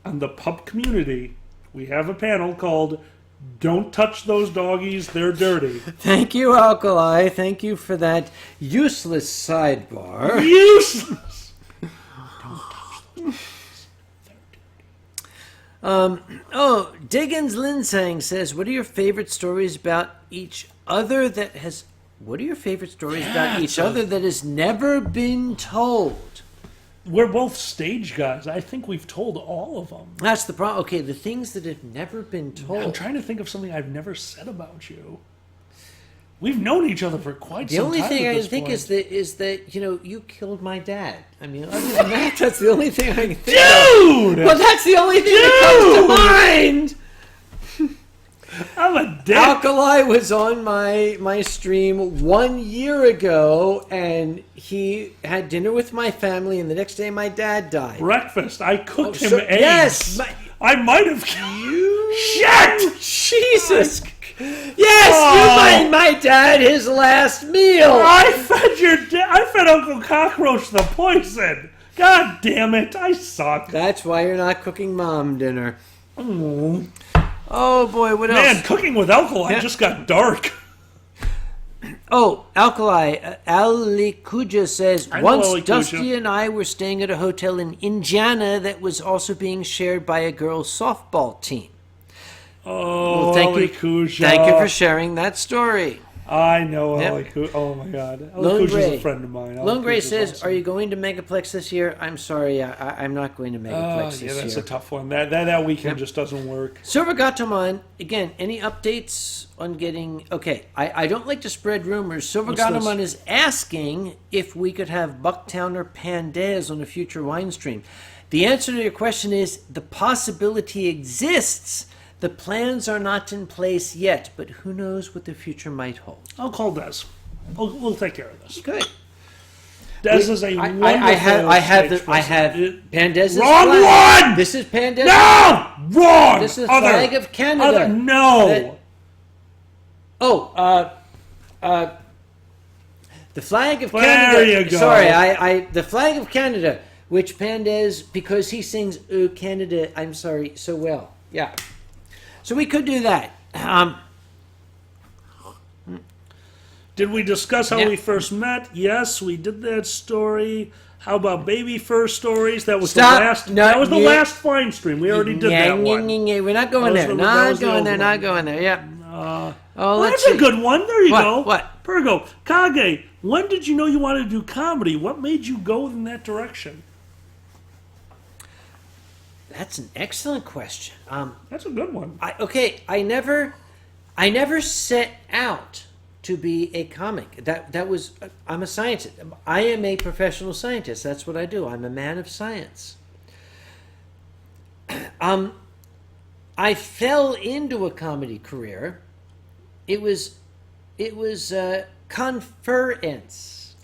on the pup community, we have a panel called Don't touch those doggies. They're dirty. Thank you, Alkali. Thank you for that useless sidebar. Useless. Diggins Linsang says, "What are your favorite stories about each other that has? What are your favorite stories about each other that has never been told?" We're both stage guys. I think we've told all of them. That's the problem. Okay, the things that have never been told. I'm trying to think of something I've never said about you. We've known each other for quite The some only time. thing at I this think point. is that you killed my dad. I mean, other than that, that's the only thing I can think Dude! of. Well, that's the only thing that comes to mind. I'm a dick. Alkali was on my stream 1 year ago, and he had dinner with my family, and the next day my dad died. Breakfast. I cooked him so- eggs. yes, I might have. Shit! Jesus. Yes, you made my dad his last meal. I fed Uncle Cockroach the poison. God damn it! I suck. That's why you're not cooking mom dinner. Oh boy, what else? Man, cooking with alkali just got dark. Oh, Alkali. Ali Kuja says, I know once Ali Kuja. Dusty and I were staying at a hotel in Indiana that was also being shared by a girls' softball team. Oh, thank Ali you. Kuja. Thank you for sharing that story. I know Yep. Ali Kuja. Oh my God, Ali Lone Kuja's Gray. a friend of mine. Lone Gray says, awesome. "Are you going to Megaplex this year?" I'm sorry, I'm not going to Megaplex Yeah, this that's year. a tough one. That weekend just doesn't work. Silver Gatomon, again, any updates on getting... Okay, I don't like to spread rumors. Silver What's Gatomon is asking if we could have Bucktown or Pandez on a future Winestream. The answer to your question is the possibility exists. The plans are not in place yet, but who knows what the future might hold. I'll call Des. We'll take care of this. Good. Des is a wonderful I have stage person. Pandez's Wrong flag. one! This is Pandez. No! Wrong! This is Other. flag of Canada. No! The flag of There Canada. you go. Sorry, the flag of Canada, which Pandez, because he sings Canada, I'm sorry, so well. Yeah. So we could do that. Did we discuss how Yeah. we first met? Yes, we did that story. How about baby first stories? That was Stop. the last. No, that was the you- last fine stream. We already did that one. We're not going That there. was the- that Not was the going old there. one. Not going there. Yeah. Oh, Well, let's that's see. a good one. There you What? go. What? Virgo. Kage, when did you know you wanted to do comedy? What made you go in that direction? That's an excellent question. That's a good one. I never set out to be a comic. That was I'm a scientist. I am a professional scientist. That's what I do. I'm a man of science. I fell into a comedy career. It was conference.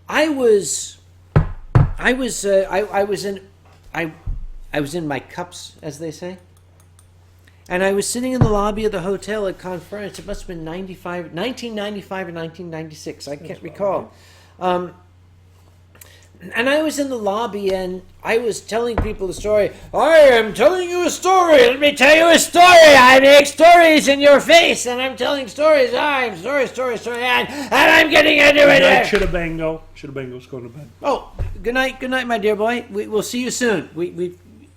I was in my cups, as they say. And I was sitting in the lobby of the hotel at conference. It must have been 1995 or 1996. I can't recall. And I was in the lobby and I was telling people the story. I am telling you a story. Let me tell you a story. I make stories in your face and I'm telling stories. I'm story. And I'm getting into Good night, it. Chittabango. Chittabango's going to bed. Oh, good night, my dear boy. We'll see you soon.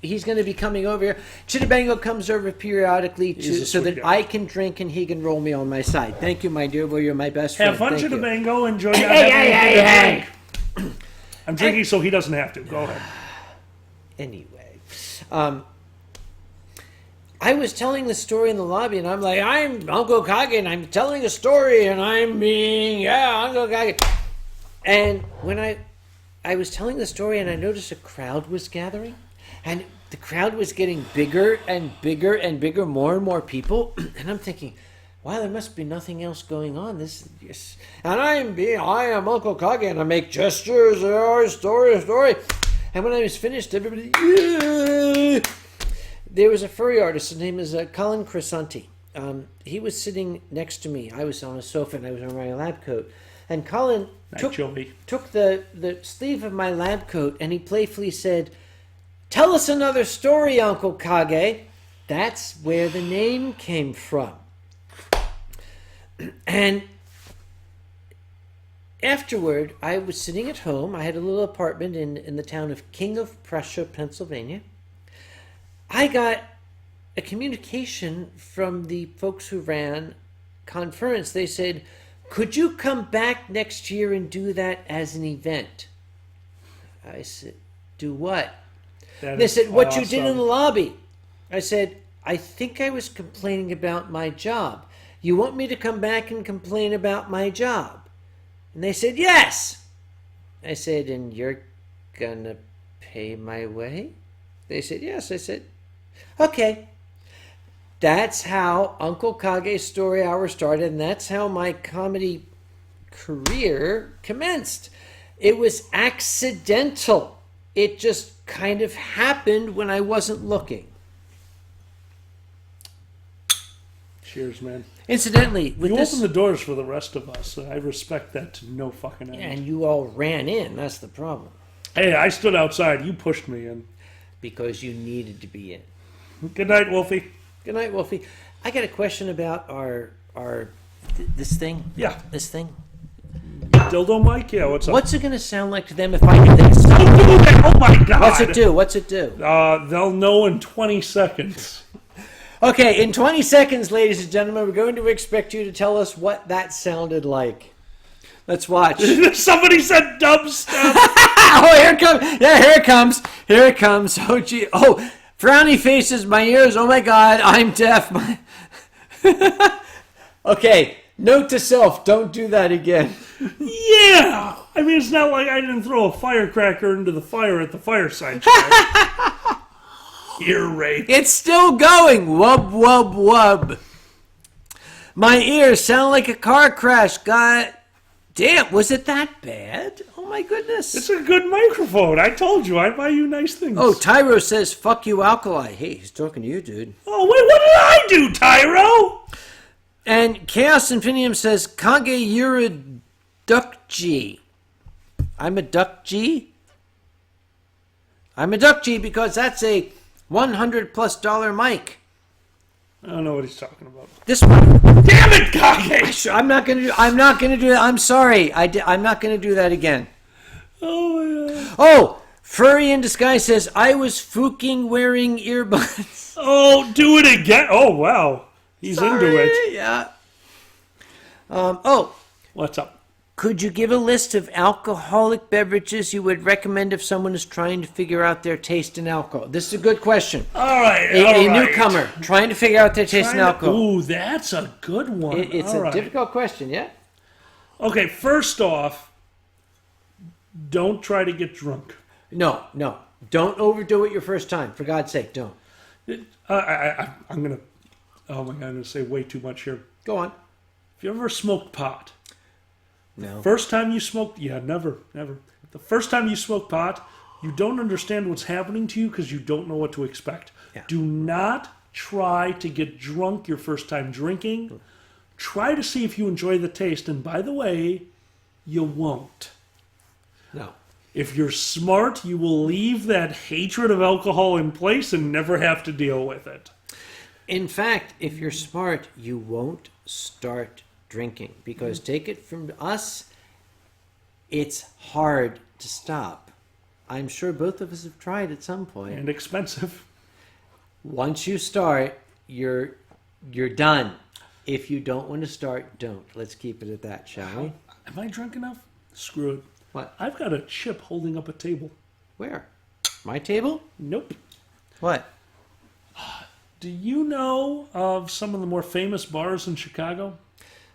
He's going to be coming over here. Chittabango comes over periodically He's a so sweet that guy. I can drink and he can roll me on my side. Thank you, my dear boy. You're my best friend. Have fun, Thank you. Chittabango. Enjoy your hey. drink. I'm drinking so he doesn't have to. Go ahead. Anyway, I was telling the story in the lobby, and I'm like, I'm Uncle Kage, and I'm telling a story, and I'm being, Uncle Kage. And when I was telling the story, and I noticed a crowd was gathering, and the crowd was getting bigger and bigger and bigger, more and more people, and I'm thinking, wow, there must be nothing else going on. This is yes. And I am Uncle Kage, and I make gestures, story. And when I was finished, everybody, yeah. There was a furry artist. His name is Colin Crisanti. He was sitting next to me. I was on a sofa, and I was wearing my lab coat. And Colin took the sleeve of my lab coat, and he playfully said, "Tell us another story, Uncle Kage." That's where the name came from. And afterward, I was sitting at home. I had a little apartment in the town of King of Prussia, Pennsylvania. I got a communication from the folks who ran conference. They said, could you come back next year and do that as an event? I said, do what? They said, what you did in the lobby. I said, I think I was complaining about my job. You want me to come back and complain about my job? And they said, yes. I said, and you're gonna pay my way? They said, yes. I said, okay. That's how UncleKage's Story Hour started, and that's how my comedy career commenced. It was accidental. It just kind of happened when I wasn't looking. Cheers, man. Incidentally, with You this, opened the doors for the rest of us. I respect that to no fucking end. and you all ran in. That's the problem, Hey, I stood outside. You pushed me in. because you needed to be in. Good night, Wolfie. Good night, Wolfie. I got a question about this thing. Yeah. This thing. Dildo Mike? Yeah, what's up? What's it going to sound like to them if I can think? Oh my god! What's it do? What's it do? They'll know in 20 seconds. Okay, in 20 seconds, ladies and gentlemen, we're going to expect you to tell us what that sounded like. Let's watch. Somebody said dubstep. Oh, here it comes. Yeah, here it comes. Here it comes. Oh, gee. Oh, frowny faces, my ears. Oh, my God, I'm deaf. Okay, note to self, don't do that again. Yeah! I mean, it's not like I didn't throw a firecracker into the fire at the fireside show. Ear rape. It's still going. Wub, wub, wub. My ears sound like a car crash. God damn, was it that bad? Oh, my goodness. It's a good microphone. I told you, I buy you nice things. Oh, Tyro says, fuck you, Alkali. Hey, he's talking to you, dude. Oh, wait, what did I do, Tyro? And Chaos Infinium says, Kage, you're a duck G. I'm a duck G? I'm a duck G because that's a $100+ mic. I don't know what he's talking about. This one. Damn it, Kage! I'm not gonna do that. I'm sorry. I'm not gonna do that again. Oh, yeah. Oh, Furry in Disguise says, I was fucking wearing earbuds. Oh, do it again. Oh, wow. He's into it. Yeah. Oh, What's up? could you give a list of alcoholic beverages you would recommend if someone is trying to figure out their taste in alcohol? This is a good question. All right. A newcomer trying to figure out their taste in alcohol. Ooh, that's a good one. It's All a right. difficult question, yeah? Okay, first off, don't try to get drunk. No. Don't overdo it your first time. For God's sake, don't. I'm going to... Oh, my God, I'm going to say way too much here. Go on. If you ever smoked pot... No. First time you smoked... Yeah, never. The first time you smoke pot, you don't understand what's happening to you because you don't know what to expect. Yeah. Do not try to get drunk your first time drinking. Try to see if you enjoy the taste. And by the way, you won't. No. If you're smart, you will leave that hatred of alcohol in place and never have to deal with it. In fact, if you're smart, you won't start drinking. Because take it from us, it's hard to stop. I'm sure both of us have tried at some point. And expensive. Once you start, you're done. If you don't want to start, don't. Let's keep it at that, shall we? Am I drunk enough? Screw it. What? I've got a chip holding up a table. Where? My table? Nope. What? Do you know of some of the more famous bars in Chicago?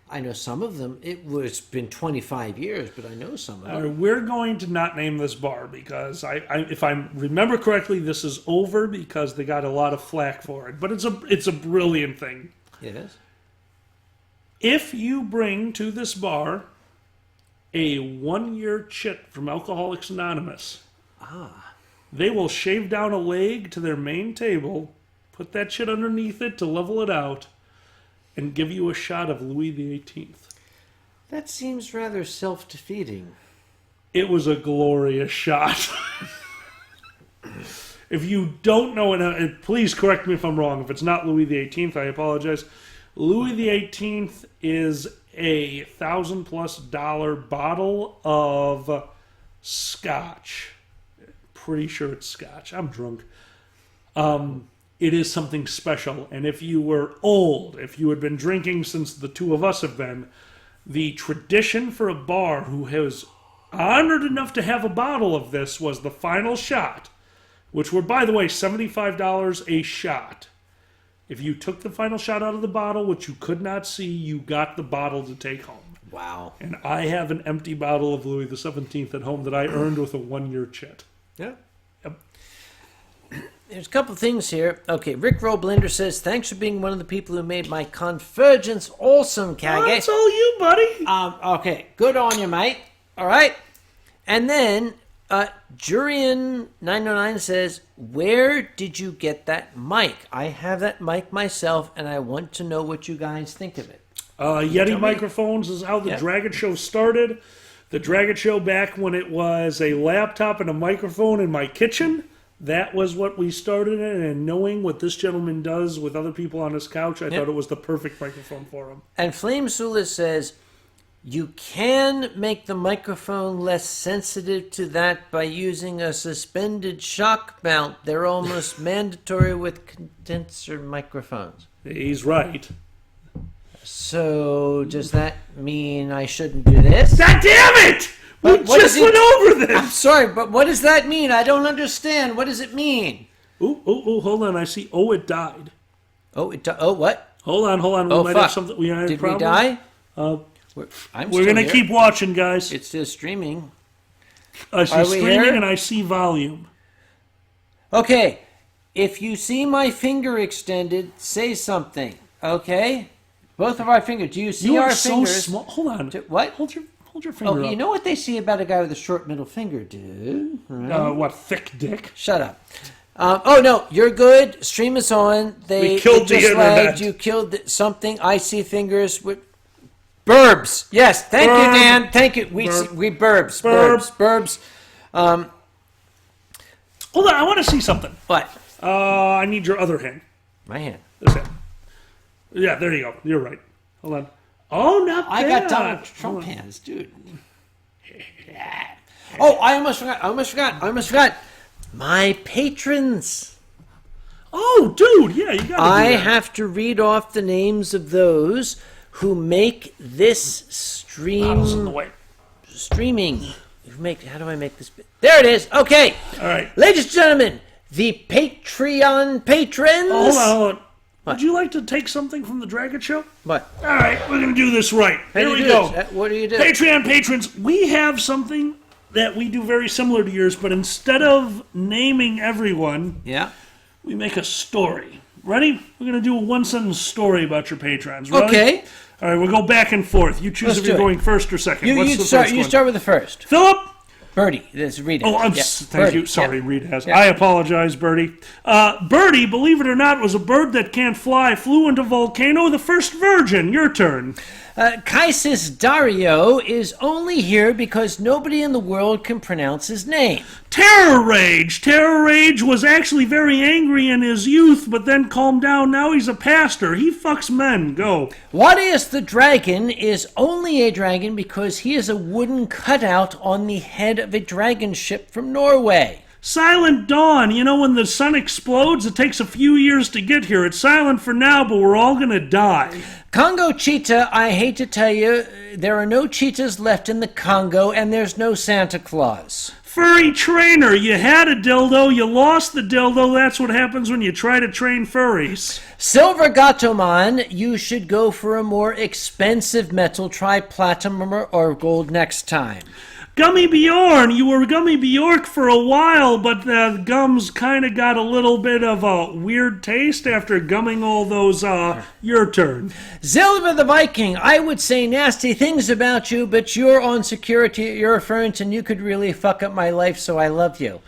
I know some of them. It's been 25 years, but I know some of them. We're going to not name this bar because if I remember correctly, this is over because they got a lot of flack for it. But it's a brilliant thing. It is? If you bring to this bar a 1-year chit from Alcoholics Anonymous, they will shave down a leg to their main table, put that shit underneath it to level it out, and give you a shot of Louis XVIII. That seems rather self-defeating. It was a glorious shot. If you don't know, and please correct me if I'm wrong. If it's not Louis the 18th, I apologize. Louis the 18th is a $1,000+ bottle of scotch. Pretty sure it's scotch. I'm drunk. It is something special. And if you were old, if you had been drinking since the two of us have been, the tradition for a bar who was honored enough to have a bottle of this was the final shot, which were, by the way, $75 a shot. If you took the final shot out of the bottle, which you could not see, you got the bottle to take home. Wow. And I have an empty bottle of Louis the 17th at home that I earned with a 1-year chit. Yeah. Yep. There's a couple things here. Okay, Rick Roblender says, thanks for being one of the people who made my convergence awesome, Kage. Oh, that's all you, buddy. Okay, good on you, mate. All right. And then Jurian909 says, where did you get that mic? I have that mic myself, and I want to know what you guys think of it. Yeti microphones is how the Dragon Show started. The Dragon Show back when it was a laptop and a microphone in my kitchen. That was what we started in, and knowing what this gentleman does with other people on his couch, I thought it was the perfect microphone for him. And Flame Sula says, you can make the microphone less sensitive to that by using a suspended shock mount. They're almost mandatory with condenser microphones. He's right. So, does that mean I shouldn't do this? God damn it! We just went over this! I'm sorry, but what does that mean? I don't understand. What does it mean? Ooh, hold on. I see. It died. Oh, what? Hold on. We might have something. Did we die? We're going to keep watching, guys. It's still streaming. I see streaming and I see volume. Okay. If you see my finger extended, say something. Okay? Both of our fingers. Do you see our fingers? Small. Hold on. What? Hold your finger up. You know what they say about a guy with a short middle finger, dude? Right? What, thick dick? Shut up. No, you're good. Stream is on. We killed the internet. You killed something. I see fingers with burbs. Yes, thank you, Dan. Thank you. We burbs. Hold on, I want to see something. What? I need your other hand. My hand. This hand. Yeah, there you go. You're right. Hold on. Oh, not bad. I got Donald Trump hands, dude. Oh, I almost forgot. My patrons. Oh, dude, yeah, you got to do I that. have to read off the names of those who make this stream. Bottles in the way. Streaming. How do I make this? There it is. Okay. All right. Ladies and gentlemen, the Patreon patrons. Hold on. Would you like to take something from the Dragon Show? What? All right, we're going to do this right. Here we go. What do you do? Patreon patrons, we have something that we do very similar to yours, but instead of naming everyone, we make a story. Ready? We're going to do a one-sentence story about your patrons. Ready? Okay. All right, we'll go back and forth. You choose if you're going first or second. You start with the first. Philip? Birdie, let's read it. Oh, thank you. Sorry, Reed has. I apologize, Birdie. Birdie, believe it or not, was a bird that can't fly, flew into volcano, the first virgin. Your turn. Kaisis Dario is only here because nobody in the world can pronounce his name. Terror Rage. Terror Rage was actually very angry in his youth, but then calmed down. Now he's a pastor. He fucks men. Go. Wadius the Dragon is only a dragon because he is a wooden cutout on the head of a dragon ship from Norway. Silent Dawn. You know, when the sun explodes, it takes a few years to get here. It's silent for now, but we're all going to die. Congo Cheetah, I hate to tell you, there are no cheetahs left in the Congo, and there's no Santa Claus. Furry Trainer. You had a dildo, you lost the dildo. That's what happens when you try to train furries. Silver Gatoman, you should go for a more expensive metal. Try platinum or gold next time. Gummy Bjorn, you were Gummy Bjork for a while, but the gums kind of got a little bit of a weird taste after gumming all those, your turn. Zilva the Viking, I would say nasty things about you, but you're on security at your front and you could really fuck up my life, so I love you.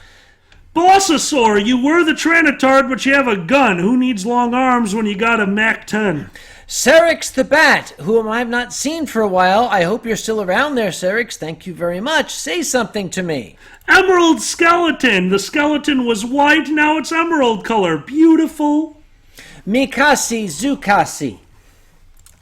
Bossasaur, you were the Tranitard, but you have a gun. Who needs long arms when you got a Mac-10? Serix the Bat, whom I've not seen for a while. I hope you're still around there, Serix. Thank you very much. Say something to me. Emerald skeleton. The skeleton was white, now it's emerald color. Beautiful. Mikasi Zukasi.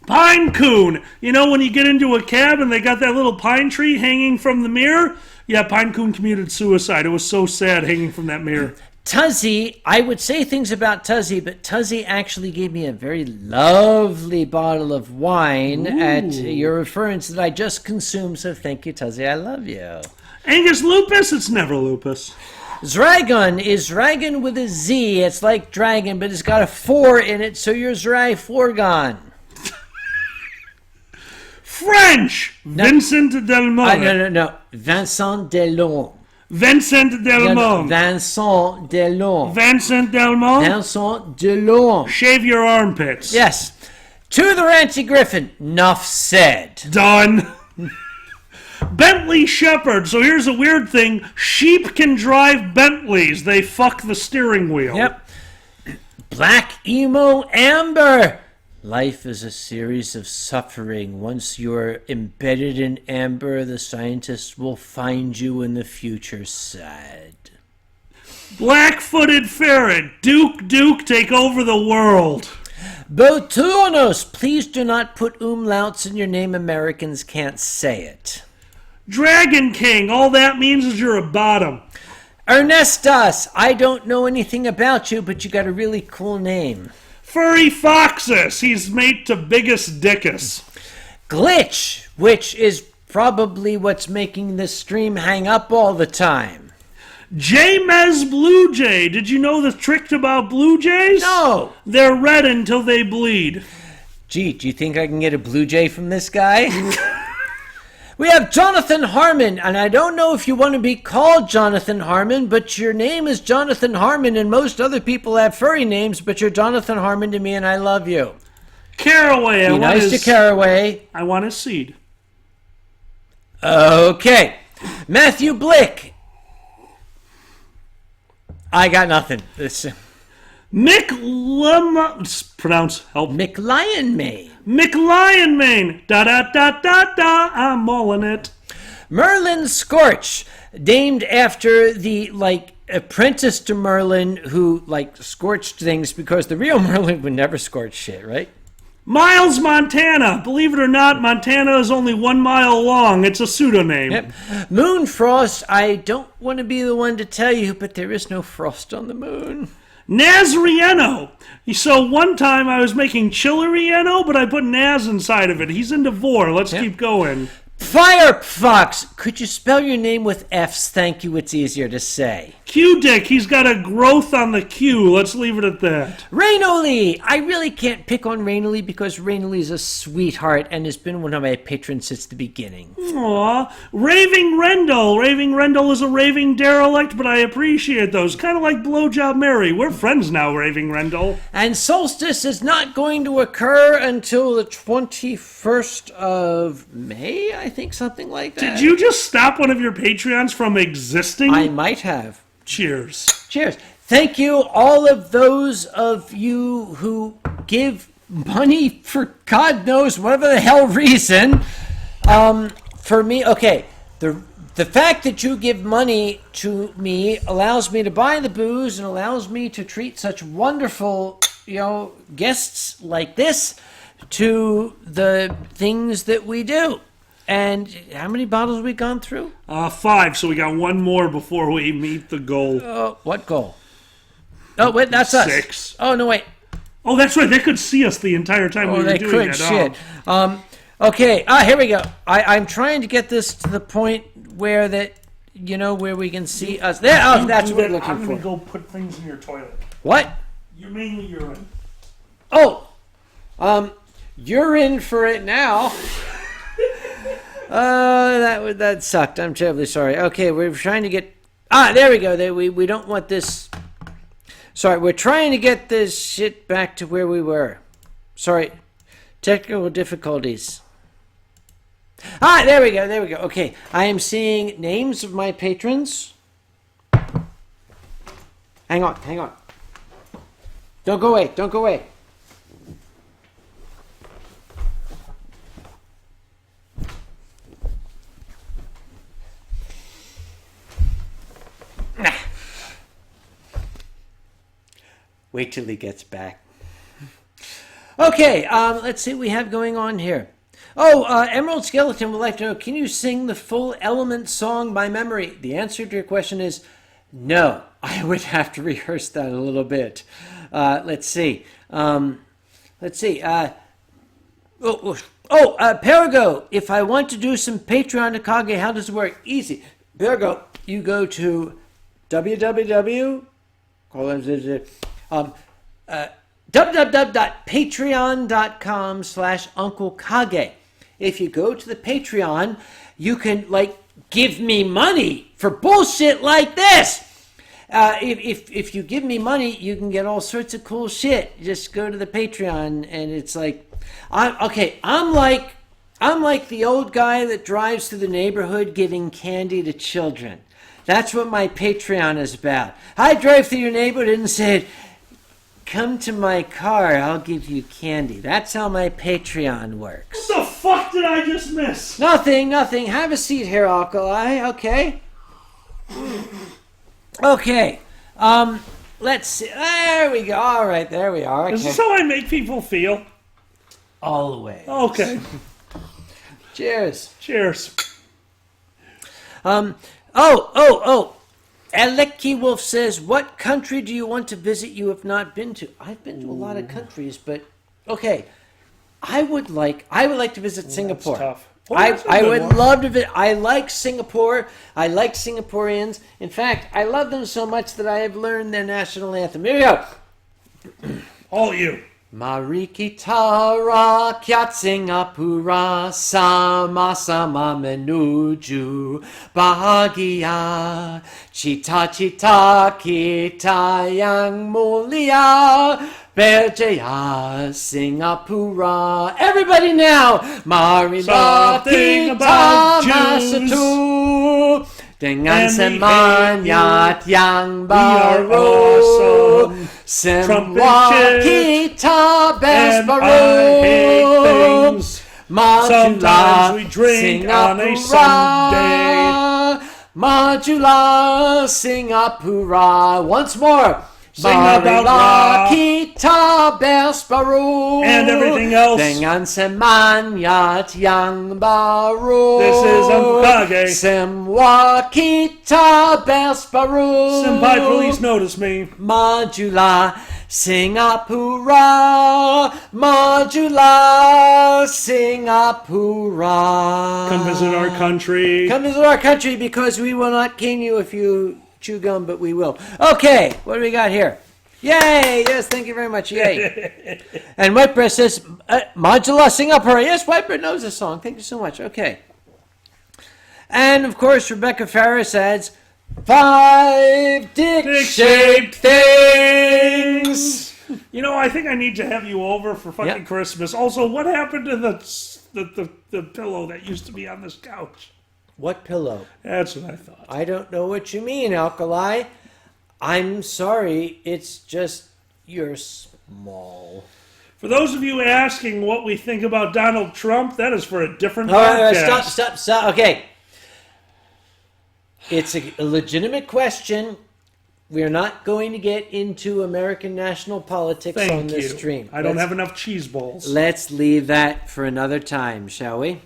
Pine coon. You know when you get into a cab and they got that little pine tree hanging from the mirror? Yeah, Pine coon committed suicide. It was so sad hanging from that mirror. Tuzzy, I would say things about Tuzzy, but Tuzzy actually gave me a very lovely bottle of wine at your reference that I just consumed, so thank you, Tuzzy. I love you. Angus lupus? It's never lupus. Zragon is dragon with a Z. It's like dragon, but it's got a 4 in it, so you're Zrai-Forgon. French! No. Vincent Delmont. No. Vincent Delon. Vincent Delmont. Vincent Delon. Vincent Delmont. Vincent Delon. Shave your armpits. Yes. To the Ranty Griffin. Nuff said. Done. Bentley Shepherd. So here's a weird thing. Sheep can drive Bentleys. They fuck the steering wheel. Yep. Black Emo Amber. Life is a series of suffering. Once you're embedded in amber, the scientists will find you in the future sad. Black-footed ferret. Duke, take over the world. Boturnos, please do not put umlauts in your name. Americans can't say it. Dragon King. All that means is you're a bottom. Ernestus, I don't know anything about you, but you got a really cool name. Furry Foxus. He's mate to Biggest Dickus. Glitch, which is probably what's making this stream hang up all the time. J-Mez Blue Jay. Did you know the trick about Blue Jays? No. They're red until they bleed. Gee, do you think I can get a Blue Jay from this guy? We have Jonathan Harmon, and I don't know if you want to be called Jonathan Harmon, but your name is Jonathan Harmon, and most other people have furry names, but you're Jonathan Harmon to me, and I love you. Caraway. Be nice to Caraway. I want his seed. Okay. Matthew Blick. I got nothing. Mick pronounce, help. Mick Lionmane. Mick Lionmane. Da-da-da-da-da. I'm mauling it. Merlin Scorch, named after the, apprentice to Merlin who, scorched things because the real Merlin would never scorch shit, right? Miles, Montana. Believe it or not, Montana is only 1 mile long. It's a pseudonym. Yep. Moonfrost, I don't want to be the one to tell you, but there is no frost on the moon. Nazrieno. So one time I was making Chillerieno, but I put Naz inside of it. He's into vor. Let's keep going. Firefox, could you spell your name with F's? Thank you, it's easier to say. Q-Dick, he's got a growth on the Q. Let's leave it at that. Rainoli, I really can't pick on Rainoli because Rainoli's a sweetheart and has been one of my patrons since the beginning. Aw. Raving Rendell. Raving Rendell is a raving derelict, but I appreciate those. Kind of like Blowjob Mary. We're friends now, Raving Rendell. And Solstice is not going to occur until the 21st of May, I think, something like that. Did you just stop one of your Patreons from existing? I might have. Cheers. Cheers. Thank you, all of those of you who give money for God knows whatever the hell reason. For me, okay, the fact that you give money to me allows me to buy the booze and allows me to treat such wonderful, guests like this to the things that we do. And how many bottles have we gone through? 5, so we got one more before we meet the goal. What goal? Oh, wait, that's us. 6. Oh, no, wait. Oh, that's right. They could see us the entire time we were doing it. Shit. Okay, here we go. I'm trying to get this to the point where where we can see us. There, that's what we're looking I'm for. going to go put things in your toilet. What? You're mainly urine. Oh, you're in for it now. That sucked. I'm terribly sorry. Okay, we're trying to get... there we go. We don't want this... Sorry, we're trying to get this shit back to where we were. Sorry. Technical difficulties. There we go. Okay, I am seeing names of my patrons. Hang on. Don't go away. Wait till he gets back. Okay, let's see what we have going on here. Oh, Emerald Skeleton would like to know, can you sing the full Element song by memory? The answer to your question is no. I would have to rehearse that a little bit. Let's see. Perigo, if I want to do some Patreon Kage, how does it work? Easy. Perigo, you go to www.patreon.com/UncleKage. If you go to the Patreon, you can give me money for bullshit like this. If you give me money, you can get all sorts of cool shit. Just go to the Patreon, and it's I'm like the old guy that drives through the neighborhood giving candy to children. That's what my Patreon is about. I drove through your neighborhood and said, come to my car, I'll give you candy. That's how my Patreon works. What the fuck did I just miss? Nothing. Have a seat here, Alkali, okay? Okay. Let's see. There we go. All right, there we are. Okay. Is this how I make people feel? Always. Okay. Cheers. Cheers. Aleki Wolf says, what country do you want to visit you have not been to? I've been to a lot of countries, but okay. I would like to visit Singapore. That's tough. I would love to visit. I like Singapore. I like Singaporeans. In fact, I love them so much that I have learned their national anthem. Here we go. All you. Mari kita rakyat Singapura sama-sama menuju bahagia, cita-cita kita yang mulia berjaya Singapura. Everybody now, marilah Something kita about Jews. bersatu dengan And we semangat yang We are baru. awesome. Semua Trumpet kita And baru. I hate things. Majulah Sometimes we drink on a Sunday. Majulah Singapura. Once more. Sing about Marilah Ra. kita bersatu And everything else. dengan semangat yang baru. This is UncleKage. Semua kita bersatu. Senpai, please notice me. Majulah Singapura, Majulah Singapura. Come visit our country. Come visit our country because we will not cane you if you chew gum, but we will. Okay, what do we got here? Yay! Yes, thank you very much. Yay! And Whitebread says, Majulah Singapura. Yes, Whitebread knows the song. Thank you so much. Okay. And of course, Rebecca Farris adds, 5 dick-shaped things. You know, I think I need to have you over for fucking Yep. Christmas. Also, what happened to the pillow that used to be on this couch? What pillow? That's what I thought. I don't know what you mean, Alkali. I'm sorry, it's just you're small. For those of you asking what we think about Donald Trump, that is for a different All right, podcast. stop. Okay. It's a legitimate question. We are not going to get into American national politics on Thank this you. stream. I don't have enough cheese balls. Let's leave that for another time, shall we?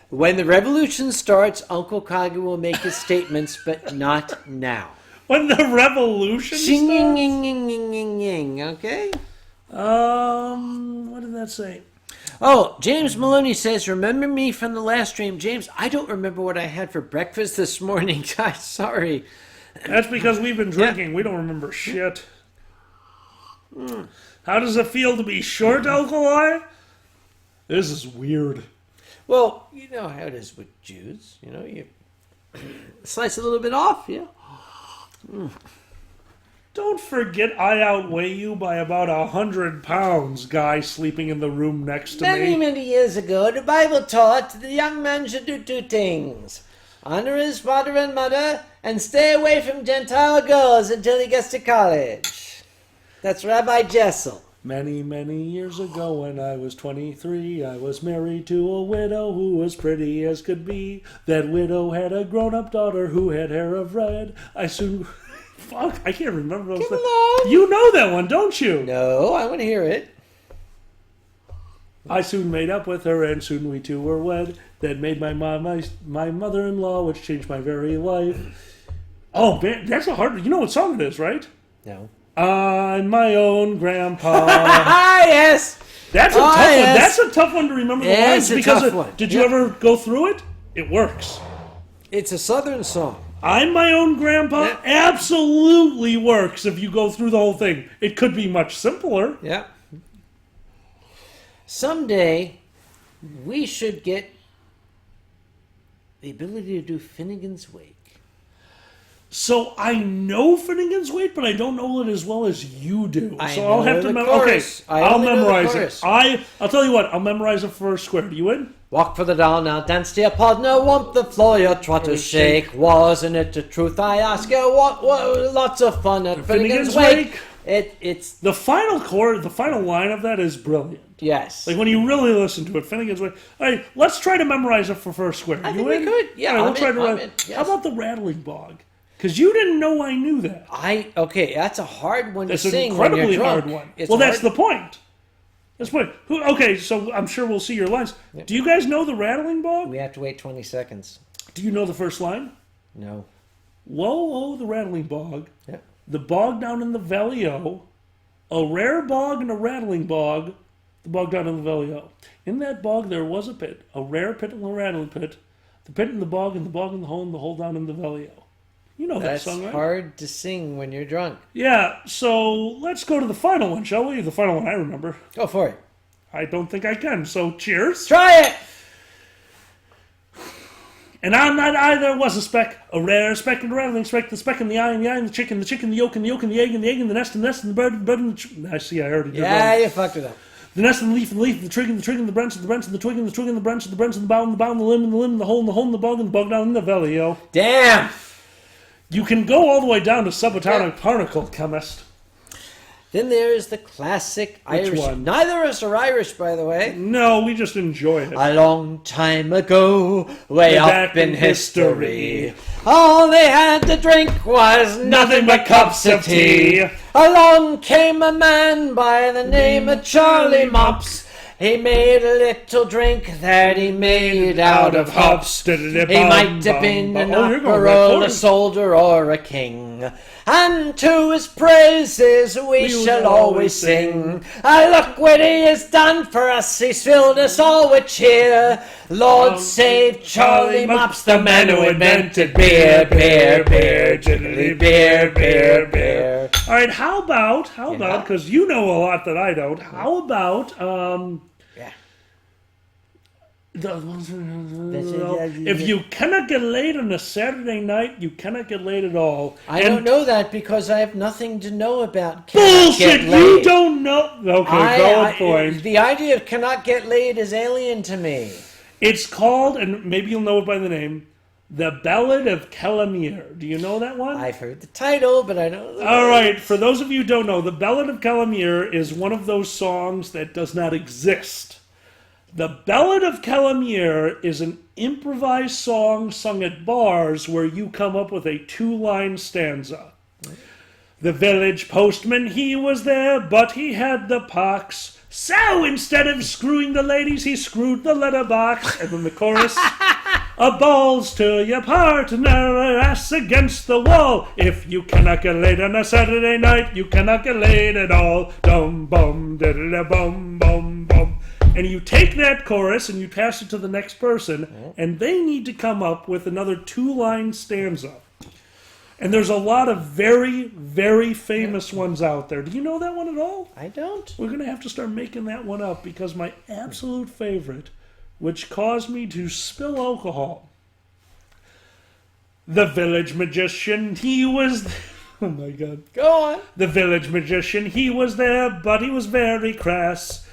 When the revolution starts, Uncle Kage will make his statements, but not now. When the revolution Shing, ying, starts? ying, ying, ying, ying, ying, okay? What did that say? Oh, James Maloney says, remember me from the last stream. James, I don't remember what I had for breakfast this morning. Guys, sorry. That's because we've been drinking. We don't remember shit. How does it feel to be short, Alkali? This is weird. Well, you know how it is with Jews. You know, you slice a little bit off, yeah. Don't forget I outweigh you by about 100 pounds, guy sleeping in the room next to Many, me. many years ago, the Bible taught the young man should do two things. Honor his father and mother, and stay away from Gentile girls until he gets to college. That's Rabbi Jessel. Many, many years ago when I was 23, I was married to a widow who was pretty as could be. That widow had a grown-up daughter who had hair of red. I soon Fuck, I can't remember those Come things. along. You know that one, don't you? No, I want to hear it. I soon made up with her, and soon we two were wed. That made my mom my mother-in-law, which changed my very life. Oh, man, that's a hard... You know what song it is, right? No. I'm my own grandpa. Ah, yes. That's a tough one. Yes. That's a tough one to remember the Yeah, lines it's a because tough one. Did you ever go through it? It works. It's a Southern song. I'm my own grandpa Yeah. absolutely works if you go through the whole thing. It could be much simpler. Yeah. Someday, we should get the ability to do Finnegan's Wake. So I know Finnegan's Wake, but I don't know it as well as you do. I So know I'll have to the memorize. chorus. Okay, I I'll only know the memorize chorus. it. I'll tell you what. I'll memorize it for square. Do you in? Walk for the doll now, dance to your partner, want the floor, your trotter shake. Wasn't it the truth? I ask you, what lots of fun at Finnegan's Wake. It's The final chord, the final line of that is brilliant. yes. Like when you really listen to it, Finnegan's Wake. All right, let's try to memorize it for first square. I You think we in? could. Yeah, All right, we'll I'm try in, to I'm write- in, yes. How about the rattling bog? Because you didn't know I knew that. Okay, that's a hard one That's to an sing when incredibly you're drunk. hard one. It's Well, that's hard. the point. That's the point. Okay, so I'm sure we'll see your lines. Do you guys know the rattling bog? We have to wait 20 seconds. Do you know the first line? No. Whoa, oh, the rattling bog. Yeah. The bog down in the valley, oh. A rare bog and a rattling bog. The bog down in the valley, oh. In that bog there was a pit. A rare pit and a rattling pit. The pit and the bog and the hole down in the valley, oh. You know That's that song, right? hard to sing when you're drunk. Yeah, so let's go to the final one, shall we? The final one I remember. Go for it. I don't think I can, so cheers. Try it! And on that eye there was a speck, a rare speck and a rattling speck, the speck in the eye, and the chicken, the yolk, and the yolk, and the egg, and the egg, and the nest, and the bird, and the I see, I already did Yeah, wrong. you fucked it up. The nest and the leaf, the twig, and the branch, and the branch, and the twig, and the twig, and the branch, and the branch, and the bough, and the limb, and the hole, and the bog, and the bog down in the valley, yo. Damn! You can go all the way down to subatomic particle, chemist. Then there's the classic Irish. one? Neither of us are Irish, by the way. No, we just enjoy it. A long time ago, way Back up in in history, history. all they had to drink was nothing but cups of tea. Along came a man by the name of Charlie Mops. He made a little drink that he made out of hops. He might have been an opera, a soldier, or a king. And to his praises we shall always sing. Look what he has done for us, he's filled us all with cheer. Lord save Charlie Mops, the man who invented beer, beer, beer, jiggly beer, beer, beer. All right, how about, because you know a lot that I don't, how about, if you cannot get laid on a Saturday night, you cannot get laid at all. I don't know that because I have nothing to know about Bullshit! Get You laid. don't know. Okay, valid point. The idea of cannot get laid is alien to me. It's called, and maybe you'll know it by the name, The Ballad of Calamere. Do you know that one? I've heard the title, but I don't know. All right, for those of you who don't know, The Ballad of Calamere is one of those songs that does not exist. The Ballad of Calamere is an improvised song sung at bars where you come up with a two-line stanza. The village postman, he was there, but he had the pox. So instead of screwing the ladies, he screwed the letterbox. And then the chorus, a balls to your partner, ass against the wall. If you cannot get laid on a Saturday night, you cannot get laid at all. Dum bum diddle bum bum bum. And you take that chorus and you pass it to the next person, and they need to come up with another two-line stanza. And there's a lot of very, very famous ones out there. Do you know that one at all? I don't. We're going to have to start making that one up because my absolute favorite, which caused me to spill alcohol. The village magician, he was... Oh my God. Go on. The village magician, he was there, but he was very crass.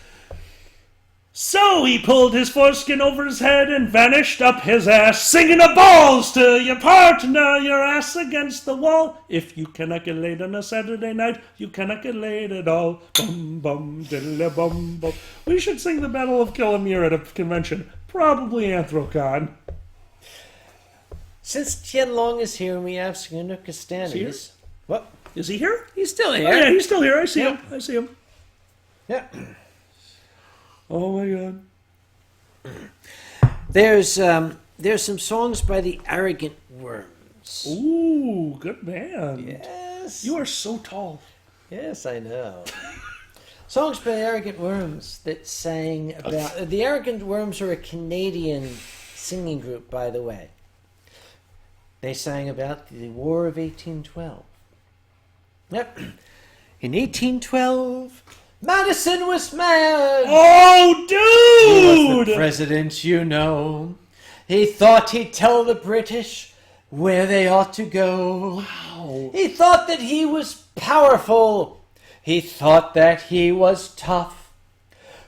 So he pulled his foreskin over his head and vanished up his ass, singing a balls to your partner, your ass against the wall. If you cannot get laid on a Saturday night, you cannot get laid at all. Bum, bum, diddle, bum, bum. We should sing the Battle of Calamere at a convention. Probably Anthrocon. Since Tian Long is here and we have Schooner Castanis, What? Is he here? He's still Oh, here. yeah, he's still here. I see Yeah. him. I see him. Yeah. Oh my god. There's some songs by the Arrogant Worms. Ooh, good man. Yes. You are so tall. Yes, I know. Songs by the Arrogant Worms that sang about... The Arrogant Worms are a Canadian singing group, by the way. They sang about the War of 1812. Yep. In 1812, Madison was mad. Oh, He was the dude! president, you know. He thought he'd tell the British where they ought to go. Wow. He thought that he was powerful. He thought that he was tough.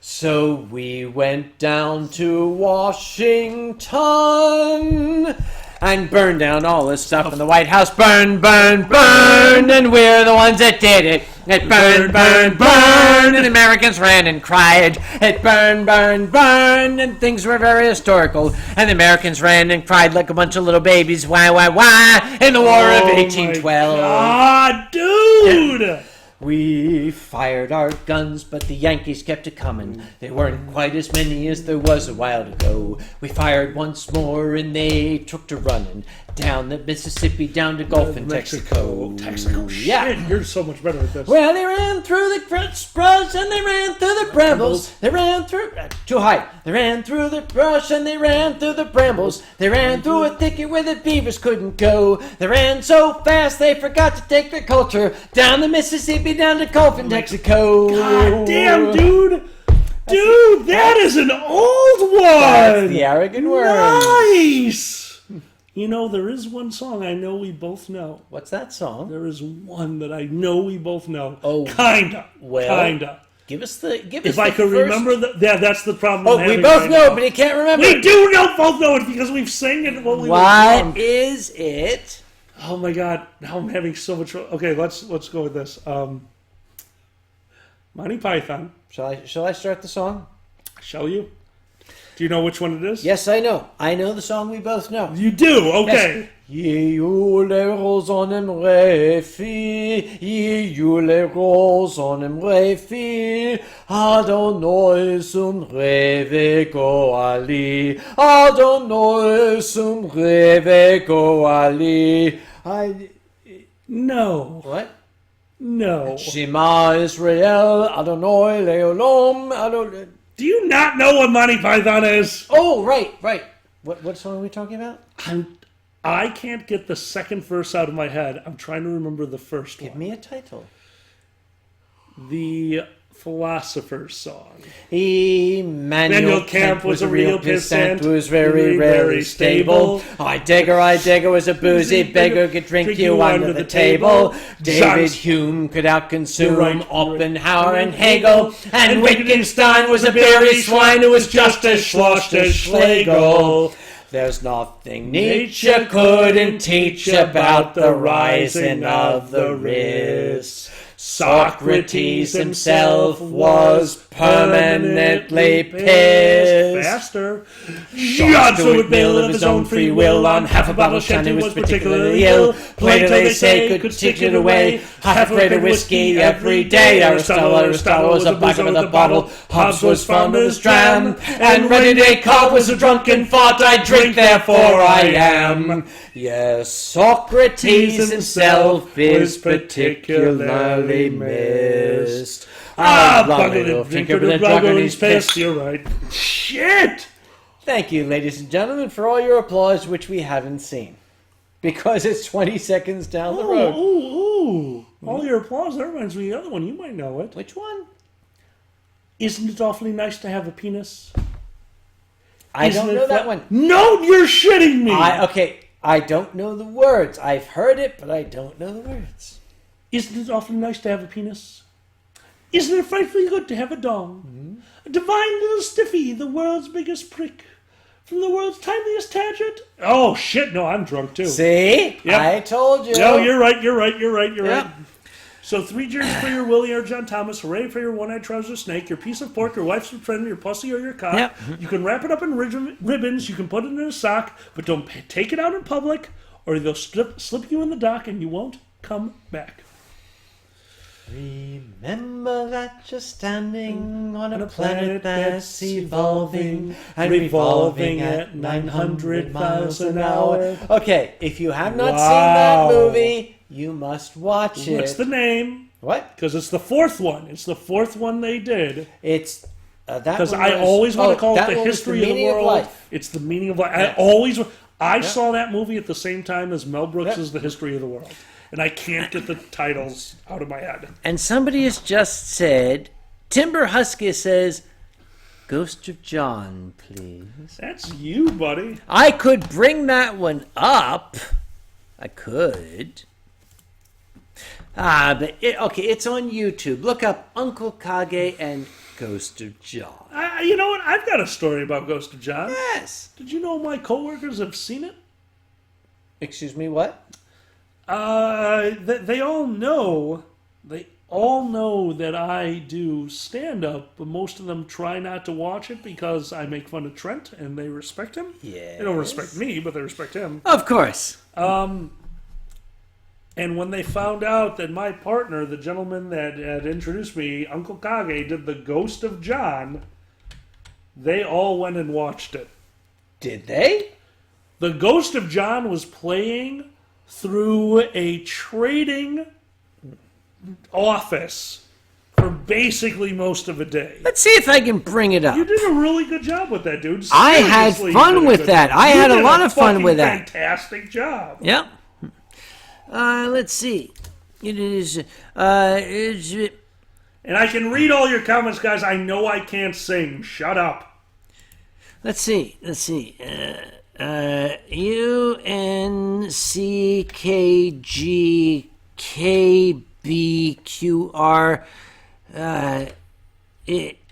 So we went down to Washington and burned down all this stuff in the White House. Burn, burn, burn, and we're the ones that did it. It burned, burned, burned, and the Americans ran and cried. It burned, burned, burned, and things were very historical. And the Americans ran and cried like a bunch of little babies. Why, why, in the War of 1812. Ah, dude! We fired our guns, but the Yankees kept it coming. There weren't quite as many as there was a while ago. We fired once more, and they took to running down the Mississippi, down to Gulf in Mexico. Texaco? Shit, Yeah. you're so much better at this. Well, they ran through the brush and they ran through the brambles. They ran through... too high. They ran through the brush and they ran through the brambles. They ran through a thicket where the beavers couldn't go. They ran so fast they forgot to take their culture down the Mississippi, down to Gulf in Mexico. God damn, dude! Dude, that is an old one! That's the Arrogant Worms. Nice! You know, there is one song I know we both know. What's that song? There is one that I know we both know. Oh. Kinda. Well, Kinda. Give us the If I could remember the... Yeah, that's the problem. Oh, I'm we having both right know, now. but he can't remember. We do both know it because we've sang it while we were What young. is it? Oh my god, now I'm having so much... Okay, let's go with this. Monty Python. Shall I start the song? Shall you? Do you know which one it is? Yes, I know. I know the song we both know. You do? Okay. Ye you les roses en aimerait fi, ye you les roses en aimerait fi, Adonai sum reve go ali, Adonai sum reve go ali. No. What? No. Shema Israel, Adonai leolam, Adonai. Do you not know what Monty Python is? Oh, right. What song are we talking about? I can't get the second verse out of my head. I'm trying to remember the first Give one. me a title. The Philosopher's Song. Emmanuel Kemp was a real pissant who was very, very stable. Heidegger was a boozy beggar, could drink you under the table. David Hume could outconsume Oppenheimer and Hegel. And Wittgenstein was a berry swine who was just as sloshed as Schlegel. There's nothing Nietzsche couldn't teach about the rising of the wrist. Socrates himself was permanently pissed. Faster. Johnson would bill of his own free will on half a bottle shanty was particularly ill. Plato, they say, could stick it away. Half a crate of whiskey every day. Aristotle was a bugger with a bottle. Hobbes was fond of his dram. And René Descartes was a drunken fart. I drink, therefore I am. Yes, Socrates himself is particularly missed. Bugger the drinker, the drugger, he's pissed. You're right. Shit! Thank you, ladies and gentlemen, for all your applause, which we haven't seen. Because it's 20 seconds down the road. Ooh. All your applause. That reminds me of the other one. You might know it. Which one? Isn't it awfully nice to have a penis? I don't know that one. No, you're shitting me! I don't know the words. I've heard it, but I don't know the words. Isn't it awfully nice to have a penis? Isn't it frightfully good to have a dong? Mm-hmm. A divine little stiffy, the world's biggest prick. From the world's tiniest tangent. Oh, shit, no, I'm drunk, too. See? Yep. I told you. No, you're right. Yep. So 3 cheers for your Willie or John Thomas, hooray for your one-eyed trouser snake, your piece of pork, your wife's friend, your pussy or your cock. Yep. You can wrap it up in ribbons, you can put it in a sock, but don't take it out in public, or they'll slip you in the dock and you won't come back. Remember that you're standing on a planet that's evolving and revolving at 900 miles an hour. Okay, if you have not seen that movie, you must watch it. What's the name? What? Because it's the fourth one. It's the fourth one they did. It's that. Because I always want to call it the history of the world. Life. It's the meaning of life. Yeah. I saw that movie at the same time as Mel Brooks' The History of the World. And I can't get the titles out of my head. And somebody has just said, Timber Husky says, Ghost of John, please. That's you, buddy. I could bring that one up. I could. But it's on YouTube. Look up Uncle Kage and Ghost of John. You know what? I've got a story about Ghost of John. Yes. Did you know my coworkers have seen it? Excuse me, what? They all know. They all know that I do stand-up, but most of them try not to watch it because I make fun of Trent, and they respect him. Yes. They don't respect me, but they respect him. Of course. And when they found out that my partner, the gentleman that had introduced me, Uncle Kage, did the Ghost of John, they all went and watched it. Did they? The Ghost of John was playing through a trading office for basically most of a day. Let's see if I can bring it up. You did a really good job with that, dude. I had Seriously, fun you did a with good that. job. I You had a did lot of fun with that. Fantastic job. Yep. Let's see. It is. And I can read all your comments, guys. I know I can't sing. Shut up. Let's see. UNCKGKBQR.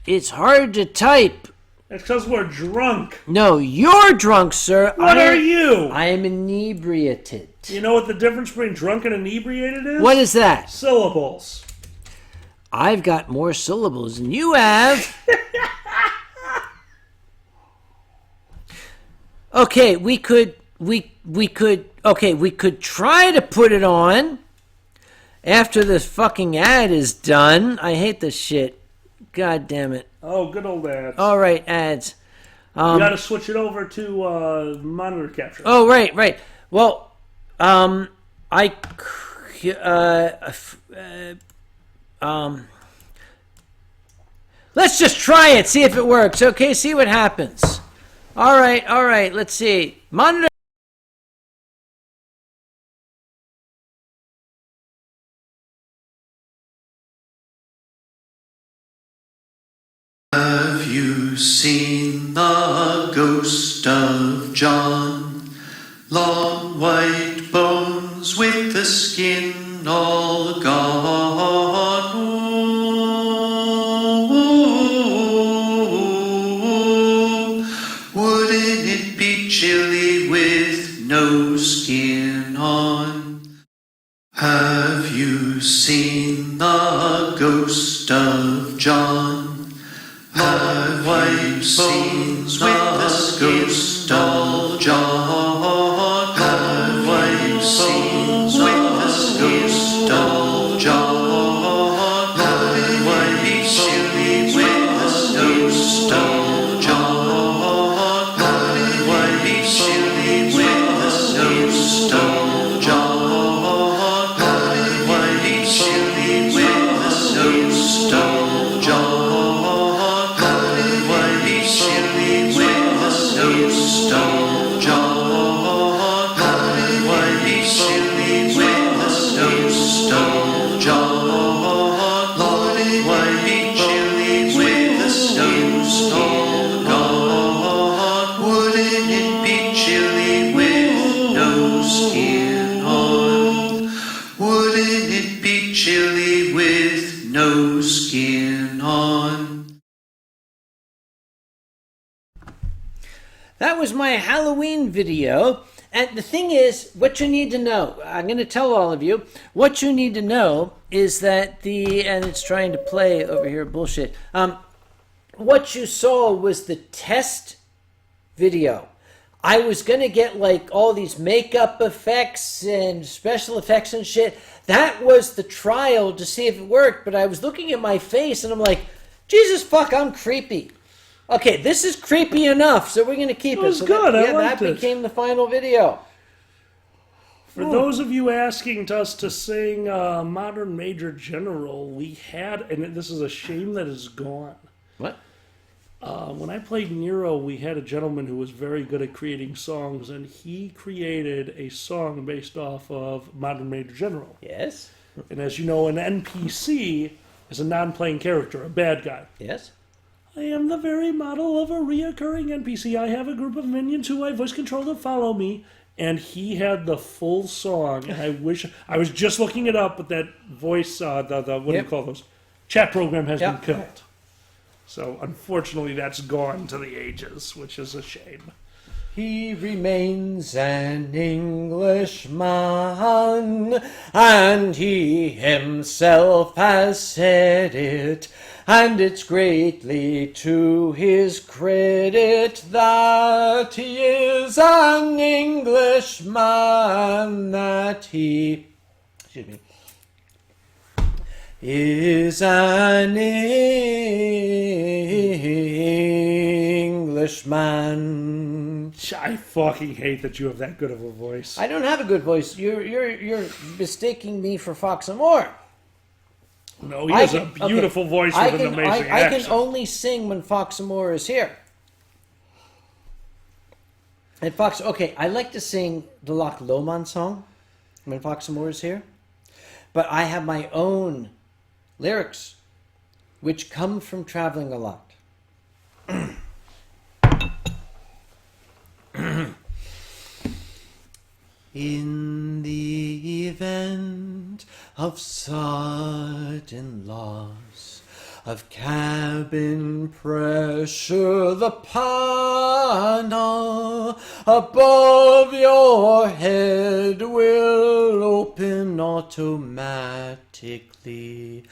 It's hard to type. It's because we're drunk. No, you're drunk, sir. What are you? I am inebriated. You know what the difference between drunk and inebriated is? What is that? Syllables. I've got more syllables than you have. Okay, we could try to put it on after this fucking ad is done. I hate this shit. God damn it. Oh, good old ads. All right, ads. You got to switch it over to monitor capture. Oh, right. Well, let's just try it, see if it works. Okay, see what happens. All right. Let's see. Monitor. Have you seen the ghost of John? Long white bones with the skin all gone. Ooh, wouldn't it be chilly with no skin on? Have you seen the ghost of John? Have white bones with the ghost of John? Have white bones with the ghost of John? Have white chilly with the ghost of John? Have white chilly with the ghost of John? Have white chilly with the ghost of John? Ghost of John, why be silly with the ghost of John? Why be chilly with the ghost of God? Wouldn't it be chilly with no skin on? Wouldn't it be chilly with no skin on? That was my Halloween video. And the thing is, what you need to know, I'm going to tell all of you, what you need to know is that and it's trying to play over here, bullshit. What you saw was the test video. I was going to get like all these makeup effects and special effects and shit. That was the trial to see if it worked, but I was looking at my face and I'm like, Jesus fuck, I'm creepy. Okay, this is creepy enough, so we're going to keep it. It was So good. I liked that it. became the final video. For those of you asking us to sing Modern Major General, we had, and this is a shame that it's gone. What? When I played Nero, we had a gentleman who was very good at creating songs, and he created a song based off of Modern Major General. Yes. And as you know, an NPC is a non-playing character, a bad guy. Yes. I am the very model of a reoccurring NPC. I have a group of minions who I voice control to follow me. And he had the full song. And I wish I was just looking it up, but that voice, what do you call those? Chat program has been killed. So unfortunately, that's gone to the ages, which is a shame. He remains an Englishman, and he himself has said it, and it's greatly to his credit that he is an Englishman, that he, is an Englishman. I fucking hate that you have that good of a voice. I don't have a good voice. You're mistaking me for Fox and Moore. No, he has a beautiful voice with an amazing I accent. can only sing when Fox and Moore is here. And Fox, okay, I like to sing the Loch Lomond song when Fox and Moore is here. But I have my own lyrics, which come from traveling a lot. In the event of sudden loss of cabin pressure, the panel above your head will open automatically.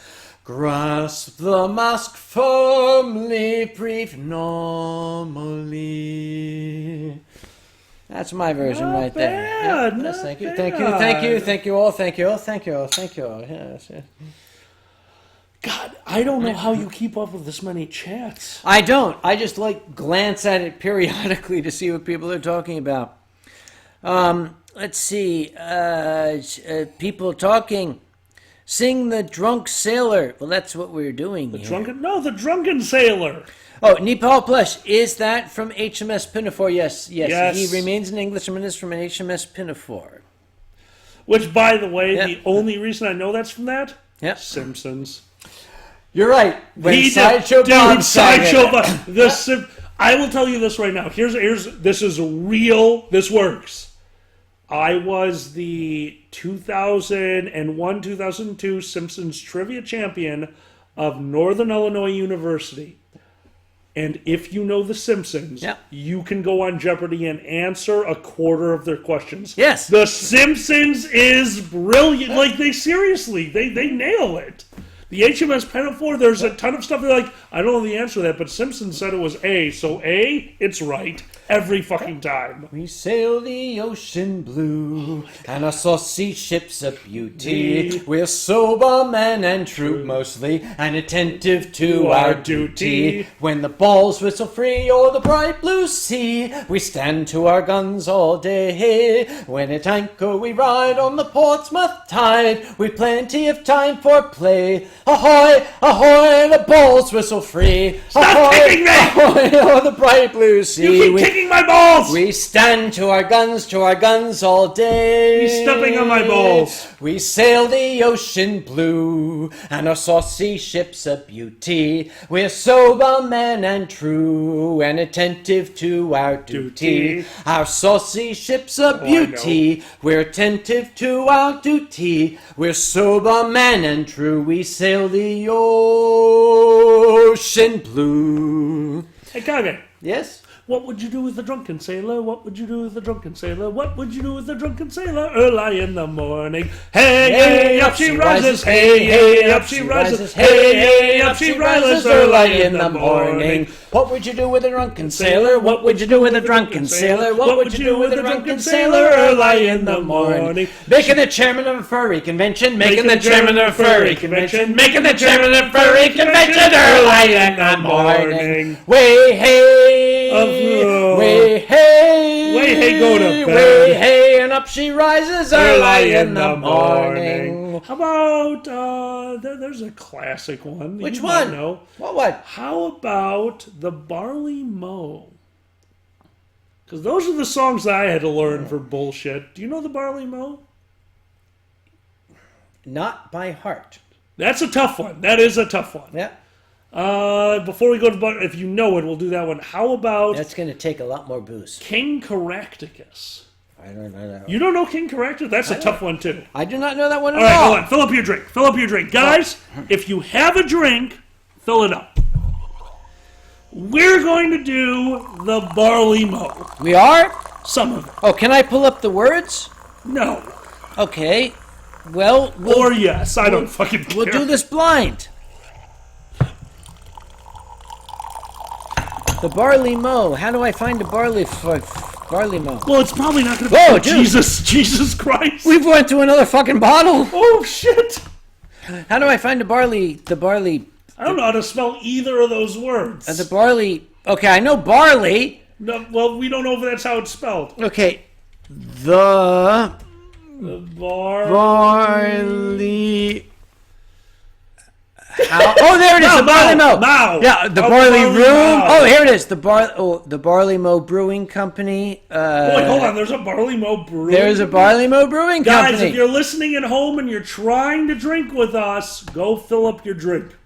Grasp the mask firmly, breathe normally. That's my version Not right there. bad, Yes, not thank you, bad. thank you, thank you, thank you all, thank you all, thank you all, thank you all. Yes, yes. God, I don't know how you keep up with this many chats. I don't. I just like glance at it periodically to see what people are talking about. Let's see. People talking. Sing the drunk sailor. Well, that's what we're doing here. The drunken sailor. Oh, Nepal Plush. Is that from HMS Pinafore? Yes, yes. Yes. He remains an Englishman is from an HMS Pinafore. Which, by the way, Yeah. the only reason I know that's from that, Yep. Simpsons. You're right. When He Sideshow did, Bob dude, sang it. Sideshow Bob. I will tell you this right now. Here's this is real. This works. I was the 2001-2002 Simpsons Trivia Champion of Northern Illinois University. And if you know The Simpsons, Yeah. you can go on Jeopardy and answer a quarter of their questions. Yes. The Simpsons is brilliant. Like, they nail it. The HMS Pinafore, there's a ton of stuff they're like, I don't know the answer to that, but Simpsons said it was A, so A, it's right. Every fucking time. We sail the ocean blue, and our saucy ship's a beauty. We're sober men and true mostly, and attentive to our duty. When the balls whistle free o'er the bright blue sea, we stand to our guns all day. When at anchor we ride on the Portsmouth tide, we've plenty of time for play. Ahoy, ahoy, the balls whistle free. Stop Ahoy, kicking me! ahoy, o'er the bright blue sea. You keep kicking my balls! We stand to our guns all day. He's stepping on my balls. We sail the ocean blue, and our saucy ship's a beauty. We're sober men and true, and attentive to our duty. Duty. Our saucy ship's a I beauty. We're attentive to our duty. We're sober men and true. We sail the ocean blue. Hey, Kage, Yes? What would you do with the drunken sailor? What would you do with the drunken sailor? What would you do with the drunken sailor? Early in the morning. Hey, hey, up she rises. Hey, hey, up she rises. Hey, hey, up she rises. Early in the morning. What would you do with a drunken sailor? What would you do with a drunken sailor? What would you do with a drunken sailor? Early in the morning. Making the chairman of a furry convention. Making the chairman of a furry convention. Making the chairman of a furry convention. Early in the morning. Way hey. Way hey. Way hey, go to bed. Way hey, and up she rises early in the morning. How about, there's a classic one. Which you might one? know. What? How about the Barley Mow? Because those are the songs that I had to learn for bullshit. Do you know the Barley Mow? Not by heart. That's a tough one. That is a tough one. Yeah. Before we go to if you know it, we'll do that one. How about That's going to take a lot more booze. King Caractacus? I don't know that one. You don't know King Caractacus? That's a tough one too. I do not know that one at All right, all. hold on. Fill up your drink. Fill up your drink. Guys, if you have a drink, fill it up. We're going to do the Barley Mow. We are? Some of it. Oh, can I pull up the words? No. Okay. Well, Or yes. I don't fucking care. we'll do this blind. The Barley Mow. How do I find a Barley Mow? Well, it's probably not going to be. Whoa, Oh, dude. Jesus Christ. We've went to another fucking bottle. Oh, shit. How do I find the barley? I don't know how to spell either of those words. The barley. Okay, I know barley. No, well, we don't know if that's how it's spelled. Okay. The barley. Oh, there it is. The barley mow. Yeah, the barley room. Oh, here it is. The Barley Mow Brewing Company. Wait, hold on. There's a Barley Mow Brewing. There's a Barley Mow Brewing Guys, Company. if you're listening at home and you're trying to drink with us, go fill up your drink.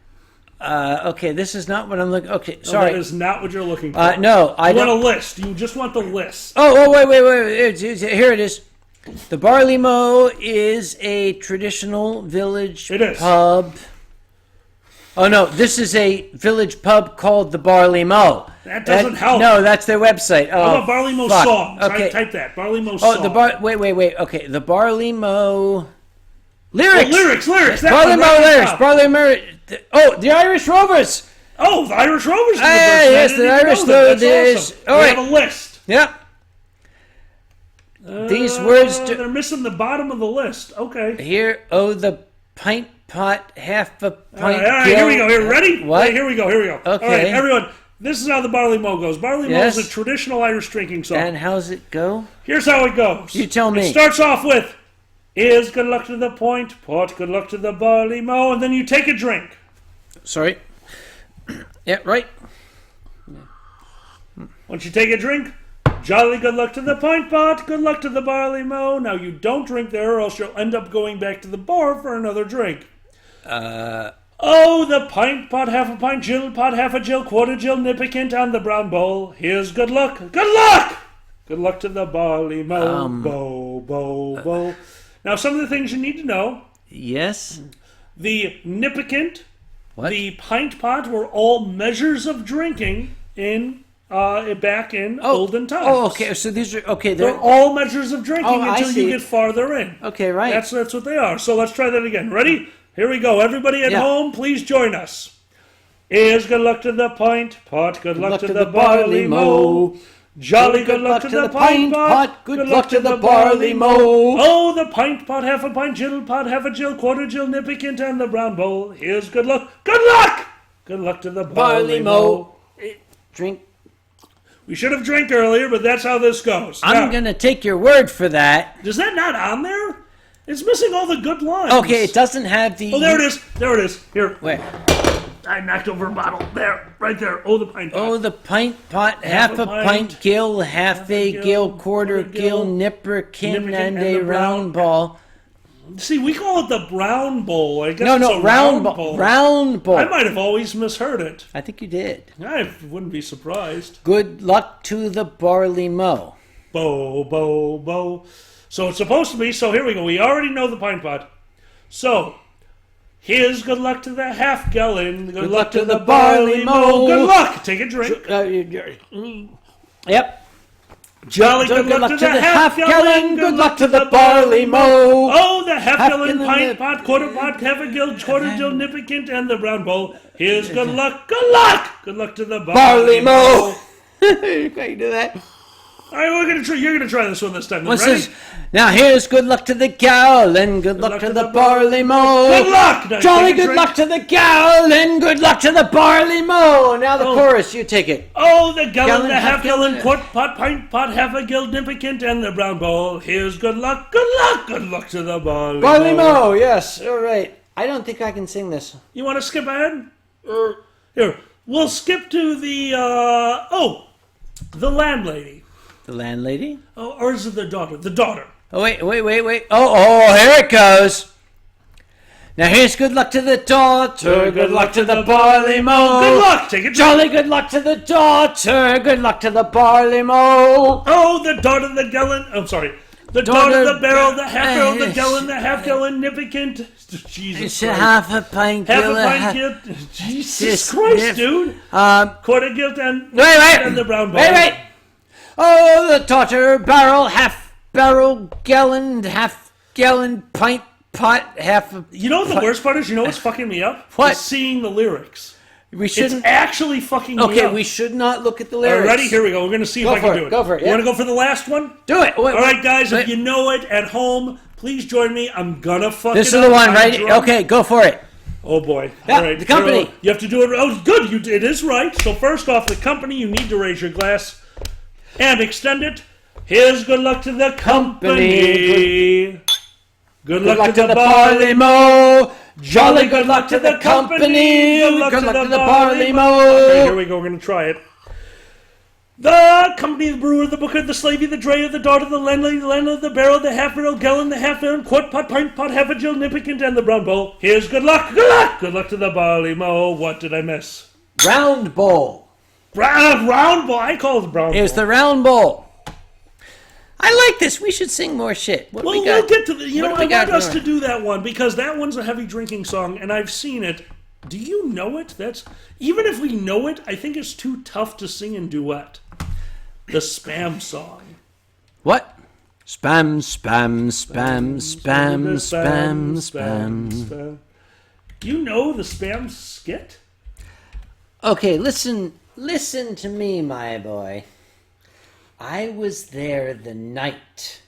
Okay, this is not what I'm looking. Okay, No, sorry. that is not what you're looking for. No, I You want don't. a list. You just want the list. Oh, wait. Here it is. The Barley Mow is a traditional village It is. pub. Oh, no, this is a village pub called the Barley Mow. That doesn't help. No, that's their website. Oh, How about Barley Mow fuck. songs? Okay. Type that. Barley Mow Oh, songs. wait. Okay, the Barley Mow lyrics. Lyrics. That Barley one Mow right lyrics. now. Barley Mow. Oh, the Irish Rovers. Oh, the Irish Rovers. did the Hey, version. I yes, didn't the even Irish know that. That's Rovers. awesome. All We right. have a list. Yep. These words. They're missing the bottom of the list. Okay. Here, the pint pot, half a pint. All right, here we go. Here, ready? What? Right, here we go. Okay. All right, everyone. This is how the Barley Mow goes. Barley Mow Yes. is a traditional Irish drinking song. And how's it go? Here's how it goes. You tell me. It starts off with, "Is good luck to the point, pot, good luck to the Barley Mow," and then you take a drink. Sorry. Yeah, right. Once you take a drink, "Jolly good luck to the pint pot, good luck to the Barley Mow." Now you don't drink there, or else you'll end up going back to the bar for another drink. Oh, the pint pot, half a pint, Jill pot, half a Jill, quarter Jill, nippicant on the brown bowl. Here's good luck. Good luck! Good luck to the Barley Mow. Bow. Now, some of the things you need to know. Yes. The nippicant, What? the pint pot were all measures of drinking in back in olden times. Oh, okay. So these are okay. They're all measures of drinking Oh, I until see. you get farther in. Okay, right. That's what they are. So let's try that again. Ready? Here we go. Everybody at Yeah. home, please join us. Is good luck to the pint pot, good luck to the barley mow. Jolly good luck to the pint pot, good luck to the barley mow. Oh, the pint pot, half a pint, Jill pot, half a Jill, quarter Jill, nippicant, and the brown bowl. Here's good luck. Good luck! Good luck to the barley mow. Drink. We should have drank earlier, but that's how this goes. I'm Now, gonna take your word for that. is that not on there? It's missing all the good lines. Okay, it doesn't have the. Oh, there it is. There it is. Here. Where? I knocked over a bottle. There. Right there. Oh, the pint pot. Oh, the pint pot, half a pint, gill, half a gill, quarter gill, nipperkin, and a round ball. See, we call it the brown bowl. I guess No, it's no, a round bowl. ball. Round ball. I might have always misheard it. I think you did. I wouldn't be surprised. Good luck to the barley mow. Bow. So it's supposed to be, so here we go. We already know the pint pot. So, here's good luck to the half gallon. Good luck to the barley mow. Good luck. Take a drink. Yep. Jolly good luck to the half gallon. Good luck to the barley mow. Oh, the half gallon pint pot, quarter pot, half a gill, quarter significant, and the brown bowl. Here's good luck. Good luck. Good luck to the Barley mow. You can't do that. All right, we're gonna try. You're gonna try this one this time. What's Ready? this? Now here's good luck to the gal and good luck to the barley mow. Good luck. Now, Jolly take a good drink. luck to the gal and good luck to the barley mow. Now the chorus, you take it. Oh, the gallon, Gallon, the half half gallon, gallon. quart pot, pint pot, half a gill, significant, and the brown bowl. Here's good luck. Good luck. Good luck to the barley Barley mow, yes. All right. I don't think I can sing this. You want to skip ahead? Here, we'll skip to the the landlady. The landlady? Oh, or is it the daughter? The daughter. Oh, wait. Oh, here it goes. Now here's good luck to the daughter, good luck to the barley mow. Good luck. Take it. Jolly good luck to the daughter, good luck to the barley mow. Oh, the daughter, the gallon. I'm sorry. The daughter, the barrel, the half barrel, the gallon, the half gallon, significant. Jesus It's Christ. half a pint Half gill. a pint gilt. Jesus Yes, Christ, yes. dude. Quarter gilt and Wait. the brown bowl. Wait. Oh, the daughter, barrel, half barrel, gallon, half gallon, pint, pot, half a... You know what the worst part is? You know what's fucking me up? What? Is seeing the lyrics. We It's shouldn't... actually fucking me Okay, up. we should not look at the All right, lyrics. ready? Here we go. We're going to see Go if I for can it, do it. go for it, You yeah. want to go for the last one? Do it. Wait, All right, guys, wait. if you know it at home, please join me. I'm going to fuck This it is up. the one, I'm right? drunk. Okay, go for it. Oh, boy. Yeah, All right. the company. So you have to do it. Oh, good. It is right. So first off, the company, you need to raise your glass and extend it. Here's good luck to the company. Good luck to the barley mow. Jolly good luck to the company. Good luck to the barley mow. Okay, here we go. We're going to try it. The company, the brewer, the booker, the slavey, the drayer, the daughter, the landlady, the landlord, the barrel, the half barrel, gallon, the half gallon, quart pot, pint pot, half a gill, significant, and the brown bowl. Here's good luck. Good luck. Good luck to the barley mow. What did I miss? Round bowl. Round bowl. I call it the brown Here's bowl. the round bowl. I like this. We should sing more shit. What Well, we got? we'll get to the. You What know, do I we got want us going? to do that one because that one's a heavy drinking song, and I've seen it. Do you know it? That's even if we know it, I think it's too tough to sing in duet. The Spam song. What? Spam, spam, spam, spam, spam, spam. You know the Spam skit? Okay, listen to me, my boy. I was there the night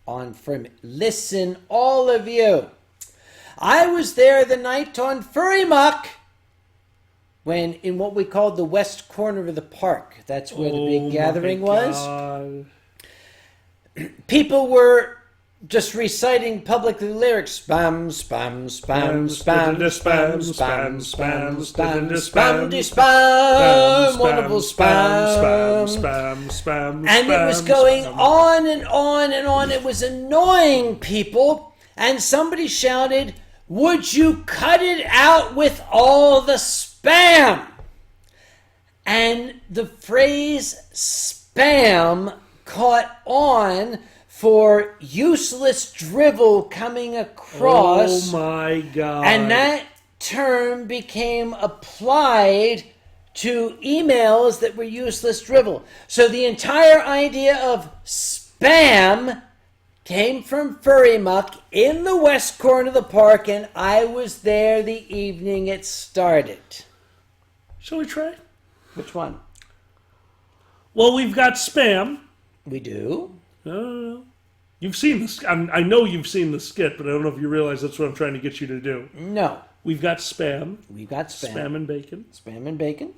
on listen, all of you. I was there the night on Furry Muck when in what we called the west corner of the park. That's where the big gathering was. God. People were just reciting publicly the lyrics. Spam, spam, spam, spam, spam, spam, spam, spam, spam, spam, wonderful spam. Spam. And it was going on and on and on. It was annoying people. And somebody shouted, "Would you cut it out with all the spam?" And the phrase spam caught on for useless drivel coming across. Oh my God. And that term became applied to emails that were useless drivel. So the entire idea of spam came from Furry Muck in the west corner of the park, and I was there the evening it started. Shall we try? Which one? Well, we've got Spam. We do? No. You've seen this. I know you've seen the skit, but I don't know if you realize that's what I'm trying to get you to do. No. We've got Spam. We've got spam. Spam and bacon. Spam and bacon.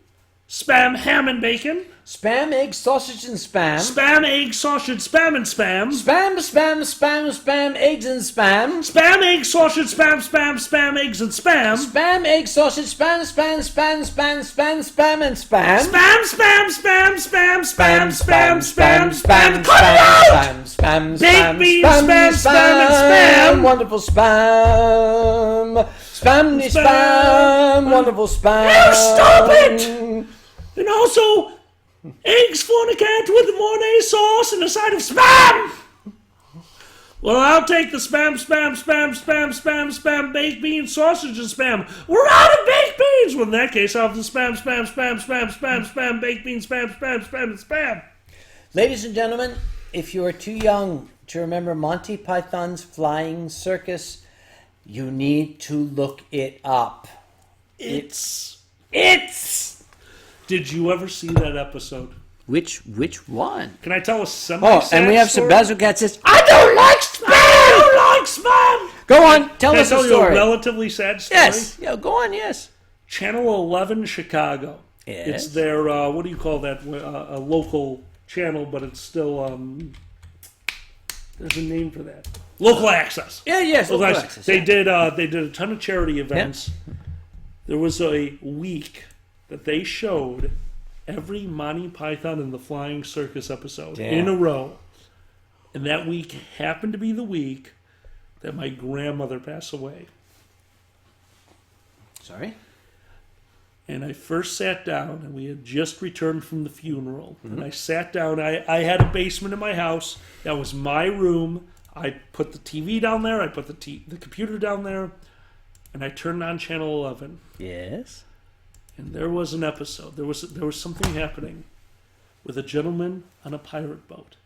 Spam, ham and bacon. Spam, egg, sausage, and spam. Spam, egg, sausage, spam and spam. Spam, spam, spam, spam, eggs and spam. Spam, egg, sausage, spam, eggs and spam. Spam, egg, sausage, spam, spam, spam, spam, spam, spam, and spam. Spam. Cut it out! Spam, Baked beans, spam, and spam. Wonderful spam. Spammy Spam. spam. Wonderful spam. Now stop it! And also, eggs fornicate with Mornay sauce and a side of spam! Well, I'll take the spam, baked beans, sausage, and spam. We're out of baked beans! Well, in that case, I'll have the spam, baked beans, spam, and spam. Ladies and gentlemen, if you are too young to remember Monty Python's Flying Circus, you need to look it up. It's. It's. Did you ever see that episode? Which one? Can I tell a semi-sad Oh, and we have some story? Basilcat says, I don't like spam! I don't like spam! Go on, tell Can I us a tell you a story. relatively sad story? Yes, yeah, go on, yes. Channel 11 Chicago. Yes. It's their, what do you call that? A local channel, but it's still, there's a name for that. Local access. Yeah, yes, Local local access. access, They yeah. did a ton of charity events. There was a week that they showed every Monty Python and the Flying Circus episode in a row. And that week happened to be the week that my grandmother passed away. Sorry? And I first sat down, and we had just returned from the funeral. And I sat down. I had a basement in my house. That was my room. I put the TV down there. I put the computer down there. And I turned on Channel 11. Yes. And there was an episode. There was something happening with a gentleman on a pirate boat.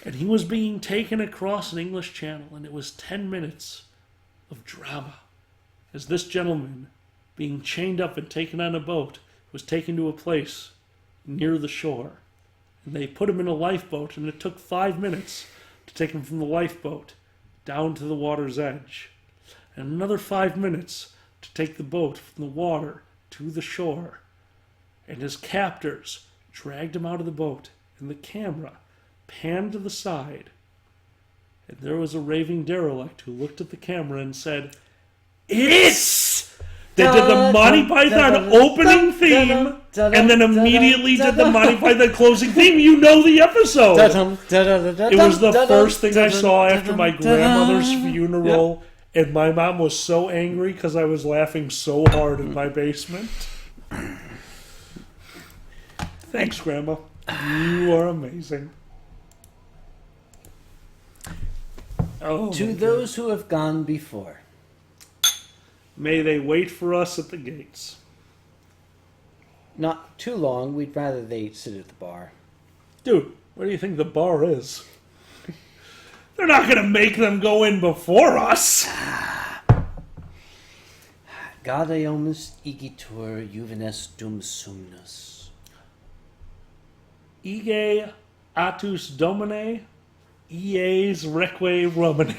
And he was being taken across an English channel. And it was 10 minutes of drama. As this gentleman, being chained up and taken on a boat, was taken to a place near the shore. And they put him in a lifeboat, and it took 5 minutes to take him from the lifeboat down to the water's edge. And another 5 minutes to take the boat from the water to the shore. And his captors dragged him out of the boat, and the camera panned to the side. And there was a raving derelict who looked at the camera and said, "It's!" They did the Monty Python opening theme, and then immediately did the Monty Python closing theme. You know the episode. It was the first thing I saw after my grandmother's funeral, and my mom was so angry because I was laughing so hard in my basement. Thanks, Grandma. You are amazing. Oh, To those who have gone before. may they wait for us at the gates. Not too long. We'd rather they sit at the bar. Dude, where do you think the bar is? They're not going to make them go in before us. Gaudeamus igitur juvenes dum sumnus. Ige atus domine, ies reque romane.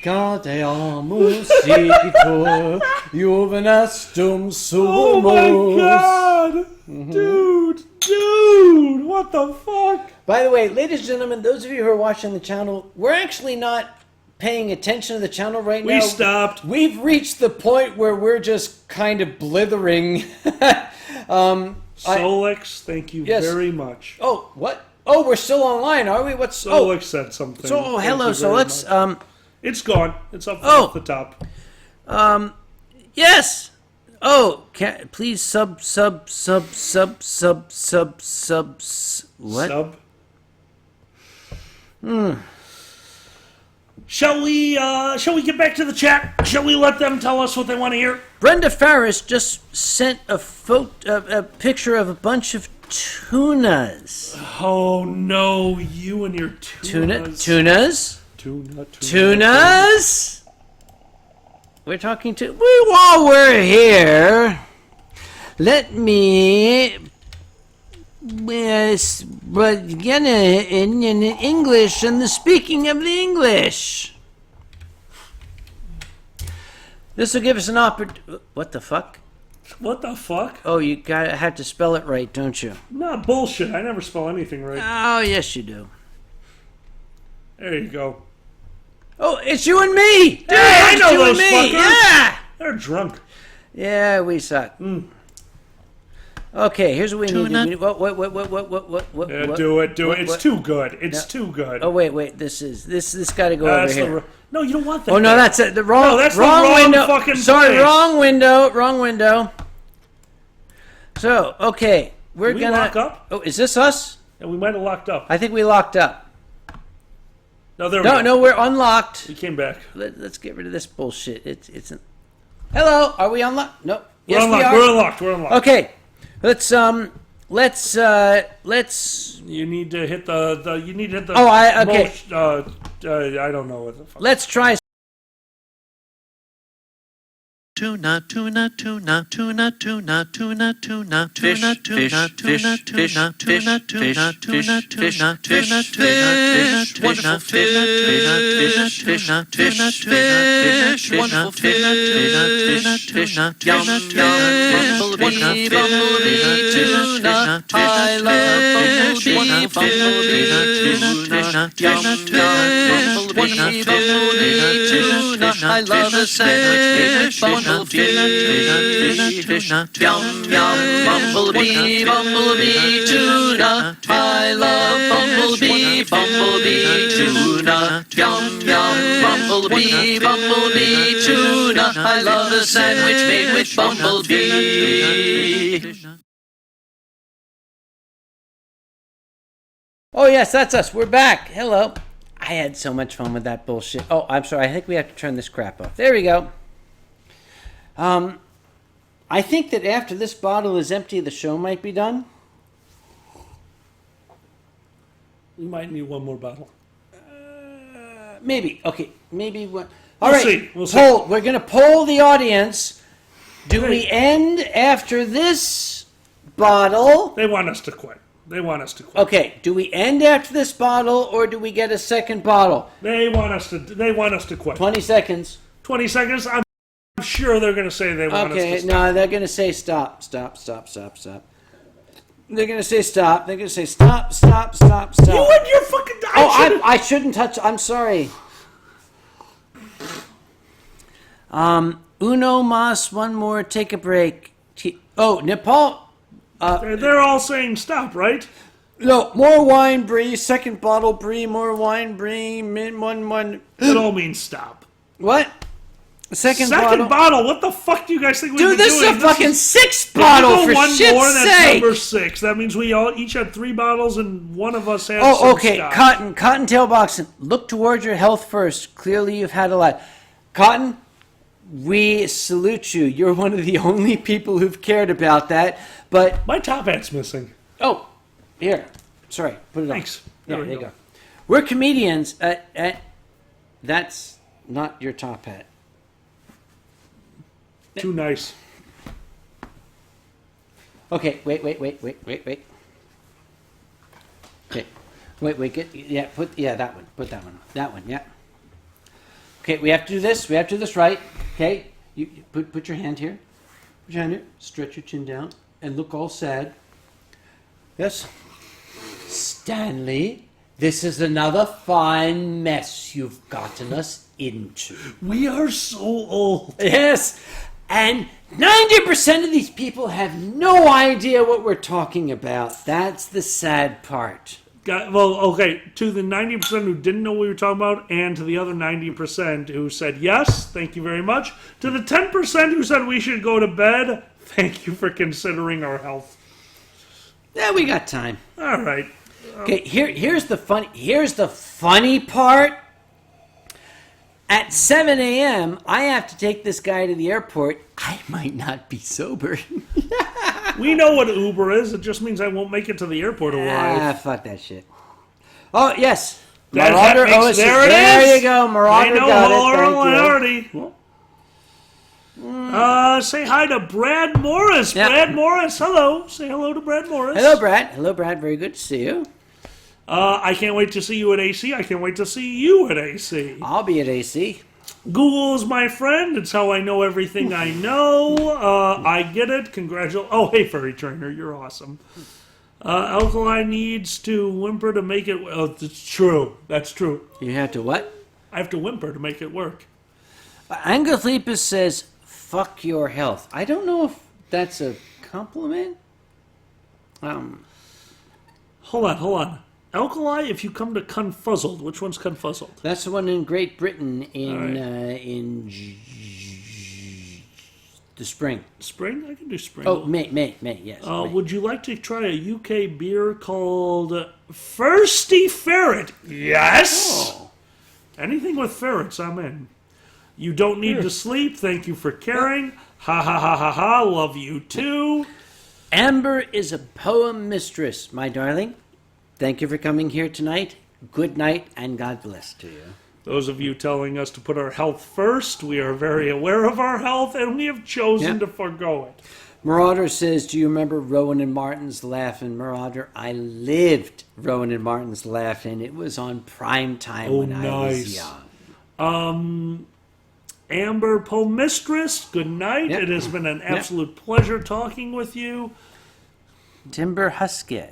Gaudeamus igitur juvenes dum Oh sumus. my god! Dude, what the fuck? By the way, ladies and gentlemen, those of you who are watching the channel, we're actually not paying attention to the channel right now. We stopped. We've reached the point where we're just kind of blithering. Solix, thank you Yes. very much. Oh, what? Oh, we're still online, are we? What's Solix said something. So, Thank hello, you very Solix. much. It's gone. It's up Oh. at the top. Yes. Oh, please sub. What? Sub. Shall we get back to the chat? Shall we let them tell us what they want to hear? Brenda Farris just sent a picture of a bunch of tunas. Oh no, you and your tunas. Tunas? Tuna. Tunas? We're talking to... While we're here, let me... But again, in English and the speaking of the English. This will give us an opportunity... What the fuck? What the fuck? Oh, you have to spell it right, don't you? Nah, bullshit. I never spell anything right. Oh, yes, you do. There you go. Oh, it's you and me! Dude, I it's know you those and me! fuckers. Yeah! They're drunk. Yeah, we suck. Okay, here's what we Tuna. need. What? Yeah, do it. what- It's what- too good. It's too good. Oh wait, this got to go over That's here. no, you don't want that. Oh no, that's it. The wrong. No, that's the wrong wrong window. fucking Sorry, place. wrong window. Wrong window. So okay, we're Did we gonna. lock up? Oh, is this us? Yeah, we might have locked up. I think we locked up. No, there we go. No, we're unlocked. We came back. Let's get rid of this bullshit. It's an. Hello, are we unlocked? Nope. We're Yes, unlocked. we are. We're unlocked. We're unlocked. Okay, let's let's. You need to hit the. You need to hit the. Oh, okay. Most, I don't know what the fuck. Let's try. Tuna, tuna, tuna, tuna, tuna, tuna, tuna, fish, fish, fish, fish, fish, fish, fish, fish, fish, fish, wonderful fish, fish, fish, fish, fish, wonderful fish, fish, yum, yum, bumblebee, bumblebee, tuna, I love bumblebee, bumblebee, tuna, yum, yum, bumblebee, bumblebee, tuna, I love a sandwich made with bumblebee, yum, yum, bumblebee, bumblebee, tuna, I love bumblebee, bumblebee, tuna, yum, yum, bumblebee, bumblebee, tuna, I love a sandwich made with bumblebee. Oh yes, that's us. We're back. Hello. I had so much fun with that bullshit. Oh, I'm sorry. I think we have to turn this crap off. There we go. I think that after this bottle is empty, the show might be done. You might need one more bottle. Maybe. Okay. Maybe one. All We'll right. see. We'll see. Poll. We're going to poll the audience. Do we end after this bottle? They want us to quit. They want us to quit. Okay. Do we end after this bottle, or do we get a second bottle? They want us to. They want us to quit. 20 seconds. 20 seconds. I'm sure they're going to say they want us to Okay. stop. No, they're going to say stop. Stop. Stop. Stop. Stop. They're going to say stop. They're going to say stop. Stop. Stop. Stop. You and your fucking. I shouldn't touch. I'm sorry. Uno mas, one more, take a break. Oh, Nepal. They're all saying stop, right? No, more wine, Brie. Second bottle, Brie. More wine, Brie. One. It all means stop. What? Second Second bottle. bottle. What the fuck do you guys think we've Dude, been this doing? is a fucking sixth If we bottle go for one shit's more, that's sake. number 6. That means we all each had 3 bottles and one of us had. Oh, some okay. scotch. Cottontail boxing. Look towards your health first. Clearly, you've had a lot. Cotton, we salute you. You're one of the only people who've cared about that. But My top hat's missing. oh, here. Sorry, put it Thanks. on. There Yeah, we there you go. go. We're comedians. That's not your top hat. Too nice. Okay, wait. Okay, wait, get that one. Put that one. That one, yeah. Okay, we have to do this. We have to do this right. Okay, you put your hand here. Put your hand here. Stretch your chin down and look all sad. Yes. Stanley, this is another fine mess you've gotten us into. We are so old. Yes. And 90% of these people have no idea what we're talking about. That's the sad part. Well, okay, to the 90% who didn't know what we were talking about, and to the other 90% who said yes, thank you very much. To the 10% who said we should go to bed, thank you for considering our health. Yeah, we got time. All right. Okay, here's the funny part. At 7 a.m., I have to take this guy to the airport. I might not be sober. We know what Uber is. It just means I won't make it to the airport alive. Fuck that shit. Oh, yes. That Marauder makes- Oasis. there it There is. you go. Marauder I know got it. Thank you. already. Say hi to Brad Morris. Yeah. Brad Morris, hello. Say hello to Brad Morris. Hello, Brad. Hello, Brad. Very good to see you. I can't wait to see you at AC. I can't wait to see you at AC. I'll be at AC. Google is my friend. It's how I know everything I know. I get it. Congratulations. Oh, hey, Furry Trainer. You're awesome. Alkali needs to whimper to make it... Oh, it's true. That's true. You have to what? I have to whimper to make it work. Angletheepus says, fuck your health. I don't know if that's a compliment. Hold on. Alkali, if you come to Confuzzled. Which one's Confuzzled? That's the one in Great Britain in the spring. Spring? I can do spring. Oh, May, yes. May. Would you like to try a UK beer called Thirsty Ferret? Yes! Oh. Anything with ferrets, I'm in. You don't need to sleep. Thank you for caring. Ha ha ha ha ha. Love you too. Amber is a poem mistress, my darling. Thank you for coming here tonight. Good night and God bless to you. Those of you telling us to put our health first, we are very aware of our health, and we have chosen to forego it. Marauder says, do you remember Rowan and Martin's Laugh-In? Marauder, I lived Rowan and Martin's Laugh-In. It was on prime time when I was young. Amber Pomistress, good night. Yep. It has been an absolute pleasure talking with you. Timber Husky.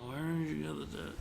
Where did you get that?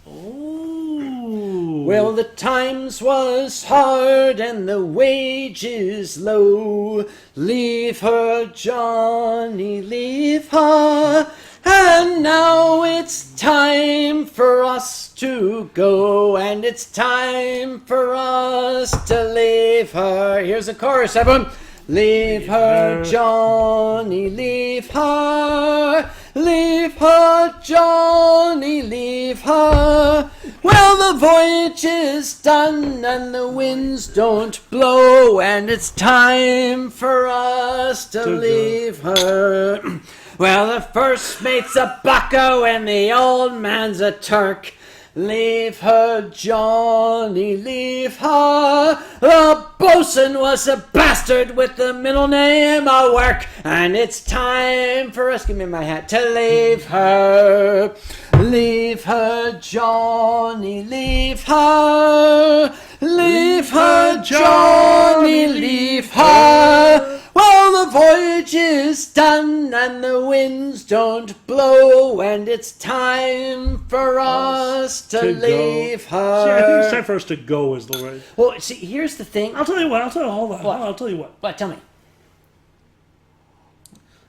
Oh. Well, the times was hard and the wages low. Leave her, Johnny, leave her. And now it's time for us to go, and it's time for us to leave her. Here's the chorus, everyone. Leave her, Johnny, leave her. Leave her, Johnny, leave her. Well, the voyage is done and the winds don't blow, and it's time for us to leave her. Well, the first mate's a bucko and the old man's a Turk. Leave her, Johnny, leave her. The bosun was a bastard with the middle name of work, and it's time for us, give me my hat, to leave her. Leave her, Johnny, leave her. Leave her, Johnny, leave her. Well, the voyage is done and the winds don't blow, and it's time for us to leave her. See, I think it's time for us to go is the right. Well, see, here's the thing. I'll tell you what, hold on. What? I'll tell you what. What? Tell me.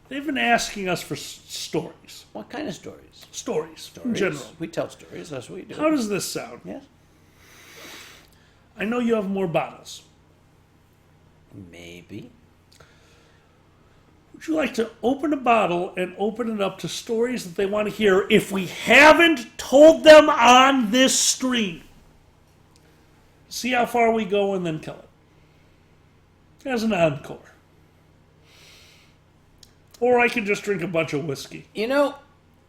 They've been asking us for stories. What kind of stories? Stories, in general. We tell stories. That's what we do. How does this sound? Yes. I know you have more bottles. Maybe. Would you like to open a bottle and open it up to stories that they want to hear if we haven't told them on this stream? See how far we go and then tell it. As an encore. Or I could just drink a bunch of whiskey. You know,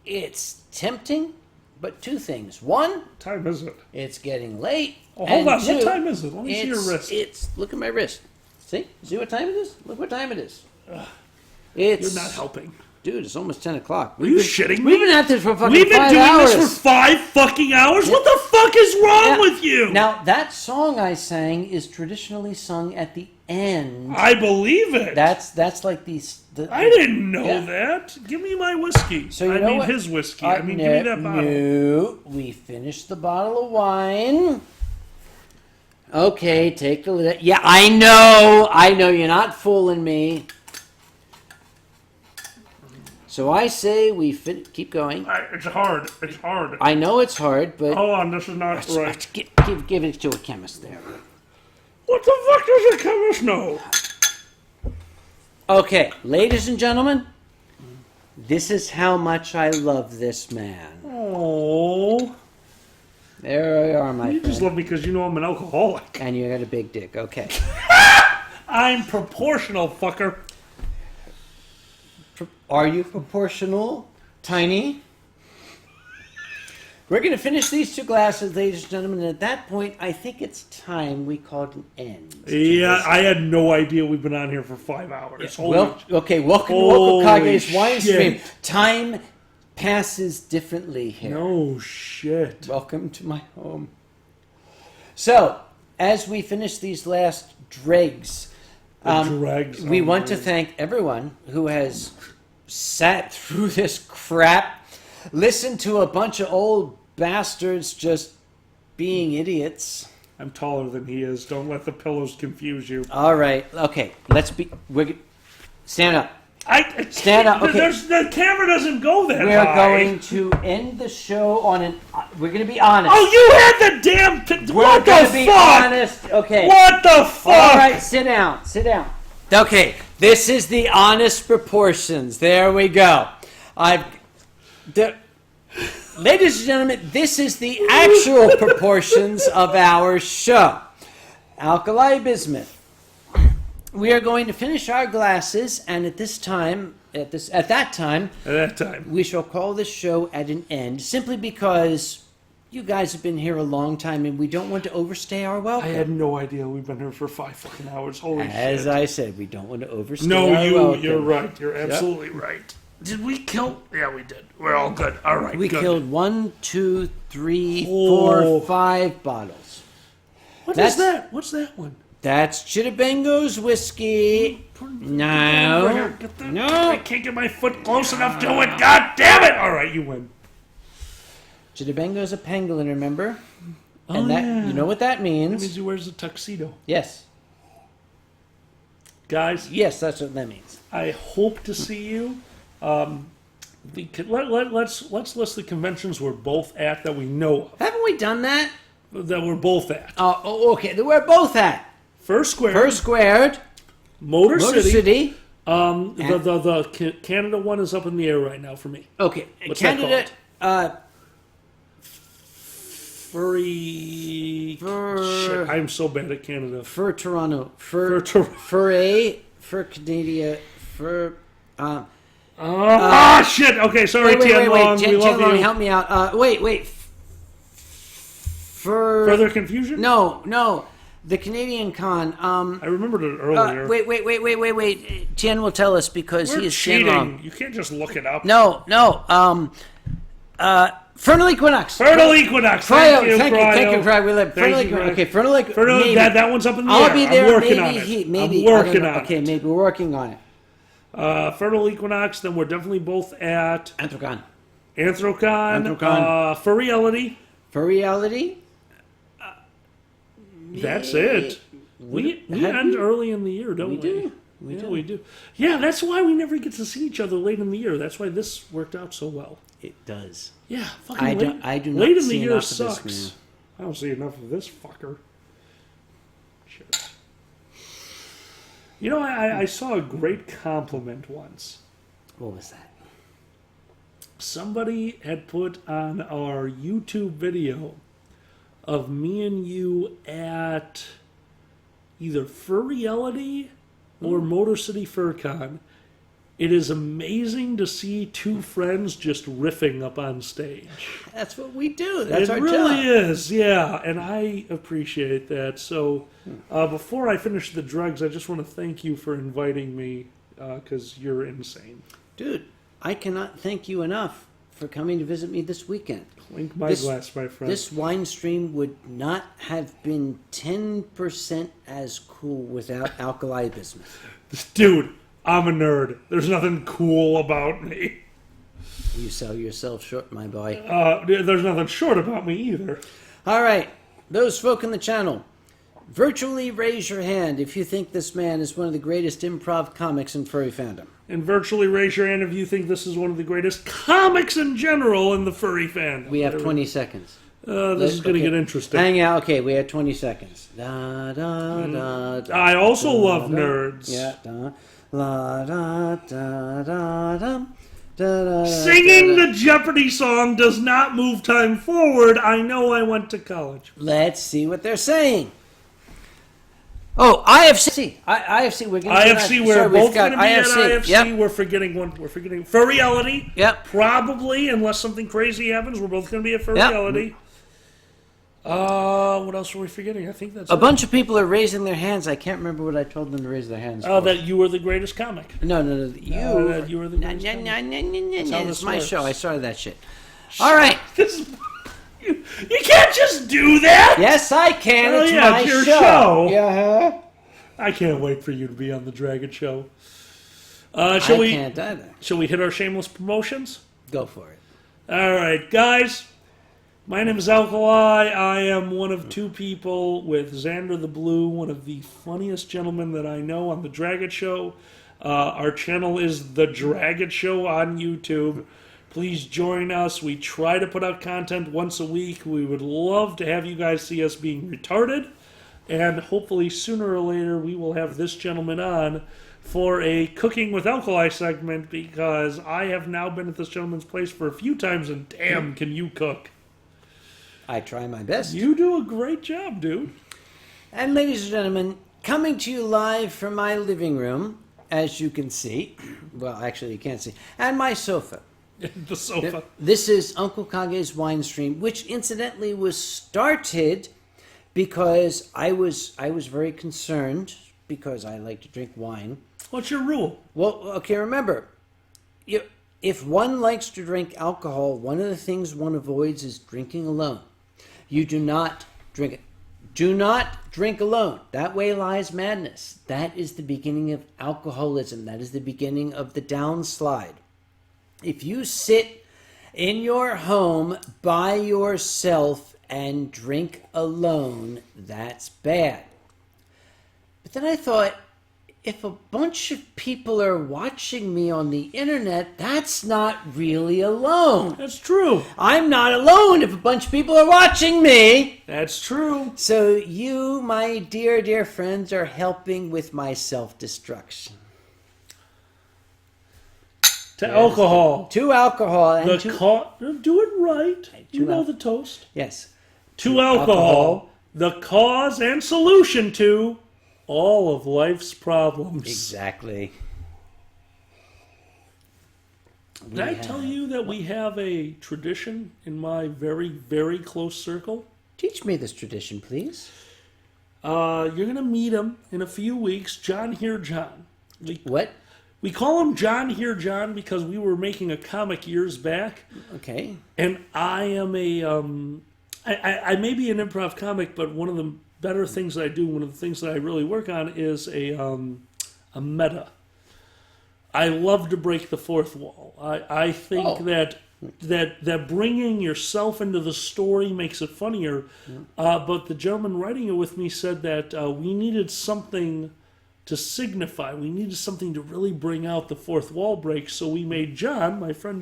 it's tempting, but two things. One, What time is it? it's getting late. Oh, hold and on. two, What time is it? Let me see your wrist. Look at my wrist. See what time it is? Look what time it is. You're not helping. Dude, it's almost 10 o'clock. Are you shitting me? We've been at this for fucking We've been 5 doing hours. this for 5 fucking hours? What the fuck is wrong with you? Now, that song I sang is traditionally sung at the end. I believe it. That's like the I didn't know Yeah. that. Give me my whiskey. So you I know mean what? his whiskey. I mean, give me that bottle. No, we finished the bottle of wine. Okay, take the lid. Yeah, I know, you're not fooling me. So I say we keep going. It's hard. It's hard. I know it's hard, but Hold on, this is not right. give it to a chemist there. What the fuck does a chemist know? Okay, ladies and gentlemen, this is how much I love this man. Oh, There you are, my you friend. just love me because you know I'm an alcoholic. And you got a big dick. Okay. I'm proportional, fucker. Are you proportional, Tiny? We're going to finish these 2 glasses, ladies and gentlemen, and at that point, I think it's time we called an end. Yeah, I had no idea we've been on here for 5 hours. Welcome to Holy UncleKage's Winestream. shit. Time passes differently here. No shit. Welcome to my home. So, as we finish these last dregs, Dregs. we want to thank everyone who has sat through this crap, listened to a bunch of old bastards just being idiots. I'm taller than he is. Don't let the pillows confuse you. All right, okay, stand up. Stand up, okay. The camera doesn't go that We're high. going to end the show on an. We're going to be honest. Oh, you had the damn. We're What going the to be fuck? honest. Okay. What the fuck? All right, sit down. Sit down. Okay, this is the honest proportions. There we go. Ladies and gentlemen, this is the actual proportions of our show. Alkali bismuth, we are going to finish our glasses, and at that time, we shall call this show at an end, simply because you guys have been here a long time, and we don't want to overstay our I welcome. had no idea we've been here for 5 fucking hours. Holy As shit. I said, we don't want to overstay No, our welcome. you're right. You're absolutely right. Did we kill? Yeah, we did. We're all good. All right, We good. killed 1, 2, 3, Oh. 4, 5 bottles. What That's- is that? What's that one? That's Chittabangos whiskey. No. No. I can't get my foot close enough to it. God damn it! All right, you win. Chittabangos a pangolin, remember? And Oh, that yeah. you know what that That means? means he wears a tuxedo. Yes. Guys, Yes, that's what that means. I hope to see you. Let's list the conventions we're both at that we know Haven't we done that? of. That we're both at. Oh, okay. We're both at First Square, First Squared, Motor Motor City. City. The Canada one is up in the air right now for me. Okay, What's that Canada. Furry. Shit, I'm so bad at Canada. For Toronto, for For Tor- for Canada, for Shit. Okay, sorry, wait, Tian Long. Tian We love Long, you. help me out. Wait. For Further confusion? no, the Canadian con. I remembered it earlier. Wait. Tian will tell us because We're he is Tian cheating. Long. You can't just look it up. No. Fernal Equinox. Fertile Equinox. Thank Thank you, you, Cryo. We live. Thank Fernal you, Equinox. Brian. Okay, Fernal Equinox. Fertile, that one's up in the I'll air. be there. I'm working maybe on it. maybe I'm working on Okay, it. maybe we're working on it. Fertile Equinox, then we're definitely both at Anthrocon. Anthrocon. For Reality. For reality, That's it. We have end we? early in the year, don't we? do. We do. Yeah, that's why we never get to see each other late in the year. That's why this worked out so well. it does. Yeah, fucking I late. do not late in the see year enough of this, sucks. man. I don't see enough of this fucker. Sure. You know, I saw a great compliment once. What was that? Somebody had put on our YouTube video of me and you at either Furriality or Motor City FurCon. It is amazing to see two friends just riffing up on stage. That's what we do. That's It our really job. is, yeah, and I appreciate that. So, before I finish the drugs, I just want to thank you for inviting me, because you're insane. Dude, I cannot thank you enough for coming to visit me this weekend. Clink my This- glass, my friend. This Winestream would not have been 10% as cool without Alkali Bismuth. Dude, I'm a nerd. There's nothing cool about me. You sell yourself short, my boy. There's nothing short about me either. All right, those folk in the channel, virtually raise your hand if you think this man is one of the greatest improv comics in furry fandom. And virtually raise your hand if you think this is one of the greatest comics in general in the furry fandom. We have 20 seconds. This is going to Okay. get interesting. Hang out. Okay, we have 20 seconds. Da, da, da, da, I also love da. nerds. Yeah. Da, la, da, da, da, dum, da, da, da, Singing da, da. the Jeopardy song does not move time forward. I know I went to college. Let's see what they're saying. Oh, IFC. IFC. We're getting IFC, we're Sorry, both we've got going to be at IFC. Yep. We're forgetting one. We're forgetting Furriality. Yep. Probably, unless something crazy happens, we're both going to be at Furriality. What else are we forgetting? I think that's A it. bunch of people are raising their hands. I can't remember what I told them to raise their hands. for. That you were the greatest comic. No. You. That you were the greatest comic. how It's this my works. show. I started that shit. All right. This is, you can't just do that. Yes, I can. Oh, It's yeah, my it's your show. show. Yeah. I can't wait for you to be on the Dragon Show. I Shall we? can't either. Shall we hit our shameless promotions? Go for it. All right, guys. My name is Alkali. I am one of two people with Xander the Blue, one of the funniest gentlemen that I know on the Dragon Show. Our channel is The Dragon Show on YouTube. Please join us. We try to put out content once a week. We would love to have you guys see us being retarded. And hopefully sooner or later we will have this gentleman on for a Cooking with Alkali segment, because I have now been at this gentleman's place for a few times, and damn, can you cook. I try my best. You do a great job, dude. And ladies and gentlemen, coming to you live from my living room, as you can see. Well, actually, you can't see. And my sofa. The sofa. This is UncleKage's Winestream, which incidentally was started because I was very concerned because I like to drink wine. What's your rule? Well, okay, remember, if one likes to drink alcohol, one of the things one avoids is drinking alone. You do not drink it. Do not drink alone. That way lies madness. That is the beginning of alcoholism. That is the beginning of the downslide. If you sit in your home by yourself and drink alone, that's bad. But then I thought, if a bunch of people are watching me on the internet, that's not really alone. That's true. I'm not alone if a bunch of people are watching me. That's true. So you, my dear, dear friends, are helping with my self-destruction. To alcohol. To alcohol. And Do it right. You know the toast. Yes. To alcohol, the cause and solution to all of life's problems. Exactly. Did I tell you that we have a tradition in my very, very close circle? Teach me this tradition, please. You're going to meet him in a few weeks, John Here John. What? We call him John Here John because we were making a comic years back. Okay. And I am I may be an improv comic, but one of the better things that I do, one of the things that I really work on is a meta. I love to break the fourth wall. I think that bringing yourself into the story makes it funnier. But the gentleman writing it with me said that we needed something to signify. We needed something to really bring out the fourth wall break. So we made John, my friend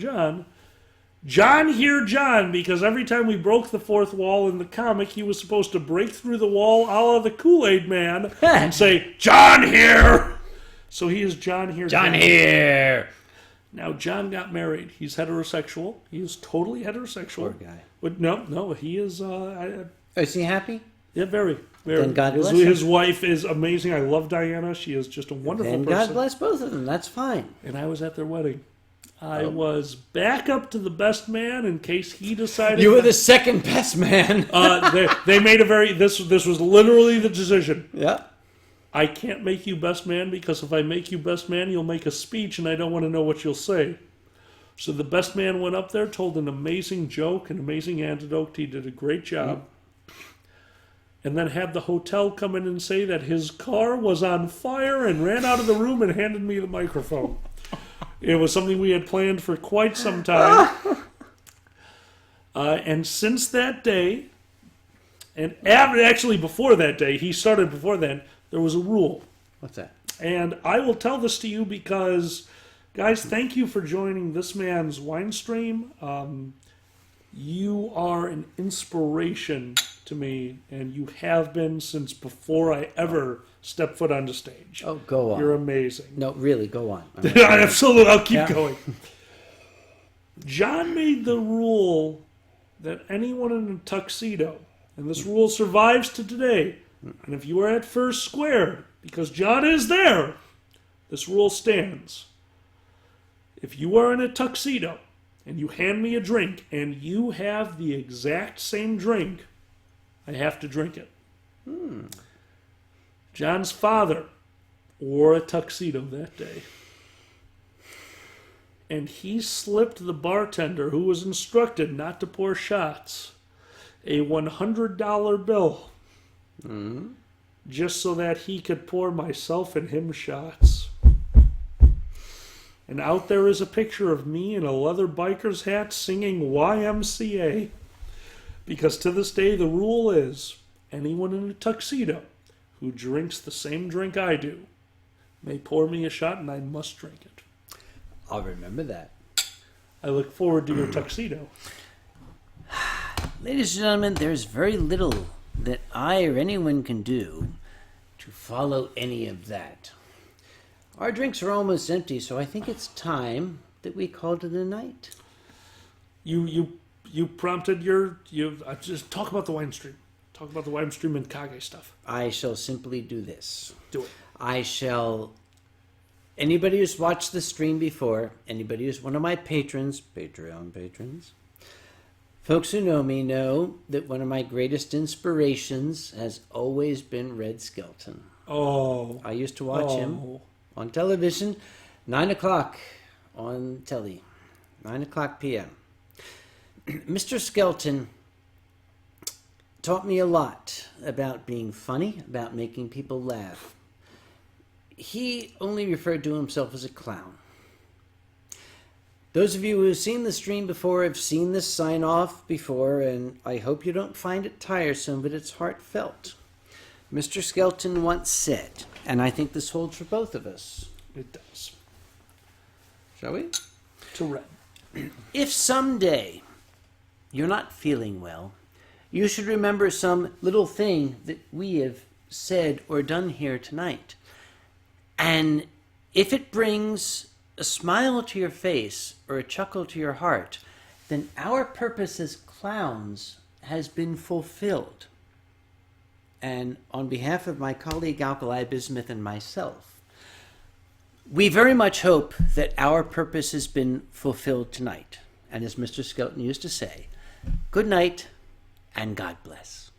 John Here John, because every time we broke the fourth wall in the comic, he was supposed to break through the wall a la the Kool-Aid Man and say, John Here! So he is John Here John. Here! Now, John got married. He's heterosexual. He is totally heterosexual. Poor guy. But no, he is... Is he happy? Yeah, very. Very. Then God bless his wife is amazing. I love Diana. She is just a wonderful Then person. God bless both of them. That's fine. And I was at their wedding. I was back up to the best man in case he decided... You were the second best man. They made a very... This was literally the decision. Yeah. I can't make you best man because if I make you best man, you'll make a speech and I don't want to know what you'll say. So the best man went up there, told an amazing joke, an amazing anecdote. He did a great job. And then had the hotel come in and say that his car was on fire and ran out of the room and handed me the microphone. It was something we had planned for quite some time. And since that day, and actually before that day, he started before then, there was a rule. What's that? And I will tell this to you because, guys, thank you for joining this man's Winestream. You are an inspiration to me, and you have been since before I ever stepped foot on the stage. Oh, go on. You're amazing. No, really, go on. Absolutely, I'll keep going. John made the rule that anyone in a tuxedo, and this rule survives to today, and if you are at First Square, because John is there, this rule stands. If you are in a tuxedo, and you hand me a drink, and you have the exact same drink, I have to drink it. John's father wore a tuxedo that day. And he slipped the bartender, who was instructed not to pour shots, a $100 bill. Just so that he could pour myself and him shots. And out there is a picture of me in a leather biker's hat singing YMCA. Because to this day, the rule is anyone in a tuxedo who drinks the same drink I do may pour me a shot and I must drink it. I'll remember that. I look forward to your tuxedo. Ladies and gentlemen, there's very little that I or anyone can do to follow any of that. Our drinks are almost empty, so I think it's time that we call it a night. You prompted just talk about the Winestream. Talk about the Winestream and Kage stuff. I shall simply do this. Do it. I shall. Anybody who's watched the stream before, anybody who's one of my patrons, Patreon patrons, folks who know me know that one of my greatest inspirations has always been Red Skelton. Oh. I used to watch him on television, 9 o'clock on telly, 9 o'clock p.m. Mr. Skelton taught me a lot about being funny, about making people laugh. He only referred to himself as a clown. Those of you who have seen the stream before have seen this sign off before, and I hope you don't find it tiresome, but it's heartfelt. Mr. Skelton once said, and I think this holds for both of us. It does. Shall we? To Red. If someday you're not feeling well, you should remember some little thing that we have said or done here tonight. And if it brings a smile to your face or a chuckle to your heart, then our purpose as clowns has been fulfilled. And on behalf of my colleague Alkali Bismuth and myself, we very much hope that our purpose has been fulfilled tonight. And as Mr. Skelton used to say, good night and God bless.